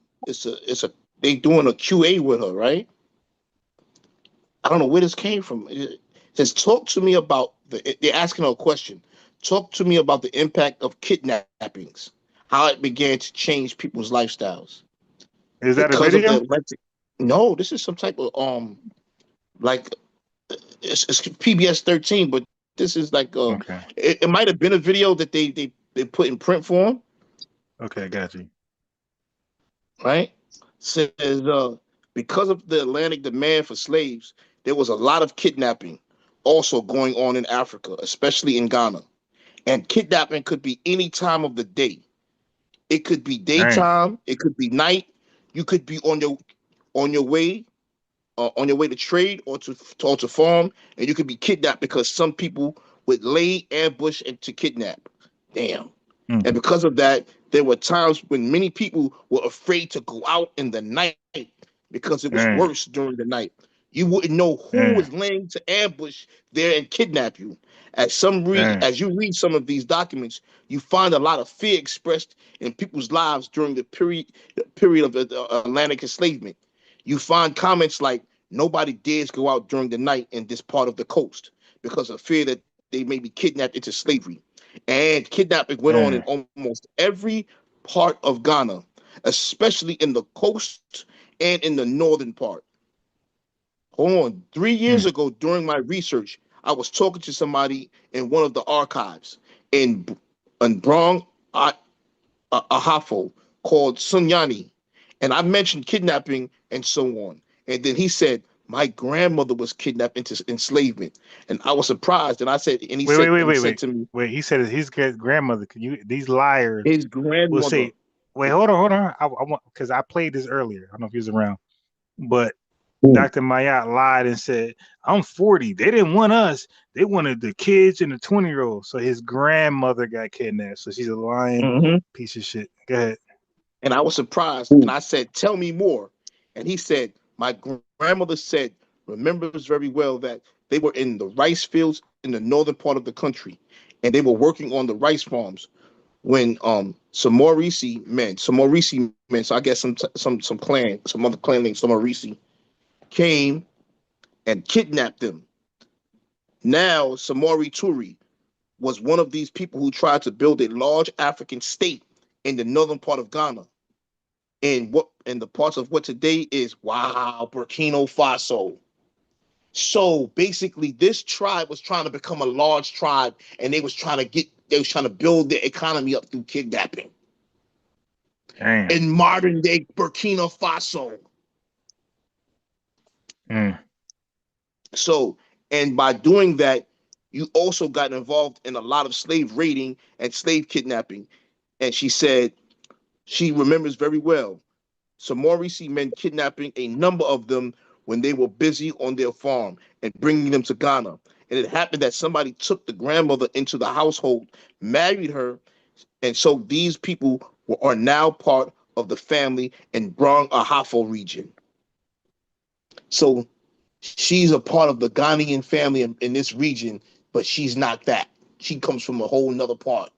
They doing a QA with her, right? I don't know where this came from. It says, talk to me about they're asking her a question. Talk to me about the impact of kidnappings, how it began to change people's lifestyles. Is that a video? No, this is some type of like it's PBS 13, but this is like it might have been a video that they put in print form. Okay, got you. Right? Says because of the Atlantic demand for slaves, there was a lot of kidnapping also going on in Africa, especially in Ghana. And kidnapping could be any time of the day. It could be daytime, it could be night. You could be on your way to trade or to farm, and you could be kidnapped because some people would lay ambush and to kidnap. Damn. And because of that, there were times when many people were afraid to go out in the night because it was worse during the night. You wouldn't know who was laying to ambush there and kidnap you. As you read some of these documents, you find a lot of fear expressed in people's lives during the period of Atlantic enslavement. You find comments like, nobody dares go out during the night in this part of the coast because of fear that they may be kidnapped into slavery. And kidnapping went on in almost every part of Ghana, especially in the coast and in the northern part. Hold on. 3 years ago, during my research, I was talking to somebody in one of the archives in Brong Ahafo called Sunyani. And I mentioned kidnapping and so on. And then he said, my grandmother was kidnapped into enslavement. And I was surprised. And I said, and he said to me, wait, he said his grandmother, these liars his grandmother will say, Wait, hold on. I want because I played this earlier. I don't know if he was around, but Hmm. Dr. Mayat lied and said, "I'm 40. They didn't want us. They wanted the kids and the 20-year-olds." So his grandmother got kidnapped. So she's a lying piece of shit. Go ahead. And I was surprised. And I said, "Tell me more." And he said, "My grandmother said, remembers very well that they were in the rice fields in the northern part of the country, and they were working on the rice farms when Samorisi men, so I guess some clan, some other clan named Samorisi, came and kidnapped them. Now Samori Turi was one of these people who tried to build a large African state in the northern part of Ghana, in the parts of what today is Burkina Faso. So basically, this tribe was trying to become a large tribe, and they was trying to build their economy up through kidnapping. Damn. In modern day Burkina Faso. So, and by doing that, you also got involved in a lot of slave raiding and slave kidnapping. And she said she remembers very well Samorisi men kidnapping a number of them when they were busy on their farm and bringing them to Ghana. And it happened that somebody took the grandmother into the household, married her, and so these people are now part of the family in Brong Ahafo region. So she's a part of the Ghanaian family in this region, but she's not that. She comes from a whole nother part.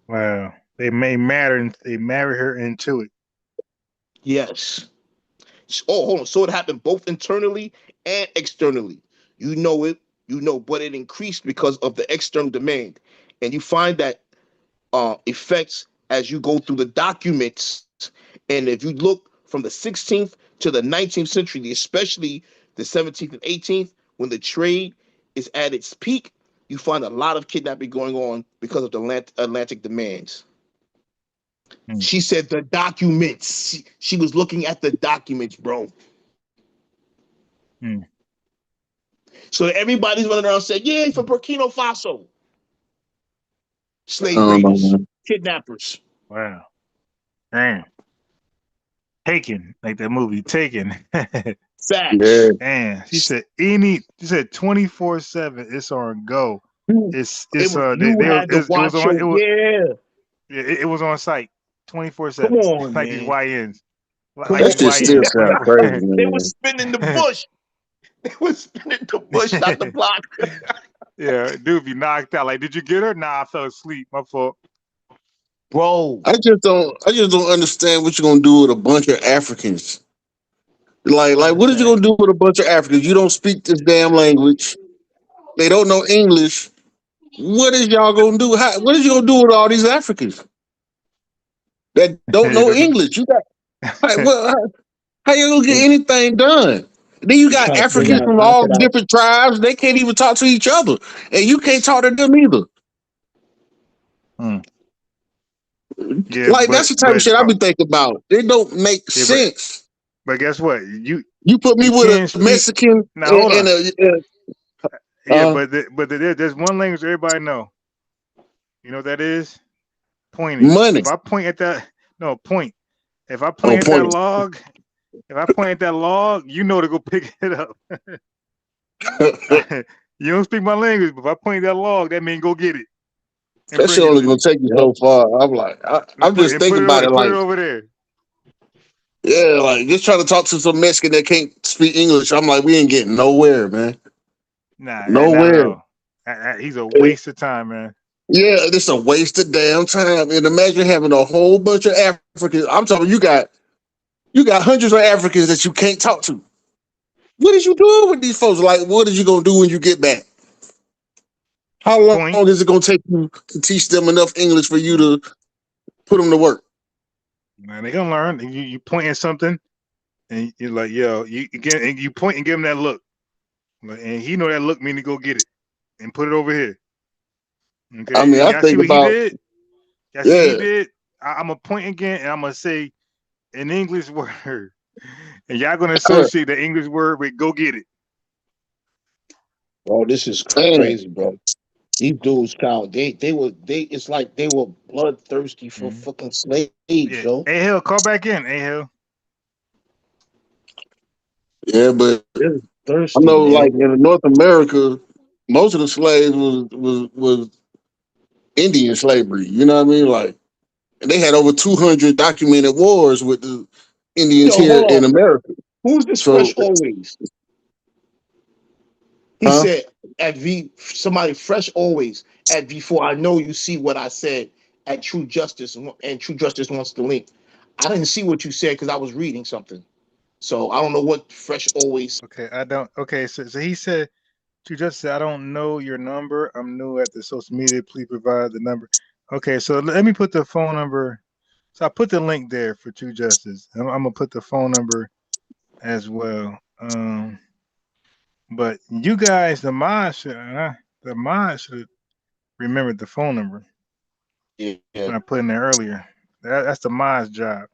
Wow. They marry her into it. Yes. Oh, hold on. So it happened both internally and externally. You know it, but it increased because of the external demand. And you find that effects as you go through the documents. And if you look from the 16th to the 19th century, especially the 17th and 18th, when the trade is at its peak, you find a lot of kidnapping going on because of the Atlantic demands. She said the documents. She was looking at the documents, bro. So everybody's running around saying, "Yeah, from Burkina Faso." Slave raiders, kidnappers. Wow. Damn. Taken, like that movie, Taken. Facts. Man, she said 24/7. It's on go. It was on site 24/7. Come on, like man. these YNs. That shit still sound crazy, man. They was spinning the bush. They was spinning the bush, not the block. Yeah, dude be knocked out. Like, did you get her? Nah, I fell asleep. My fault. Bro. I just don't understand what you're gonna do with a bunch of Africans. Like what are you gonna do with a bunch of Africans? You don't speak this damn language. They don't know English. What is y'all gonna do? What is you gonna do with all these Africans that don't know English? You got how you gonna get anything done? Then you got Africans from all different tribes. They can't even talk to each other, and you can't talk to them either. Yeah, like that's the type of shit I be thinking about. It don't make sense. But guess what? You put me with a Mexican and a there's one language everybody know. You know what that is? Pointing. Money. If I point at that, no point. If I point at that log, you know to go pick it up. You don't speak my language, but if I point at that log, that means go get it. That shit only gonna take you so far. I'm like, I'm just thinking about it like, put it over there. Yeah, like just trying to talk to some Mexican that can't speak English. I'm like, we ain't getting nowhere, man. Nah, nowhere. He's a waste of time, man. Yeah, it's a waste of damn time. And imagine having a whole bunch of Africans. I'm talking, you got hundreds of Africans that you can't talk to. What is you doing with these folks? Like, what are you gonna do when you get back? How long is it gonna take you to teach them enough English for you to put them to work? Man, they gonna learn. You point at something, and you're like, yo, you point and give him that look, and he know that look mean to go get it and put it over here. Okay, I mean, I think about he did. I'm gonna point again, and I'm gonna say an English word, and y'all gonna associate the English word with "go get it." Oh, this is crazy, bro. These dudes, Kyle, they it's like they were bloodthirsty for fucking slaves, Yeah. yo. Hey Hill, call back in. Hey Hill. Yeah, but They're I thirsty, know, like man. in North America, most of the slaves was Indian slavery. You know what I mean? Like, and they had over 200 documented wars with the Indians Yo, here hold in on. America. Who's this So, fresh always? He huh? said at V somebody fresh always at V4. I know you see what I said at True Justice and True Justice wants the link. I didn't see what you said because I was reading something. So I don't know what fresh always. Okay, I don't. Okay, so he said, "You just said I don't know your number. I'm new at the social media. Please provide the number." Okay, so let me put the phone number. So I put the link there for True Justice. I'm gonna put the phone number as well. But you guys, the mod should remember the phone number Yeah. when I put in there earlier. That's the mod's job.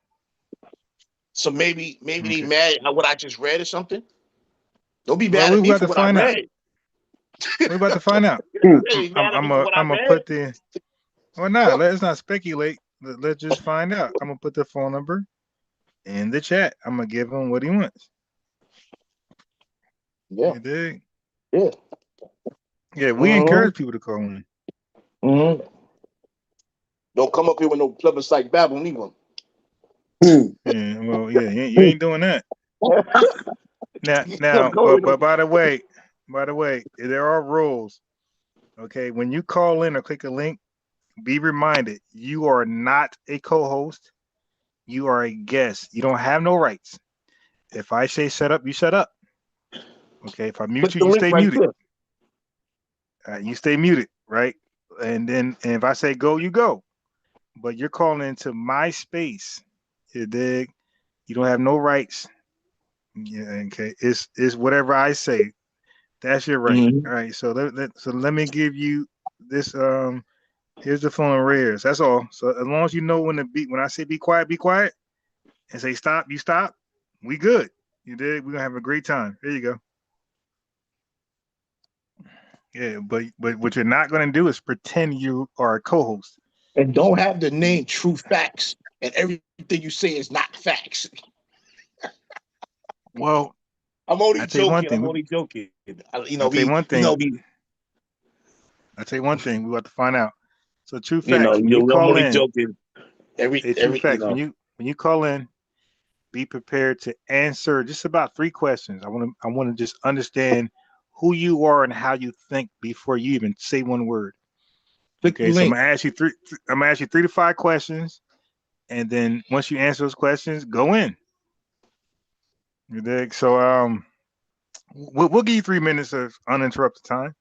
So maybe they Okay. mad at what I just read or something. Don't be Well, mad at we me got for to what I find out. read. We're about to find out. Be mad at me for what I I'm gonna read. put the. Well, not. Let's not speculate. Let's just find out. I'm gonna put the phone number in the chat. I'm gonna give him what he wants. Yeah. You dig? Yeah. Yeah, we Mm-hmm. encourage people to call in. Mm-hmm. Don't come up here with no plebiscite babble, neither. Yeah, well, yeah, you ain't doing that. Now, but by the way, there are rules. Okay, when you call in or click a link, be reminded you are not a co-host. You are a guest. You don't have no rights. If I say shut up, you shut up. Okay, if I mute Click you, the you link stay right muted. You stay muted, right? And if I say go, you go. But you're calling into my space. You dig? You don't have no rights. Yeah, okay. It's whatever I say. That's your right. Mm-hmm. All right. So let me give you this. Here's the phone rares. That's all. So as long as you know when I say be quiet, and say stop, you stop. We good. You dig? We're gonna have a great time. There you go. Yeah, but what you're not gonna do is pretend you are a co-host. And don't have the name True Facts, and everything you say is not facts. Well, I'm only I tell you one joking. I'm thing. only joking. I tell you one thing. We I tell you one thing. We about to find out. So true you know, facts. When you I'm call only in, joking. true You facts. know. When you call in, be prepared to answer just about 3 questions. I want to just understand who you are and how you think before you even say one word. Click the Okay, so I'm link. gonna ask you 3 to 5 questions, and then once you answer those questions, go in. You dig? So we'll give you 3 minutes of uninterrupted time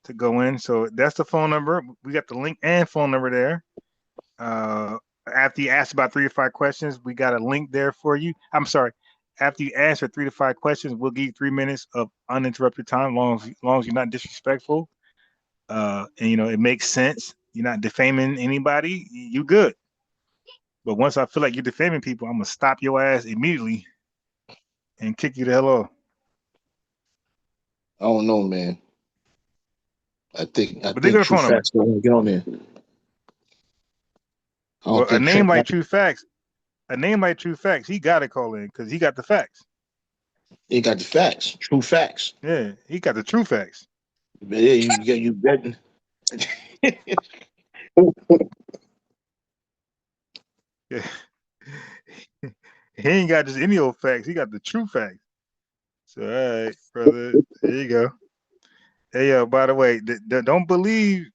to go in. So that's the phone number. We got the link and phone number there. After you ask about 3 to 5 questions, we got a link there for you. I'm sorry. After you answer 3 to 5 questions, we'll give you 3 minutes of uninterrupted time, long as you're not disrespectful. And it makes sense. You're not defaming anybody. You good. But once I feel like you're defaming people, I'm gonna stop your ass immediately and kick you the hell off. I don't know, man. I think But they got a True phone number. Facts don't want to get on there. Well, a name like True Facts, he got to call in because he got the facts. He got the facts, true facts. Yeah, he got the true facts. Yeah, you betting. Yeah. He ain't got just any old facts. He got the true facts. So, all right, brother. There you go. Hey, by the way, don't believe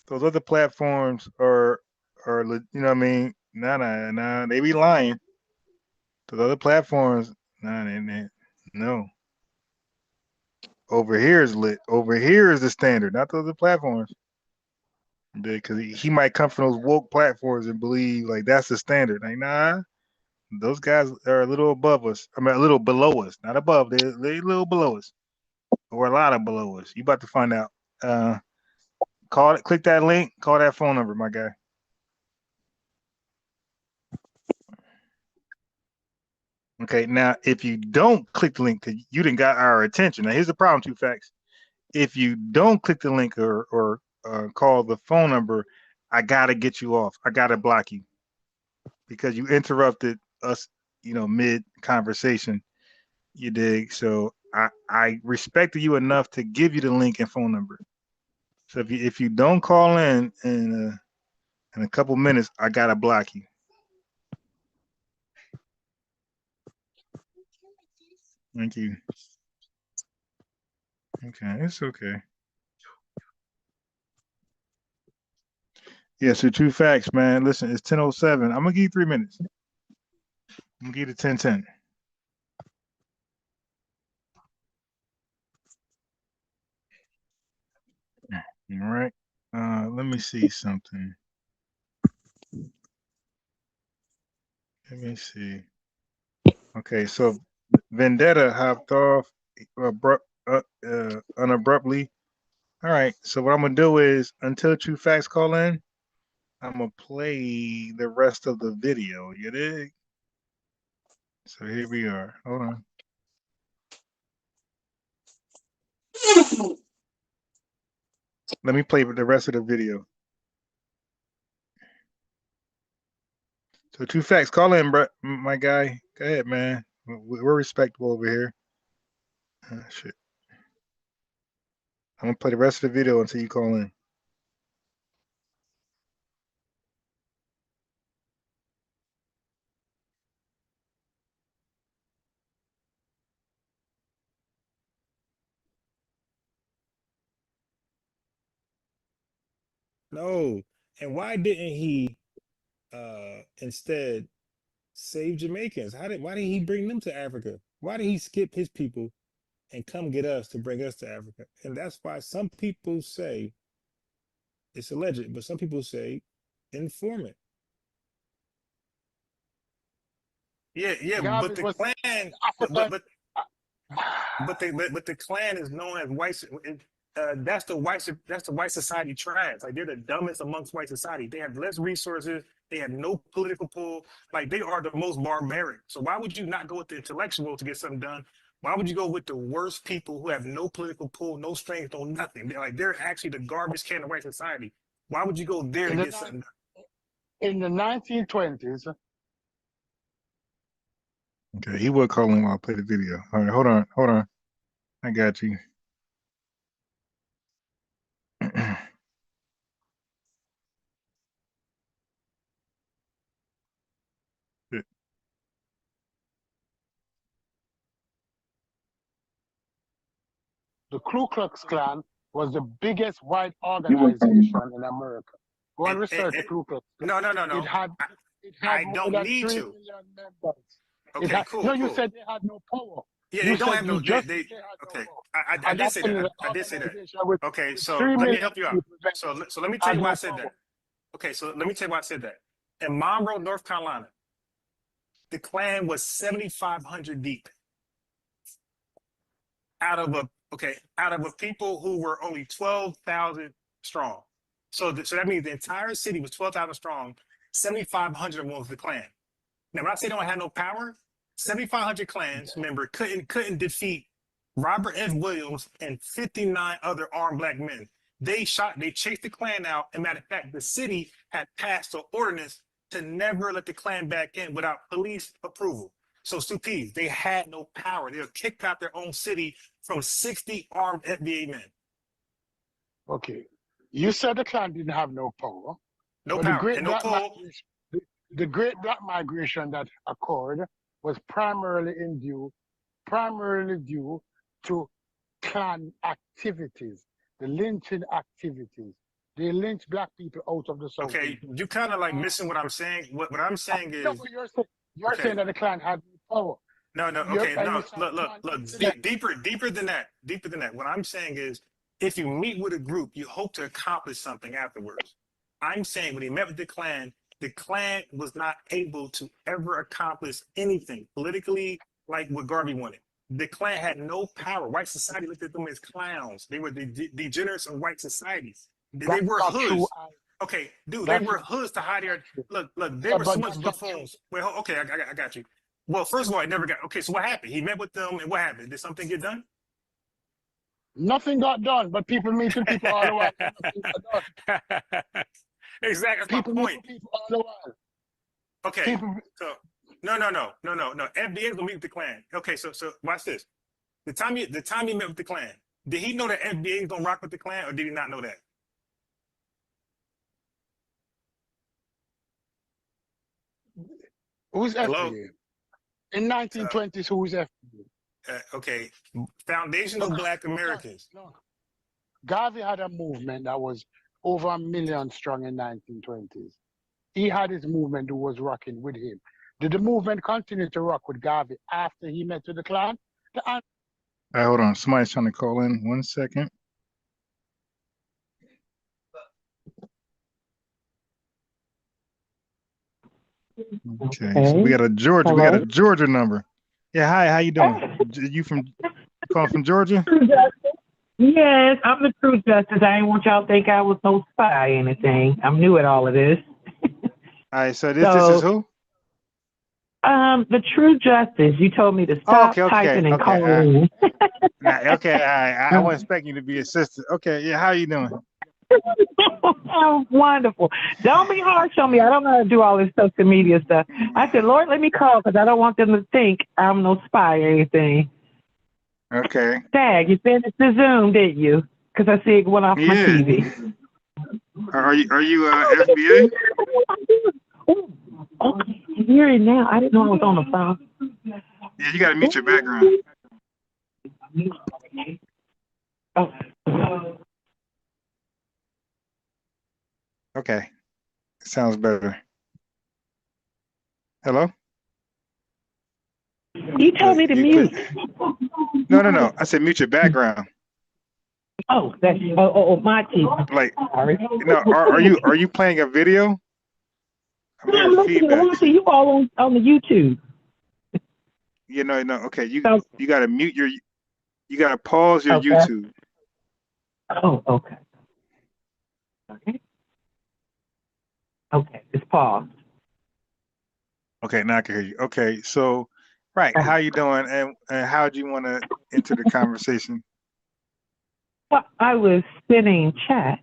those other platforms are you know what I mean? Nah, they be lying. Those other platforms, no. Over here is lit. Over here is the standard, not those other platforms. Because he might come from those woke platforms and believe like that's the standard. Like, nah, those guys are a little above us. I mean, a little below us, not above. They're a little below us, or a lot of below us. You about to find out. Call it. Click that link. Call that phone number, my guy. Okay. Now, if you don't click the link, cause you didn't got our attention. Now, here's the problem. 2 facts. if you don't click the link or call the phone number, I gotta get you off. I gotta block you because you interrupted us, mid conversation. You dig? So I respected you enough to give you the link and phone number. So if you don't call in a couple minutes, I gotta block you. Thank you. Okay, it's okay. Yeah, so true facts, man. Listen, it's 10:07. I'm gonna give you 3 minutes. I'm gonna give you 10:10. All right. Let me see something. Let me see. Okay, so Vendetta hopped off unabruptly. All right, so what I'm gonna do is until True Facts call in, I'm gonna play the rest of the video. You dig? So here we are. Hold on. Let me play the rest of the video. So True Facts, call in, bro, my guy. Go ahead, man. We're respectable over here. Shit. I'm gonna play the rest of the video until you call in. No. And why didn't he instead save Jamaicans? Why did he bring them to Africa? Why did he skip his people and come get us to bring us to Africa? And that's why some people say it's alleged, but some people say informant. Yeah, but Garvey the was Klan, African. but the Klan is known as white. That's the white society tribes. Like they're the dumbest amongst white society. They have less resources. They have no political pull. Like they are the most barbaric. So why would you not go with the intellectual to get something done? Why would you go with the worst people who have no political pull, no strength, no nothing? They're actually the garbage can of white society. Why would you go there to get something done? In the 1920s. Okay, he will call him while I play the video. All right, hold on. I got you. The Ku Klux Klan was the biggest white organization in America. Go and research the Ku Klux Klan. No. It had I more don't than need 3 to. million members. Okay, cool. You said they had no power. Yeah, You they don't said have no. they had Okay, no power. I did say that. I did say that. With, Okay, with so 3 let me million help you out. people So let me tell you why I said power. that. Okay, so let me tell you why I said that. In Monroe, North Carolina, the Klan was 7,500 deep. Out of a people who were only 12,000 strong. So that means the entire city was 12,000 strong. 7,500 of them was the Klan. Now, when I say they don't have no power, 7,500 Klans member couldn't defeat Robert F. Williams and 59 other armed black men. They chased the Klan out. And matter of fact, the city had passed an ordinance to never let the Klan back in without police approval. So, Stupid, they had no power. They were kicked out their own city from 60 armed FBA men. Okay. You said the Klan didn't have no power. No but power the great and no black pull. the great black migration that occurred was primarily due to Klan activities, the lynching activities. They lynched black people out of the South. Okay, you kind of like missing what I'm saying. What I'm saying is, you're saying that the Klan had no power. No. Okay, no. Look. Deeper than that. What I'm saying is, if you meet with a group, you hope to accomplish something afterwards. I'm saying when he met with the Klan was not able to ever accomplish anything politically like what Garvey wanted. The Klan had no power. White society looked at them as clowns. They were the degenerates of white society. They were hoods. Okay, dude, they were hoods to hide their look. They were so much buffoons. Wait, okay, I got you. Well, first of all, I never got. Okay, so what happened? He met with them, and what happened? Did something get done? Nothing got done, but people meeting people all the while. Nothing got done. Exactly. That's my People point. meeting people all the while. Okay. People, So no. FBA gonna meet with the Klan. Okay. So watch this. The time he met with the Klan, did he know that FBA is gonna rock with the Klan, or did he not know that? who's Hello. FBA? In 1920s, who's FBA? Okay. Foundational But Black Americans. Garvey had a movement that was over 1 million strong in 1920s. He had his movement who was rocking with him. Did the movement continue to rock with Garvey after he met with the Klan? All right, hold on. Somebody's trying to call in. 1 second. Okay, so we got a Georgia. Hello? We got a Georgia number. Yeah, hi. How you doing? You calling from Georgia? Yes, I'm the true justice. I didn't want y'all to think I was no spy or anything. I'm new at all of this. All right, so this is who? The true justice. You told me to stop typing and calling. Okay, all right. I wasn't expecting you to be assistant. Okay, yeah. How you doing? Oh, wonderful. Don't be harsh on me. I don't know how to do all this social media stuff. I said, Lord, let me call because I don't want them to think I'm no spy or anything. Okay. Tag, you finished the Zoom, didn't you? Because I see it went off my TV. Are you FBA? Oh, okay. I hear it now. I didn't know I was on the phone. Yeah, you got to mute your background. Oh. Okay. Sounds better. Hello? You told me to mute. No. I said mute your background. Oh, that's my TV. Like, sorry. Are you playing a video? Yeah, I'm watching you all on the YouTube. No. Okay, you got to mute your. You got to pause your YouTube. Oh, okay. Okay, it's paused. Okay, now I can hear you. Okay, so right, how you doing, and how do you want to enter the conversation? Well, I was sending chat,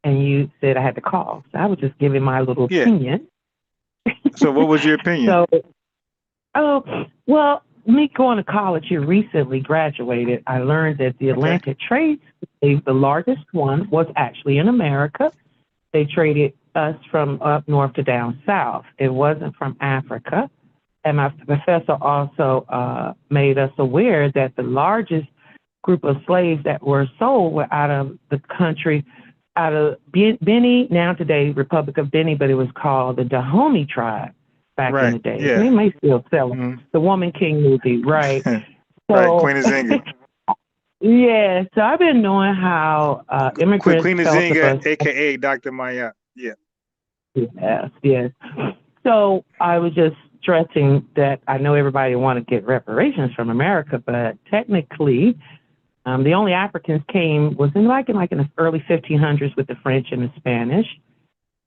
and you said I had to call, so I was just giving my little opinion. So, what was your opinion? Well, me going to college here recently, graduated. I learned that the Atlantic trade slave, the largest one, was actually in America. They traded us from up north to down south. It wasn't from Africa. And my professor also made us aware that the largest group of slaves that were sold were out of the country, out of Benin, now today Republic of Benin, but it was called the Dahomey tribe back in the day. Yeah. They may still sell them. The Woman King movie, right? Right, Queen Nzinga. Yeah, so I've been knowing how immigrants Queen felt Nzinga, a.k.a. Dr. Maya. Yeah. Yes. So I was just stressing that I know everybody want to get reparations from America, but technically, the only Africans came was in the early 1500s with the French and the Spanish,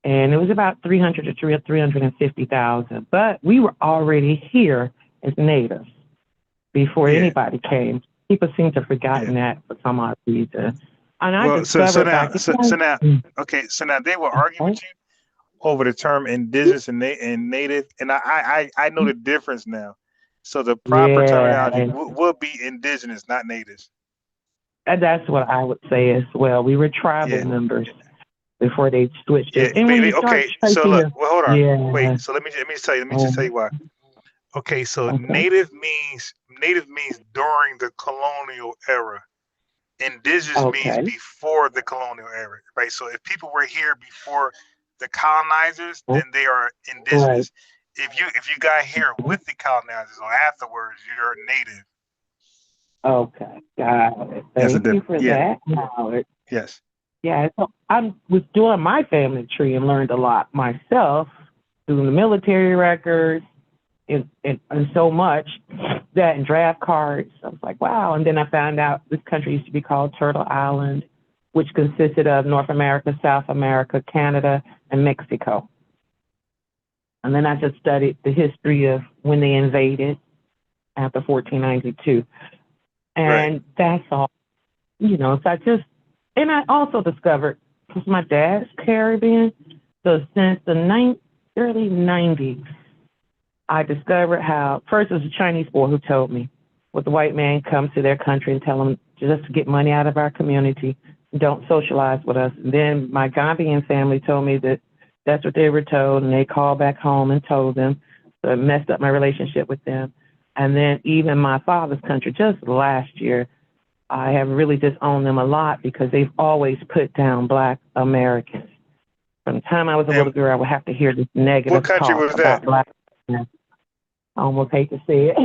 and it was about 300 to 350,000. But we were already here as natives before anybody came. People seem to have forgotten that for some odd reason. And I discovered so now they will argue with you over the term indigenous and native, and I know the difference now. So the proper terminology would be indigenous, not natives. And that's what I would say as well. We were tribal members before they switched it. And when you start so look, hold on. Yeah. Wait, so let me just tell you why. Okay, so native means during the colonial era. Indigenous means before the colonial era, right? So if people were here before the colonizers, then they are indigenous. If you got here with the colonizers or afterwards, you're native. Okay, got it. Thank you for that knowledge. Yes. Yeah, so I was doing my family tree and learned a lot myself through the military records and so much that in draft cards. I was like, wow. And then I found out this country used to be called Turtle Island, which consisted of North America, South America, Canada, and Mexico. And then I just studied the history of when they invaded after 1492. And that's all. So and I also discovered, because my dad's Caribbean, so since the early 90s, I discovered how, first it was a Chinese boy who told me, what the white man comes to their country and tell them just to get money out of our community, don't socialize with us. And then my Gambian family told me that that's what they were told, and they called back home and told them, so it messed up my relationship with them. And then even my father's country, just last year, I have really disowned them a lot because they've always put down Black Americans. From the time I was a little girl, I would have to hear this negative What country talk was about that? Black Americans. I almost hate to say it.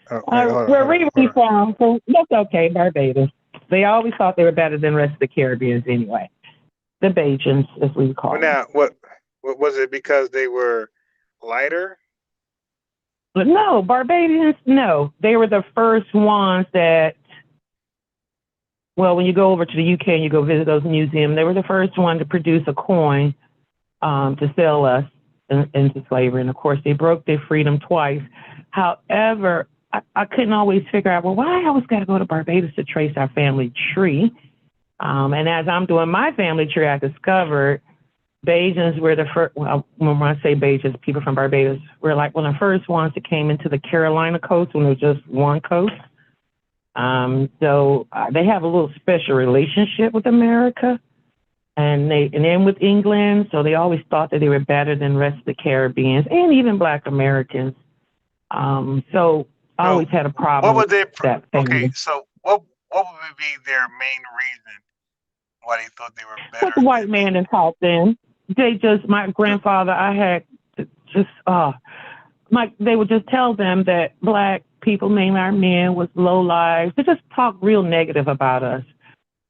Where Riri from, so that's okay, Barbados. They always thought they were better than the rest of the Caribbeans anyway. The Bajans, as we call them. Now, what was it, because they were lighter? But no, Barbadians, no. They were the first ones that, well, when you go over to the UK and you go visit those museums, they were the first one to produce a coin to sell us into slavery. And of course, they broke their freedom twice. However, I couldn't always figure out, well, why I always got to go to Barbados to trace our family tree. And as I'm doing my family tree, I discovered Bajans were the first, well, when I say Bajans, people from Barbados were like one of the first ones that came into the Carolina coast when there was just one coast. So they have a little special relationship with America and then with England. So they always thought that they were better than the rest of the Caribbeans and even Black Americans. So I always had a problem What was with that family. Okay, so what would be their main reason why they thought they were better? But the white man that taught them. My grandfather, I had just, they would just tell them that Black people, mainly our men, was low lives. They just talk real negative about us.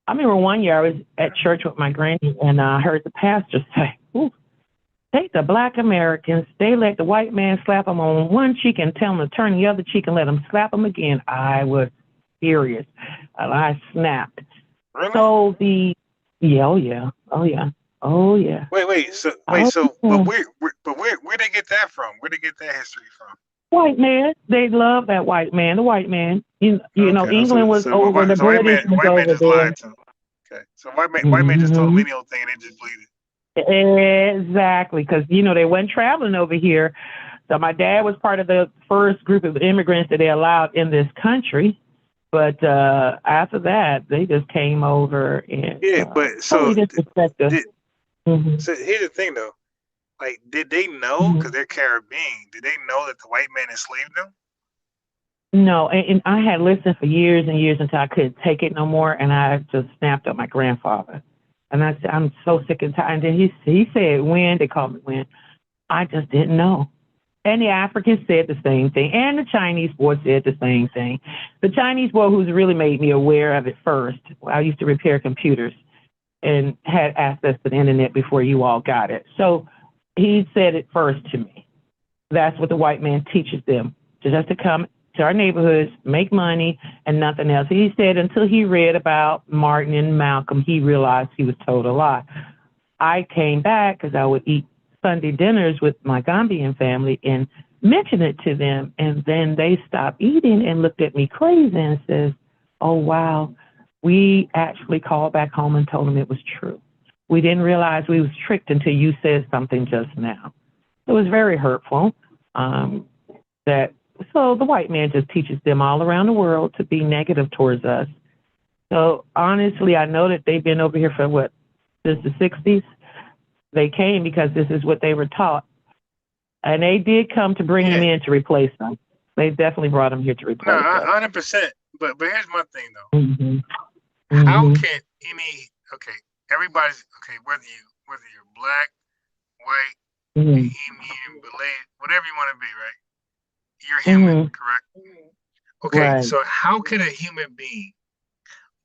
I remember one year I was at church with my granny, and I heard the pastor say, "Ooh, take the Black Americans. They let the white man slap them on one cheek and tell them to turn the other cheek and let them slap them again." I was furious. I snapped. Really? So oh yeah. Wait. So but where they get that from? Where they get that history from? White man. They love that white man. The white man. You know, England was over. The British was white man over just there. lied to them. Okay, so white man just told them any old thing and they just believed it. Exactly, because they weren't traveling over here. So my dad was part of the first group of immigrants that they allowed in this country. But after that, they just came over and but totally disrespected. So here's the thing, though. Like, did they know, because they're Caribbean, did they know that the white man enslaved them? No, and I had listened for years and years until I couldn't take it no more, and I just snapped at my grandfather. And I said, I'm so sick and tired. And then he said, when? They called me when. I just didn't know. And the Africans said the same thing, and the Chinese boy said the same thing. The Chinese boy, who's really made me aware of it first, I used to repair computers and had access to the internet before you all got it. So he said it first to me. That's what the white man teaches them, just to come to our neighborhoods, make money, and nothing else. He said until he read about Martin and Malcolm, he realized he was told a lie. I came back because I would eat Sunday dinners with my Gambian family and mention it to them, and then they stopped eating and looked at me crazy and says, "Oh, wow, we actually called back home and told them it was true. We didn't realize we was tricked until you said something just now." It was very hurtful. So the white man just teaches them all around the world to be negative towards us. So honestly, I know that they've been over here for since the 60s. They came because this is what they were taught. And they did come to bring them in to replace them. They definitely brought them here to replace us. 100%. But here's my thing, though. How can everybody's, whether you're Black, white, Indian, Malay, whatever you want to be, right? You're human, correct? Okay, Right. so how can a human being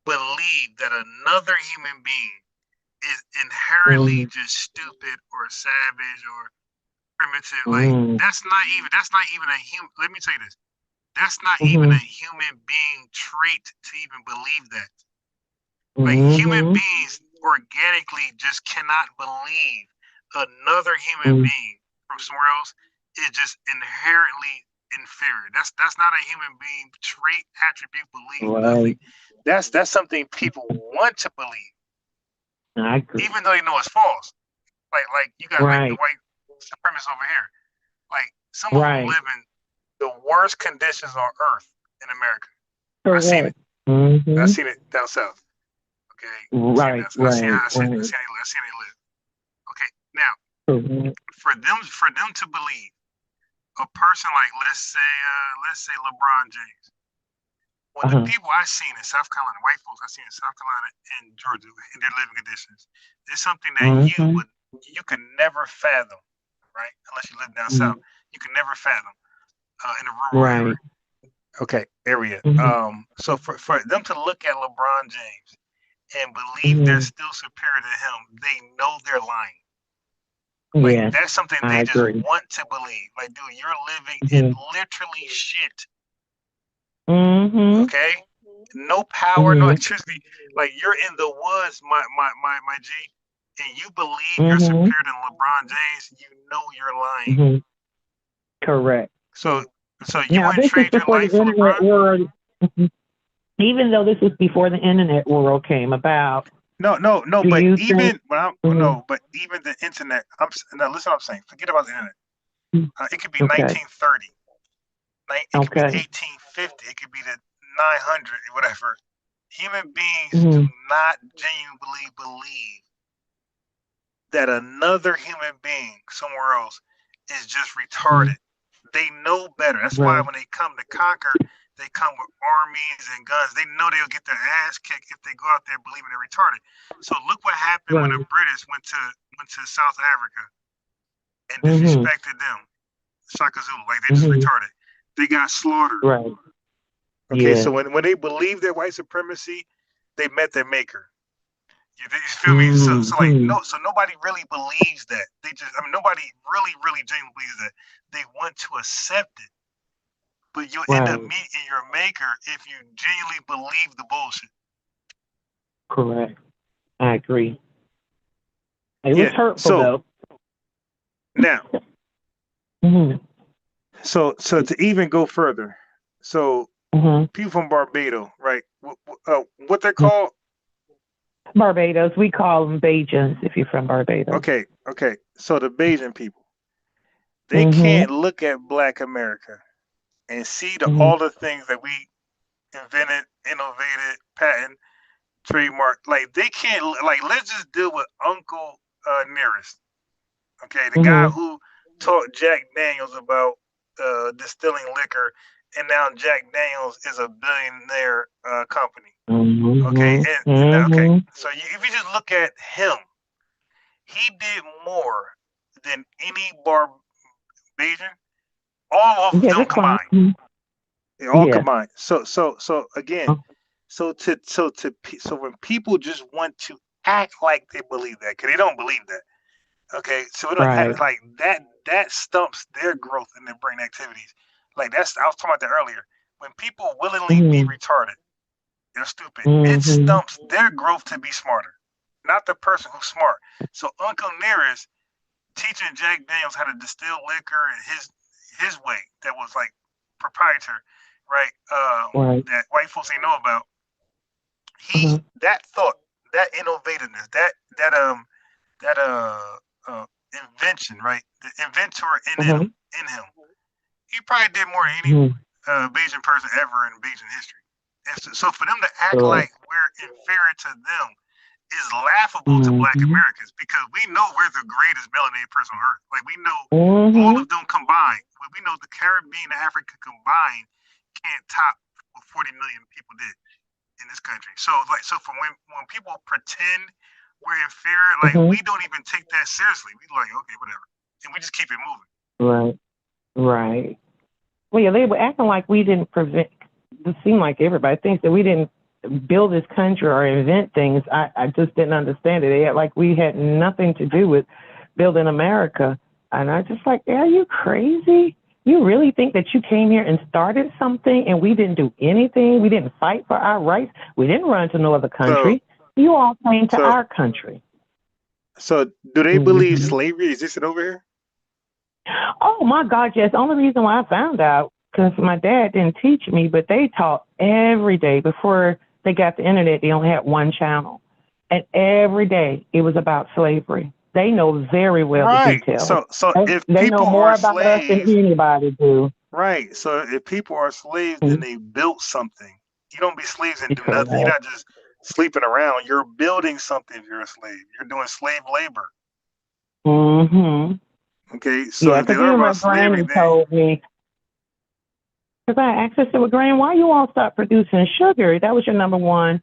believe that another human being is inherently just stupid or savage or primitive? Like that's not even a human. Let me tell you this. That's not even a human being trait to even believe that. Like human beings organically just cannot believe another human being from somewhere else is just inherently inferior. That's not a human being trait, attribute, belief, nothing. That's something people want to believe, I agree. even though they know it's false. Like you got like the Right. white supremacists over here. Like some of them Right. live in the worst conditions on earth in America. I seen it. Correct. Mm-hmm. I seen it down south. Okay. Right. I seen Right. how they live. Okay. Now, Correct. for them to believe a person like let's say LeBron James. Well, the people I seen in South Carolina, white folks I seen in South Carolina and Georgia in their living conditions, it's something that you could never fathom, right? Unless you live down south, you can never fathom in a rural area. Okay, area. So for them to look at LeBron James and believe they're still superior to him, they know they're lying. Like Yes, that's something I they just agree. want to believe. Like, dude, you're living in literally shit. Mm-hmm. Okay, no power, no electricity. Like you're in the woods, my G, and you believe you're superior to LeBron James. You know you're lying. Correct. So you Now, wouldn't this is trade your before the life for internet LeBron? world. Even though this was before the internet world came about. No. Do But you even think? but even the internet. Now listen, what I'm saying. Forget about the internet. It could be Okay. 1930. It could be 1850. It could be the 900, whatever. Human beings do not genuinely believe that another human being somewhere else is just retarded. They know better. That's why when they come to conquer, they come with armies and guns. They know they'll get their ass kicked if they go out there believing they're retarded. So look what happened when the British went to South Africa and disrespected them. Shaka Zulu, like they just retarded. They got slaughtered. Right. Okay, so when they believe their white supremacy, they met their maker. You feel me? So nobody really believes that. Nobody really genuinely believes that. They want to accept it. But you'll end up meeting your maker if you genuinely believe the bullshit. Correct. I agree. It was hurtful though. Now, so to even go further, so people from Barbados, right? What they're called? Barbados. We call them Bajans if you're from Barbados. Okay. So the Bajan people, they can't look at Black America and see all the things that we invented, innovated, patent, trademark. Like they can't. Like let's just deal with Uncle Nearest. Okay, the guy who taught Jack Daniels about distilling liquor, and now Jack Daniels is a billionaire company. Okay, so if you just look at him, he did more than any Barbadian, all of them combined. All combined. So again, so when people just want to act like they believe that, because they don't believe that. Okay, so we don't act like that. That stumps their growth in their brain activities. Like I was talking about that earlier. When people willingly be retarded, they're stupid. It stumps their growth to be smarter, not the person who's smart. So Uncle Nearest teaching Jack Daniels how to distill liquor in his way that was like proprietary, right? That white folks ain't know about. That thought, that innovativeness, that invention, right? The inventor in him. He probably did more than any Bayesian person ever in Bayesian history. And so for them to act like we're inferior to them is laughable to Black Americans, because we know we're the greatest melanated person on earth. Like we know all of them combined. We know the Caribbean and Africa combined can't top what 40 million people did in this country. So for when people pretend we're inferior, like we don't even take that seriously. We like, okay, whatever, and we just keep it moving. Right. Well, yeah, they were acting like we didn't prevent. It seemed like everybody thinks that we didn't build this country or invent things. I just didn't understand it. They act like we had nothing to do with building America, and I just like, are you crazy? You really think that you came here and started something and we didn't do anything? We didn't fight for our rights. We didn't run to no other country. You all came to our country. So do they believe slavery existed over here? Oh, my God, yes. The only reason why I found out, because my dad didn't teach me, but they taught every day before they got the internet, they only had one channel. And every day it was about slavery. They know very well the Right. details. So if They know people more are about us than slaves, anybody do. right. So if people are slaves, then they built something. You don't be slaves and do nothing. You're Correct. not just sleeping around. You're building something if you're a slave. You're doing slave labor. Mm-hmm. Okay. So Yeah, if they because learn even my about slavery, granny then told me, because I asked her, I said, well, Granny, why you all stop producing sugar? That was your number one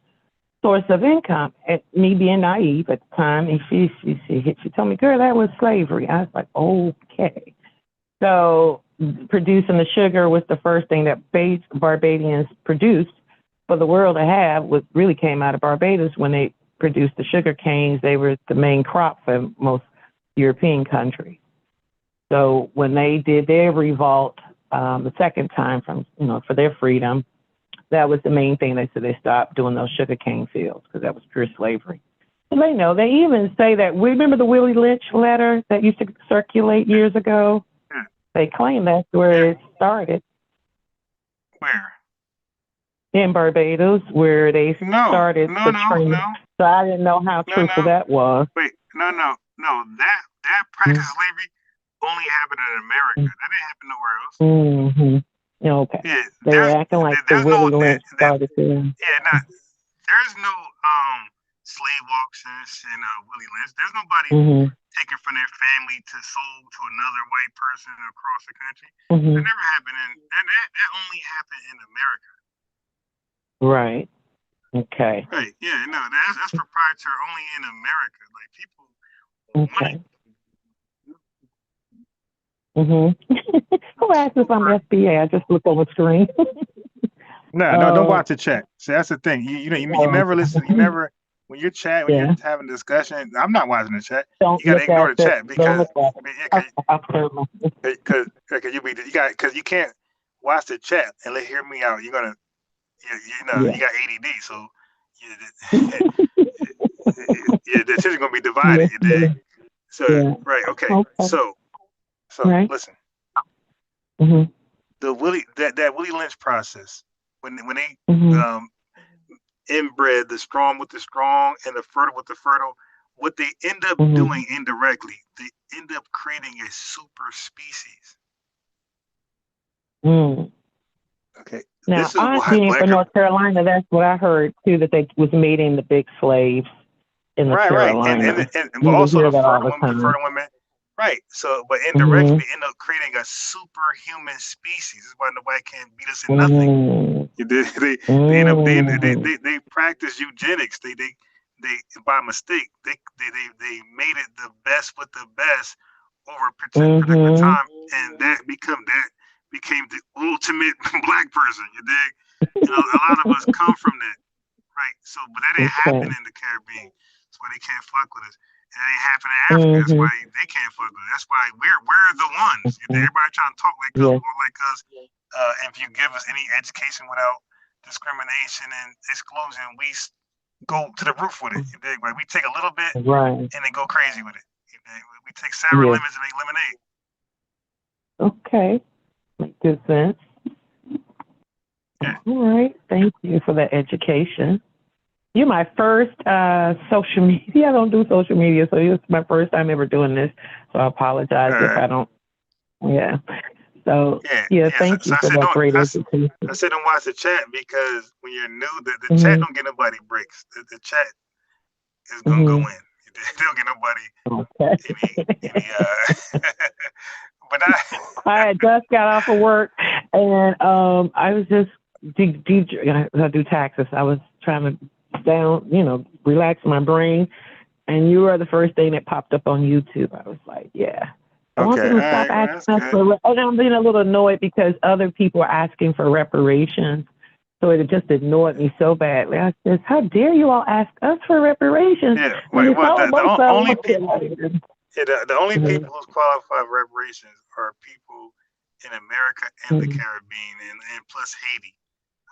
source of income. And me being naive at the time, and she told me, girl, that was slavery. I was like, okay. So producing the sugar was the first thing that Barbadians produced for the world to have. Was really came out of Barbados when they produced the sugar canes. They were the main crop for most European countries. So when they did their revolt the second time for their freedom, that was the main thing. They said they stopped doing those sugar cane fields because that was pure slavery. And they know. They even say that. We remember the Willie Lynch letter that used to circulate years ago. They claim that's where it started. Where? In Barbados, where they started the training. No. So I didn't know how truthful that was. Wait, no. That practice of slavery only happened in America. That didn't happen nowhere else. Mm-hmm. Okay. Yeah, they were acting like the Willie Lynch started there. Yeah, there's no slave auctions in Willie Lynch. There's nobody taken from their family to sold to another white person across the country. That never happened that only happened in America. Right. Okay. Right. Yeah, no, that's proprietary only in America. Like people Okay. Who asked if I'm FBA? I just looked on the screen. No, don't watch the chat. See, that's the thing. You never listen. You never when you're chatting, when you're having a discussion. I'm not watching the chat. You gotta ignore the chat because you can't watch the chat and hear me out. You're gonna you got ADD, so the attention gonna be divided. You dig? So right, okay. So listen. The that Willie Lynch process when they inbred the strong with the strong and the fertile with the fertile, what they end up doing indirectly, they end up creating a super species. Okay. Now, this is I being from North Carolina, that's what I heard too, that they was mating the big slaves in the Carolina. Right. And but also the fertile women. Right. So, but indirectly, they end up creating a superhuman species. That's why nobody can beat us in nothing. They end up they practice eugenics. They by mistake they made it the best with the best over a particular time, and that became the ultimate black person. You dig? A lot of us come from that. Right. So, but that didn't happen in the Caribbean. That's why they can't fuck with us. It ain't happening in Africa. That's why they can't fuck with us. That's why we're the ones. Everybody trying to talk like us, or like us. If you give us any education without discrimination and exclusion, we go to the roof with it. You dig? Like we take a little bit and then go crazy with it. You dig? We take sour lemons and make lemonade. Okay, makes good sense. All right, thank you for that education. You're my first social media. I don't do social media, so it's my first time ever doing this. So I apologize if I don't. Yeah. So thank you for that great education. I said don't watch the chat because when you're new, the chat don't get nobody breaks. The chat is gonna go in. They don't get nobody any but I had just got off of work and I was just I do taxes. I was trying to relax my brain, and you are the first thing that popped up on YouTube. I was like, I want them to stop asking us for, and I'm being a little annoyed because other people are asking for reparations. So it just annoyed me so badly. I said, how dare you all ask us for reparations? Yeah, the only people who qualify for reparations are people in America and the Caribbean and plus Haiti.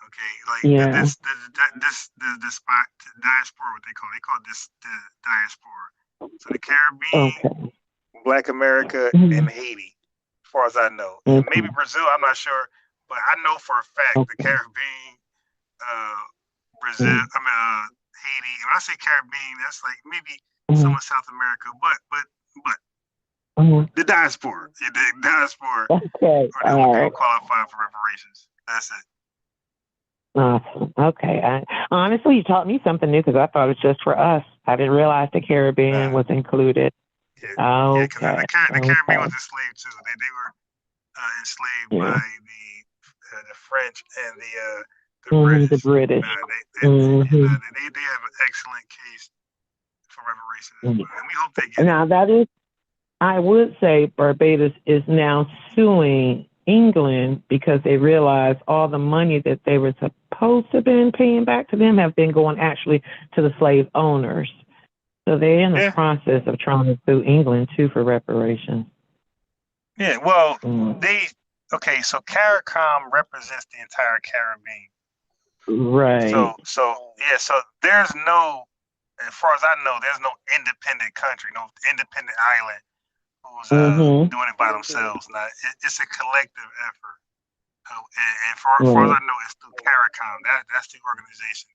Okay, like this the spot diaspora, what they call this the diaspora. So the Caribbean, Black America, and Haiti, as far as I know, and maybe Brazil. I'm not sure, but I know for a fact the Caribbean, Brazil. I mean, Haiti. And when I say Caribbean, that's like maybe some Mm-hmm. of South America, but Mm-hmm. the diaspora, the diaspora, Okay. are the only All people right. qualified for reparations. That's it. Awesome. Okay. Honestly, you taught me something new because I thought it was just for us. I didn't realize the Caribbean was included. Yeah, because Okay. the Caribbean was Okay. enslaved too. They were enslaved Yeah. by the French and the Mm-hmm. The British. British. Mm-hmm. They have an excellent case for reparations as well, and we hope they get it. Now that is, I would say Barbados is now suing England because they realize all the money that they were supposed to have been paying back to them have been going actually to the slave owners. So they're in the process of trying to sue England too for reparations. Yeah, well, so CARICOM represents the entire Caribbean. Right. So there's no, as far as I know, there's no independent country, no independent island who's doing it by themselves. Now it's a collective effort, and far as I know, it's through CARICOM. That's the organization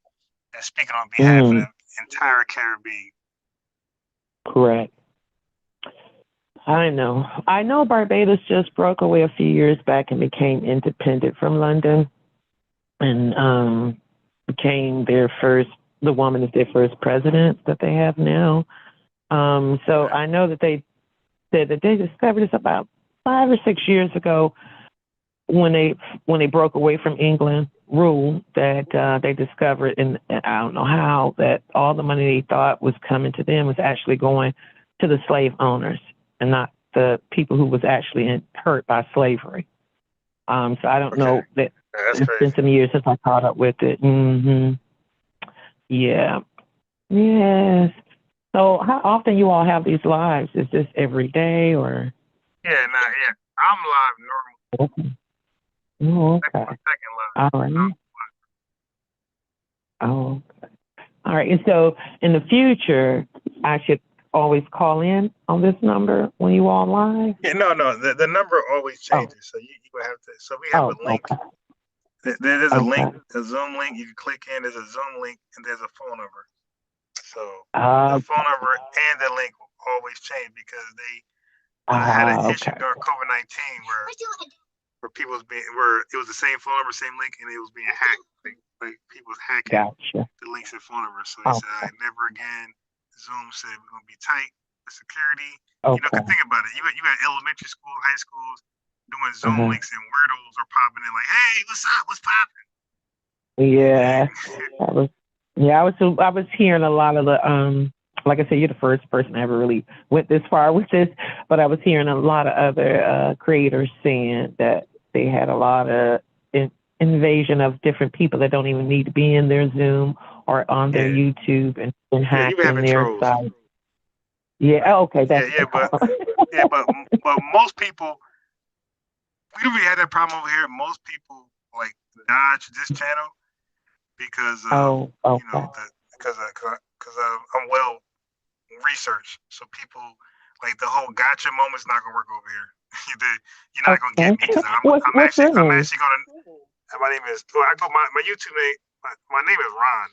that's speaking on behalf of the entire Caribbean. Correct. I know Barbados just broke away a few years back and became independent from London and became the woman is their first president that they have now. So I know that they said that they discovered this about 5 or 6 years ago when they broke away from England rule that they discovered, and I don't know how, that all the money they thought was coming to them was actually going to the slave owners and not the people who was actually hurt by slavery. So I don't know that it's been some years since I caught up with it. Yeah. Yes. So how often you all have these lives? Is this every day or? Yeah. I'm live normal. Oh, okay. All right. Oh, okay. All right. And so in the future, I should always call in on this number when you all live? Yeah, no. The number always changes. So you would have to. So we have a link. Okay. There's a link, a Zoom link. You can click in. There's a Zoom link, and there's a phone number. So the phone number and the link will always change because they had an issue during COVID-19 where people was where it was the same phone number, same link, and it was being hacked. Like people was hacking the links and phone numbers. So they said, never again. Zoom said we're gonna be tight with security. Cause think about it. You got elementary school, high schools doing Zoom links, and weirdos are popping in like, "Hey, what's up? What's popping?" Yeah, I was hearing a lot of the like I said, you're the first person I ever really went this far with this, but I was hearing a lot of other creators saying that they had a lot of invasion of different people that don't even need to be in their Zoom or on their YouTube and hacking their site. Yeah. Okay. That's but most people, we don't really have that problem over here. Most people like dodge this channel because because I'm well researched. So people like the whole gotcha moment's not gonna work over here. You're not gonna get me because I'm actually gonna. My name is. Well, I go my YouTube name. My name is Ron,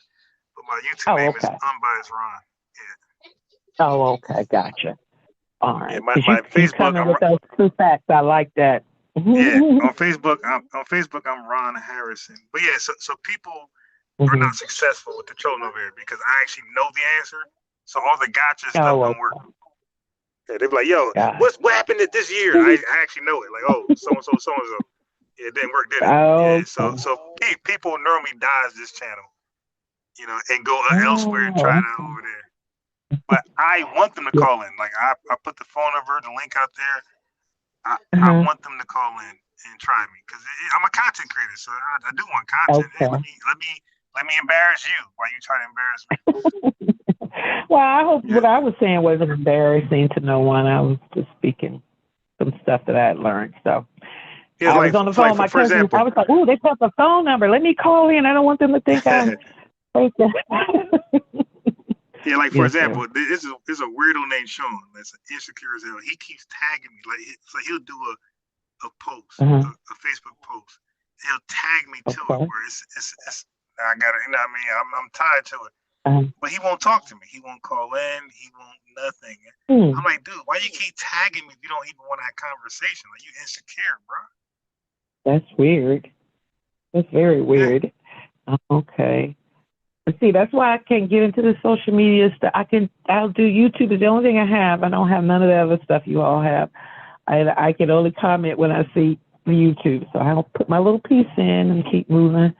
but my YouTube name is Unbiased Ron. Yeah. Oh, okay, gotcha. All right. Yeah, my Facebook. Coming with those true facts. I like that. Yeah, on Facebook, I'm Ron Harrison. But yeah, so people are not successful with the trolling over here because I actually know the answer. So all the gotcha stuff don't work. Yeah, they be like, "Yo, what happened this year?" I actually know it. Like, oh, so and so. Yeah, it didn't work, did it? Yeah, so people normally dodge this channel, and go elsewhere and try it out over there. But I want them to call in. Like I put the phone number, the link out there. I want them to call in and try me because I'm a content creator, so I do want content. Hey, let me embarrass you while you try to embarrass me. Well, I hope what I was saying wasn't embarrassing to no one. I was just speaking some stuff that I had learned. So I was on the phone with my cousin. I was like, "Ooh, they put the phone number. Let me call in. I don't want them to think I'm fake." Yeah, like for example, there's a weirdo named Sean that's insecure as hell. He keeps tagging me. Like he'll do a post, a Facebook post. He'll tag me to it where it's I got to, you know what I mean? I'm tied to it. But he won't talk to me. He won't call in. He won't nothing. I'm like, dude, why you keep tagging me if you don't even want to have conversation? Like, you insecure, bro. That's weird. That's very weird. Okay. See, that's why I can't get into the social media stuff. I'll do YouTube. It's the only thing I have. I don't have none of the other stuff you all have. I can only comment when I see YouTube. So I'll put my little piece in and keep moving.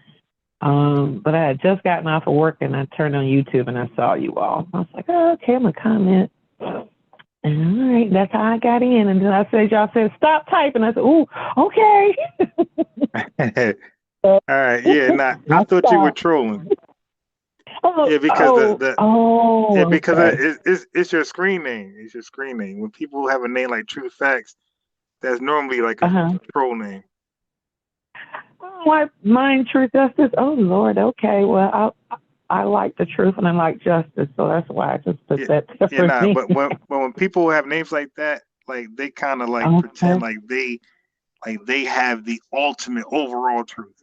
But I had just gotten off of work and I turned on YouTube and I saw you all. I was like, oh, okay, I'm gonna comment. And all right, that's how I got in. And then y'all said, stop typing. I said, ooh, okay. All right, yeah. Nah, I thought you were trolling. Yeah, because it's your screen name. It's your screen name. When people have a name like True Facts, that's normally like a troll name. What? Mind, truth, justice? Oh Lord. Okay. Well, I like the truth and I like justice, so that's why I just put that different name. But when people have names like that, like they kind of like pretend like they have the ultimate overall truth.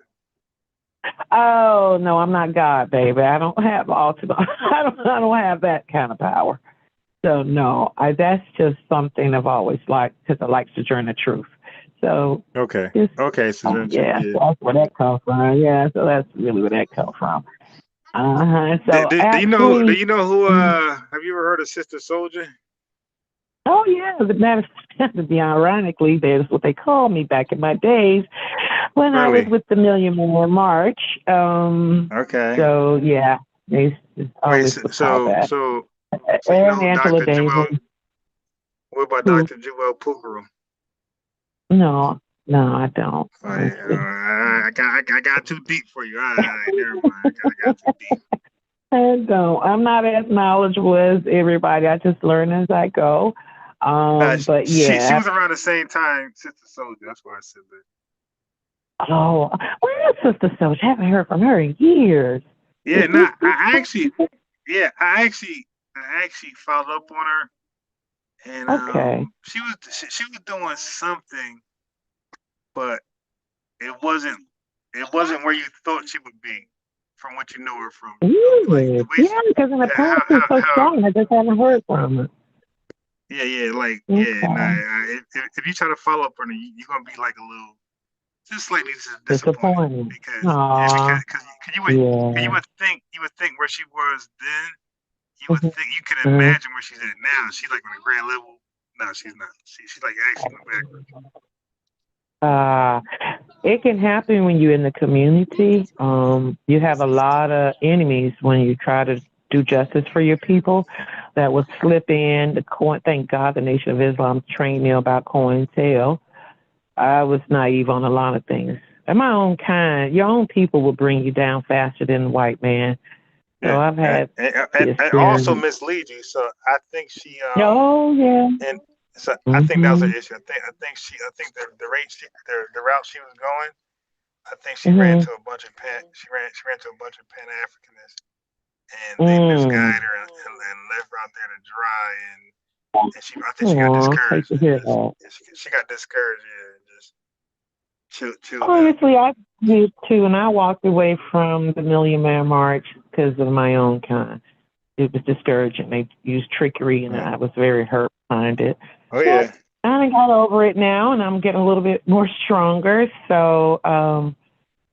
Oh no, I'm not God, baby. I don't have ultimate. I don't have that kind of power. So no, that's just something I've always liked because I like to journey the truth. So so so that's where that comes from. Yeah, so that's really where that comes from. So do you know who? Have you ever heard of Sister Soldier? Oh yeah, but ironically, that's what they called me back in my days when I was with the Million Man March. So yeah, they always call that. So and Angela Davis. What about Dr. Joel Pukarum? No, I don't. I got too deep for you. All right, never mind. I got too deep. I don't. I'm not as knowledgeable as everybody. I just learn as I go. But yeah, she was around the same time, Sister Soldier. That's why I said that. Oh, where is Sister Soldier? I haven't heard from her in years. Yeah, I actually followed up on her, and she was doing something, but it wasn't where you thought she would be from what you know her from. Really? Yeah, because in the past she's so strong. I just haven't heard from her. Yeah, if you try to follow up on her, you're gonna be like a little, just slightly disappointed because you would think where she was then, you would think you could imagine where she's at now. She's like on a grand level. No, she's not. She's like actually went backwards. It can happen when you're in the community. You have a lot of enemies when you try to do justice for your people that will slip in. Thank God the Nation of Islam trained me about COINTEL. I was naive on a lot of things. And my own kind, your own people will bring you down faster than the white man. So I've had and also mislead you. So I think she and so I think that was an issue. I think the route she was going, I think she ran into a bunch of Pan-Africanists, and they misguided her and left her out there to dry. And I think she got discouraged. She got discouraged. Honestly, I did too, and I walked away from the Million Man March because of my own kind. It was discouraging. They used trickery, and I was very hurt behind it. Oh yeah. But I got over it now, and I'm getting a little bit more stronger. So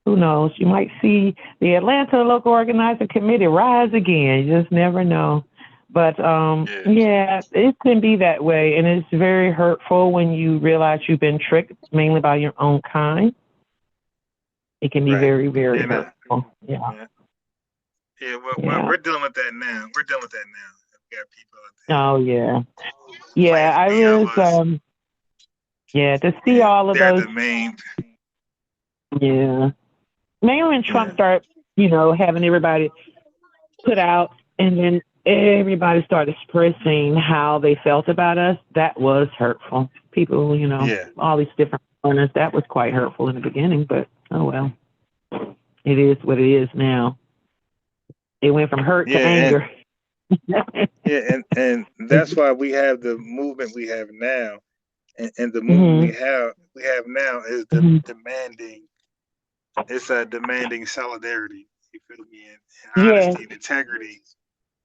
who knows? You might see the Atlanta Local Organizing Committee rise again. You just never know. But yeah, it can be that way, and it's very hurtful when you realize you've been tricked, mainly by your own kind. It can be very, very hurtful. Yeah, we're dealing with that now. We got people out there. Oh yeah. I was to see all of those. Yeah, mainly when Trump started, having everybody put out, and then everybody started expressing how they felt about us. That was hurtful. People, all these different corners. That was quite hurtful in the beginning, but oh well. It is what it is now. It went from hurt to anger. And that's why we have the movement we have now. And the movement we have now is demanding. It's demanding solidarity. You feel me? And Yes, honesty and integrity.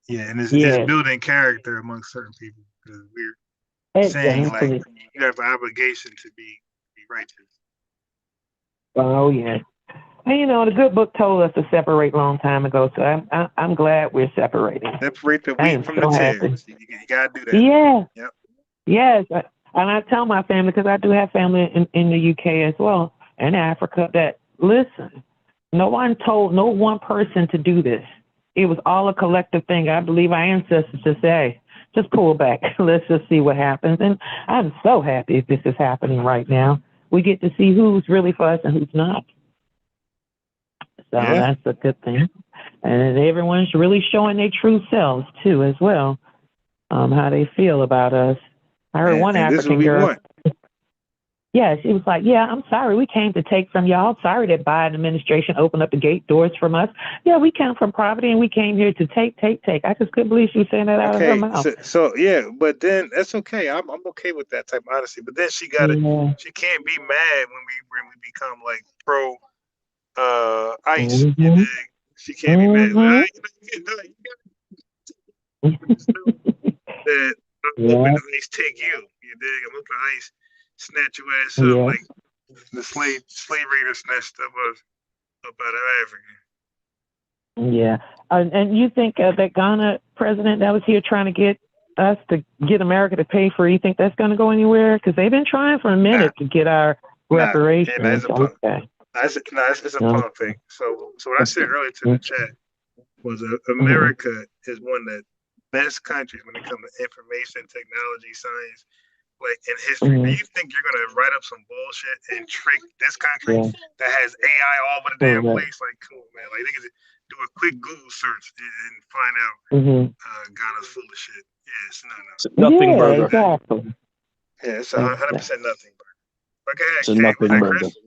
Yeah, and it's yes, building character among certain people because we're saying like exactly. you have an obligation to be righteous. Oh, yes. And, the good book told us to separate a long time ago, so I'm glad we're separating. Separate the I wheat am from the so happy. tares. You gotta do that. Yeah, Yep. yes. And I tell my family, because I do have family in the UK as well, and Africa, that listen, no one told no one person to do this. It was all a collective thing. I believe our ancestors just say, just pull back. Let's just see what happens. And I'm so happy if this is happening right now. We get to see who's really for us and who's not. So Yeah. that's a good thing. And everyone's really showing their true selves, too, as well, how they feel about us. I heard one And this is what African we girl, want. yeah, she was like, yeah, I'm sorry. We came to take from y'all. Sorry that Biden administration opened up the gate doors from us. Yeah, we came from poverty and we came here to take. I just couldn't believe she was saying that out of her Okay, mouth. so yeah, but then that's okay. I'm okay with that type of honesty. But then she Yeah. can't be mad when we become like pro ICE. You Mm-hmm. dig? She can't be mad. Well, that I'm hoping Yeah. the ICE take you. You dig? I'm hoping ICE snatch your ass up Yeah. like the slave raiders snatched us up out of Africa. Yeah. And you think that Ghana president that was here trying to get us to get America to pay for, you think that's going to go anywhere? Because they've been trying for a minute to get our Yeah, reparations. that's a punk. Okay. It's a No. punk thing. So what I said earlier to the chat was America is one of the best countries when it comes to information, technology, science, like in history. Do you think you're gonna write up some bullshit and trick this country that has AI all over the damn place? Like, come on, man. Like they can do a quick Google search and find out Ghana's full of shit. Yes, no. It's a nothing Yeah, burger. exactly. Yeah, it's 100% nothing. But go ahead, It's a Kay. Was nothing that burger. Chris?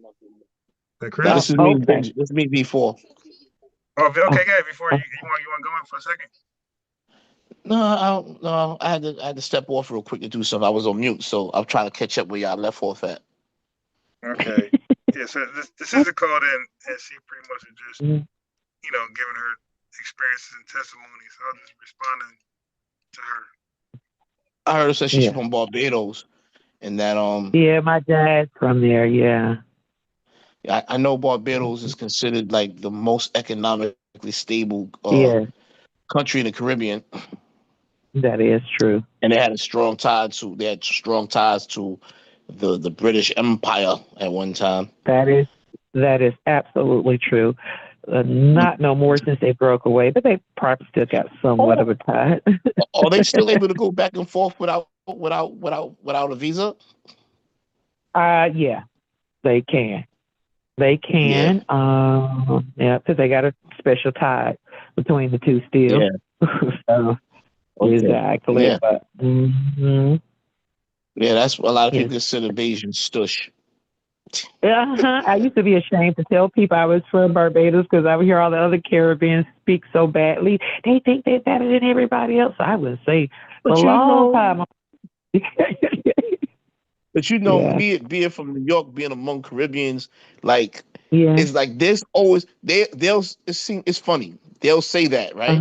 Chris? This is me. This is me before. Oh, okay, go ahead. Before you want to go in for a second? No, I had to step off real quick to do something. I was on mute, so I'm trying to catch up where y'all left off at. Okay. Yeah, so this is a call in, and she pretty much is just, giving her experiences and testimonies. So I was just responding to her. I heard her say she's from Barbados, and that Yeah, my dad's from there. Yeah. I know Barbados is considered like the most economically stable country in the Caribbean. That is true. And they had strong ties to the British Empire at one time. That is absolutely true. Not no more since they broke away, but they probably still got somewhat of a tie. Are they still able to go back and forth without a visa? Yeah, they can. They can. Because they got a special tie between the two still. Yeah. So, exactly. Yeah. But, yeah, that's what a lot of people consider Bayesian stush. I used to be ashamed to tell people I was from Barbados because I would hear all the other Caribbeans speak so badly. They think they're better than everybody else. I would say for a long time. But being from New York, being among Caribbeans, like it's like there's always it's funny. They'll say that, right?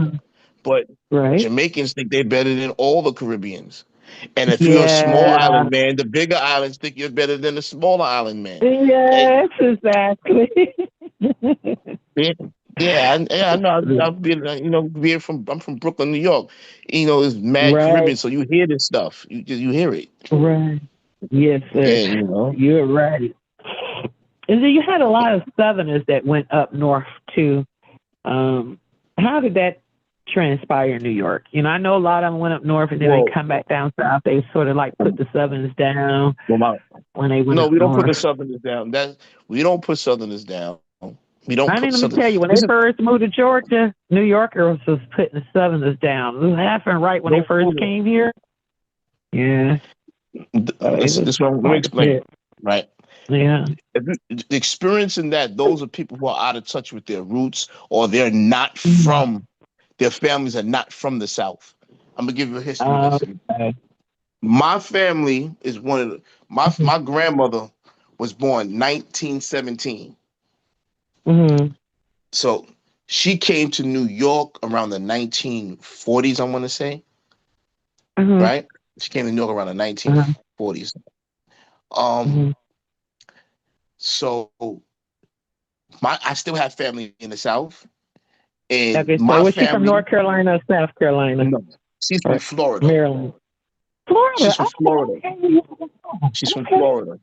But Jamaicans think they're better than all the Caribbeans. And if you're a small island man, the bigger islands think you're better than the smaller island man. Yes, exactly. I know. I'm from Brooklyn, New York. It's mad Caribbean, so you hear this stuff. You hear it. Right. Yes, sir. And, you're right. And then you had a lot of Southerners that went up north too. How did that transpire in New York? I know a lot of them went up north and then they come back down south. They sort of like put the Southerners down when they went. No, we don't north. put the Southerners down. We don't put Southerners down. We don't. Let me tell you, when they first moved to Georgia, New Yorkers was putting the Southerners down. It was happening right when they first came here. Yeah. This one, let me explain. Right. Yeah. Experiencing that, those are people who are out of touch with their roots, or they're not from. Their families are not from the South. I'm gonna give you a history lesson. My family is one of the. My grandmother was born 1917. So She came to New York around the 1940s, I want to say, Mm-hmm. right? She came to New York around the Mm-hmm. 1940s. Um, so I still have family in the South, and Okay, so my was she from family, North Carolina or South Carolina no, she's from or Florida. Maryland? She's Florida. from Florida. She's from Okay. Florida.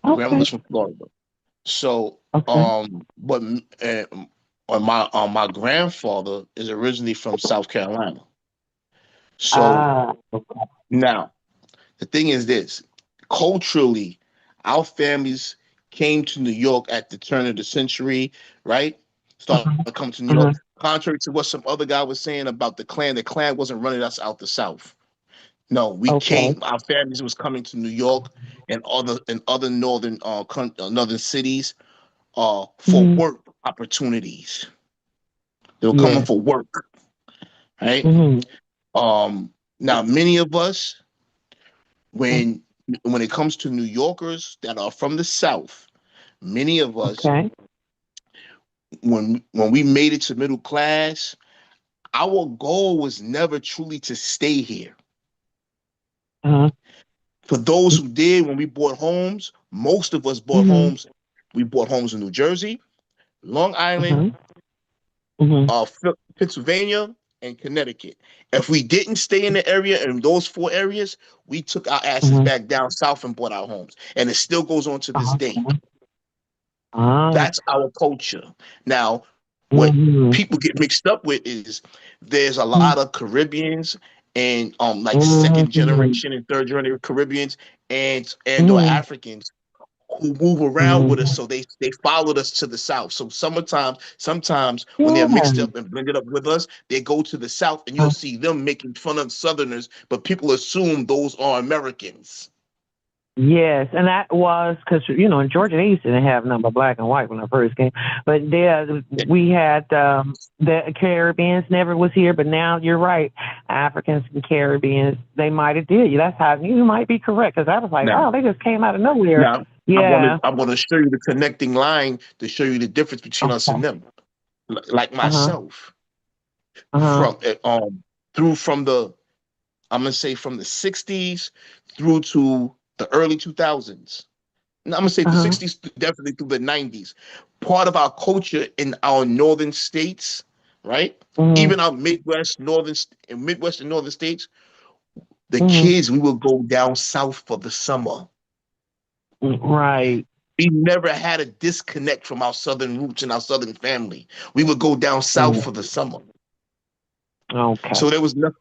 My Okay. grandmother's from Florida. So, Okay. but my grandfather is originally from South Carolina. So Ah. now the thing is this: culturally, our families came to New York at the turn of the century, right? Started coming to New York. Contrary to what some other guy was saying about the Klan wasn't running us out the South. No, we Okay. came. Our families was coming to New York and other northern cities for Mm-hmm. work opportunities. They were coming Yeah. for work, right? Mm-hmm. Now many of us, when it comes to New Yorkers that are from the South, many of us, Okay. when we made it to middle class, our goal was never truly to stay here. Uh-huh. For those who did, when we bought homes, most of us bought Mm-hmm. homes. We bought homes in New Jersey, Long Island, Uh-huh. Mm-hmm. Pennsylvania, and Connecticut. If we didn't stay in the area in those four areas, we took our asses Uh-huh. back down south and bought our homes. And it still goes on to this day. Uh-huh. Ah. That's our culture. Now, what Mm-hmm. people get mixed up with is there's a lot of Caribbeans and like second Mm-hmm. generation and third generation Caribbeans and or Mm-hmm. Africans who move around with us, Mm-hmm. so they followed us to the south. So sometimes when they're Yeah. mixed up and blended up with us, they go to the south, and you'll see them making fun of Southerners, but people assume those are Americans. Yes, and that was because in Georgia they used to have number black and white when I first came, but there we had the Caribbeans never was here, but now you're right, Africans and Caribbeans they might have did. That's how you might be correct because I was like, Now, oh, they just came out of nowhere. now Yeah. I'm gonna show you the connecting line to show you the difference between us and Okay. them. Like Uh huh. myself, Uh huh. from through from the I'm gonna say from the '60s through to the early 2000s. I'm gonna say Uh the huh. '60s, definitely through the '90s. Part of our culture in our northern states, right? Even our Midwest and northern states, the Mm-hmm. kids, we will go down south for the summer. Right. We never had a disconnect from our southern roots and our southern family. We would go down south Mm. for the summer. Okay. So there was nothing.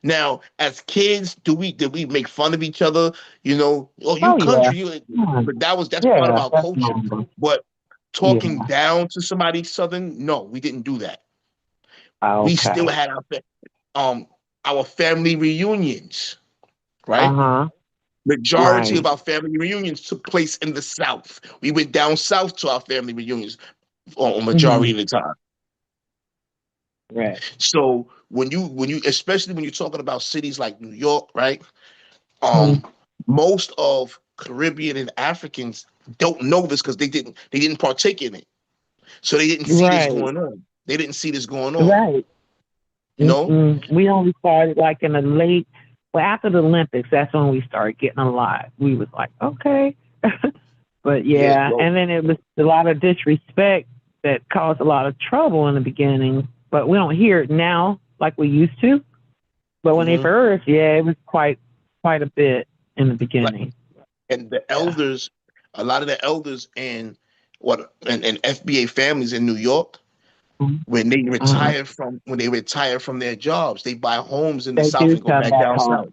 Now, as kids, did we make fun of each other? Oh, you Oh yeah. country, you. Mm. But that's part of Yeah. our That's culture. normal. But talking Yeah. down to somebody southern, no, we didn't do that. We still Okay. had our family reunions, Uh right? huh. Majority of Right. our family reunions took place in the South. We went down south to our family reunions a majority Mm-hmm. of the time. Right. So when you especially when you're talking about cities like New York, right? Mm-hmm. Most of Caribbean and Africans don't know this because they didn't partake in it. So they didn't see this Right. going on. They didn't see this going on. Right. You know? We only started like in the late, well, after the Olympics, that's when we started getting a lot. We was like, okay. But Yeah, yeah, yo. and then it was a lot of disrespect that caused a lot of trouble in the beginning, but we don't hear it now like we used to. But when they Mm-hmm. first, yeah, it was quite a bit in the Like, beginning. and the Yeah. elders, a lot of the elders and FBA families in New York, Uh-huh. when they retire from their jobs, they buy homes in the They South do and go come back back down home. south.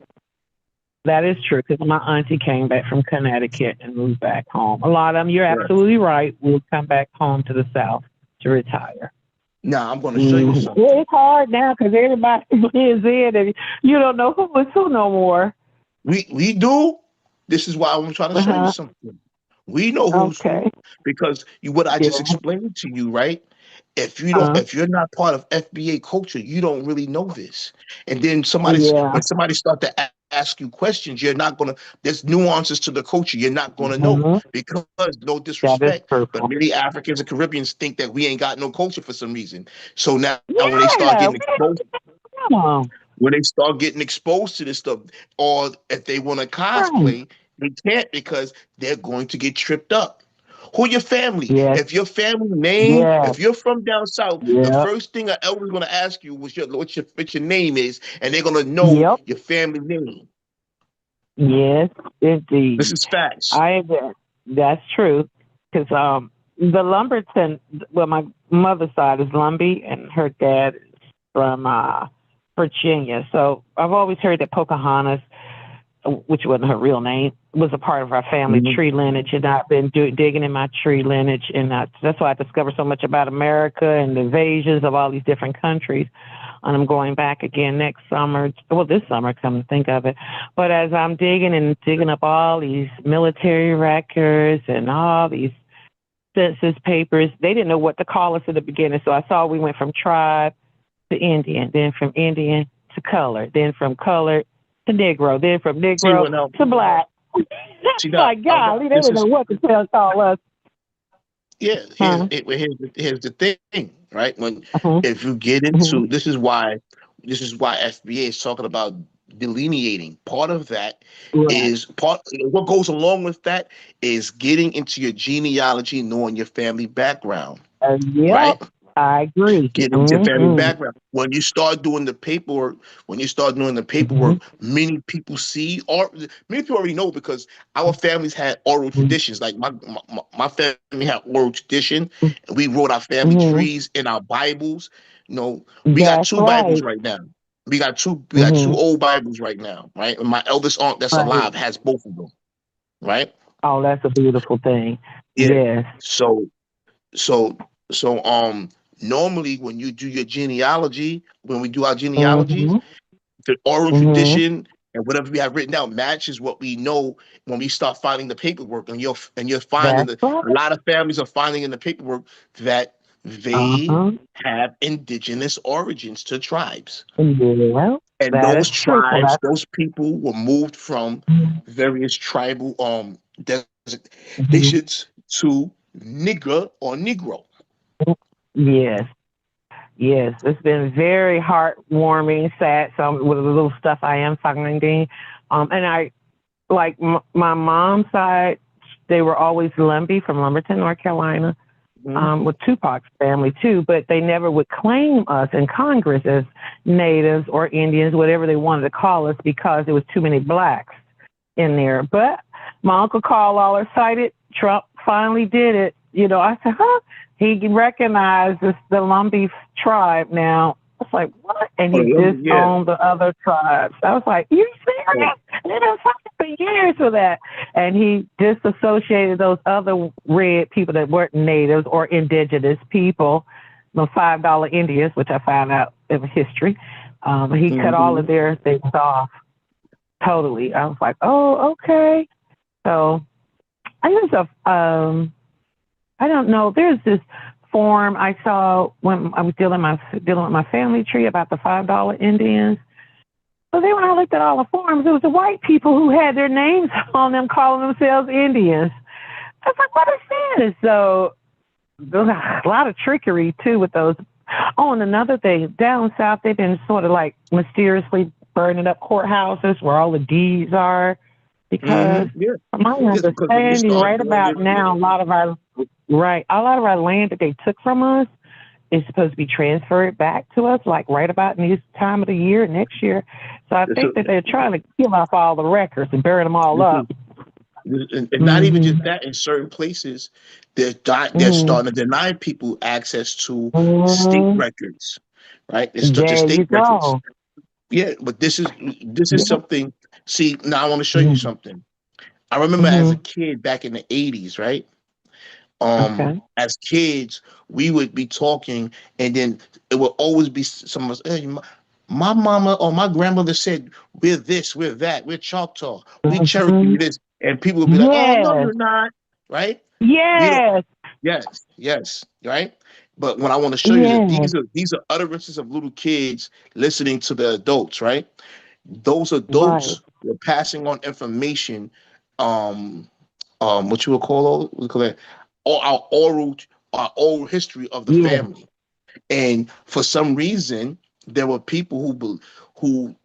That is true because my auntie came back from Connecticut and moved back home. A lot of them, you're Right. absolutely right, will come back home to the South to retire. Now I'm going to show you something. Yeah, it's hard now because everybody lives in and you don't know who is who no more. We do. This is why I'm trying to show you Uh-huh. something. We know who's who Okay. because what I just Yeah. explained to you, right? Uh-huh. If you're not part of FBA culture, you don't really know this. And then Yeah. when somebody start to ask you questions, you're not gonna. There's nuances to the culture you're not gonna know Mm-hmm. because no That is disrespect, but truthful. many Africans and Caribbeans think that we ain't got no culture for some reason. So now when they start Yeah, getting exposed, when they start getting exposed to this stuff, or if they want to right. cosplay, they can't because they're going to get tripped up. Who your family? Yes, If your family name, yes, if you're from down south, the yep, first thing an elder's gonna ask you was what your name is, and they're gonna know yep, your family name. yes, This indeed. is facts. I agree. That's true. Because the Lumberton, well, my mother's side is Lumbee, and her dad is from Virginia. So I've always heard that Pocahontas, which wasn't her real name, was a part of our family Mhm. tree lineage. And I've been digging in my tree lineage, and that's why I discovered so much about America and the invasions of all these different countries. And I'm going back again next summer. Well, this summer, come to think of it. But as I'm digging up all these military records and all these census papers, they didn't know what to call us at the beginning. So I saw we went from tribe to Indian, then from Indian to color, then from color to Negro, then from See Negro what now? to black. See now, Like, golly, they this didn't is know what to call us. yeah. Huh? Here's the thing, right? When Uh-huh. if you get Uh-huh. into this is why FBA is talking about delineating. Part of that Right. is what goes along with that is getting into your genealogy, knowing your family background, Yep, right? I agree. Get into your family Mm-hmm. background. When you start doing the paperwork, Mm-hmm. many people see or many people already know because our families had oral traditions. Like my family had oral tradition, and we wrote our family Mm-hmm. trees in our Bibles. You know, we got That's two Bibles right. right now. We got two Mm-hmm. old Bibles right now, right? And my eldest aunt that's Right. alive has both of them, right? Oh, that's a beautiful thing. Yeah. Yes. So so so normally when you do your genealogy, when we do our genealogies, Mm-hmm. the oral Mm-hmm. tradition and whatever we have written down matches what we know when we start finding the paperwork. And you're finding That's that right. a lot of families are finding in the paperwork that they Uh-huh. have indigenous origins to tribes. Yeah, And that is those true. So tribes, that's those people were moved from various tribal mhm. designations to nigger or negro. Yes. Yes. It's been very heartwarming, sad. Some with the little stuff I am finding. And I like my mom's side. They were always Lumbee from Lumberton, North Carolina. Mhm. With Tupac's family too, but they never would claim us in Congress as natives or Indians, whatever they wanted to call us, because there was too many blacks in there. But my uncle Carl Lawler cited Trump finally did it. I said, huh? He recognized the Lumbee tribe now. I was like, what? And Oh, he yeah. disowned the other tribes. I was like, you serious? They've been fighting for years for that. And he disassociated those other red people that weren't natives or indigenous people, the $5 Indians, which I found out in history. He cut all of Mhm. their things off totally. I was like, oh, okay. So I just, I don't know. There's this form I saw when I was dealing with my family tree about the $5 Indians. But then when I looked at all the forms, it was the white people who had their names on them calling themselves Indians. I was like, what is this? So there's a lot of trickery too with those. Oh, and another thing, down south they've been sort of like mysteriously burning up courthouses where all the deeds are, because Yeah. from my Because when you understanding, start right doing about your now, a lot of our land that they took from us is supposed to be transferred back to us, like right about in this time of the year, next year. So I think that they're trying to kill off all the records and burn them all up. and not even just that, in certain places, they're Mm-hmm. starting to deny people access to state Mm-hmm. records, right? It's such as There state you records. go. Yeah, but this is Yeah. something. See, now I want to show you something. I remember as a Mm-hmm. kid back in the '80s, right? Okay. As kids, we would be talking, and then it would always be some of us. Hey, my mama or my grandmother said we're this, we're that, we're Choctaw, we Cherokee, Mm-hmm. we this, and people would be like, "Oh no, Yes. you're not," right? We don't. Yes. Yes, right. But what I want to show you is that Yes. these are utterances of little kids listening to the adults, right? Those Right. adults were passing on information, what you would call it, or our oral history of the Yeah. family. And for some reason, there were people who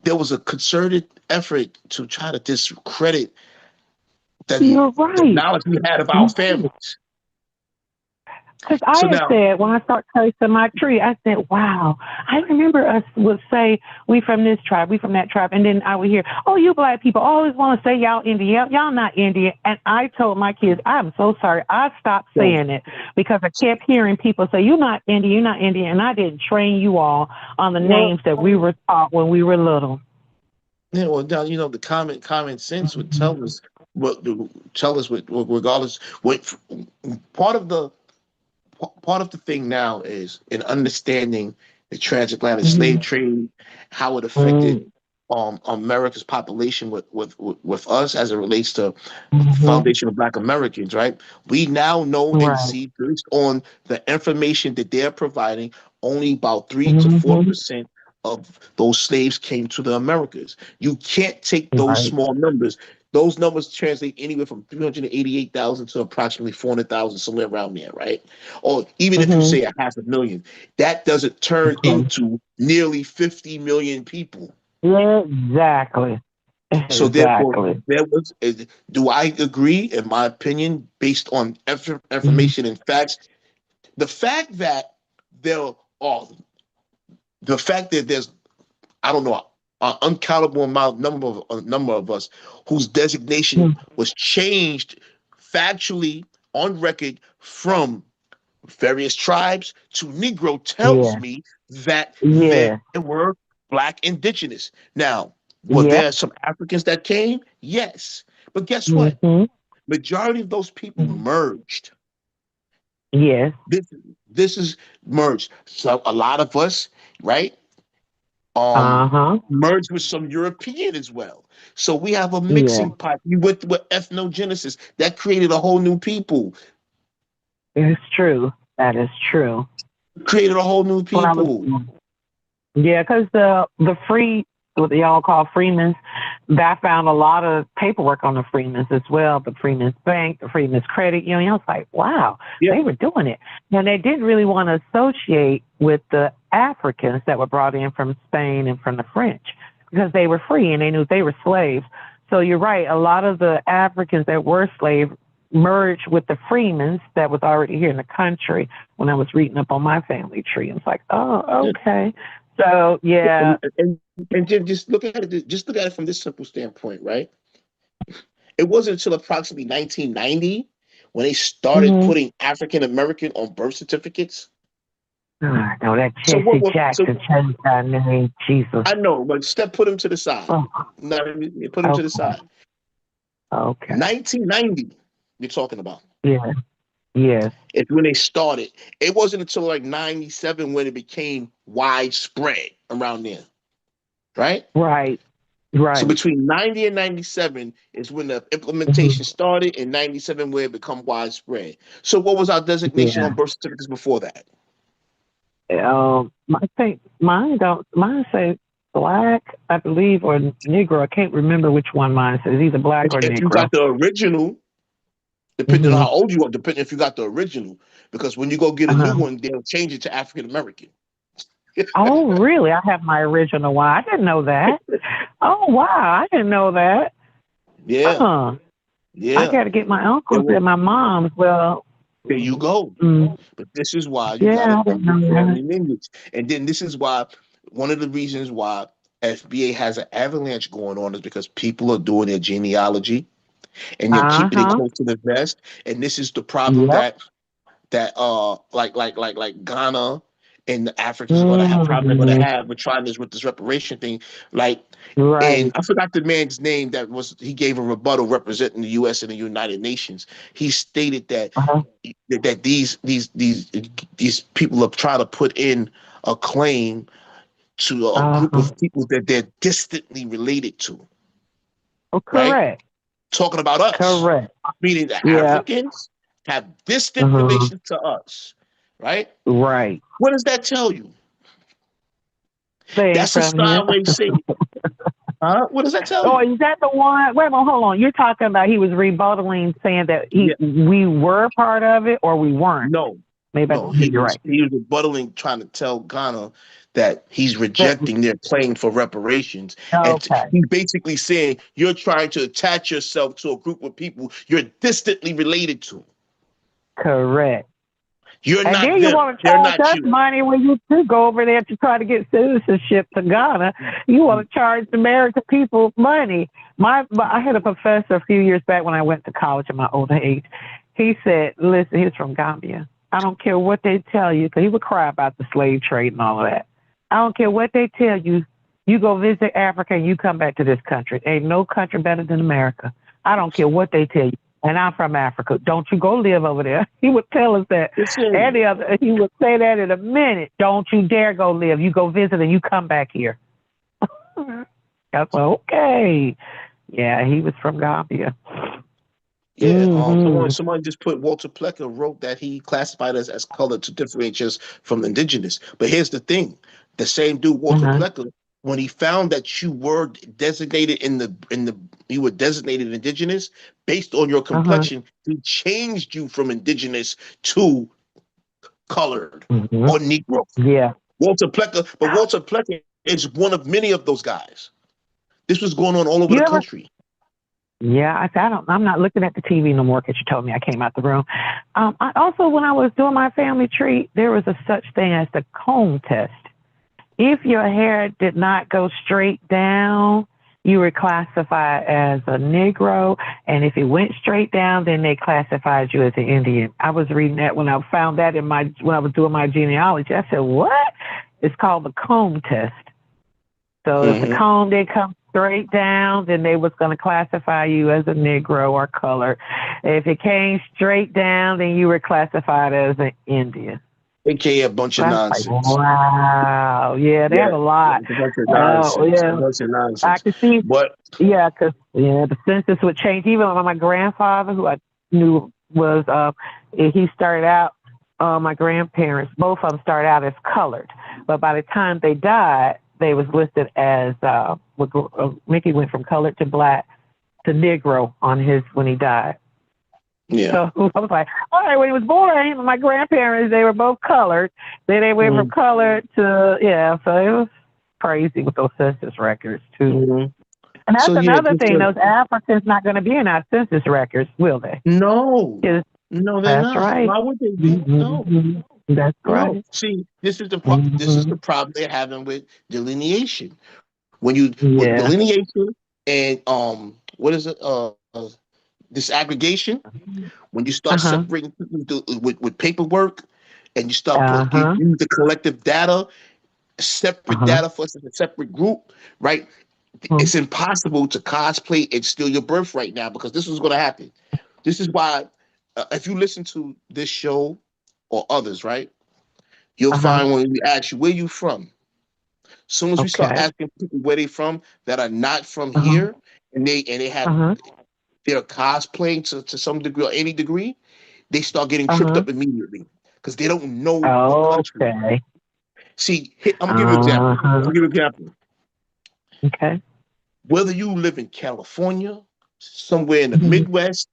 there was a concerted effort to try to discredit You're the right. knowledge we had of our families. Because I So had now, said, when I started tracing my tree, I said, wow, I remember us would say, we from this tribe, we from that tribe. And then I would hear, oh, you black people always want to say y'all Indian. Y'all not Indian. And I told my kids, I'm so sorry. I stopped saying it because I kept hearing people say, you're not Indian, you're not Indian. And I didn't train you all on the names that we were taught when we were little. yeah, well, now, the common sense would tell us regardless what part of the thing now is in understanding the transatlantic slave trade, how it affected America's population with us as it relates to the foundation of Black Americans, right? We now know and Right. see, based on the information that they're providing, only about 3 to 4% of those slaves came to the Americas. You can't take those Right. small numbers. Those numbers translate anywhere from 388,000 to approximately 400,000, somewhere around there, right? Or even if you say 500,000, that doesn't turn into nearly 50 million people. Yeah, exactly. So therefore, Exactly. do I agree, in my opinion, based on information and facts, the fact that there are, the fact that there's, I don't know, an uncountable number of us whose designation was changed factually on record from various tribes to Negro tells Yeah. me that there Yeah. were Black indigenous. Now, were Yeah. there some Africans that came? Yes. But guess what? Mm-hmm. Majority of those people merged. Yes. This is merged. So a lot of us, right? Uh-huh. Merged with some European as well. So we have a Yeah. mixing pot. You with ethnogenesis that created a whole new people. It's true. That is true. Created a whole new When I was, people. yeah, because the free, what y'all call Freemans, I found a lot of paperwork on the Freemans as well. The Freeman's Bank, the Freeman's Credit Union. I was like, wow, they were doing it. And they didn't really want to associate with the Africans that were brought in from Spain and from the French because they were free and they knew they were slaves. So you're right. A lot of the Africans that were slaves merged with the Freemans that was already here in the country when I was reading up on my family tree. It's like, oh, okay. So yeah. And just look at it. Just look at it from this simple standpoint, right? It wasn't until approximately 1990 when they started putting African American on birth certificates. No, that Jesse Jackson changed that name, Jesus. I know, but put him to the side. Oh. Put him to the side. Okay. 1990, you're talking about. Yeah. Yes. It's when they started. It wasn't until like 97 when it became widespread around there. Right? Right. Right. So between 90 and 97 is when the implementation started, and 97 where it become widespread. So what was our designation on birth certificates before that? I think mine say Black, I believe, or Negro. I can't remember which one mine says. Either Black or If Negro. you got the original, depending on how old you are, depending if you got the original, because when you go get a new one, they'll change it to African American. Oh, really? I have my original one. I didn't know that. Oh, wow. I didn't know that. Yeah. Yeah. I got to get my uncles and my mom's. Well, there you go. But this is why you got to do your family lineage. And then this is why, one of the reasons why FBA has an avalanche going on is because people are doing their genealogy and you're keeping it close to the vest. And this is the problem that like Ghana and the Africans are gonna have probably gonna have with trying this with this reparation thing. And I forgot the man's name he gave a rebuttal representing the US and the United Nations. He stated that that these people are trying to put in a claim to a group of people that they're distantly related to. Oh, correct. Right? Talking about us. Correct. Meaning the Africans have distant relations to us. Right? Right. What does that tell you? They ain't That's a from here. sideways saying. Huh? What does that tell Oh, you? is that the one? Wait a minute, hold on. You're talking about he was rebuttaling, saying that Yeah. we were part of it or we weren't. No, Maybe I no. didn't hear you right. He was rebuttaling, trying to tell Ghana that he's rejecting their claim for reparations, and Okay, he's basically saying you're trying to attach yourself to a group of people you're distantly related to. correct. You're And not then you them. want to They're charge not us you. money when you do go over there to try to get citizenship to Ghana. You want to charge the American people money. I had a professor a few years back when I went to college in my older age. He said, listen, he's from Gambia. I don't care what they tell you, because he would cry about the slave trade and all of that. I don't care what they tell you. You go visit Africa and you come back to this country. Ain't no country better than America. I don't care what they tell you. And I'm from Africa. Don't you go live over there. He would tell us that. He would say that in a minute. Don't you dare go live. You go visit and you come back here. I said, okay. Yeah, he was from Gambia. Yeah, someone just put Walter Plecker wrote that he classified us as colored to differentiate us from indigenous. But here's the thing: the same dude, Walter Plecker, when he found that you were designated you were designated indigenous based on your complexion, he changed you from indigenous to colored or Negro. Yeah. Walter Plecker is one of many of those guys. This was going on all over the country. Yeah, I'm not looking at the TV no more because you told me I came out the room. I also, when I was doing my family tree, there was a such thing as the comb test. If your hair did not go straight down, you were classified as a Negro, and if it went straight down, then they classified you as an Indian. I was reading that when I found that when I was doing my genealogy. I said, "What?" It's called the comb test. So if the comb did come straight down, then they was going to classify you as a Negro or colored. If it came straight down, then you were classified as an Indian. AKA a bunch of nonsense. Like, wow. Yeah, they have a lot. A bunch of nonsense. Yeah. A bunch of nonsense. I could see. But yeah, because the census would change. Even my grandfather, who I knew was, he started out, my grandparents, both of them started out as colored. But by the time they died, they was listed as, Mickey went from colored to black to Negro when he died. Yeah. So I was like, all right, when he was born, my grandparents, they were both colored. Then they went from colored to, so it was crazy with those census records, too. And that's another thing. Those Africans not going to be in our census records, will they? No. No, they're that's not. Right. Why would they be? No. That's right. No. See, this is the problem they're having with delineation. When you with delineation and what is it? Disaggregation. When you start separating people with paperwork, and you start use the collective data, separate data for a separate group, right? It's impossible to cosplay and steal your birth right now, because this is going to happen. This is why, if you listen to this show or others, right, you'll find when we ask you where you from. As soon as we start asking people where they from that are not from here, and they have they're cosplaying to some degree or any degree, they start getting tripped up immediately because they don't know the country. See, I'm gonna give you an example. Okay. Whether you live in California, somewhere in the Midwest,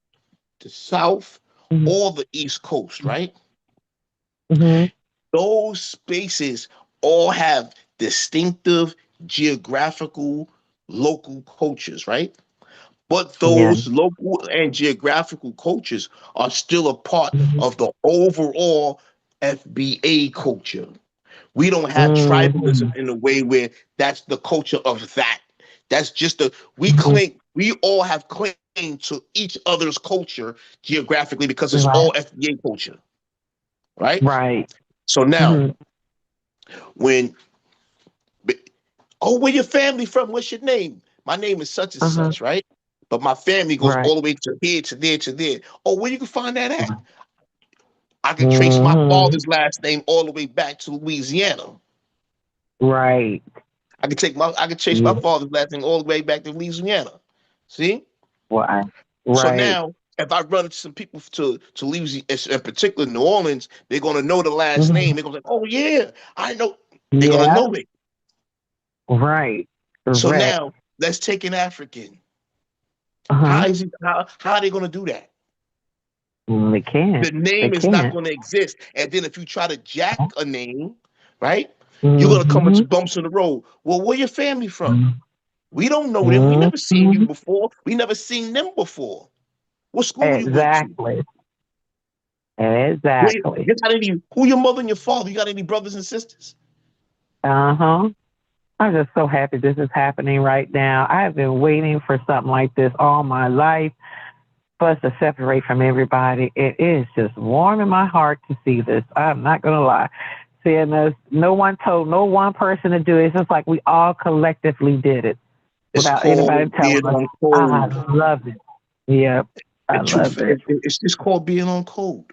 the South, or the East Coast, right? Those spaces all have distinctive geographical local cultures, right? But those local and geographical cultures are still a part of the overall FBA culture. We don't have tribalism in a way where that's the culture of that. That's just we all have claim to each other's culture geographically because it's all FBA culture. Right? Right. So now, where your family from? What's your name? My name is such and such, right? But my family goes all the way to here, to there, to there. Oh, where you can find that at? I can trace my father's last name all the way back to Louisiana. Right. I can trace my father's last name all the way back to Louisiana. See? Wow. So now, if I run into some people to Louisiana, in particular New Orleans, they're gonna know the last name. They're gonna be like, oh yeah, I know. They're gonna know it. Right. So Correct. now let's take an African. Uh-huh. How are they going to do that? They can't. The They name is not can't. going to exist. And then if you try to jack a name, right, you're going to come Mm-hmm. into bumps in the road. Well, where your family from? We don't know them. We never seen you Mm-hmm. before. We never seen them before. What school you went to? Exactly. Exactly. Who your mother and your father? You got any brothers and sisters? Uh-huh. I'm just so happy this is happening right now. I have been waiting for something like this all my life for us to separate from everybody. It is just warm in my heart to see this. I'm not going to lie. Seeing this, no one told no one person to do it. It's just like we all collectively did it It's without anybody called being telling us. on I code. love it. Yep. I love it. It's just called being on code.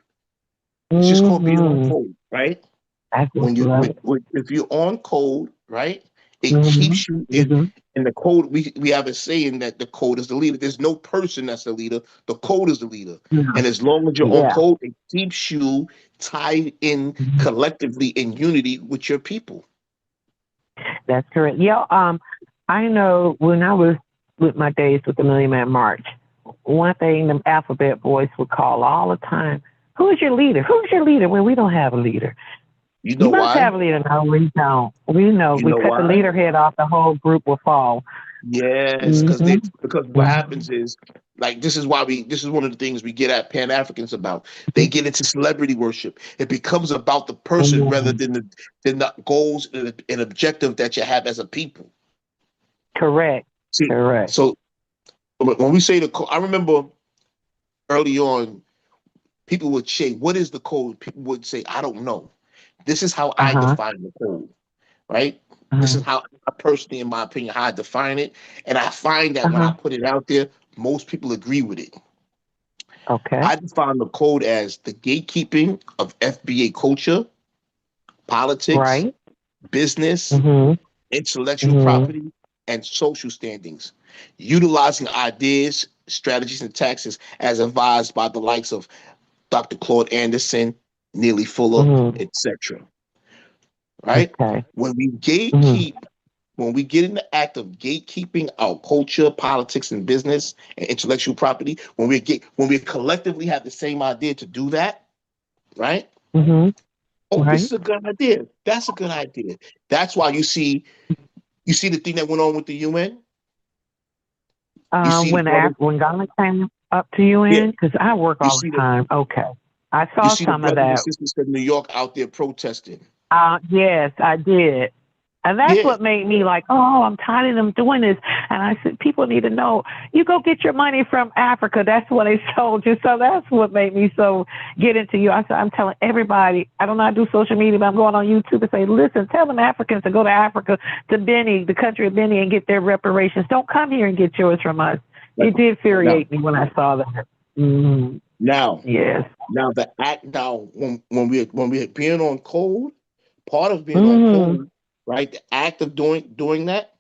It's just called being on Mm-hmm. code, right? I just love it. If you're on code, right, it Mm-hmm. keeps you Mm-hmm. in the code. We have a saying that the code is the leader. There's no person that's the leader. The code is the leader. And as long as you're on Yeah. code, it keeps you tied in collectively in unity with your people. That's correct. Yeah, I know when I was with my days with the Million Man March, one thing the alphabet boys would call all the time, who's your leader? Who's your leader when we don't have a leader? You You know must why? have a leader. No, we don't. We know You we know cut the why? leader head off, the whole group will fall. Yes, Mm-hmm. because what happens is like this is one of the things we get at Pan Africans about. They get into celebrity worship. It becomes about the person rather than the goals and objective that you have as a people. Correct. See, Correct. so when we say I remember early on, people would say, "What is the code?" People would say, "I don't know." This is how I Uh-huh. define the code, right? This Uh-huh. is how I personally, in my opinion, how I define it. And I find that when I Uh-huh. put it out there, most people agree with it. Okay. I define the code as the gatekeeping of FBA culture, politics, Right. business, Mm-hmm. intellectual Mm-hmm. property, and social standings, utilizing ideas, strategies, and tactics as advised by the likes of Dr. Claude Anderson, Neely Fuller, Mm-hmm. etc. Right? Okay. When we Mm-hmm. gatekeep, when we get in the act of gatekeeping our culture, politics, and business and intellectual property, when we collectively have the same idea to do that, right? Mm-hmm. Oh, this Right. is a good idea. That's a good idea. That's why you see the thing that went on with the UN. You see the brother, When Ghana came up to yeah. UN, because I work You all the see time. Okay. I you saw see the some of brothers and that. sisters from New York out there protesting. Yes, I did. And that's Yeah, what made me like, oh, I'm tired of them doing this. And I said, people need to know, you go get your money from Africa. That's what they told you. So that's what made me so get into you. I said, I'm telling everybody, I don't know how to do social media, but I'm going on YouTube and say, listen, tell them Africans to go to Africa, to Benny, the country of Benny, and get their reparations. Don't come here and get yours from us. like It did now, infuriate me when I saw that. Mm-hmm. now, Yes. now the act now when we're being on code, part of being on Mm-hmm. code, right? The act of doing that,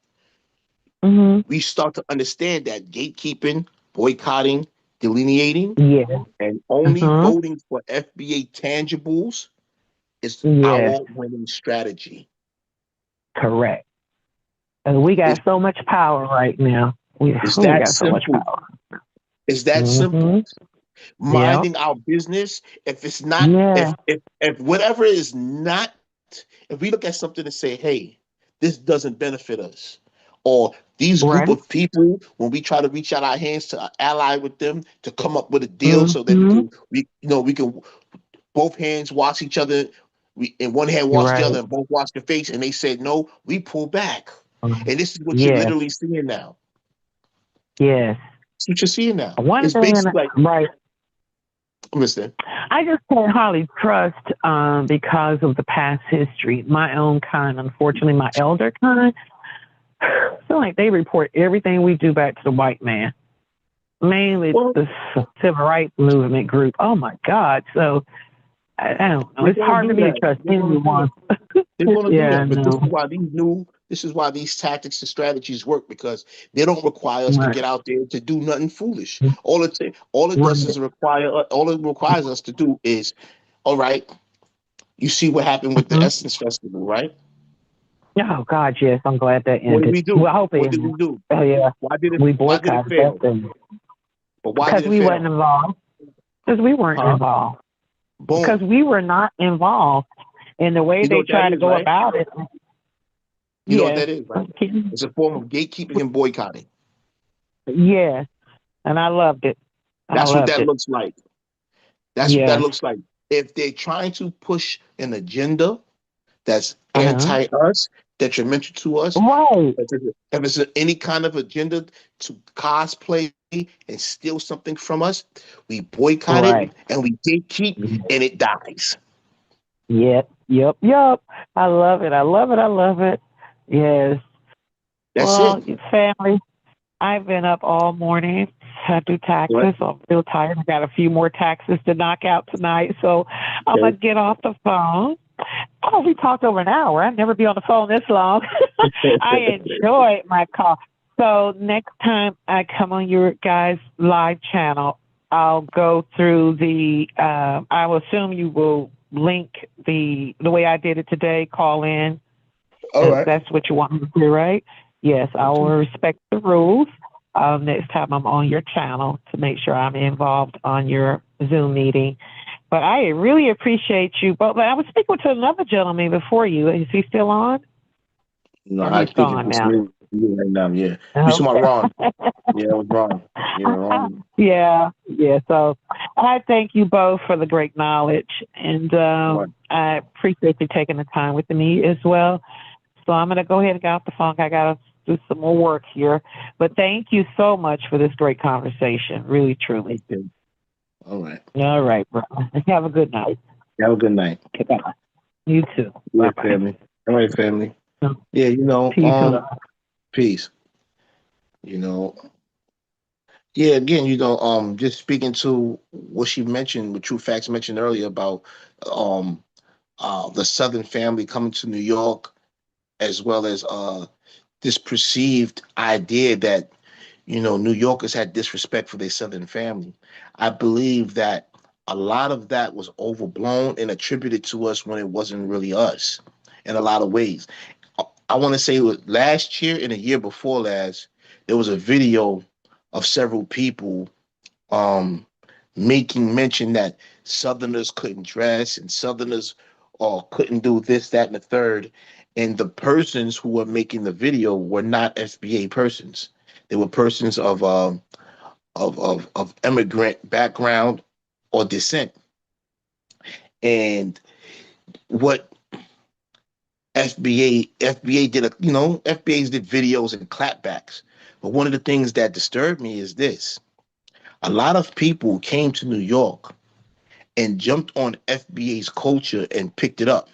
Mm-hmm. we start to understand that gatekeeping, boycotting, delineating, Yes. and only Uh-huh. voting for FBA tangibles is Yes. our winning strategy. Correct. And we It's got so much power right now. We it's we that got so much simple. power. It's that simple. Mm-hmm. Yeah. Minding our business. If it's not, Yeah. if whatever is not, if we look at something and say, hey, this doesn't benefit us, or these group Right. of people, when we try to reach out our hands to ally with them to come up with a deal so that Mm-hmm. we can both hands wash each other, we and one hand wash the other Right. and both wash their face, and they said no, we pull back. And this is what you're Yes. literally seeing now. Yes. It's what you're seeing now. One It's thing, basically like, right. listen, I just can't hardly trust because of the past history. My own kind, unfortunately, my elder kind, I feel like they report everything we do back to the white man, mainly well, the civil rights movement group. Oh my God! So I don't know. they're It's gonna hard do for me to that. trust They're gonna do anyone. that. They're gonna do Yeah, I that. But know. this is why these tactics and strategies work because they don't require us to Right. get out there to do nothing foolish. All it does Right. is all it requires us to do is, all right, you see what happened with the Mhm. Essence Festival, right? Oh God, yes, I'm glad that What did ended. we do? Well, I hope it What did ended. we do? Oh yeah, we Why did it boycotted that fail? thing But why because did it we wasn't fail? involved. Because we weren't Huh? involved. Because Boom. we were not involved in the way You know they what that tried to is, go right? about it. You know what Yes, that is, right? It's a form of gatekeeping and boycotting. yes, and I loved it. I That's what loved that it. looks like. That's what that Yes. looks like. If they're trying to push an agenda that's Uh-huh. anti-us, detrimental to us, Right. if it's any kind of agenda to cosplay and steal something from us, we boycott it Right. and we gatekeep and it dies. Yep. Yep. Yep. I love it. I love it. I love it. Yes. That's Well, it. family, I've been up all morning. I do Right? taxes, so I'm real tired. I got a few more taxes to knock out tonight, so I'm gonna Okay. get off the phone. Oh, we talked over an hour. I'd never be on the phone this long. I enjoyed my call. So next time I come on your guys' live channel, I'll go through the. I will assume you will link the way I did it today. Call in. All right. That's what you want me to do, right? Yes, I will respect the rules. Next time I'm on your channel to make sure I'm involved on your Zoom meeting. But I really appreciate you both. I was speaking to another gentleman before you. Is he still on? No, Or I he's speak gone for now? you right now. Yeah. You talking about Okay. Ron? Yeah, it was Ron. Yeah, Ron. Yeah, yeah. So I thank you both for the great knowledge, and Right. I appreciate you taking the time with me as well. So I'm going to go ahead and get off the phone. I got to do some more work here. But thank you so much for this great conversation. Really, truly. Okay. All right. All right, bro. Have a good night. Have a good night. Okay, bye. You too. Yeah, Bye-bye. family. All right, family. Yeah, Peace and love. peace. You know, yeah, again, just speaking to what she mentioned, what True Facts mentioned earlier about um the Southern family coming to New York, as well as this perceived idea that New Yorkers had disrespect for their Southern family. I believe that a lot of that was overblown and attributed to us when it wasn't really us in a lot of ways. I want to say it was last year and the year before last, there was a video of several people um, making mention that Southerners couldn't dress and Southerners couldn't do this, that, and the third. And the persons who were making the video were not FBA persons. They were persons of immigrant background or descent. And what FBA did, FBA's did videos and clapbacks. But one of the things that disturbed me is this: a lot of people came to New York and jumped on FBA's culture and picked it up,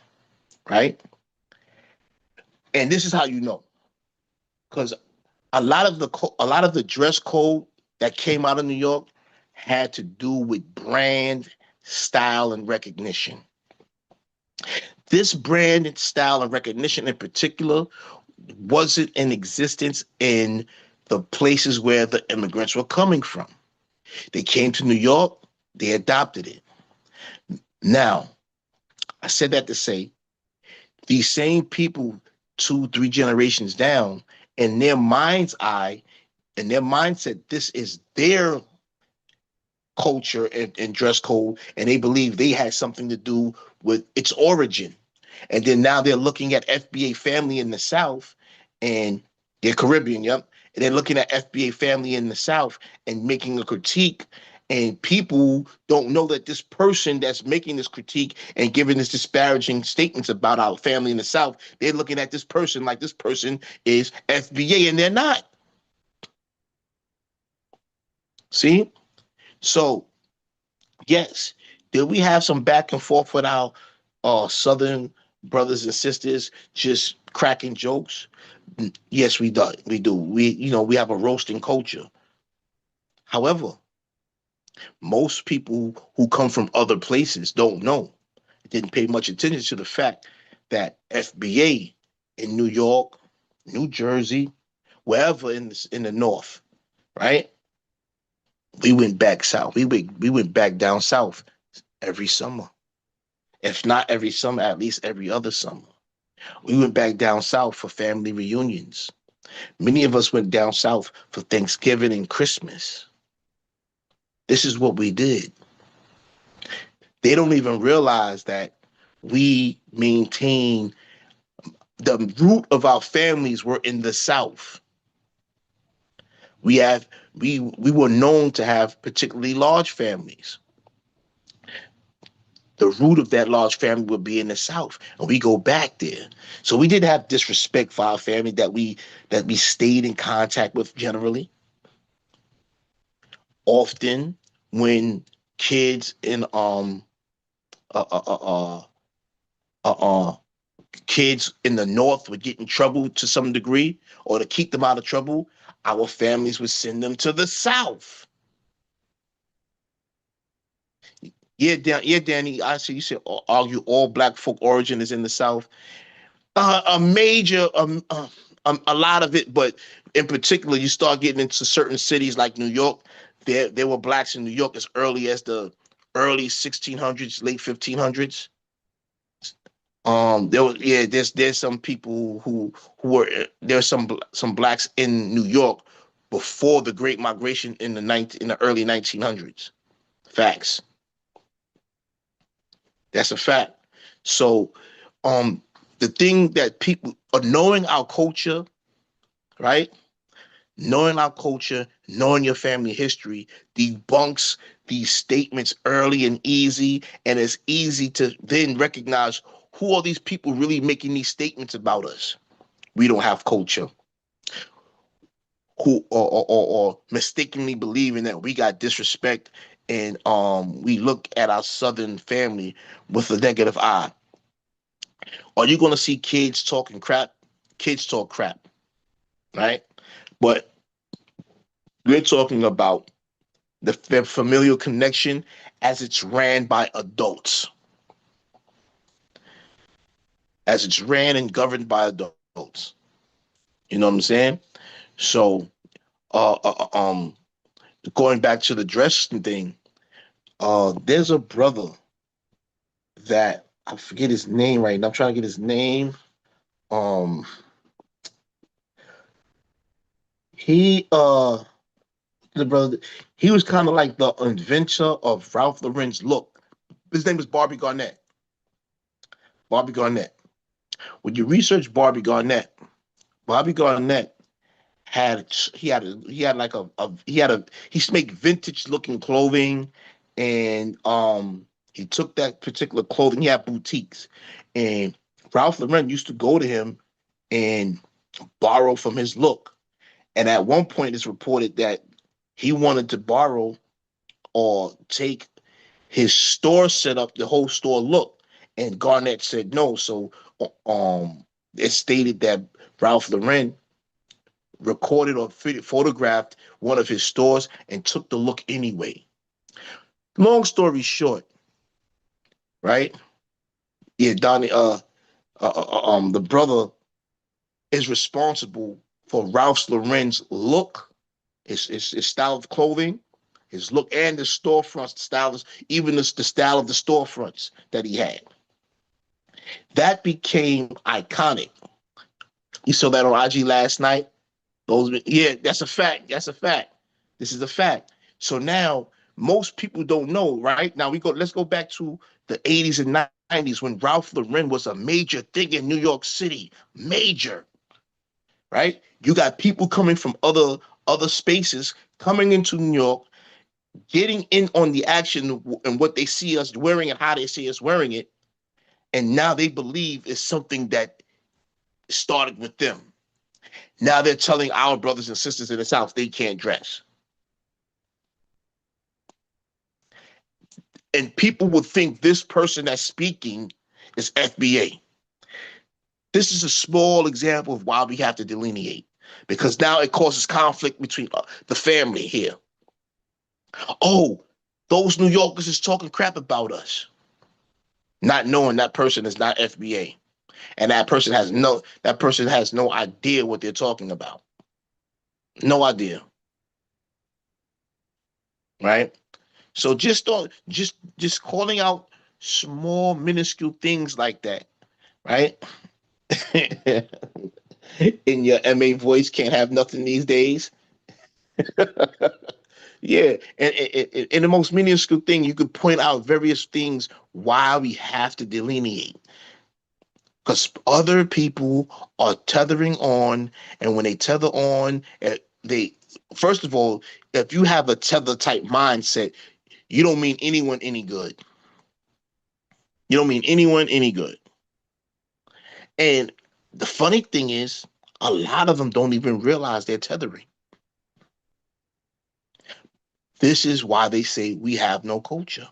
right? And this is how you know, because a lot of the dress code that came out of New York had to do with brand, style, and recognition. This brand and style and recognition in particular wasn't in existence in the places where the immigrants were coming from. They came to New York, they adopted it. Now, I said that to say these same people, two, three generations down, in their mind's eye, in their mindset, this is their culture and dress code, and they believe they had something to do with its origin. And then now they're looking at FBA family in the South, and they're Caribbean, yep. And they're looking at FBA family in the South and making a critique. And people don't know that this person that's making this critique and giving this disparaging statements about our family in the South, they're looking at this person like this person is FBA, and they're not. See? So, yes, did we have some back and forth with our Southern brothers and sisters just cracking jokes? Yes, we do. We do. We have a roasting culture. However, most people who come from other places don't know, didn't pay much attention to the fact that FBA in New York, New Jersey, wherever in the North, right? We went back south. We went back down south every summer. If not every summer, at least every other summer. We went back down south for family reunions. Many of us went down south for Thanksgiving and Christmas. This is what we did. They don't even realize that we maintain the root of our families were in the South. We were known to have particularly large families. The root of that large family would be in the South, and we go back there. So we did have disrespect for our family that we stayed in contact with generally. Often, when kids in uh uh uh uh, uh kids in the North would get in trouble to some degree, or to keep them out of trouble, our families would send them to the South. Yeah, Danny. I see you said argue all black folk origin is in the South. A major, a lot of it, but in particular, you start getting into certain cities like New York. There were blacks in New York as early as the early 1600s, late 1500s. There's some people who were there's some blacks in New York before the Great Migration in the early 1900s. Facts. That's a fact. So, the thing that people are knowing our culture, right? Knowing our culture, knowing your family history debunks these statements early and easy, and it's easy to then recognize who are these people really making these statements about us. We don't have culture. Who or mistakenly believing that we got disrespect, and we look at our southern family with a negative eye. Are you going to see kids talking crap? Kids talk crap, right? But we're talking about the familial connection as it's ran by adults, as it's ran and governed by adults. You know what I'm saying? So, going back to the dress thing, there's a brother that I forget his name right now. I'm trying to get his name. Um, he the brother, he was kind of like the inventor of Ralph Lauren's look. His name is Barbie Garnett. Barbie Garnett. When you research Barbie Garnett he used to make vintage looking clothing, and he took that particular clothing. He had boutiques, and Ralph Lauren used to go to him and borrow from his look. And at one point, it's reported that he wanted to borrow or take his store setup, the whole store look, and Garnett said no. So, it stated that Ralph Lauren recorded or photographed one of his stores and took the look anyway. Long story short, right? Yeah, Donnie. The brother is responsible for Ralph Lauren's look, his style of clothing, his look, and the storefronts, the style, even the style of the storefronts that he had. That became iconic. You saw that on IG last night. That's a fact. That's a fact. This is a fact. So now most people don't know, right? Now let's go back to the 80s and 90s when Ralph Lauren was a major thing in New York City. Major, right? You got people coming from other spaces coming into New York, getting in on the action and what they see us wearing and how they see us wearing it. And now they believe it's something that started with them. Now they're telling our brothers and sisters in the South they can't dress. And people would think this person that's speaking is FBA. This is a small example of why we have to delineate, because now it causes conflict between the family here. Oh, those New Yorkers is talking crap about us, not knowing that person is not FBA, and that person has no idea what they're talking about. No idea, right? So just calling out small minuscule things like that, right? In your MA voice, can't have nothing these days. Yeah, and the most minuscule thing, you could point out various things why we have to delineate. Because other people are tethering on, and when they tether on, they first of all, if you have a tether type mindset, you don't mean anyone any good. You don't mean anyone any good. And the funny thing is, a lot of them don't even realize they're tethering. This is why they say we have no culture.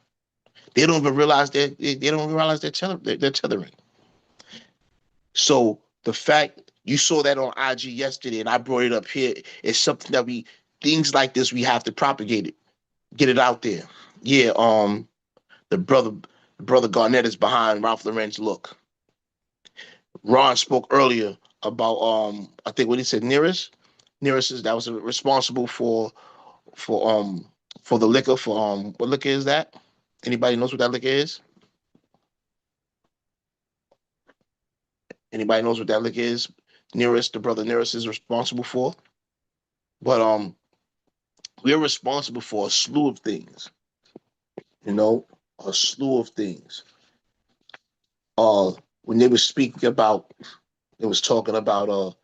They don't even realize that they don't even realize they're tethering. So the fact you saw that on IG yesterday, and I brought it up here, is something that things like this we have to propagate it, get it out there. Yeah, the brother Garnett is behind Ralph Lauren's look. Ron spoke earlier about I think what he said, Nearest is that was responsible for the liquor for what liquor is that? Anybody knows what that liquor is? Anybody knows what that liquor is? The brother Nearest is responsible for. But we're responsible for a slew of things, you know, a slew of things. When they were speaking about, they was talking about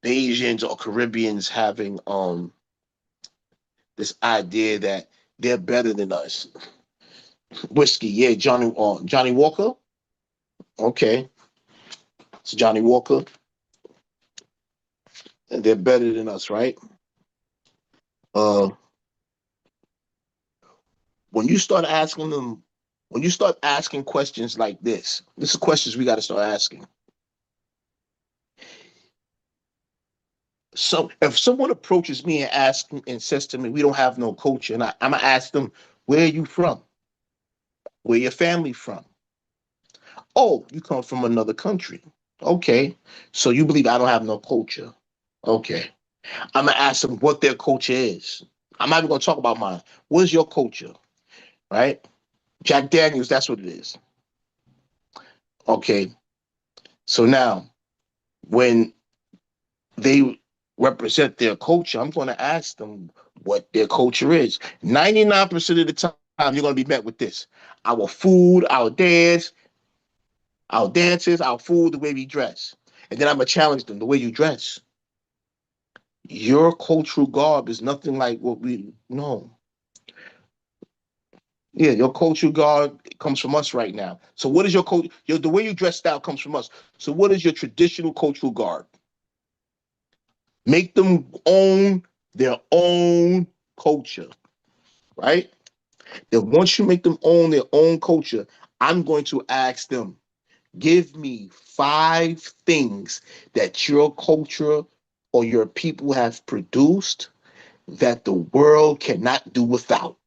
Asians or Caribbeans having this idea that they're better than us. Whiskey, yeah, Johnny Walker. Okay, it's Johnny Walker, and they're better than us, right? Uh, when you start asking them, when you start asking questions like this is questions we got to start asking. So if someone approaches me and asks and says to me, "We don't have no culture," and I'm gonna ask them, "Where are you from? Where your family from?" "Oh, you come from another country." "Okay, so you believe I don't have no culture?" "Okay." I'm gonna ask them what their culture is. I'm not even gonna talk about mine. What is your culture? Right? Jack Daniels, that's what it is. Okay. So now, when they represent their culture, I'm going to ask them what their culture is. 99% of the time, you're going to be met with this: our food, our dance, our dances, our food, the way we dress. And then I'm going to challenge them: the way you dress. Your cultural garb is nothing like what we know. Yeah, your cultural garb comes from us right now. So what is your culture? The way you dress style comes from us. So what is your traditional cultural garb? Make them own their own culture, right? Then once you make them own their own culture, I'm going to ask them, give me 5 things that your culture or your people have produced that the world cannot do without.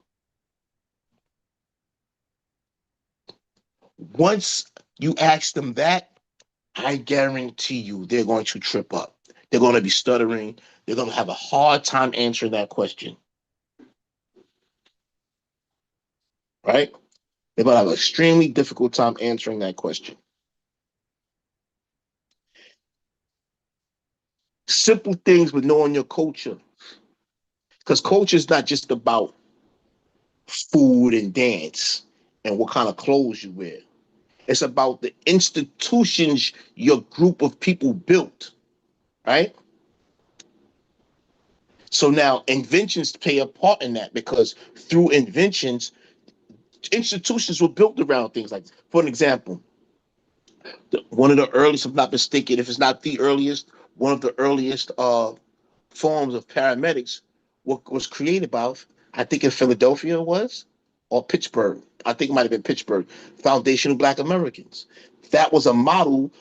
Once you ask them that, I guarantee you they're going to trip up. They're going to be stuttering. They're going to have a hard time answering that question, right? They're going to have an extremely difficult time answering that question. Simple things with knowing your culture. Because culture is not just about food and dance and what kind of clothes you wear. It's about the institutions your group of people built, right? So now inventions play a part in that, because through inventions, institutions were built around things like, for an example, one of the earliest, if I'm not mistaken, if it's not the earliest, one of the earliest forms of paramedics was created by, I think in Philadelphia it was, or Pittsburgh. I think it might have been Pittsburgh. Foundation of Black Americans. That was a model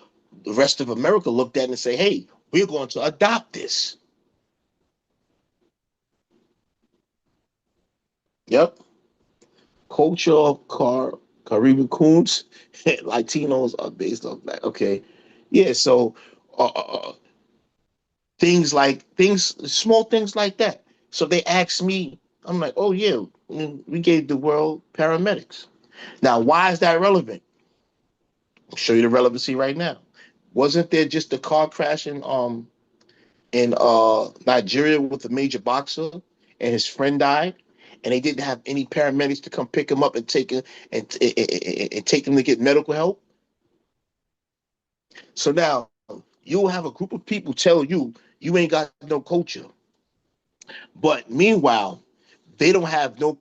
the rest of America looked at and say, hey, we're going to adopt this. Yep. Culture of Caribbean coons, Latinos are based on that. Okay. Yeah, so small things like that. So they asked me, I'm like, oh yeah, we gave the world paramedics. Now, why is that relevant? show you the relevancy right now. Wasn't there just a car crash in Nigeria with a major boxer and his friend died, and they didn't have any paramedics to come pick him up and take him and take him to get medical help? So now you will have a group of people tell you you ain't got no culture, but meanwhile they don't have no.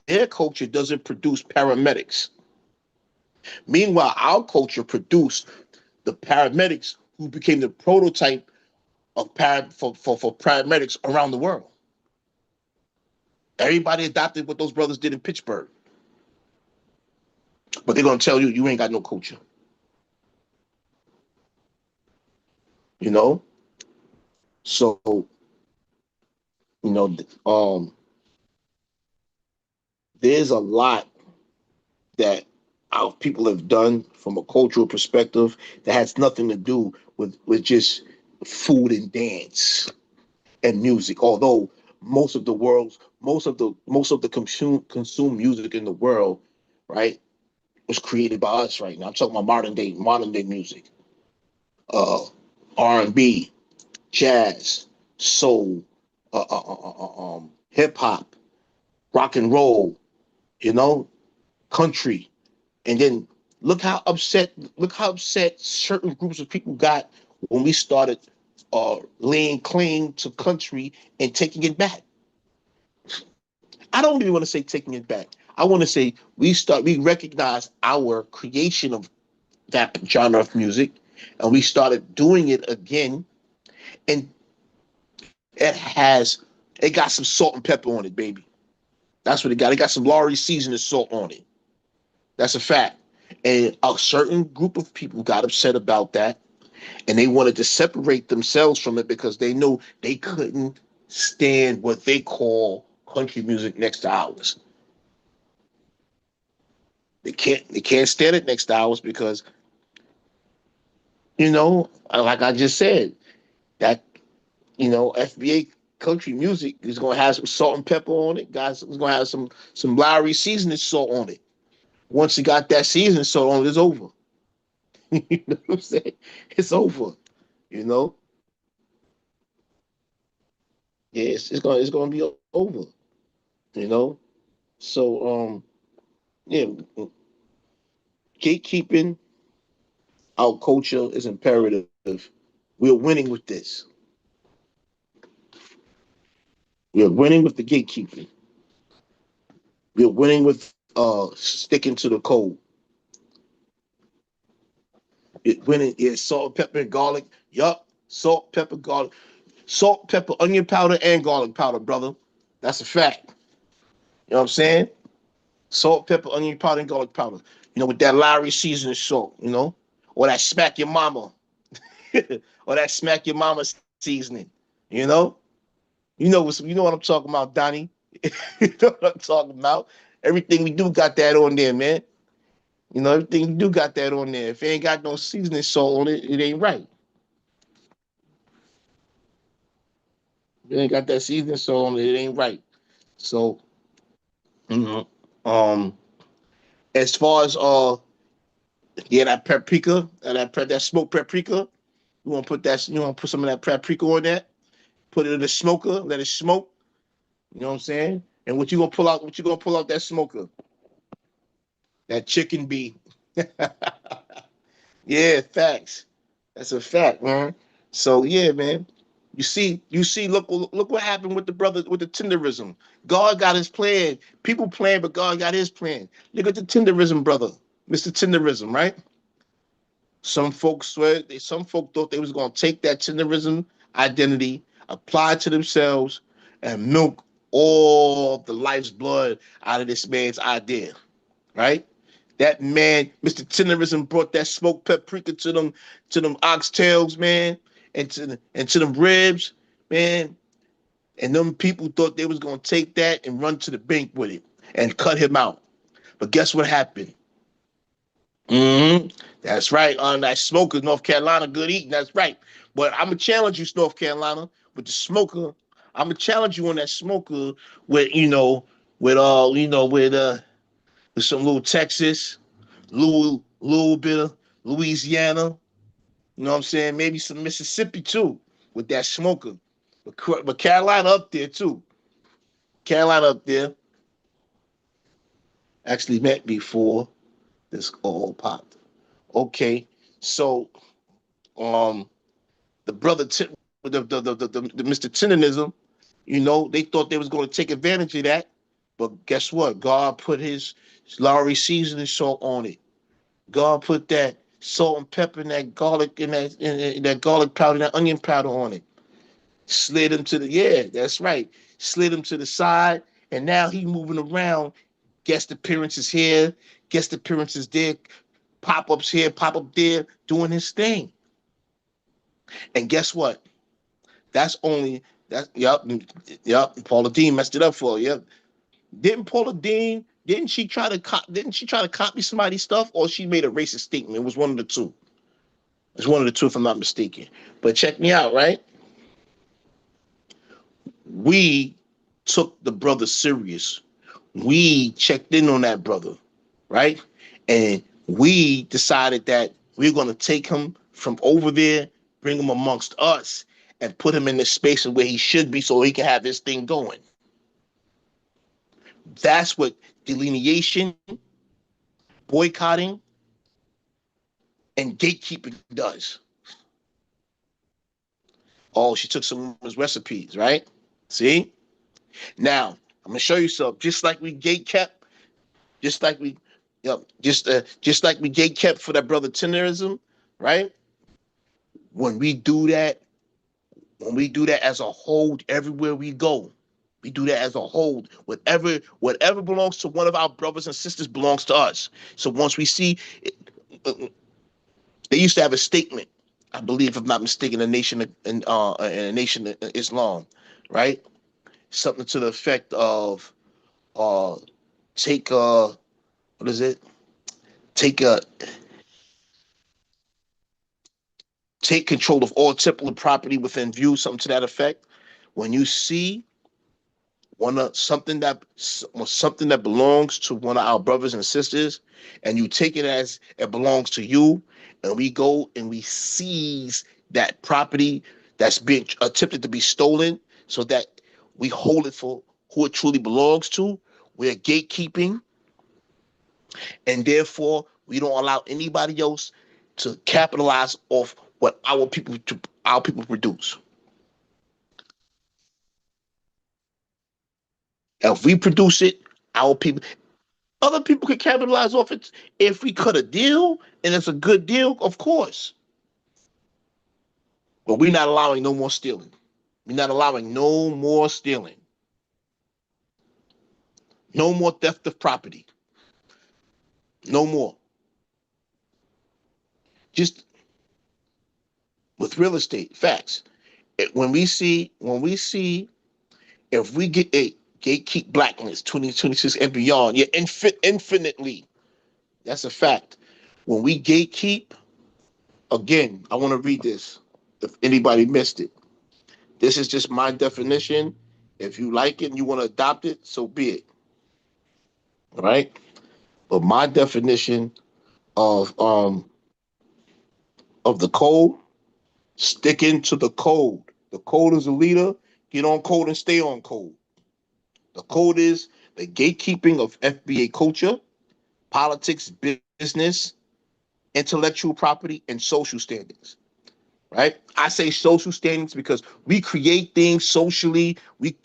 Their culture doesn't produce paramedics. Meanwhile, our culture produced the paramedics who became the prototype of for paramedics around the world. Everybody adopted what those brothers did in Pittsburgh. But they're gonna tell you you ain't got no culture. You know? So, you know, there's a lot that our people have done from a cultural perspective that has nothing to do with just food and dance and music. Although most of the consume music in the world, right, was created by us right now. I'm talking about modern day music. R&B, jazz, soul, hip hop, rock and roll, you know, country. And then look how upset certain groups of people got when we started laying claim to country and taking it back. I don't even want to say taking it back. I want to say we recognize our creation of that genre of music, and we started doing it again, and it got some salt and pepper on it, baby. That's what it got. It got some Lowry seasoning salt on it. That's a fact. And a certain group of people got upset about that, and they wanted to separate themselves from it because they knew they couldn't stand what they call country music next to ours. They can't stand it next to ours because, like I just said, that FBA country music is gonna have some salt and pepper on it. Guys, it's gonna have some Lowry seasoning salt on it. Once you got that seasoning salt on it, it's over. You know what I'm saying? It's over. You know? Yeah, it's gonna be over. You know? So yeah, gatekeeping our culture is imperative. We're winning with this. We're winning with the gatekeeping. We're winning with sticking to the code. Winning is salt, pepper, and garlic. Yup, salt, pepper, garlic, salt, pepper, onion powder, and garlic powder, brother. That's a fact. You know what I'm saying? Salt, pepper, onion powder, and garlic powder. With that Lowry seasoning salt. Or that smack your mama, or that smack your mama seasoning. You know, you know what I'm talking about, Donnie. You know what I'm talking about. Everything we do got that on there, man. Everything we do got that on there. If it ain't got no seasoning salt on it, it ain't right. If it ain't got that seasoning salt on it, it ain't right. So, you know, um, as far as yeah, that paprika, that smoked paprika, you want to put some of that paprika on that, put it in the smoker, let it smoke. You know what I'm saying? And what you gonna pull out? What you gonna pull out that smoker? That chicken beef. Yeah, facts. That's a fact, man. So yeah, man. Look what happened with the brother with the tenderism. God got his plan. People plan, but God got his plan. Look at the tenderism, brother, Mr. Tenderism, right? Some folk thought they was gonna take that tenderism identity, apply it to themselves, and milk all the life's blood out of this man's idea, right? That man, Mr. Tenderism, brought that smoked paprika to them oxtails, man, and to them ribs, man. And them people thought they was gonna take that and run to the bank with it and cut him out. But guess what happened? hmm That's right. On that smoker, North Carolina, good eating. That's right. But I'm gonna challenge you, North Carolina, with the smoker. I'm gonna challenge you on that smoker with with some little Texas, little bit of Louisiana, you know what I'm saying? Maybe some Mississippi too, with that smoker. But Carolina up there too. Carolina up there. Actually met before this all popped. Okay, so um, the brother, the Mr. Tinanism, you know, they thought they was going to take advantage of that, but guess what? God put his Lowry seasoning salt on it. God put that salt and pepper and that garlic and that garlic powder, that onion powder on it. Slid him to the that's right. Slid him to the side, and now he moving around. Guest appearances here, guest appearances there, pop ups here, pop up there, doing his thing. And guess what? That's only that. Yep. Paula Dean messed it up for you. Yep. Didn't Paula Dean? Didn't she try to copy somebody's stuff, or she made a racist statement? It was one of the two. It's one of the two, if I'm not mistaken. But check me out, right? We took the brother serious. We checked in on that brother, right? And we decided that we're going to take him from over there, bring him amongst us, and put him in the space where he should be so he can have his thing going. That's what delineation, boycotting, and gatekeeping does. Oh, she took some women's recipes, right? See? Now, I'm going to show you something. Just like we gatekept, just like we, just like we gatekept for that brother tenderism, right? When we do that as a whole, everywhere we go, we do that as a whole. Whatever belongs to one of our brothers and sisters belongs to us. So once we see, they used to have a statement, I believe, if I'm not mistaken, a nation in a nation of Islam, right? Something to the effect of take what is it? Take take control of all temporal property within view, something to that effect. When you see something that belongs to one of our brothers and sisters, and you take it as it belongs to you, and we go and we seize that property that's being attempted to be stolen, so that we hold it for who it truly belongs to. We're gatekeeping, and therefore we don't allow anybody else to capitalize off what our people produce. If we produce it, our people, other people can capitalize off it. If we cut a deal and it's a good deal, of course. But we're not allowing no more stealing. We're not allowing no more stealing. No more theft of property. No more. Just with real estate, facts. When we see, if we get a gatekeep blackness 2026 and beyond, yeah, infinitely. That's a fact. When we gatekeep, again, I want to read this. If anybody missed it, this is just my definition. If you like it and you want to adopt it, so be it. All right. But my definition of the code, sticking to the code. The code is a leader. Get on code and stay on code. The code is the gatekeeping of FBA culture, politics, business, intellectual property, and social standings. Right? I say social standings because we create things socially. We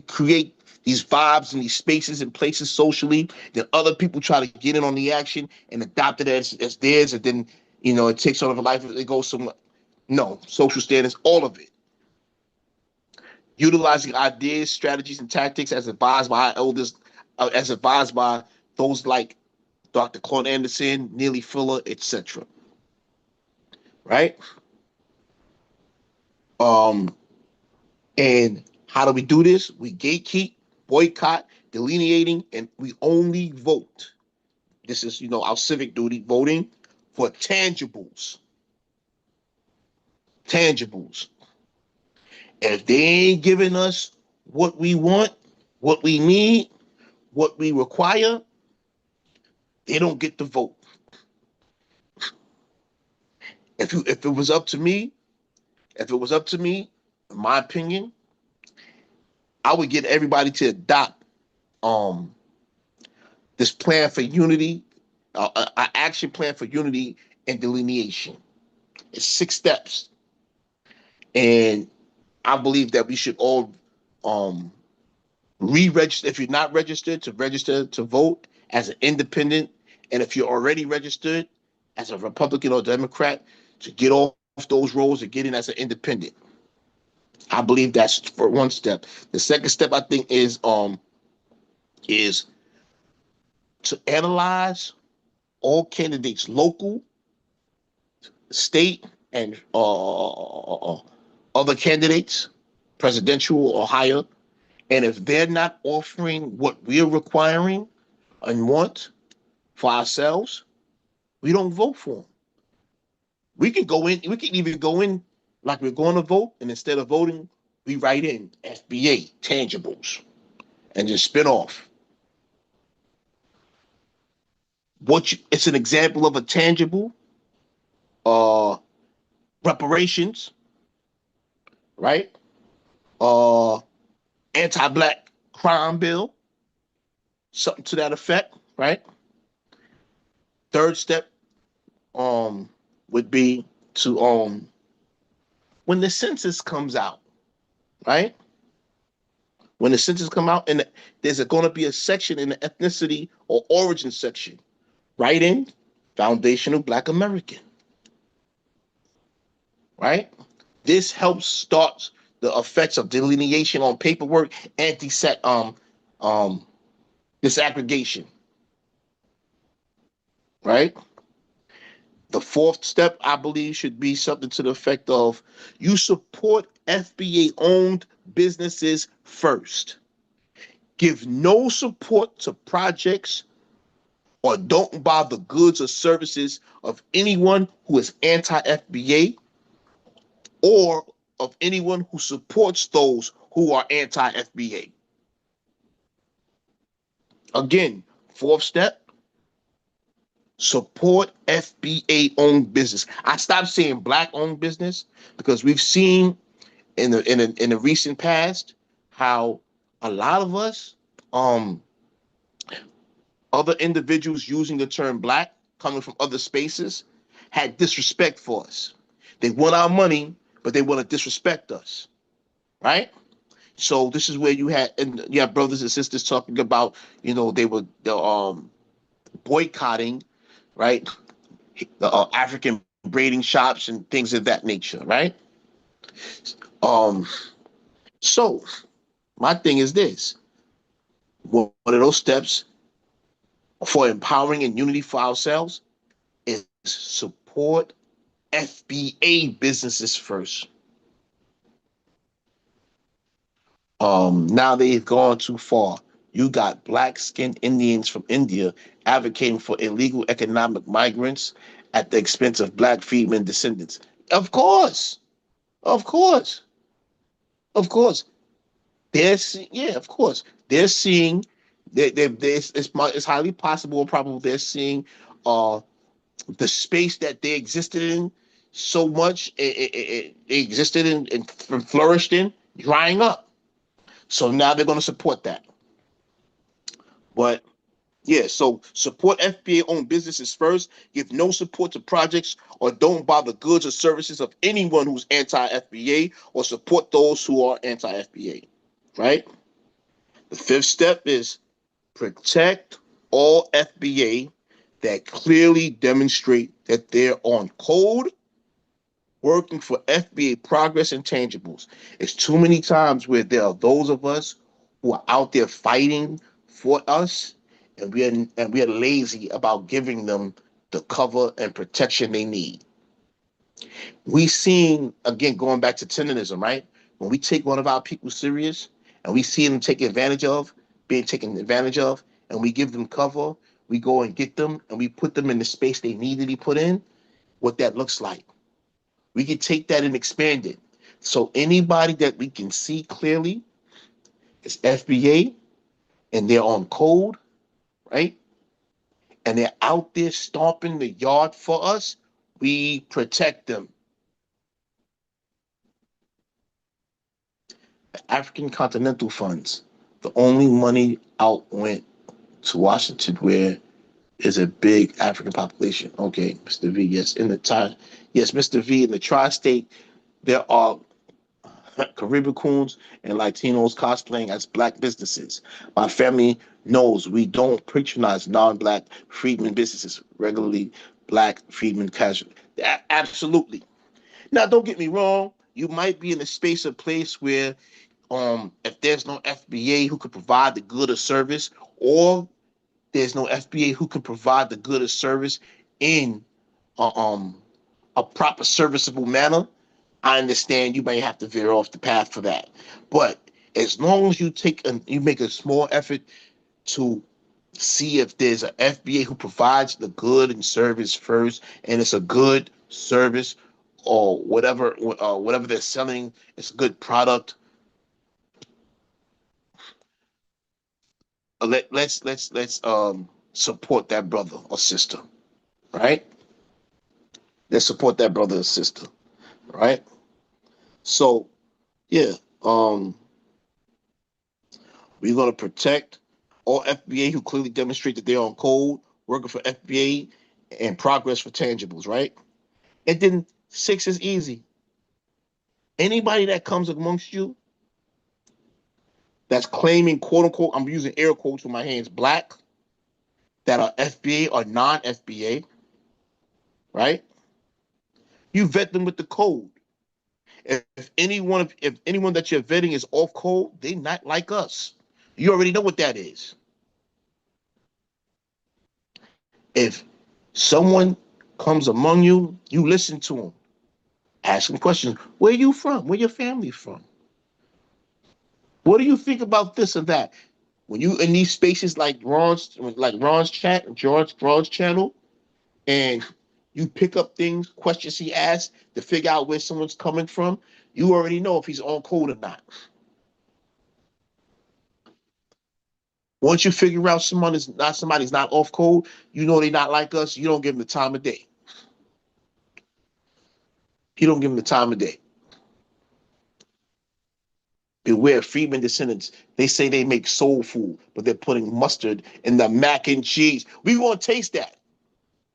create these vibes and these spaces and places socially. Then other people try to get in on the action and adopt it as theirs, and then it takes on a life. It goes somewhere. No, social standings, all of it. Utilizing ideas, strategies, and tactics as advised by our elders, as advised by those like Dr. Claude Anderson, Neely Fuller, etc. Right? And how do we do this? We gatekeep, boycott, delineating, and we only vote. This is, our civic duty, voting for tangibles. Tangibles. And if they ain't giving us what we want, what we need, what we require, they don't get to vote. If it was up to me, in my opinion, I would get everybody to adopt um this plan for unity, an action plan for unity and delineation. It's 6 steps, and I believe that we should all um re-register. If you're not registered, to register to vote as an independent, and if you're already registered as a Republican or Democrat, to get off those roles and get in as an independent. I believe that's for one step. The second step I think is to analyze all candidates, local, state, and other candidates, presidential or higher. And if they're not offering what we're requiring and want for ourselves, we don't vote for them. We can go in, we can even go in like we're going to vote, and instead of voting, we write in FBA tangibles and just spin off. It's an example of a tangible, uh, reparations, right? Uh, Anti-black crime bill, something to that effect, right? Third step, would be to when the census comes out, right? When the census come out, and there's going to be a section in the ethnicity or origin section, right in foundational Black American, right? This helps start the effects of delineation on paperwork, disaggregation, right? The fourth step, I believe, should be something to the effect of you support FBA owned businesses first. Give no support to projects or don't buy the goods or services of anyone who is anti-FBA or of anyone who supports those who are anti-FBA. Again, fourth step, support FBA owned business. I stopped saying Black owned business because we've seen in the recent past how a lot of us, other individuals using the term Black coming from other spaces, had disrespect for us. They want our money, but they want to disrespect us, right? So this is where you have brothers and sisters talking about, they were boycotting, right? The African braiding shops and things of that nature, right? Um, so my thing is this: one of those steps for empowering and unity for ourselves is support FBA businesses first. Now they've gone too far. You got black-skinned Indians from India advocating for illegal economic migrants at the expense of Black freedmen descendants. Of course, of course, of course. Of course. They're seeing it's highly possible and probable they're seeing uh the space that they existed in so much they existed in and flourished in drying up. So now they're going to support that. But yeah, so support FBA owned businesses first. Give no support to projects or don't buy the goods or services of anyone who's anti-FBA or support those who are anti-FBA. Right? The fifth step is protect all FBA that clearly demonstrate that they're on code working for FBA progress and tangibles. It's too many times where there are those of us who are out there fighting for us, and we are lazy about giving them the cover and protection they need. We seen again going back to tenderism, right? When we take one of our people serious and we see them being taken advantage of, and we give them cover, we go and get them and we put them in the space they need to be put in. What that looks like, we can take that and expand it. So anybody that we can see clearly is FBA and they're on code, right? And they're out there stomping the yard for us, We protect them. The African Continental Funds, the only money out went to Washington where is a big African population. Okay, Mr. V, yes. Yes, Mr. V, in the tri-state, there are Caribbeans and Latinos cosplaying as black businesses. My family knows we don't patronize non-black freedmen businesses. Regularly, black freedmen casual. Absolutely. Now, don't get me wrong. You might be in a space or place where, if there's no FBA who could provide the good or service, or there's no FBA who can provide the good or service in a proper serviceable manner, I understand you may have to veer off the path for that. But as long as you make a small effort to see if there's an FBA who provides the good and service first, and it's a good service or whatever they're selling, it's a good product. Let's support that brother or sister, right? Let's support that brother or sister, right? So yeah, we're gonna protect all FBA who clearly demonstrate that they're on code, working for FBA and progress for tangibles, right? And then 6 is easy. Anybody that comes amongst you that's claiming, quote unquote, I'm using air quotes with my hands, black, that are FBA or non-FBA, right? You vet them with the code. If anyone that you're vetting is off code, they not like us. You already know what that is. If someone comes among you, you listen to them. Ask them questions. Where you from? Where your family from? What do you think about this and that? When you in these spaces like Ron's chat, Ron's channel, and you pick up things, questions he asks to figure out where someone's coming from, you already know if he's on code or not. Once you figure out somebody's not off code, you know they not like us, you don't give them the time of day. You don't give them the time of day. Beware freedmen descendants. They say they make soul food, but they're putting mustard in the mac and cheese. We want to taste that.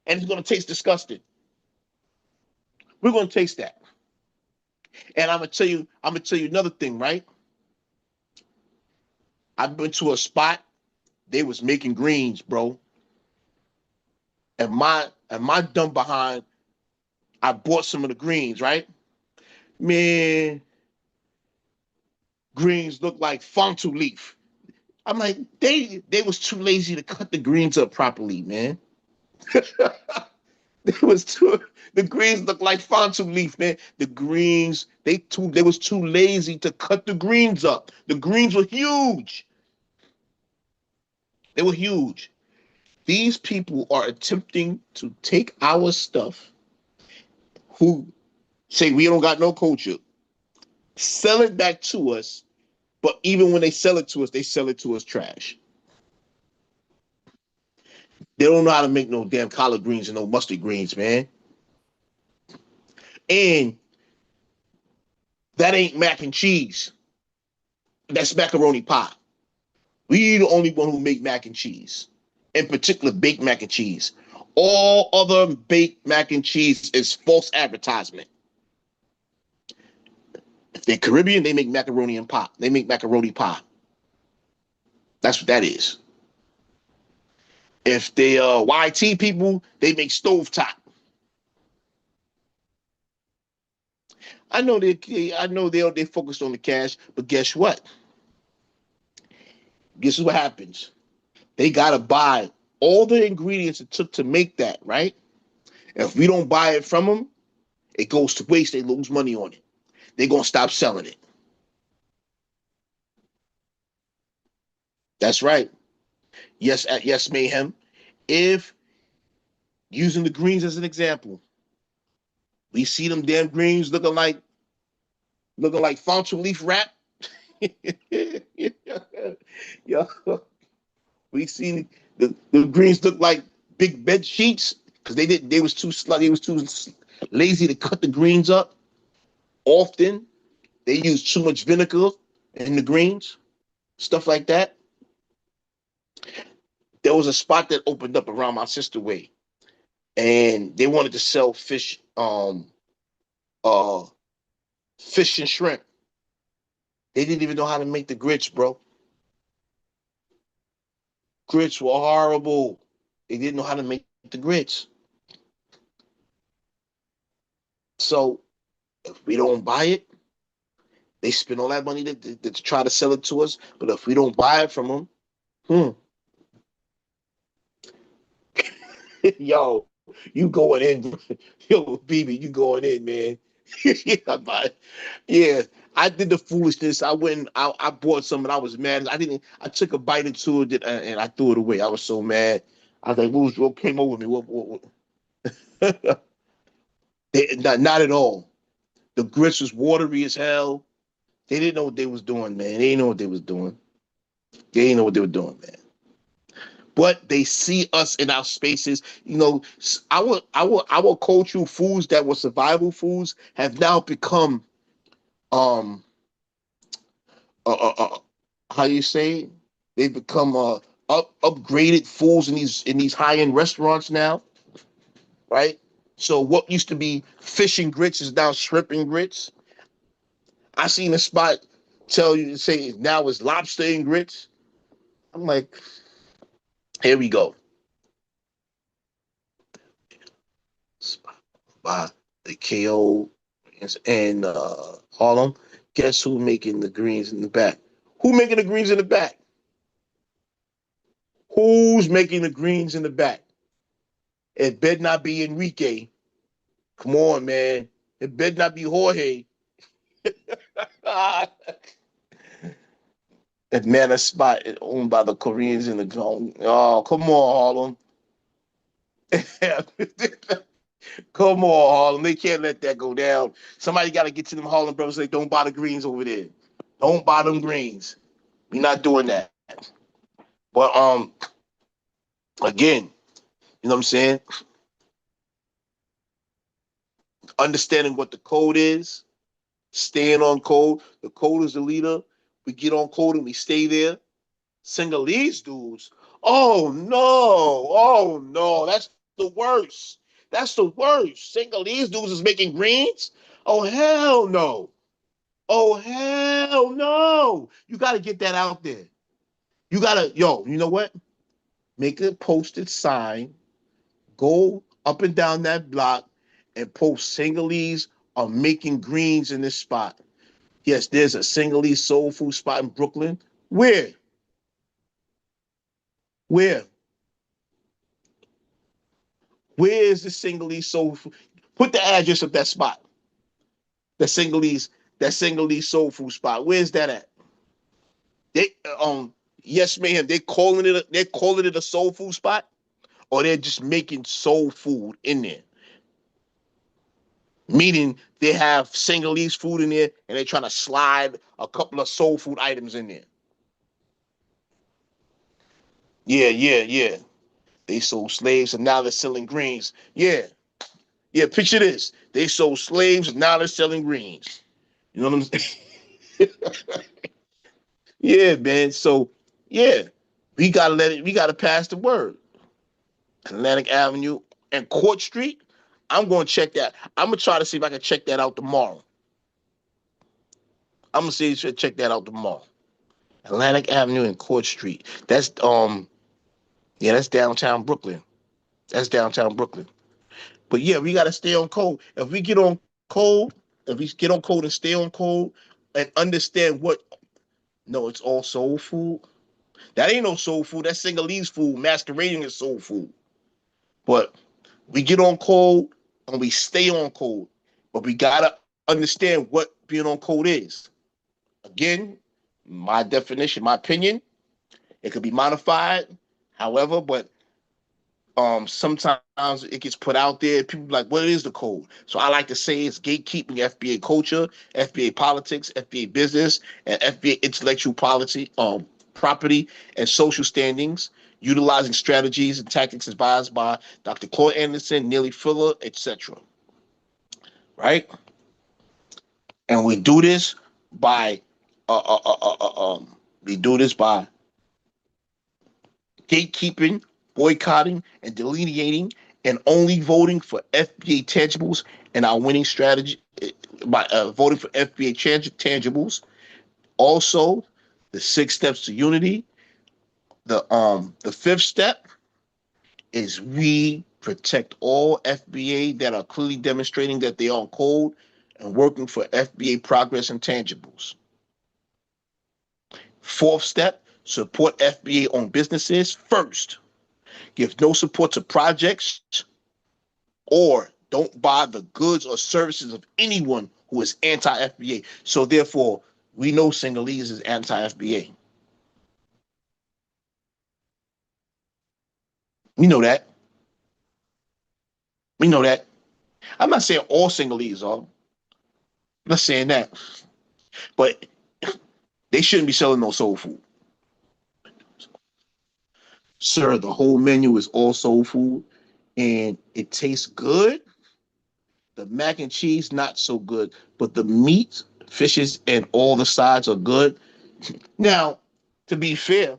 And it's going to taste disgusting. We're going to taste that. And I'm going to tell you another thing, right? I've been to a spot, they was making greens, bro. And my dumb behind, I bought some of the greens, right? Man, greens look like fontu leaf. I'm like, they was too lazy to cut the greens up properly, man. The greens look like fontu leaf, man. The greens, they was too lazy to cut the greens up. The greens were huge. They were huge. These people are attempting to take our stuff, who say we don't got no culture, sell it back to us, but even when they sell it to us trash. They don't know how to make no damn collard greens and no mustard greens, man. And that ain't mac and cheese. That's macaroni pie. We the only one who make mac and cheese. In particular, baked mac and cheese. All other baked mac and cheese is false advertisement. If they're Caribbean, they make macaroni and pie. They make macaroni pie. That's what that is. If they are YT people, they make stovetop. I know they focused on the cash, but guess what? Guess what happens? They gotta buy all the ingredients it took to make that, right? If we don't buy it from them, it goes to waste. They lose money on it. They're gonna stop selling it. That's right. Yes, mayhem. If using the greens as an example, we see them damn greens looking like fontu leaf wrap. Yo, we see the greens look like big bed sheets because they was too lazy to cut the greens up. Often they use too much vinegar in the greens, stuff like that. There was a spot that opened up around my sister way, and they wanted to sell fish and shrimp. They didn't even know how to make the grits, bro. Grits were horrible. They didn't know how to make the grits. So if we don't buy it, they spend all that money to try to sell it to us. But if we don't buy it from them, yo, you going in, yo, BB, you going in, man. Yeah, I did the foolishness. I went, I bought some, and I was mad. I took a bite into it, and I threw it away. I was so mad. I was like, what came over me? What? Not at all. The grits was watery as hell. They didn't know what they was doing, man. They didn't know what they was doing. They didn't know what they were doing, man. But they see us in our spaces. You know, our cultural foods that were survival foods have now become how you say, they've become upgraded foods in these high-end restaurants now, right? So what used to be fish and grits is now shrimp and grits. I seen a spot say now it's lobster and grits. I'm like, here we go. By the KO and Harlem. Guess who making the greens in the back? Who making the greens in the back? Who's making the greens in the back? It better not be Enrique. Come on, man. It better not be Jorge. Atlanta spot is owned by the Koreans in the zone. Oh, come on, Harlem. Come on, Harlem. They can't let that go down. Somebody got to get to them Harlem brothers and say, don't buy the greens over there. Don't buy them greens. We're not doing that. But again, you know what I'm saying? Understanding what the code is, staying on code. The code is the leader. We get on code and we stay there. Sinhalese dudes. Oh no, that's the worst. That's the worst. Sinhalese dudes is making greens. Oh hell no. Oh hell no. You gotta get that out there. You know what? Make a posted sign, go up and down that block and post Sinhalese are making greens in this spot. Yes, there's a Sinhalese soul food spot in Brooklyn. Where? Where? Where is the Sinhalese soul food? Put the address of that spot. That Sinhalese soul food spot. Where's that at? They yes, ma'am. They're calling it a soul food spot, or they're just making soul food in there. Meaning they have Sinhalese food in there and they're trying to slide a couple of soul food items in there. Yeah. They sold slaves and now they're selling greens. Yeah, picture this. They sold slaves and now they're selling greens. You know what I'm saying? Yeah, man. So, yeah, we gotta pass the word. Atlantic Avenue and Court Street. I'm gonna check that. I'm gonna try to see if I can check that out tomorrow. I'm gonna see if I can check that out tomorrow. Atlantic Avenue and Court Street. That's that's downtown Brooklyn. That's downtown Brooklyn. But yeah, we gotta stay on code. If we get on code, if we get on code and stay on code and understand what no, it's all soul food. That ain't no soul food. That's Sinhalese food masquerading as soul food. But we get on code and we stay on code. But we gotta understand what being on code is. Again, my definition, my opinion, it could be modified, however, but sometimes it gets put out there. People be like, what is the code? So I like to say it's gatekeeping FBA culture, FBA politics, FBA business, and FBA intellectual property and social standings. utilizing strategies and tactics advised by Dr. Claude Anderson, Neely Fuller, etc. Right? And we do this by we do this by gatekeeping, boycotting, and delineating, and only voting for FBA tangibles and our winning strategy by voting for FBA tangibles. Also, the 6 steps to unity. The 5th step is we protect all FBA that are clearly demonstrating that they are on code and working for FBA progress and tangibles. 4th step, support FBA-owned businesses first. Give no support to projects or don't buy the goods or services of anyone who is anti-FBA. So therefore, we know Sinhalese is anti-FBA. We know that. We know that. I'm not saying all Sinhalese are. I'm not saying that. But they shouldn't be selling no soul food. Sir, the whole menu is all soul food and it tastes good. The mac and cheese, not so good. But the meat, fishes, and all the sides are good. Now, to be fair,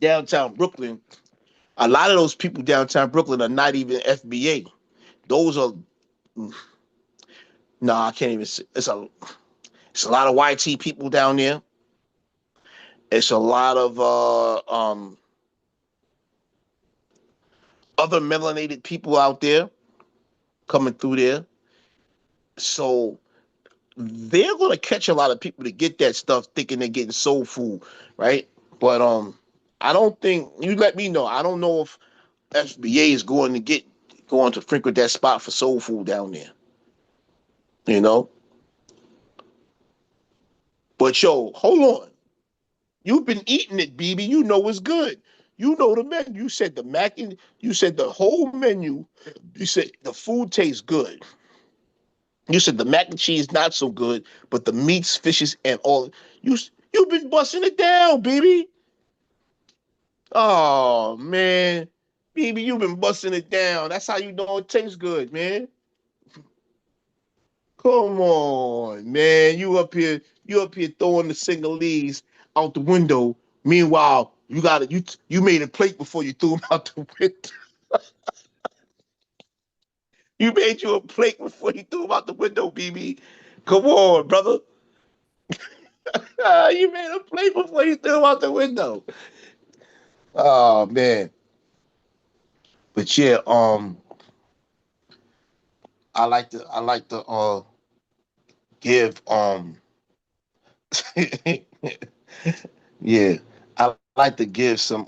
downtown Brooklyn, a lot of those people downtown Brooklyn are not even FBA. Those are no, I can't even say it's a lot of YT people down there. It's a lot of other melanated people out there coming through there. So they're gonna catch a lot of people to get that stuff thinking they're getting soul food, right? But I don't think you let me know. I don't know if FBA is going to frequent that spot for soul food down there. You know? But yo, hold on. You've been eating it, BB. You know it's good. You know the menu. You said the mac and you said the whole menu. You said the food tastes good. You said the mac and cheese not so good, but the meats, fishes, and all you've been busting it down, BB. Oh man, BB, you've been busting it down. That's how you know it tastes good, man. Come on, man. You up here throwing the Sinhalese out the window. Meanwhile, you made a plate before you threw them out the window. You made you a plate before you threw them out the window, BB. Come on, brother. You made a plate before you threw them out the window. Oh man. But yeah, I like to give yeah, I like to give some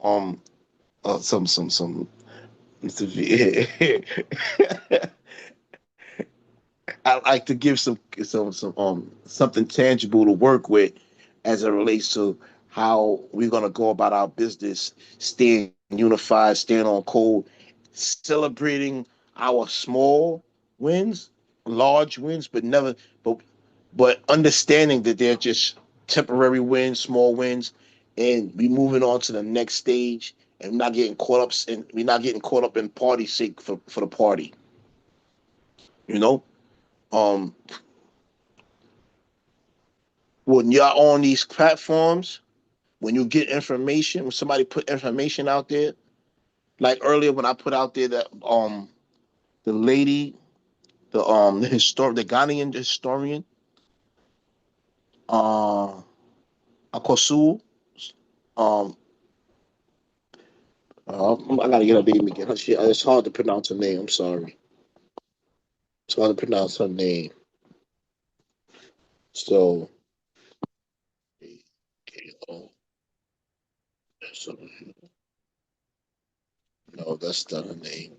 I like to give some something tangible to work with as it relates to how we're gonna go about our business, staying unified, staying on code, celebrating our small wins, large wins, but never but but understanding that they're just temporary wins, small wins, and we moving on to the next stage and we're not getting caught up in party sake for the party, you know? Um when you're on these platforms, when you get information, when somebody put information out there, like earlier when I put out there that the lady, the Ghanaian historian, Akosu, um I gotta get her name again. It's hard to pronounce her name. I'm sorry. It's hard to pronounce her name. So, so no, that's not her name.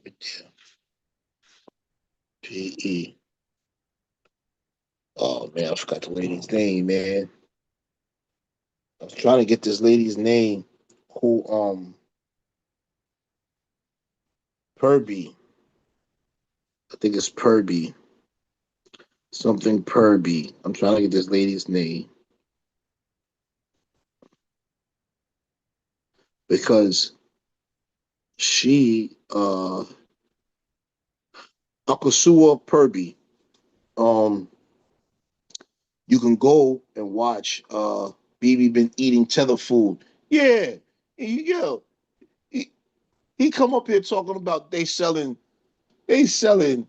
P-E. Oh man, I forgot the lady's name, man. I was trying to get this lady's name. Who Purby. I think it's Purby. Something Purby. I'm trying to get this lady's name because She Akosua Purby. Um, you can go and watch BB been eating tether food. Yeah, yo, he come up here talking about they selling Sinhalese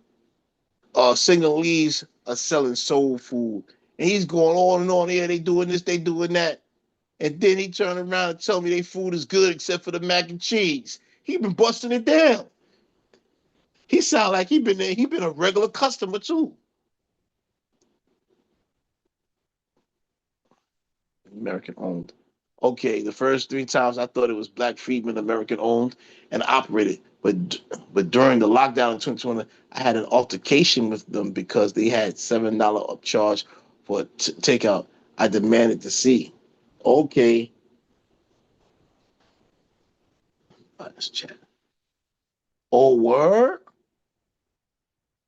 are selling soul food. And he's going on and on. Yeah, they doing this, they doing that. And then he turned around and tell me their food is good except for the mac and cheese. He been busting it down. He sound like he been there. He been a regular customer too. American owned. Okay, the first 3 times I thought it was Black Freedmen, American owned and operated. But during the lockdown in 2020, I had an altercation with them because they had $7 upcharge for takeout. I demanded to see. Okay, let's chat. Oh, word?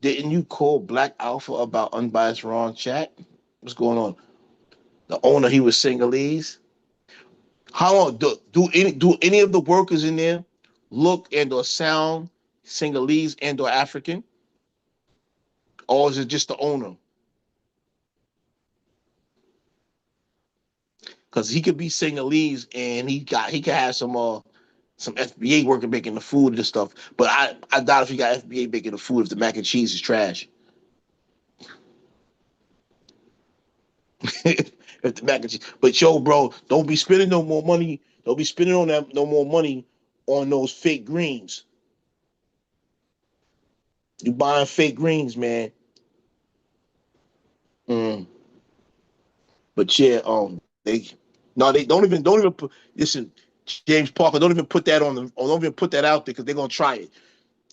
Didn't you call Black Alpha about unbiased wrong chat? What's going on? The owner, he was Sinhalese. How long do any of the workers in there look and or sound Sinhalese and or African, or is it just the owner? Because he could be Sinhalese and he could have some FBA worker making the food and stuff. But I doubt if he got FBA making the food if the mac and cheese is trash. If the mac and cheese. But yo, bro, don't be spending no more money. Don't be spending on that no more money on those fake greens. You buying fake greens, man. Mm. But yeah, they don't even put listen, James Parker, don't even put that on them, or don't even put that out there because they're gonna try it.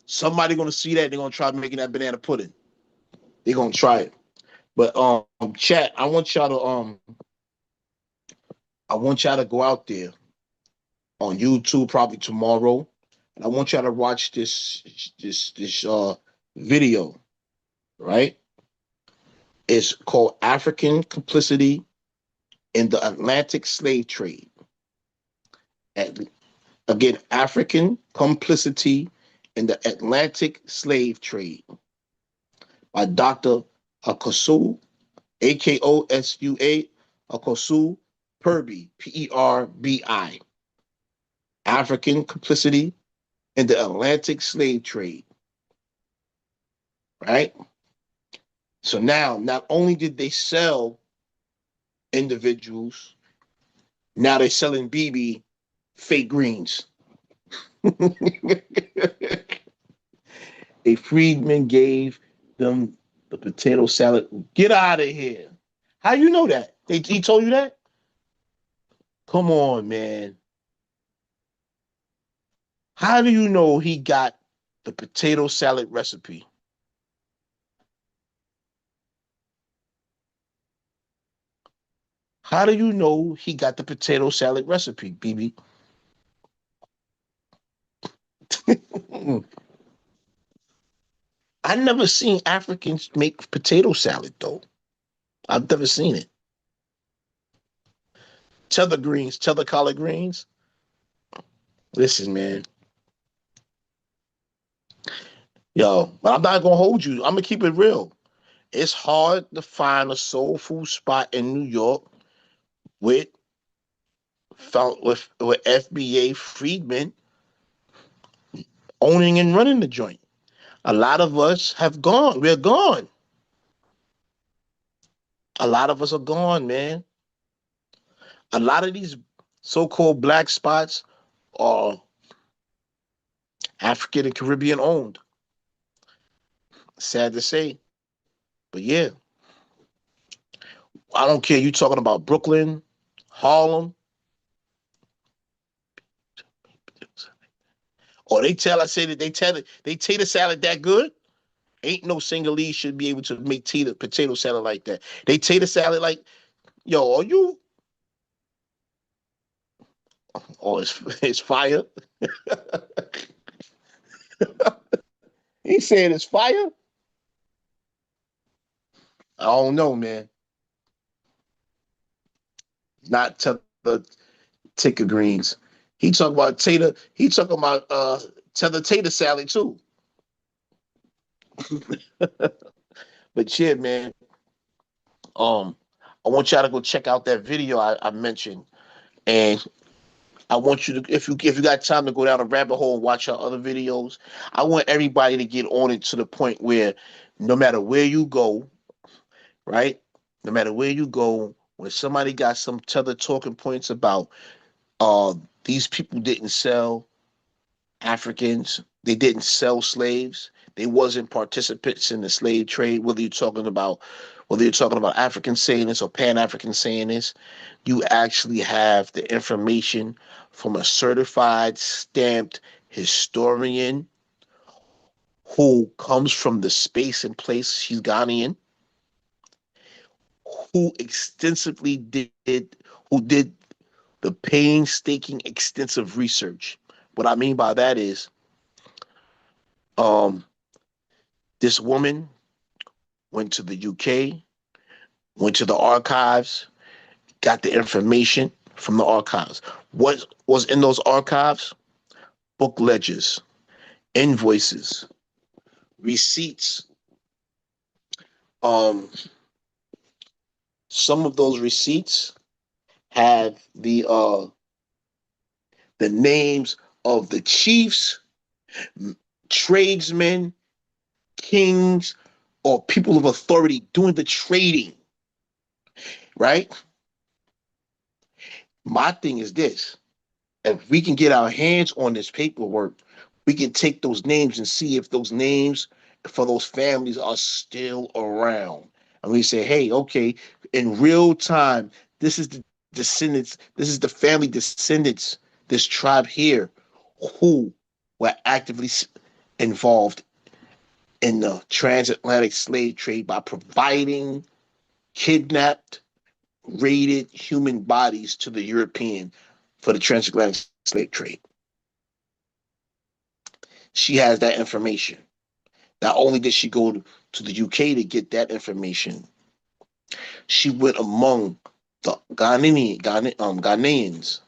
Somebody gonna see that, they're gonna try making that banana pudding. They're gonna try it. But chat, I want y'all to go out there on YouTube probably tomorrow. And I want y'all to watch this video, right? It's called African Complicity in the Atlantic Slave Trade. Again, African Complicity in the Atlantic Slave Trade by Dr. Akosu, Akosua, Akosu Purby, Perbi. African Complicity in the Atlantic Slave Trade. Right? So now, not only did they sell individuals, now they're selling BB fake greens. A freedman gave them the potato salad. Get out of here. How you know that? He told you that? Come on, man. How do you know he got the potato salad recipe? How do you know he got the potato salad recipe, BB? I never seen Africans make potato salad though. I've never seen it. Tether collard greens. Listen, man. Yo, but I'm not gonna hold you. I'm gonna keep it real. It's hard to find a soul food spot in New York with with FBA freedmen owning and running the joint. A lot of us have gone. We're gone. A lot of us are gone, man. A lot of these so-called black spots are African and Caribbean owned. Sad to say. But yeah, I don't care. You talking about Brooklyn, Harlem, or I say that they tater salad that good. Ain't no Sinhalese should be able to make potato salad like that. They tater salad like, yo, are you? Oh, it's fire. He saying it's fire. I don't know, man. Not the ticker greens. He talking about tater. He talking about Tether tater salad too. But yeah, man. I want y'all to go check out that video I mentioned, and I want you to, if you got time to go down a rabbit hole and watch our other videos, I want everybody to get on it to the point where no matter where you go, right? No matter where you go, when somebody got some tether talking points about these people didn't sell Africans, they didn't sell slaves, they wasn't participants in the slave trade, whether you're talking about Africans saying this or Pan-African saying this, you actually have the information from a certified, stamped historian who comes from the space and place, she's Ghanaian, who extensively who did the painstaking, extensive research. What I mean by that is, this woman went to the UK, went to the archives, got the information from the archives. What was in those archives? Book ledgers, invoices, receipts. Some of those receipts have the names of the chiefs, tradesmen, kings, or people of authority doing the trading, right? My thing is this: if we can get our hands on this paperwork, we can take those names and see if those names for those families are still around. And we say, hey, okay, in real time, this is the descendants, this is the family descendants, this tribe here, who were actively involved in the transatlantic slave trade by providing kidnapped, raided human bodies to the European for the transatlantic slave trade. She has that information. Not only did she go to the UK to get that information, she went among the Ghanaians,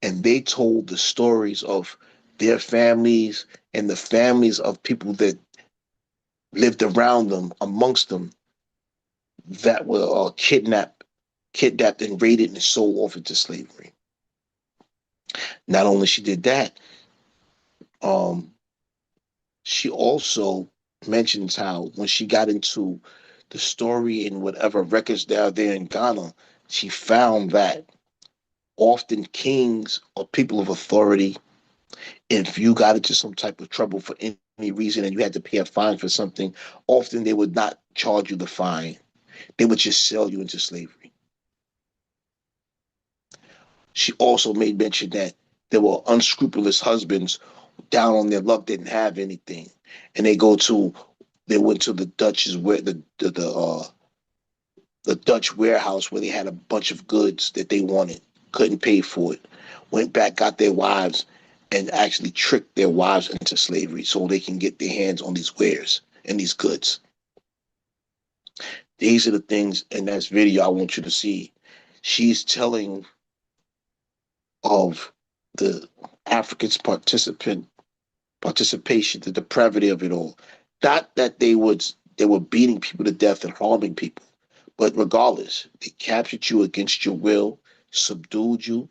and they told the stories of their families and the families of people that lived around them, amongst them, that were kidnapped and raided and sold off into slavery. Not only she did that, she also mentions how when she got into the story and whatever records down there in Ghana, she found that often kings or people of authority, if you got into some type of trouble for any reason and you had to pay a fine for something, often they would not charge you the fine. They would just sell you into slavery. She also made mention that there were unscrupulous husbands down on their luck, didn't have anything, and they went to the Dutch's where the Dutch warehouse where they had a bunch of goods that they wanted, couldn't pay for it, went back, got their wives, and actually tricked their wives into slavery so they can get their hands on these wares and these goods. These are the things in that video I want you to see. She's telling of the Africans' participation, the depravity of it all. Not that they were beating people to death and harming people, but regardless, they captured you against your will, subdued you,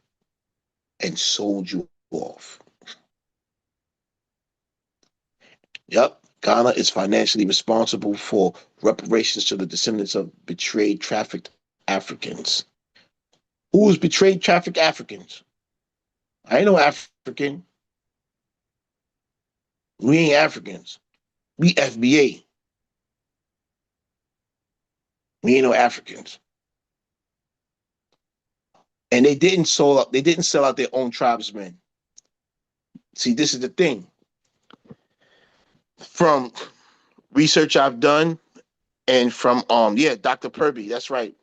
and sold you off. Yep, Ghana is financially responsible for reparations to the descendants of betrayed, trafficked Africans. Who's betrayed, trafficked Africans? I ain't no African. We ain't Africans. We FBA. We ain't no Africans. And they didn't sell out their own tribesmen. See, this is the thing. From research I've done and from Dr. Purby, that's right.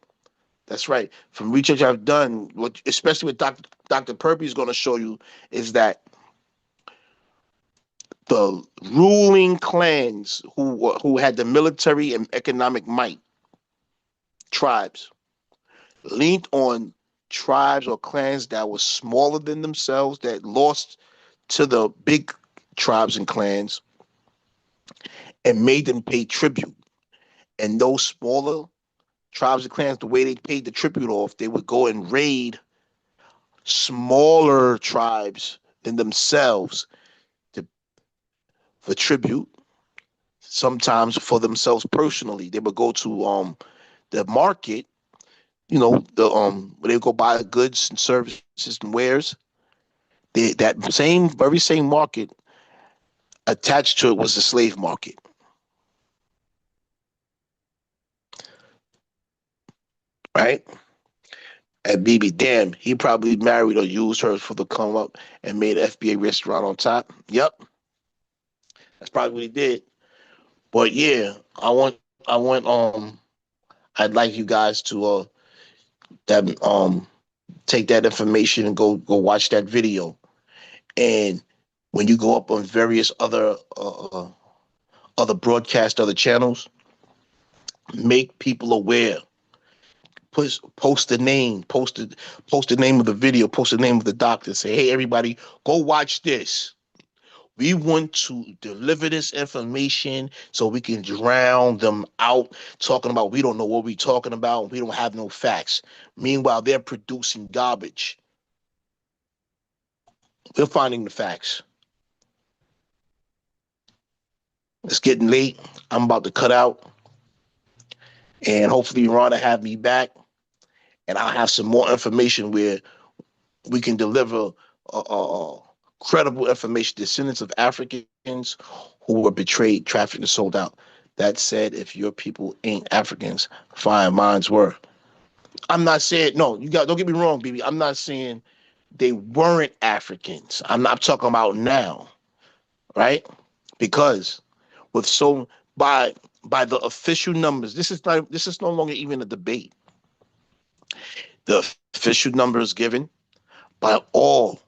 That's right. From research I've done, especially what Dr. Purby is going to show you, is that the ruling clans who had the military and economic might, tribes, leaned on tribes or clans that were smaller than themselves, that lost to the big tribes and clans and made them pay tribute. And those smaller tribes and clans, the way they paid the tribute off, they would go and raid smaller tribes than themselves to, for tribute. Sometimes for themselves personally, they would go to the market. Where they go buy goods and services and wares. That very same market attached to it was the slave market. Right? And BB, damn, he probably married or used her for the come up and made an FBA restaurant on top. Yep, that's probably what he did. But yeah, I'd like you guys to take that information and go watch that video. And when you go up on various other broadcast, other channels, make people aware. Post the name, post the name of the video, post the name of the doctor. Say, hey, everybody, go watch this. We want to deliver this information so we can drown them out talking about we don't know what we're talking about. We don't have no facts. Meanwhile, they're producing garbage. We're finding the facts. It's getting late. I'm about to cut out. And hopefully Ron will have me back. And I'll have some more information where we can deliver credible information, descendants of Africans who were betrayed, trafficked, and sold out. That said, if your people ain't Africans, fine, mine's were. I'm not saying, no, don't get me wrong, BB. I'm not saying they weren't Africans. I'm talking about now, right? Because by the official numbers, this is no longer even a debate. The official numbers given by all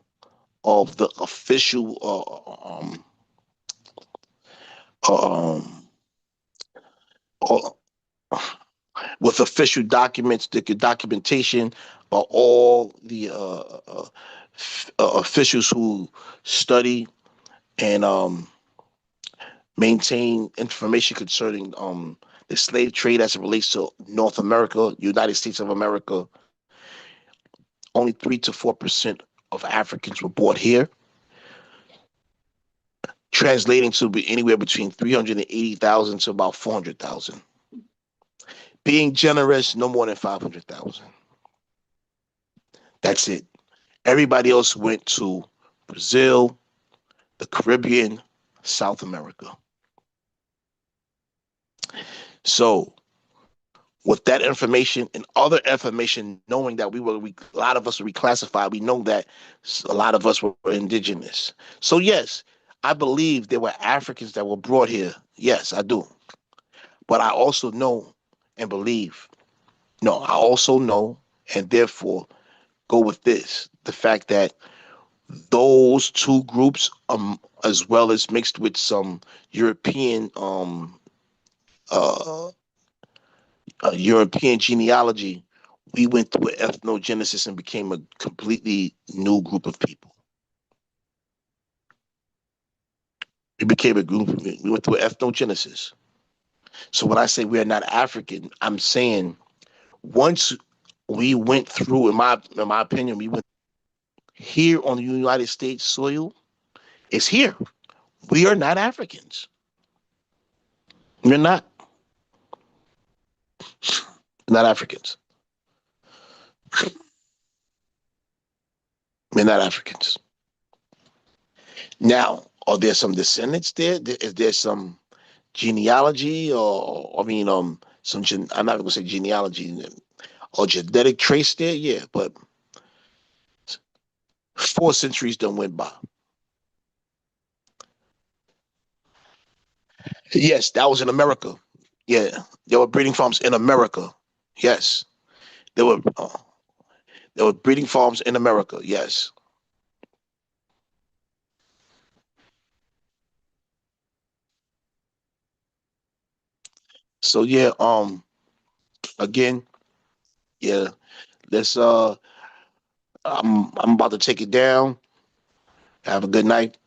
of the official with official documents, the documentation by all the officials who study and maintain information concerning the slave trade as it relates to North America, United States of America. Only 3 to 4% of Africans were brought here, translating to be anywhere between 380,000 to about 400,000. Being generous, no more than 500,000. That's it. Everybody else went to Brazil, the Caribbean, South America. So, with that information and other information, knowing that a lot of us were reclassified, we know that a lot of us were indigenous. So yes, I believe there were Africans that were brought here. Yes, I do. But I also know and believe, no, I also know and therefore go with this, the fact that those two groups, as well as mixed with some European European genealogy, we went through an ethnogenesis and became a completely new group of people. We became a group. We went through an ethnogenesis. So when I say we are not African, I'm saying once we went through, in my opinion, we went here on the United States soil. It's here. We are not Africans. We're not. Not Africans. We're not Africans. Now, are there some descendants there? Is there some genealogy I'm not going to say genealogy or genetic trace there? Yeah, but 4 centuries done went by. Yes, that was in America. Yeah, there were breeding farms in America. Yes, there were breeding farms in America. Yes. So yeah, again, yeah, let's I'm about to take it down. Have a good night.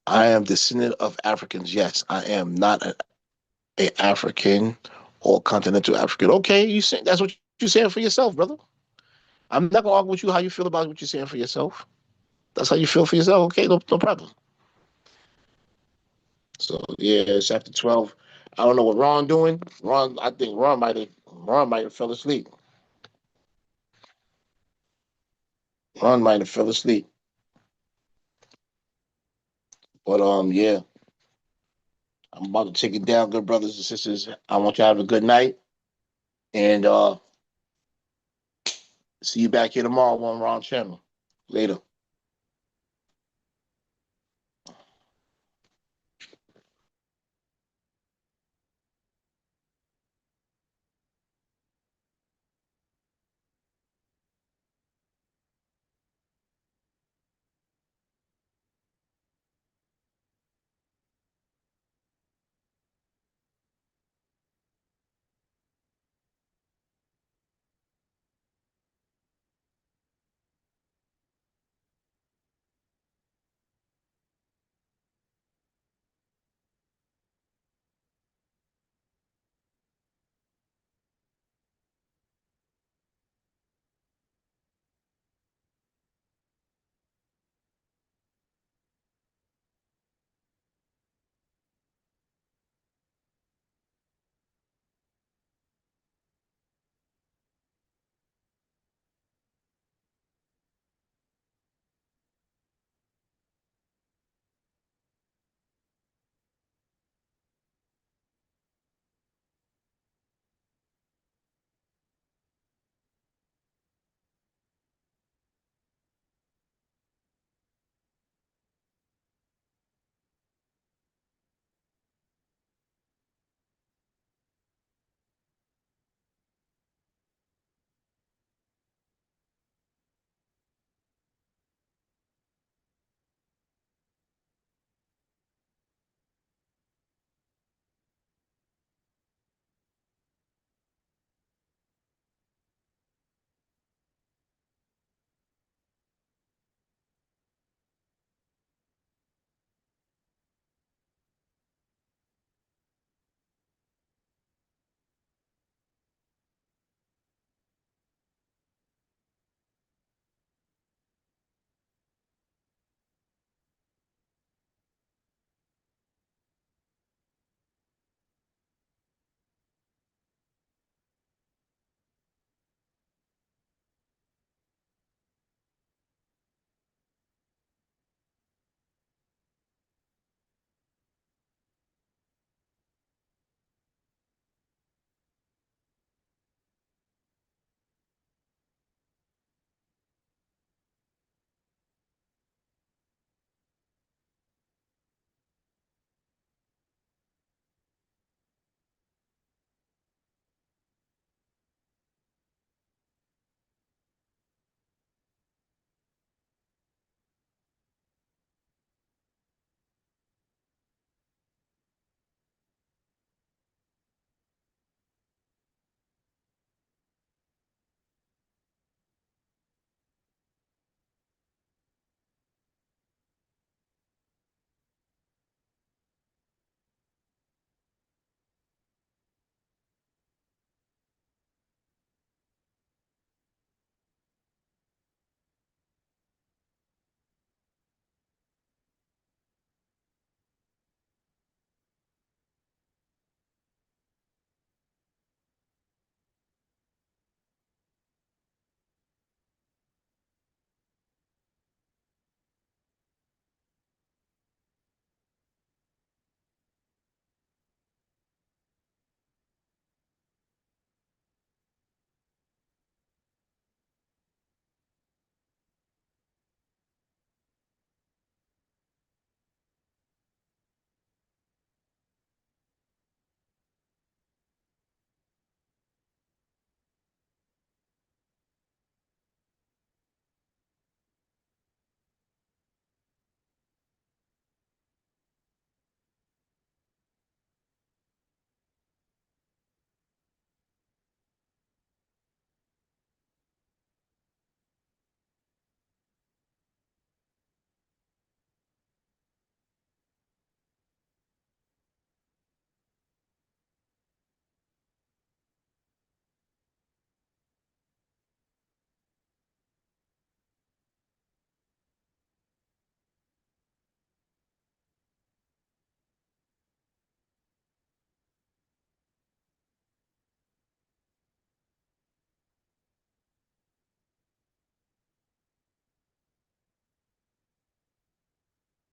I am descendant of Africans. Yes, I am not a African or continental African. Okay, you say that's what you're saying for yourself, brother. I'm not gonna argue with you how you feel about what you're saying for yourself. That's how you feel for yourself. Okay, no problem. So yeah, it's after 12. I don't know what Ron doing. I think Ron might have fell asleep. Ron might have fell asleep. But yeah, I'm about to take it down, good brothers and sisters. I want you to have a good night, and see you back here tomorrow on Ron channel. Later.